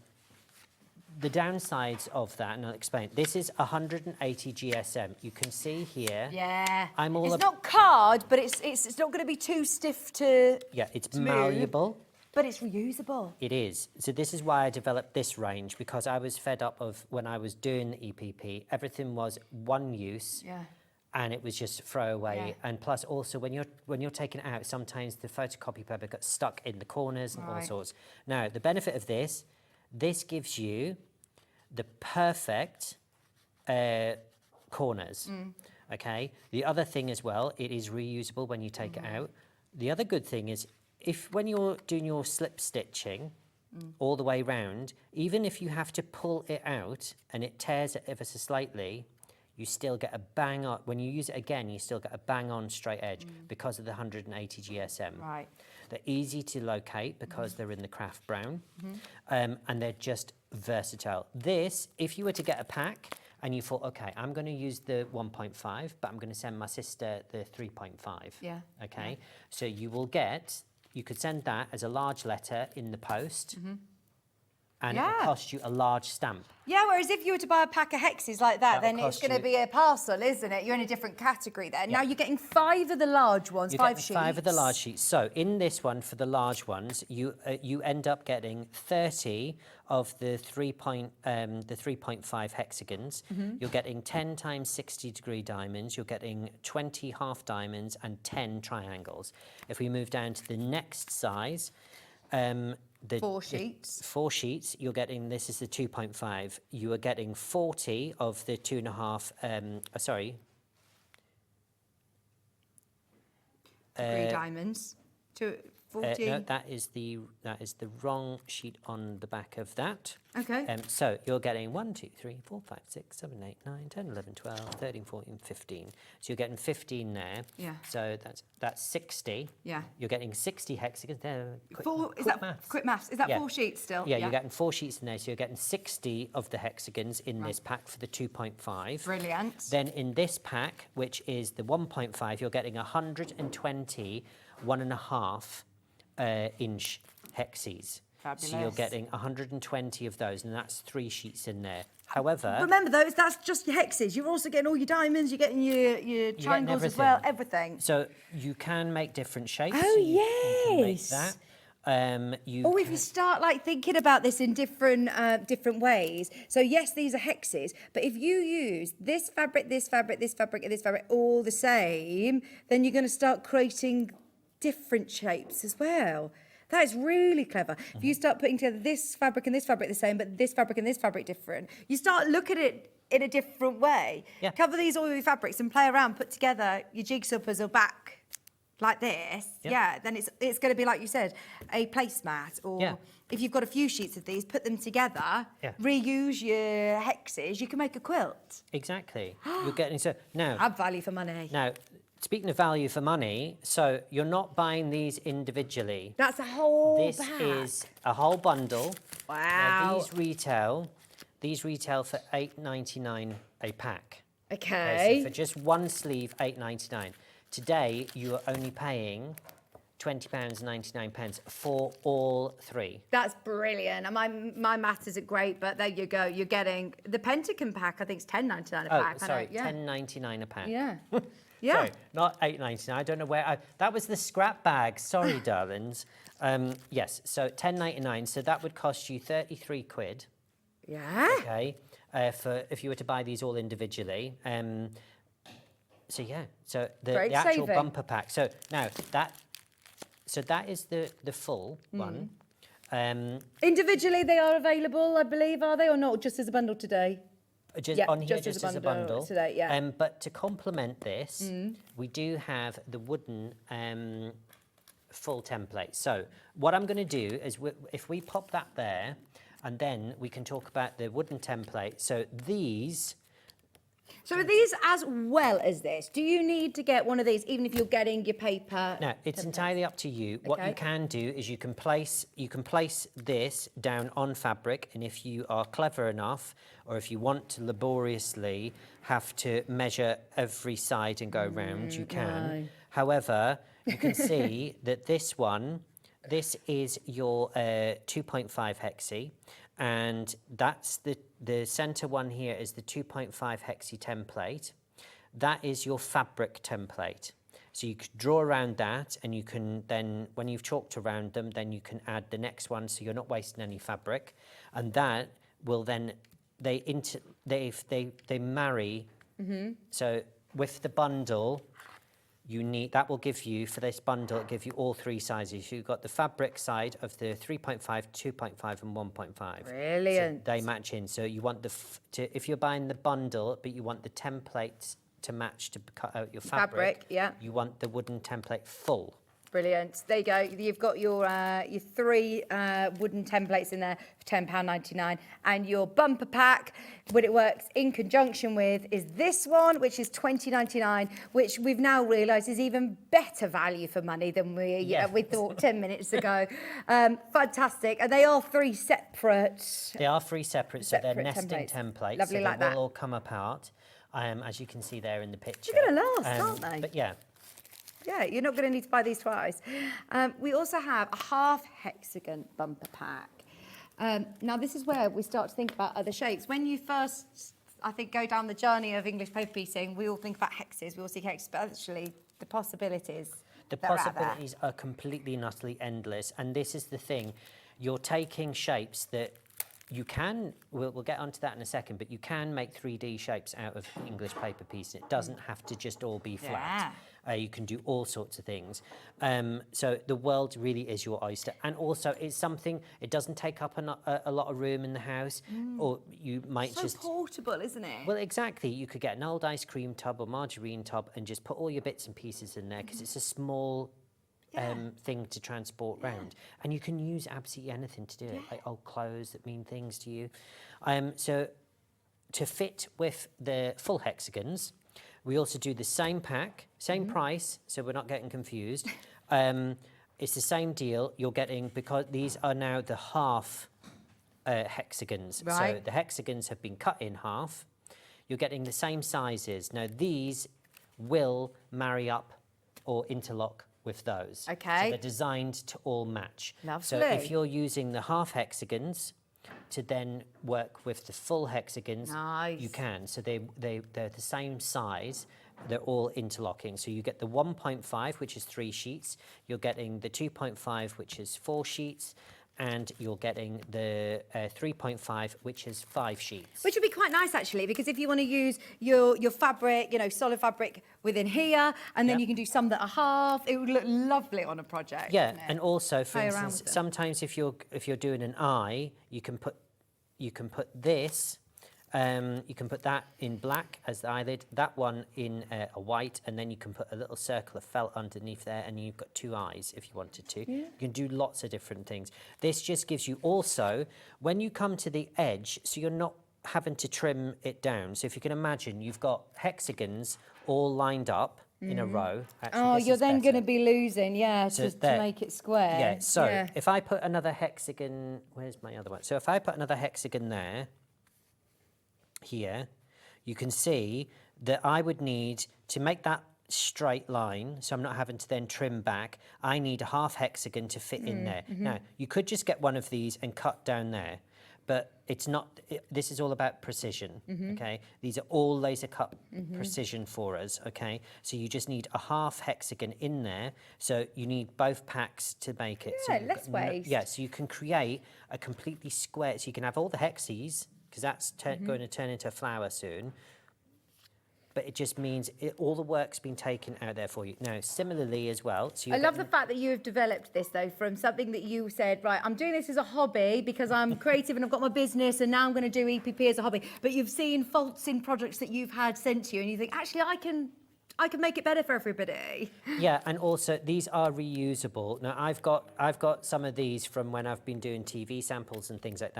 the downsides of that, and I'll explain. This is 180 GSM. You can see here. Yeah. I'm all it's not card, but it's not going to be too stiff to. Yeah, it's to move, malleable. but it's reusable. It is. So this is why I developed this range, because I was fed up of when I was doing the EPP, everything was one use. Yeah. and it was just throwaway. And plus, also when you're taking it out, sometimes the photocopy paper got stuck in the corners and all sorts. Now, the benefit of this gives you the perfect corners. Okay. The other thing as well, it is reusable when you take it out. The other good thing is, when you're doing your slip stitching all the way round, even if you have to pull it out and it tears it ever so slightly, you still get a bang on. When you use it again, you still get a bang on straight edge because of the 180 GSM. Right. They're easy to locate because they're in the craft brown, and they're just versatile. This, if you were to get a pack and you thought, okay, I'm going to use the 1.5, but I'm going to send my sister the 3.5. Yeah. Okay. So you could send that as a large letter in the post, and it will cost you a large stamp. Yeah, whereas if you were to buy a pack of hexes like that, then it's going to be a parcel, isn't it? You're in a different category there. Now you're getting 5 of the large ones, You're 5 getting sheets. 5 of the large sheets. So in this one, for the large ones, you end up getting 30 of the 3.5 hexagons. You're getting 10 times 60-degree diamonds. You're getting 20 half diamonds and 10 triangles. If we move down to the next size, 4 sheets. 4 sheets, you're getting, this is the 2.5, you are getting 40 of the 2.5, degree diamonds. 40. No, that is the wrong sheet on the back of that. Okay. So you're getting 1, 2, 3, 4, 5, 6, 7, 8, 9, 10, 11, 12, 13, 14, 15. So you're getting 15 there. Yeah. So that's 60. Yeah. You're getting 60 hexagons there. Quick maths. Is that 4 sheets still? Yeah, you're getting 4 sheets in there. So you're getting 60 of the hexagons in this pack for the 2.5. Brilliant. Then in this pack, which is the 1.5, you're getting 120 1.5 inch hexes. Fabulous. So you're getting 120 of those, and that's 3 sheets in there. However, remember though, that's just your hexes. You're also getting all your diamonds. You're getting your triangles as well. Everything. So you can make different shapes. Oh so yes. you can make that. If you start like thinking about this in different ways. So yes, these are hexes, but if you use this fabric, this fabric, this fabric, and this fabric all the same, then you're going to start creating different shapes as well. That is really clever. If you start putting together this fabric and this fabric the same, but this fabric and this fabric different, you start looking at it in a different way. Yeah. Cover these all with fabrics and play around, put together your jigsaw puzzle back like this. Yeah, then it's going to be, like you said, a placemat. Or if you've got a few sheets of these, put them together, reuse your hexes, you can make a quilt. Exactly. You're getting, so now... Add value for money. Now, speaking of value for money, so you're not buying these individually. That's a whole This pack. is a whole bundle. Wow. Now, these retail for $8.99 a pack. Okay. So for just one sleeve, $8.99. Today, you are only paying £20.99 for all 3. That's brilliant. And my maths isn't great, but there you go. You're getting the Pentagon pack. I think it's $10.99 a pack. Oh, sorry, $10.99 a pack. Yeah. Yeah. Sorry, not $8.99. I don't know where. That was the scrap bag. Sorry, darlings. Yes, so $10.99. So that would cost you 33 quid. Yeah. Okay. For if you were to buy these all individually. So yeah. So the actual bumper pack. So now that is the full one. Individually, they are available, I believe, are they, or not? Just as a bundle today. Just on here, just as a bundle today, yeah. But to complement this, we do have the wooden full template. So what I'm going to do is, if we pop that there, and then we can talk about the wooden template. So these. So are these as well as this? Do you need to get one of these, even if you're getting your paper? No, it's entirely up to you. What you can do is you can place this down on fabric, and if you are clever enough, or if you want to laboriously have to measure every side and go round, you can. No. However, you can see that this is your 2.5 hexi, and that's the center one here is the 2.5 hexi template. That is your fabric template. So you could draw around that, and you can then, when you've chalked around them, then you can add the next one, so you're not wasting any fabric, and that will then they marry. So with the bundle, that will give you, for this bundle, it'll give you all 3 sizes. You've got the fabric side of the 3.5, 2.5 and 1.5. Brilliant. So they match in. So you want if you're buying the bundle, but you want the templates to match to cut out your fabric, yeah. you want the wooden template full. Brilliant. There you go. You've got your 3 wooden templates in there for £10.99, and your bumper pack, what it works in conjunction with, is this one, which is £20.99, which we've now realised is even better value for money than we thought 10 minutes ago. Fantastic. And they are 3 separate. They are 3 separate, so they're nesting templates. Lovely, so like they that. will all come apart, as you can see there in the picture. They're going to last, aren't they? But yeah. Yeah, you're not going to need to buy these twice. We also have a half hexagon bumper pack. Now, this is where we start to think about other shapes. When you first, I think, go down the journey of English paper piecing, we all think about hexes, we all see hexes, but actually the possibilities. The possibilities are completely and utterly endless. And this is the thing. You're taking shapes that you can, we'll get onto that in a second, but you can make 3D shapes out of English paper piecing. It doesn't have to just all be flat. You can do all sorts of things. So the world really is your oyster. And also it's something, it doesn't take up a lot of room in the house, or you might so portable, isn't it? Well, exactly. You could get an old ice cream tub or margarine tub and just put all your bits and pieces in there, because it's a small thing to transport round, and you can use absolutely anything to do it, like old clothes that mean things to you. So to fit with the full hexagons, we also do the same pack, same price, so we're not getting confused. It's the same deal. You're getting, because these are now the half hexagons. Right. So the hexagons have been cut in half. You're getting the same sizes. Now these will marry up or interlock with those. Okay. So they're designed to all match. Lovely. So if you're using the half hexagons to then work with the full hexagons, you can. So they're the same size. They're all interlocking. So you get the 1.5, which is 3 sheets. You're getting the 2.5, which is 4 sheets. And you're getting the 3.5, which is 5 sheets. Which would be quite nice, actually, because if you want to use your fabric, solid fabric within here, and then you can do some that are half, it would look lovely on a project. Yeah, and also, for instance, sometimes if you're doing an eye, you can put this. You can put that in black as the eyelid, that one in a white, and then you can put a little circle of felt underneath there, and you've got 2 eyes if you wanted to. Yeah. You can do lots of different things. This just gives you also, when you come to the edge, so you're not having to trim it down. So if you can imagine, you've got hexagons all lined up in a row. Actually, you're then going to be losing, so to make it square. Yeah, so if I put another hexagon, where's my other one? So if I put another hexagon there, here, you can see that I would need to make that straight line, so I'm not having to then trim back. I need a half hexagon to fit in there. Now, you could just get one of these and cut down there, but it's not, this is all about precision, okay? These are all laser cut precision for us, okay? So you just need a half hexagon in there, so you need both packs to make it. Yeah, so less waste. Yeah, so you can create a completely square, so you can have all the hexes, because that's going to turn into a flower soon. But it just means all the work's been taken out there for you. Now, similarly as well. So I love the fact that you have developed this, though, from something that you said, right, I'm doing this as a hobby because I'm creative and I've got my business, and now I'm going to do EPP as a hobby. But you've seen faults in projects that you've had sent to you, and you think, actually, I can make it better for everybody. Yeah, and also these are reusable. Now I've got some of these from when I've been doing TV samples and things like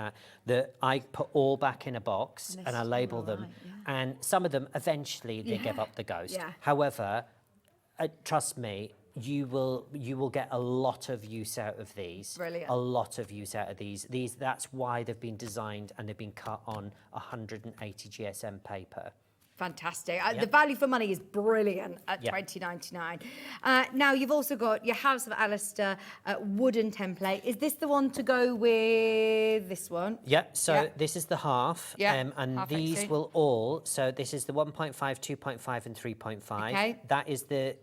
that I put all back in a box and I label them, and some of them eventually they give up the ghost. Yeah. However, trust me, you will get a lot of use out of these. Brilliant. A lot of use out of these. That's why they've been designed and they've been cut on 180 GSM paper. Fantastic. The value for money is brilliant at $20.99. Now, you've also got your House of Alistair wooden template. Is this the one to go with this one? Yeah, so this is the half. And half these hexi. will all, so this is the 1.5, 2.5 and 3.5. Okay. That is the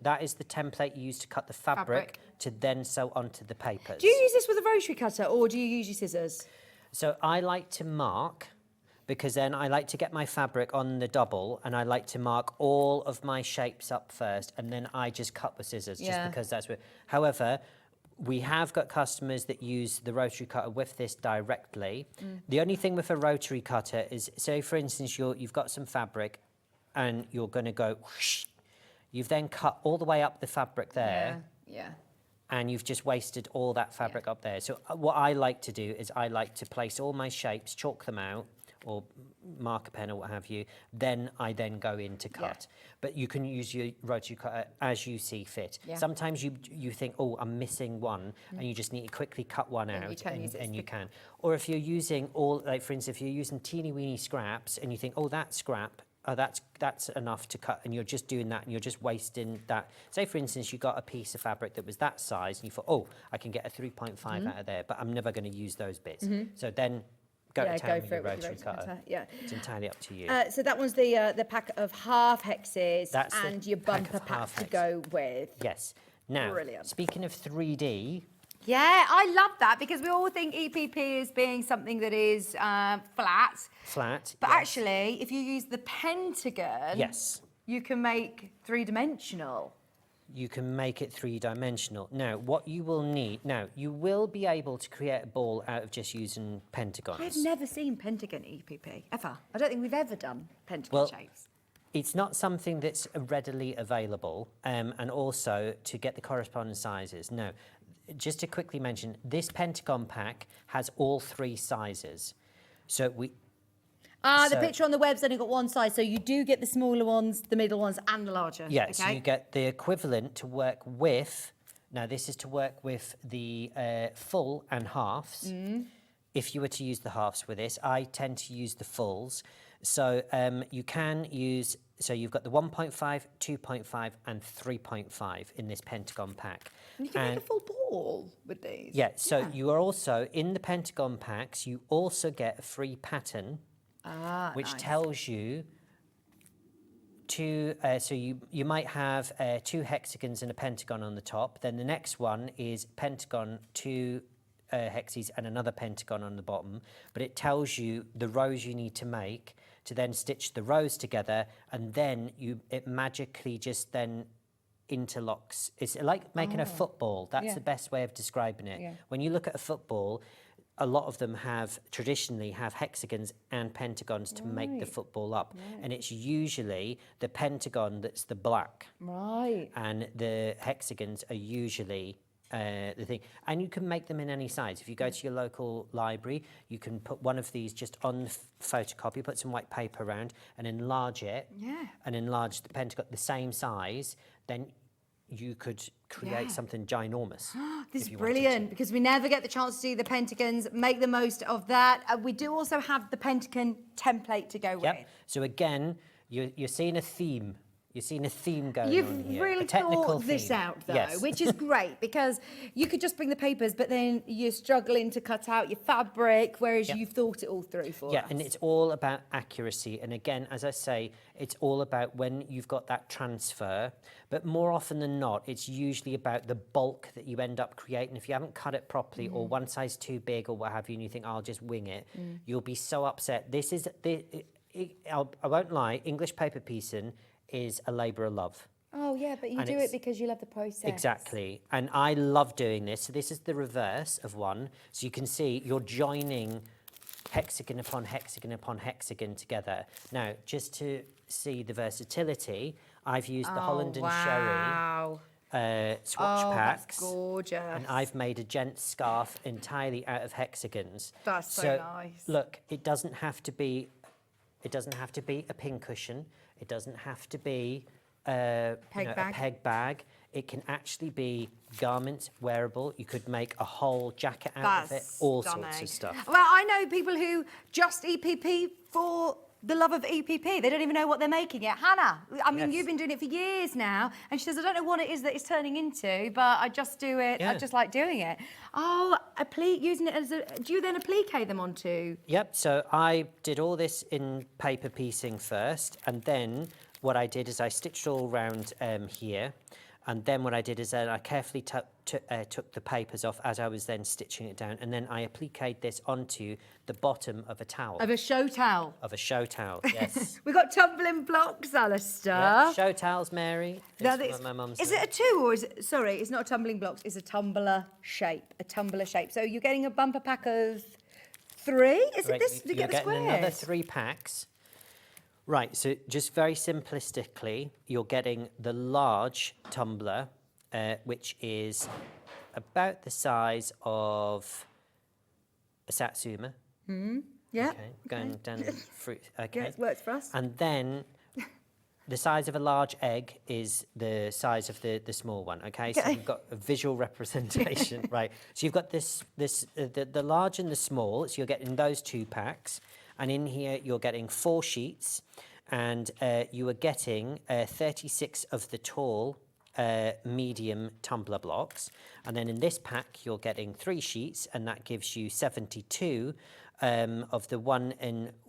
template you use to cut the fabric to then sew onto the papers. Do you use this with a rotary cutter, or do you use your scissors? So I like to mark because then I like to get my fabric on the double and I like to mark all of my shapes up first, and then I just cut with scissors, just because that's what. However, we have got customers that use the rotary cutter with this directly. The only thing with a rotary cutter is, say for instance, you've got some fabric and you're going to go whoosh, you've then cut all the way up the fabric there. Yeah. And you've just wasted all that fabric up there. So what I like to do is I like to place all my shapes, chalk them out, or marker pen or what have you, then I then go in to cut. But you can use your rotary cutter as you see fit. Sometimes you think, oh, I'm missing one, and you just need to quickly cut one out, and you can. Or if you're using all, like for instance, if you're using teeny weeny scraps, and you think, oh, that scrap, that's enough to cut, and you're just doing that, and you're just wasting that. Say, for instance, you got a piece of fabric that was that size, and you thought, oh, I can get a 3.5 out of there, but I'm never going to use those bits. So then go to town with your rotary cutter. It's entirely up to you. So that one's the pack of half hexes and your bumper pack to hex. go with. Yes. Now, Brilliant. speaking of 3D, Yeah, I love that because we all think EPP as being something that is flat. But actually, if you use the pentagon, you can make three-dimensional. You can make it three-dimensional. Now, what you will need... Now, you will be able to create a ball out of just using pentagons. I've never seen pentagon EPP, ever. I don't think we've ever done pentagon shapes. It's not something that's readily available, and also to get the corresponding sizes. No, just to quickly mention, this pentagon pack has all 3 sizes. So we... The picture on the web's only got one size, so you do get the smaller ones, the middle ones, and the larger. Yeah, so you get the equivalent to work with. Now, this is to work with the full and halves. If you were to use the halves with this, I tend to use the fulls. So you can use, so you've got the 1.5, 2.5, and 3.5 in this pentagon pack. And you can make a full ball with these. Yeah, so you are also, in the pentagon packs, you also get a free pattern. Which tells you so you might have 2 hexagons and a pentagon on the top. Then the next one is pentagon, 2 hexes and another pentagon on the bottom. But it tells you the rows you need to make to then stitch the rows together, and then it magically just then interlocks. It's like making a football. That's the best way of describing it. When you look at a football, a lot of them traditionally have hexagons and pentagons to make the football up. And it's usually the pentagon that's the black. And the hexagons are usually the thing. And you can make them in any size. If you go to your local library, you can put one of these just on photocopy, put some white paper around and enlarge it. And enlarge the pentagon the same size, then you could create something ginormous. This is brilliant because we never get the chance to see the pentagons. Make the most of that. We do also have the pentagon template to go with. So again, you're seeing a theme. You're seeing a theme going on You've here. really thought this out, though, which is great because you could just bring the papers, but then you're struggling to cut out your fabric, whereas you've thought it all through for us. And it's all about accuracy. And again, as I say, it's all about when you've got that transfer. But more often than not, it's usually about the bulk that you end up creating. If you haven't cut it properly or one size too big or what have you, and you think, I'll just wing it, you'll be so upset. This is, I won't lie, English paper piecing is a labour of love. Oh, yeah, but you do it because you love the process. Exactly. And I love doing this. So this is the reverse of one. So you can see you're joining hexagon upon hexagon upon hexagon together. Now, just to see the versatility, I've used the Holland and Sherry swatch packs. That's gorgeous. And I've made a gent scarf entirely out of hexagons. That's so nice. Look, it doesn't have to be a pincushion. It doesn't have to be a peg bag. It can actually be garments, wearable. You could make a whole jacket out of it, all sorts of stuff. Well, I know people who just EPP for the love of EPP. They don't even know what they're making yet. Hannah, I mean, you've been doing it for years now, and she says, I don't know what it is that it's turning into, but I just do it. I just like doing it. Oh, using it as a... Do you then applique them onto... Yep, so I did all this in paper piecing first, and then what I did is I stitched all around here, And then what I did is I carefully took the papers off as I was then stitching it down, and then I appliqued this onto the bottom of a towel. Of a show towel. Of a show towel, yes. We've got tumbling blocks, Alistair. Yeah, show towels, Mary. Now That's what my mum is said. it a two or is it, sorry, it's not a tumbling blocks, it's a tumbler shape, So you're getting a bumper pack of 3? Is it this to get the squares? You're getting another 3 packs. Right, so just very simplistically, you're getting the large tumbler, which is about the size of a satsuma. Yeah. Okay, going down the fruit. Okay. Yeah, it works for us. And then the size of a large egg is the size of the small one. Okay, so you've got a visual representation, right? So you've got the large and the small. So you're getting those 2 packs. And in here, you're getting 4 sheets, and you are getting 36 of the tall medium tumbler blocks. And then in this pack, you're getting 3 sheets, and that gives you 72 of the 1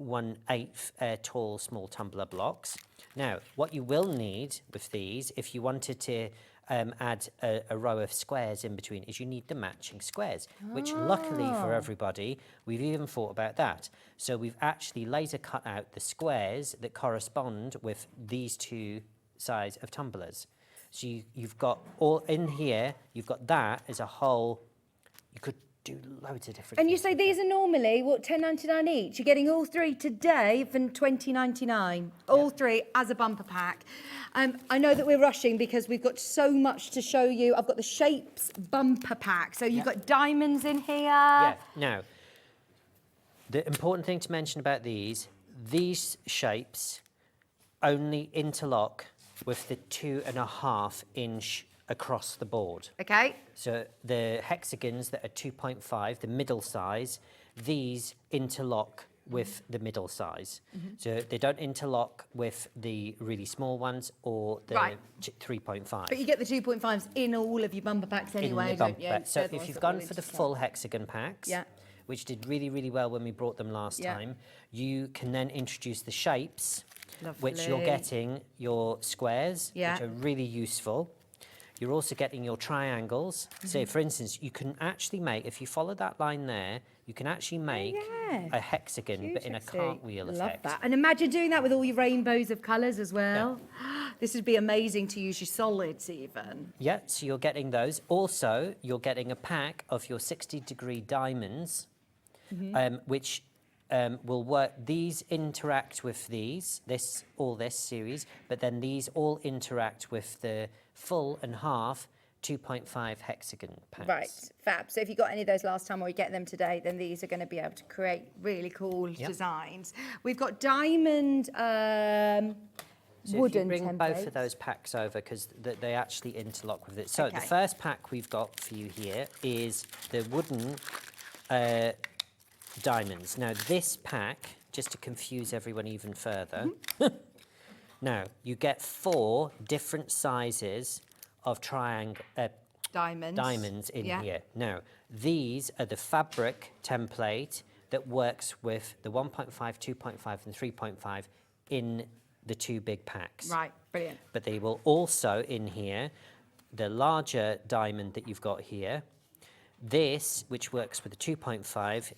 1/8 tall small tumbler blocks. Now, what you will need with these, if you wanted to add a row of squares in between, is you need the matching squares, which luckily for everybody, we've even thought about that. So we've actually laser cut out the squares that correspond with these 2 sides of tumblers. So you've got all in here, you've got that as a whole. You could do loads of different And you things say with these are normally, what, £10.99 each? You're getting all 3 today for £20.99. All 3 as a bumper pack. I know that we're rushing because we've got so much to show you. I've got the shapes bumper pack. So you've got diamonds in here. Yeah, now, the important thing to mention about these shapes only interlock with the 2.5 inch across the board. Okay. So the hexagons that are 2.5, the middle size, these interlock with the middle size. So they don't interlock with the really small ones or the 3.5. But you get the 2.5s in all of your bumper packs anyway, don't you? So They're the if ones you've that gone will for the interlock. full hexagon packs, which did really, really well when we brought them last time, you can then introduce the shapes, which you're getting your squares, which are really useful. You're also getting your triangles. So, for instance, you can actually make, if you follow that line there, you can actually make a hexagon, but in a cartwheel effect. Love that. And imagine doing that with all your rainbows of colours as well. This would be amazing to use your solids even. Yeah, so you're getting those. Also, you're getting a pack of your 60-degree diamonds, which will work. These interact with these, this series, but then these all interact with the full and half 2.5 hexagon packs. Right, fab. So if you got any of those last time or you get them today, then these are going to be able to create really cool designs. We've got diamond so wooden if you bring templates. both of those packs over, because they actually interlock with it. So the first pack we've got for you here is the wooden diamonds. Now this pack, just to confuse everyone even further, now you get 4 different sizes of diamonds in here. Now these are the fabric template that works with the 1.5, 2.5 and 3.5 in the 2 big packs. Right, brilliant. But they will also in here, the larger diamond that you've got here, this, which works with the 2.5,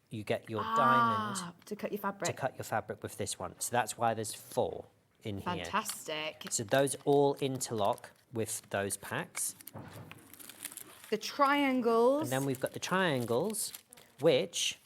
you get your diamond to cut your fabric. With this one. So that's why there's 4 in here. Fantastic. So those all interlock with those packs. The triangles. And then we've got the triangles, which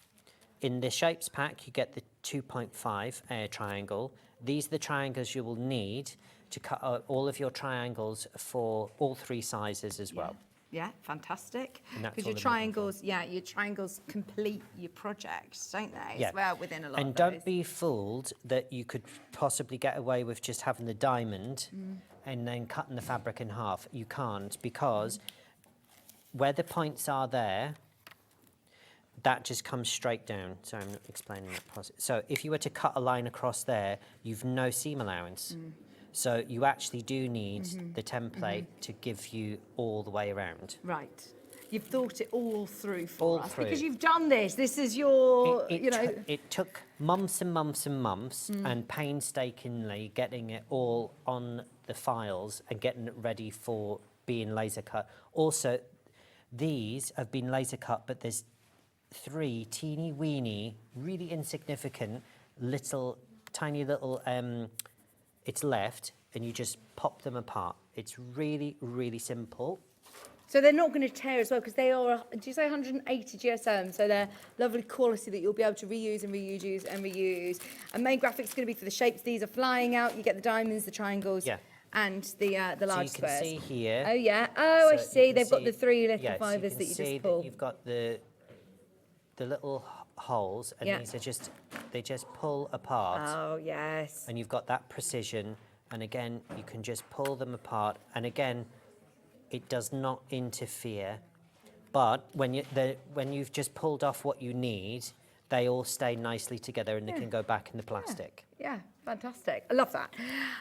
in the shapes pack, you get the 2.5 triangle. These are the triangles you will need to cut out all of your triangles for all 3 sizes as well. Yeah, fantastic. Because your triangles, your triangles complete your projects, don't they? Yeah. As well, within a lot and of don't those. be fooled that you could possibly get away with just having the diamond and then cutting the fabric in half. You can't, because where the points are there, that just comes straight down. So I'm not explaining that process. So if you were to cut a line across there, you've no seam allowance. So you actually do need the template to give you all the way around. Right. You've thought it all through for us. through. Because you've done this. This is your, It took months and months and months and painstakingly getting it all on the files and getting it ready for being laser cut. Also, these have been laser cut, but there's 3 teeny weeny, really insignificant tiny little it's left, and you just pop them apart. It's really, really simple. So they're not going to tear as well, because they are, do you say 180 GSM? So they're lovely quality that you'll be able to reuse and reuse and reuse. And main graphics are going to be for the shapes. These are flying out. You get the diamonds, the triangles, and the large squares. So you can see here. Oh yeah. Oh, I see. They've got the 3 little so fibres you that you see just pull. that you've got the little holes, and these are they just pull apart. Oh yes. And you've got that precision, and again you can just pull them apart, and again it does not interfere. But when you've just pulled off what you need, they all stay nicely together, and they can go back in the plastic. Yeah, fantastic. I love that.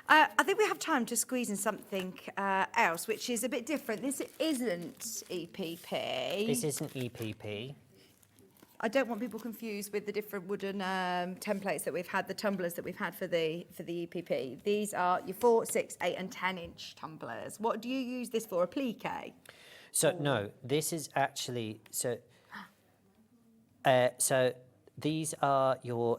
I think we have time to squeeze in something else, which is a bit different. This isn't EPP. This isn't EPP. I don't want people confused with the different wooden templates that we've had, the tumblers that we've had for the EPP. These are your 4, 6, 8 and 10-inch tumblers. What do you use this for, a plique? So no, this is actually, so these are your,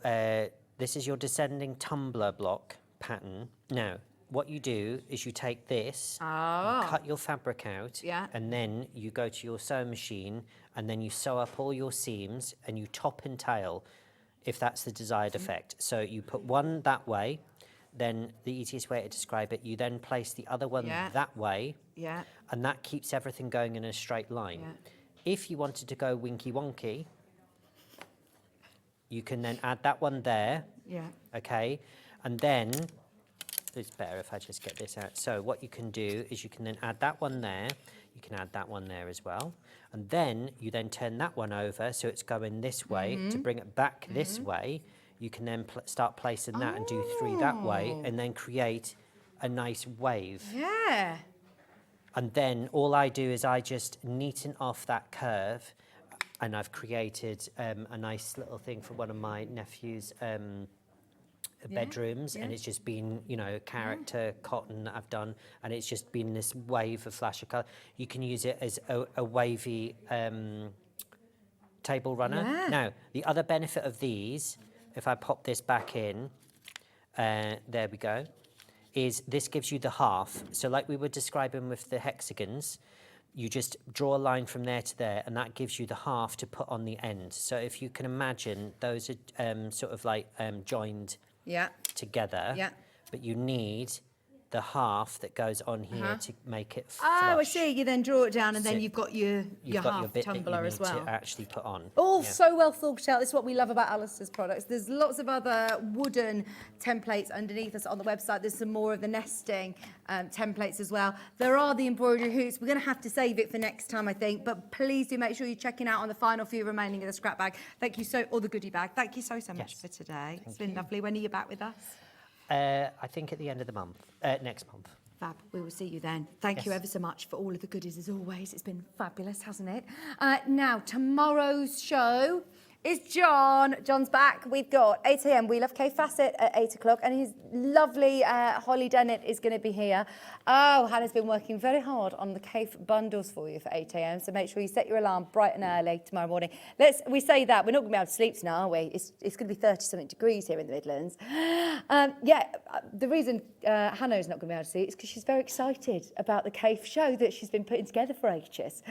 this is your descending tumbler block pattern. Now, what you do is you take this, you cut your fabric out, and then you go to your sewing machine, and then you sew up all your seams, and you top and tail, if that's the desired effect. So you put one that way, then the easiest way to describe it, you then place the other one that way, and that keeps everything going in a straight line. If you wanted to go winky wonky, you can then add that one there, okay, and then it's better if I just get this out. So what you can do is you can then add that one there, you can add that one there as well, and then you then turn that one over so it's going this way to bring it back this way. You can then start placing that and do 3 that way, and then create a nice wave. Yeah. And then all I do is I just neaten off that curve, and I've created a nice little thing for one of my nephew's bedrooms, and it's just been, you know, character cotton that I've done, and it's just been this wave of flash of colour. You can use it as a wavy table runner. Now, the other benefit of these, if I pop this back in, there we go, is this gives you the half. So like we were describing with the hexagons, you just draw a line from there to there, and that gives you the half to put on the end. So if you can imagine, those are sort of like joined together, but you need the half that goes on here to make it flush. Oh, I see. You then draw it down, and then you've got your half bit tumbler that you as well. to actually put on. All so well thought out. This is what we love about Alistair's products. There's lots of other wooden templates underneath us on the website. There's some more of the nesting templates as well. There are the embroidery hoops. We're going to have to save it for next time, I think. But please do make sure you're checking out on the final few remaining of the scrap bag. Thank you or the goodie bag. Thank you so much for today. It's been lovely. When are you back with us? I think at the end of the month, next month. Fab. We will see you then. Thank you ever so much for all of the goodies as always. It's been fabulous, hasn't it? Now, tomorrow's show is John. John's back. We've got 8 a.m. We Love K Facet at 8 o'clock, and his lovely Holly Dennett is going to be here. Oh, Hannah's been working very hard on the cave bundles for you for 8 a.m. So make sure you set your alarm bright and early tomorrow morning. We say that we're not going to be able to sleep tonight, are we? It's going to be 30-something degrees here in the Midlands. The reason Hannah's not going to be able to sleep is because she's very excited about the cave show that she's been putting together for ages.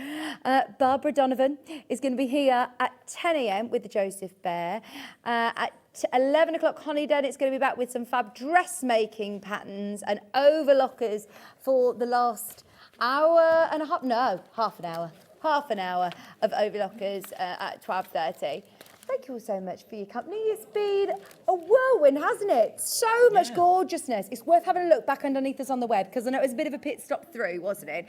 Barbara Donovan is going to be here at 10 a.m. with the Joseph Bear. At 11 o'clock, Honey Dennett's going to be back with some fab dressmaking patterns and overlockers for the last hour and a half. No, half an hour of overlockers at 12:30. Thank you all so much for your company. It's been a whirlwind, hasn't it? So much gorgeousness. It's worth having a look back underneath us on the web, because I know it was a bit of a pit stop through, wasn't it?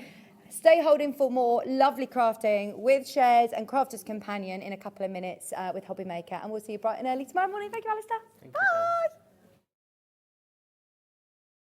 Stay holding for more lovely crafting with Shares and Crafter's Companion in a couple of minutes with Hobby Maker. And we'll see you bright and early tomorrow morning. Thank you, Alistair. Bye.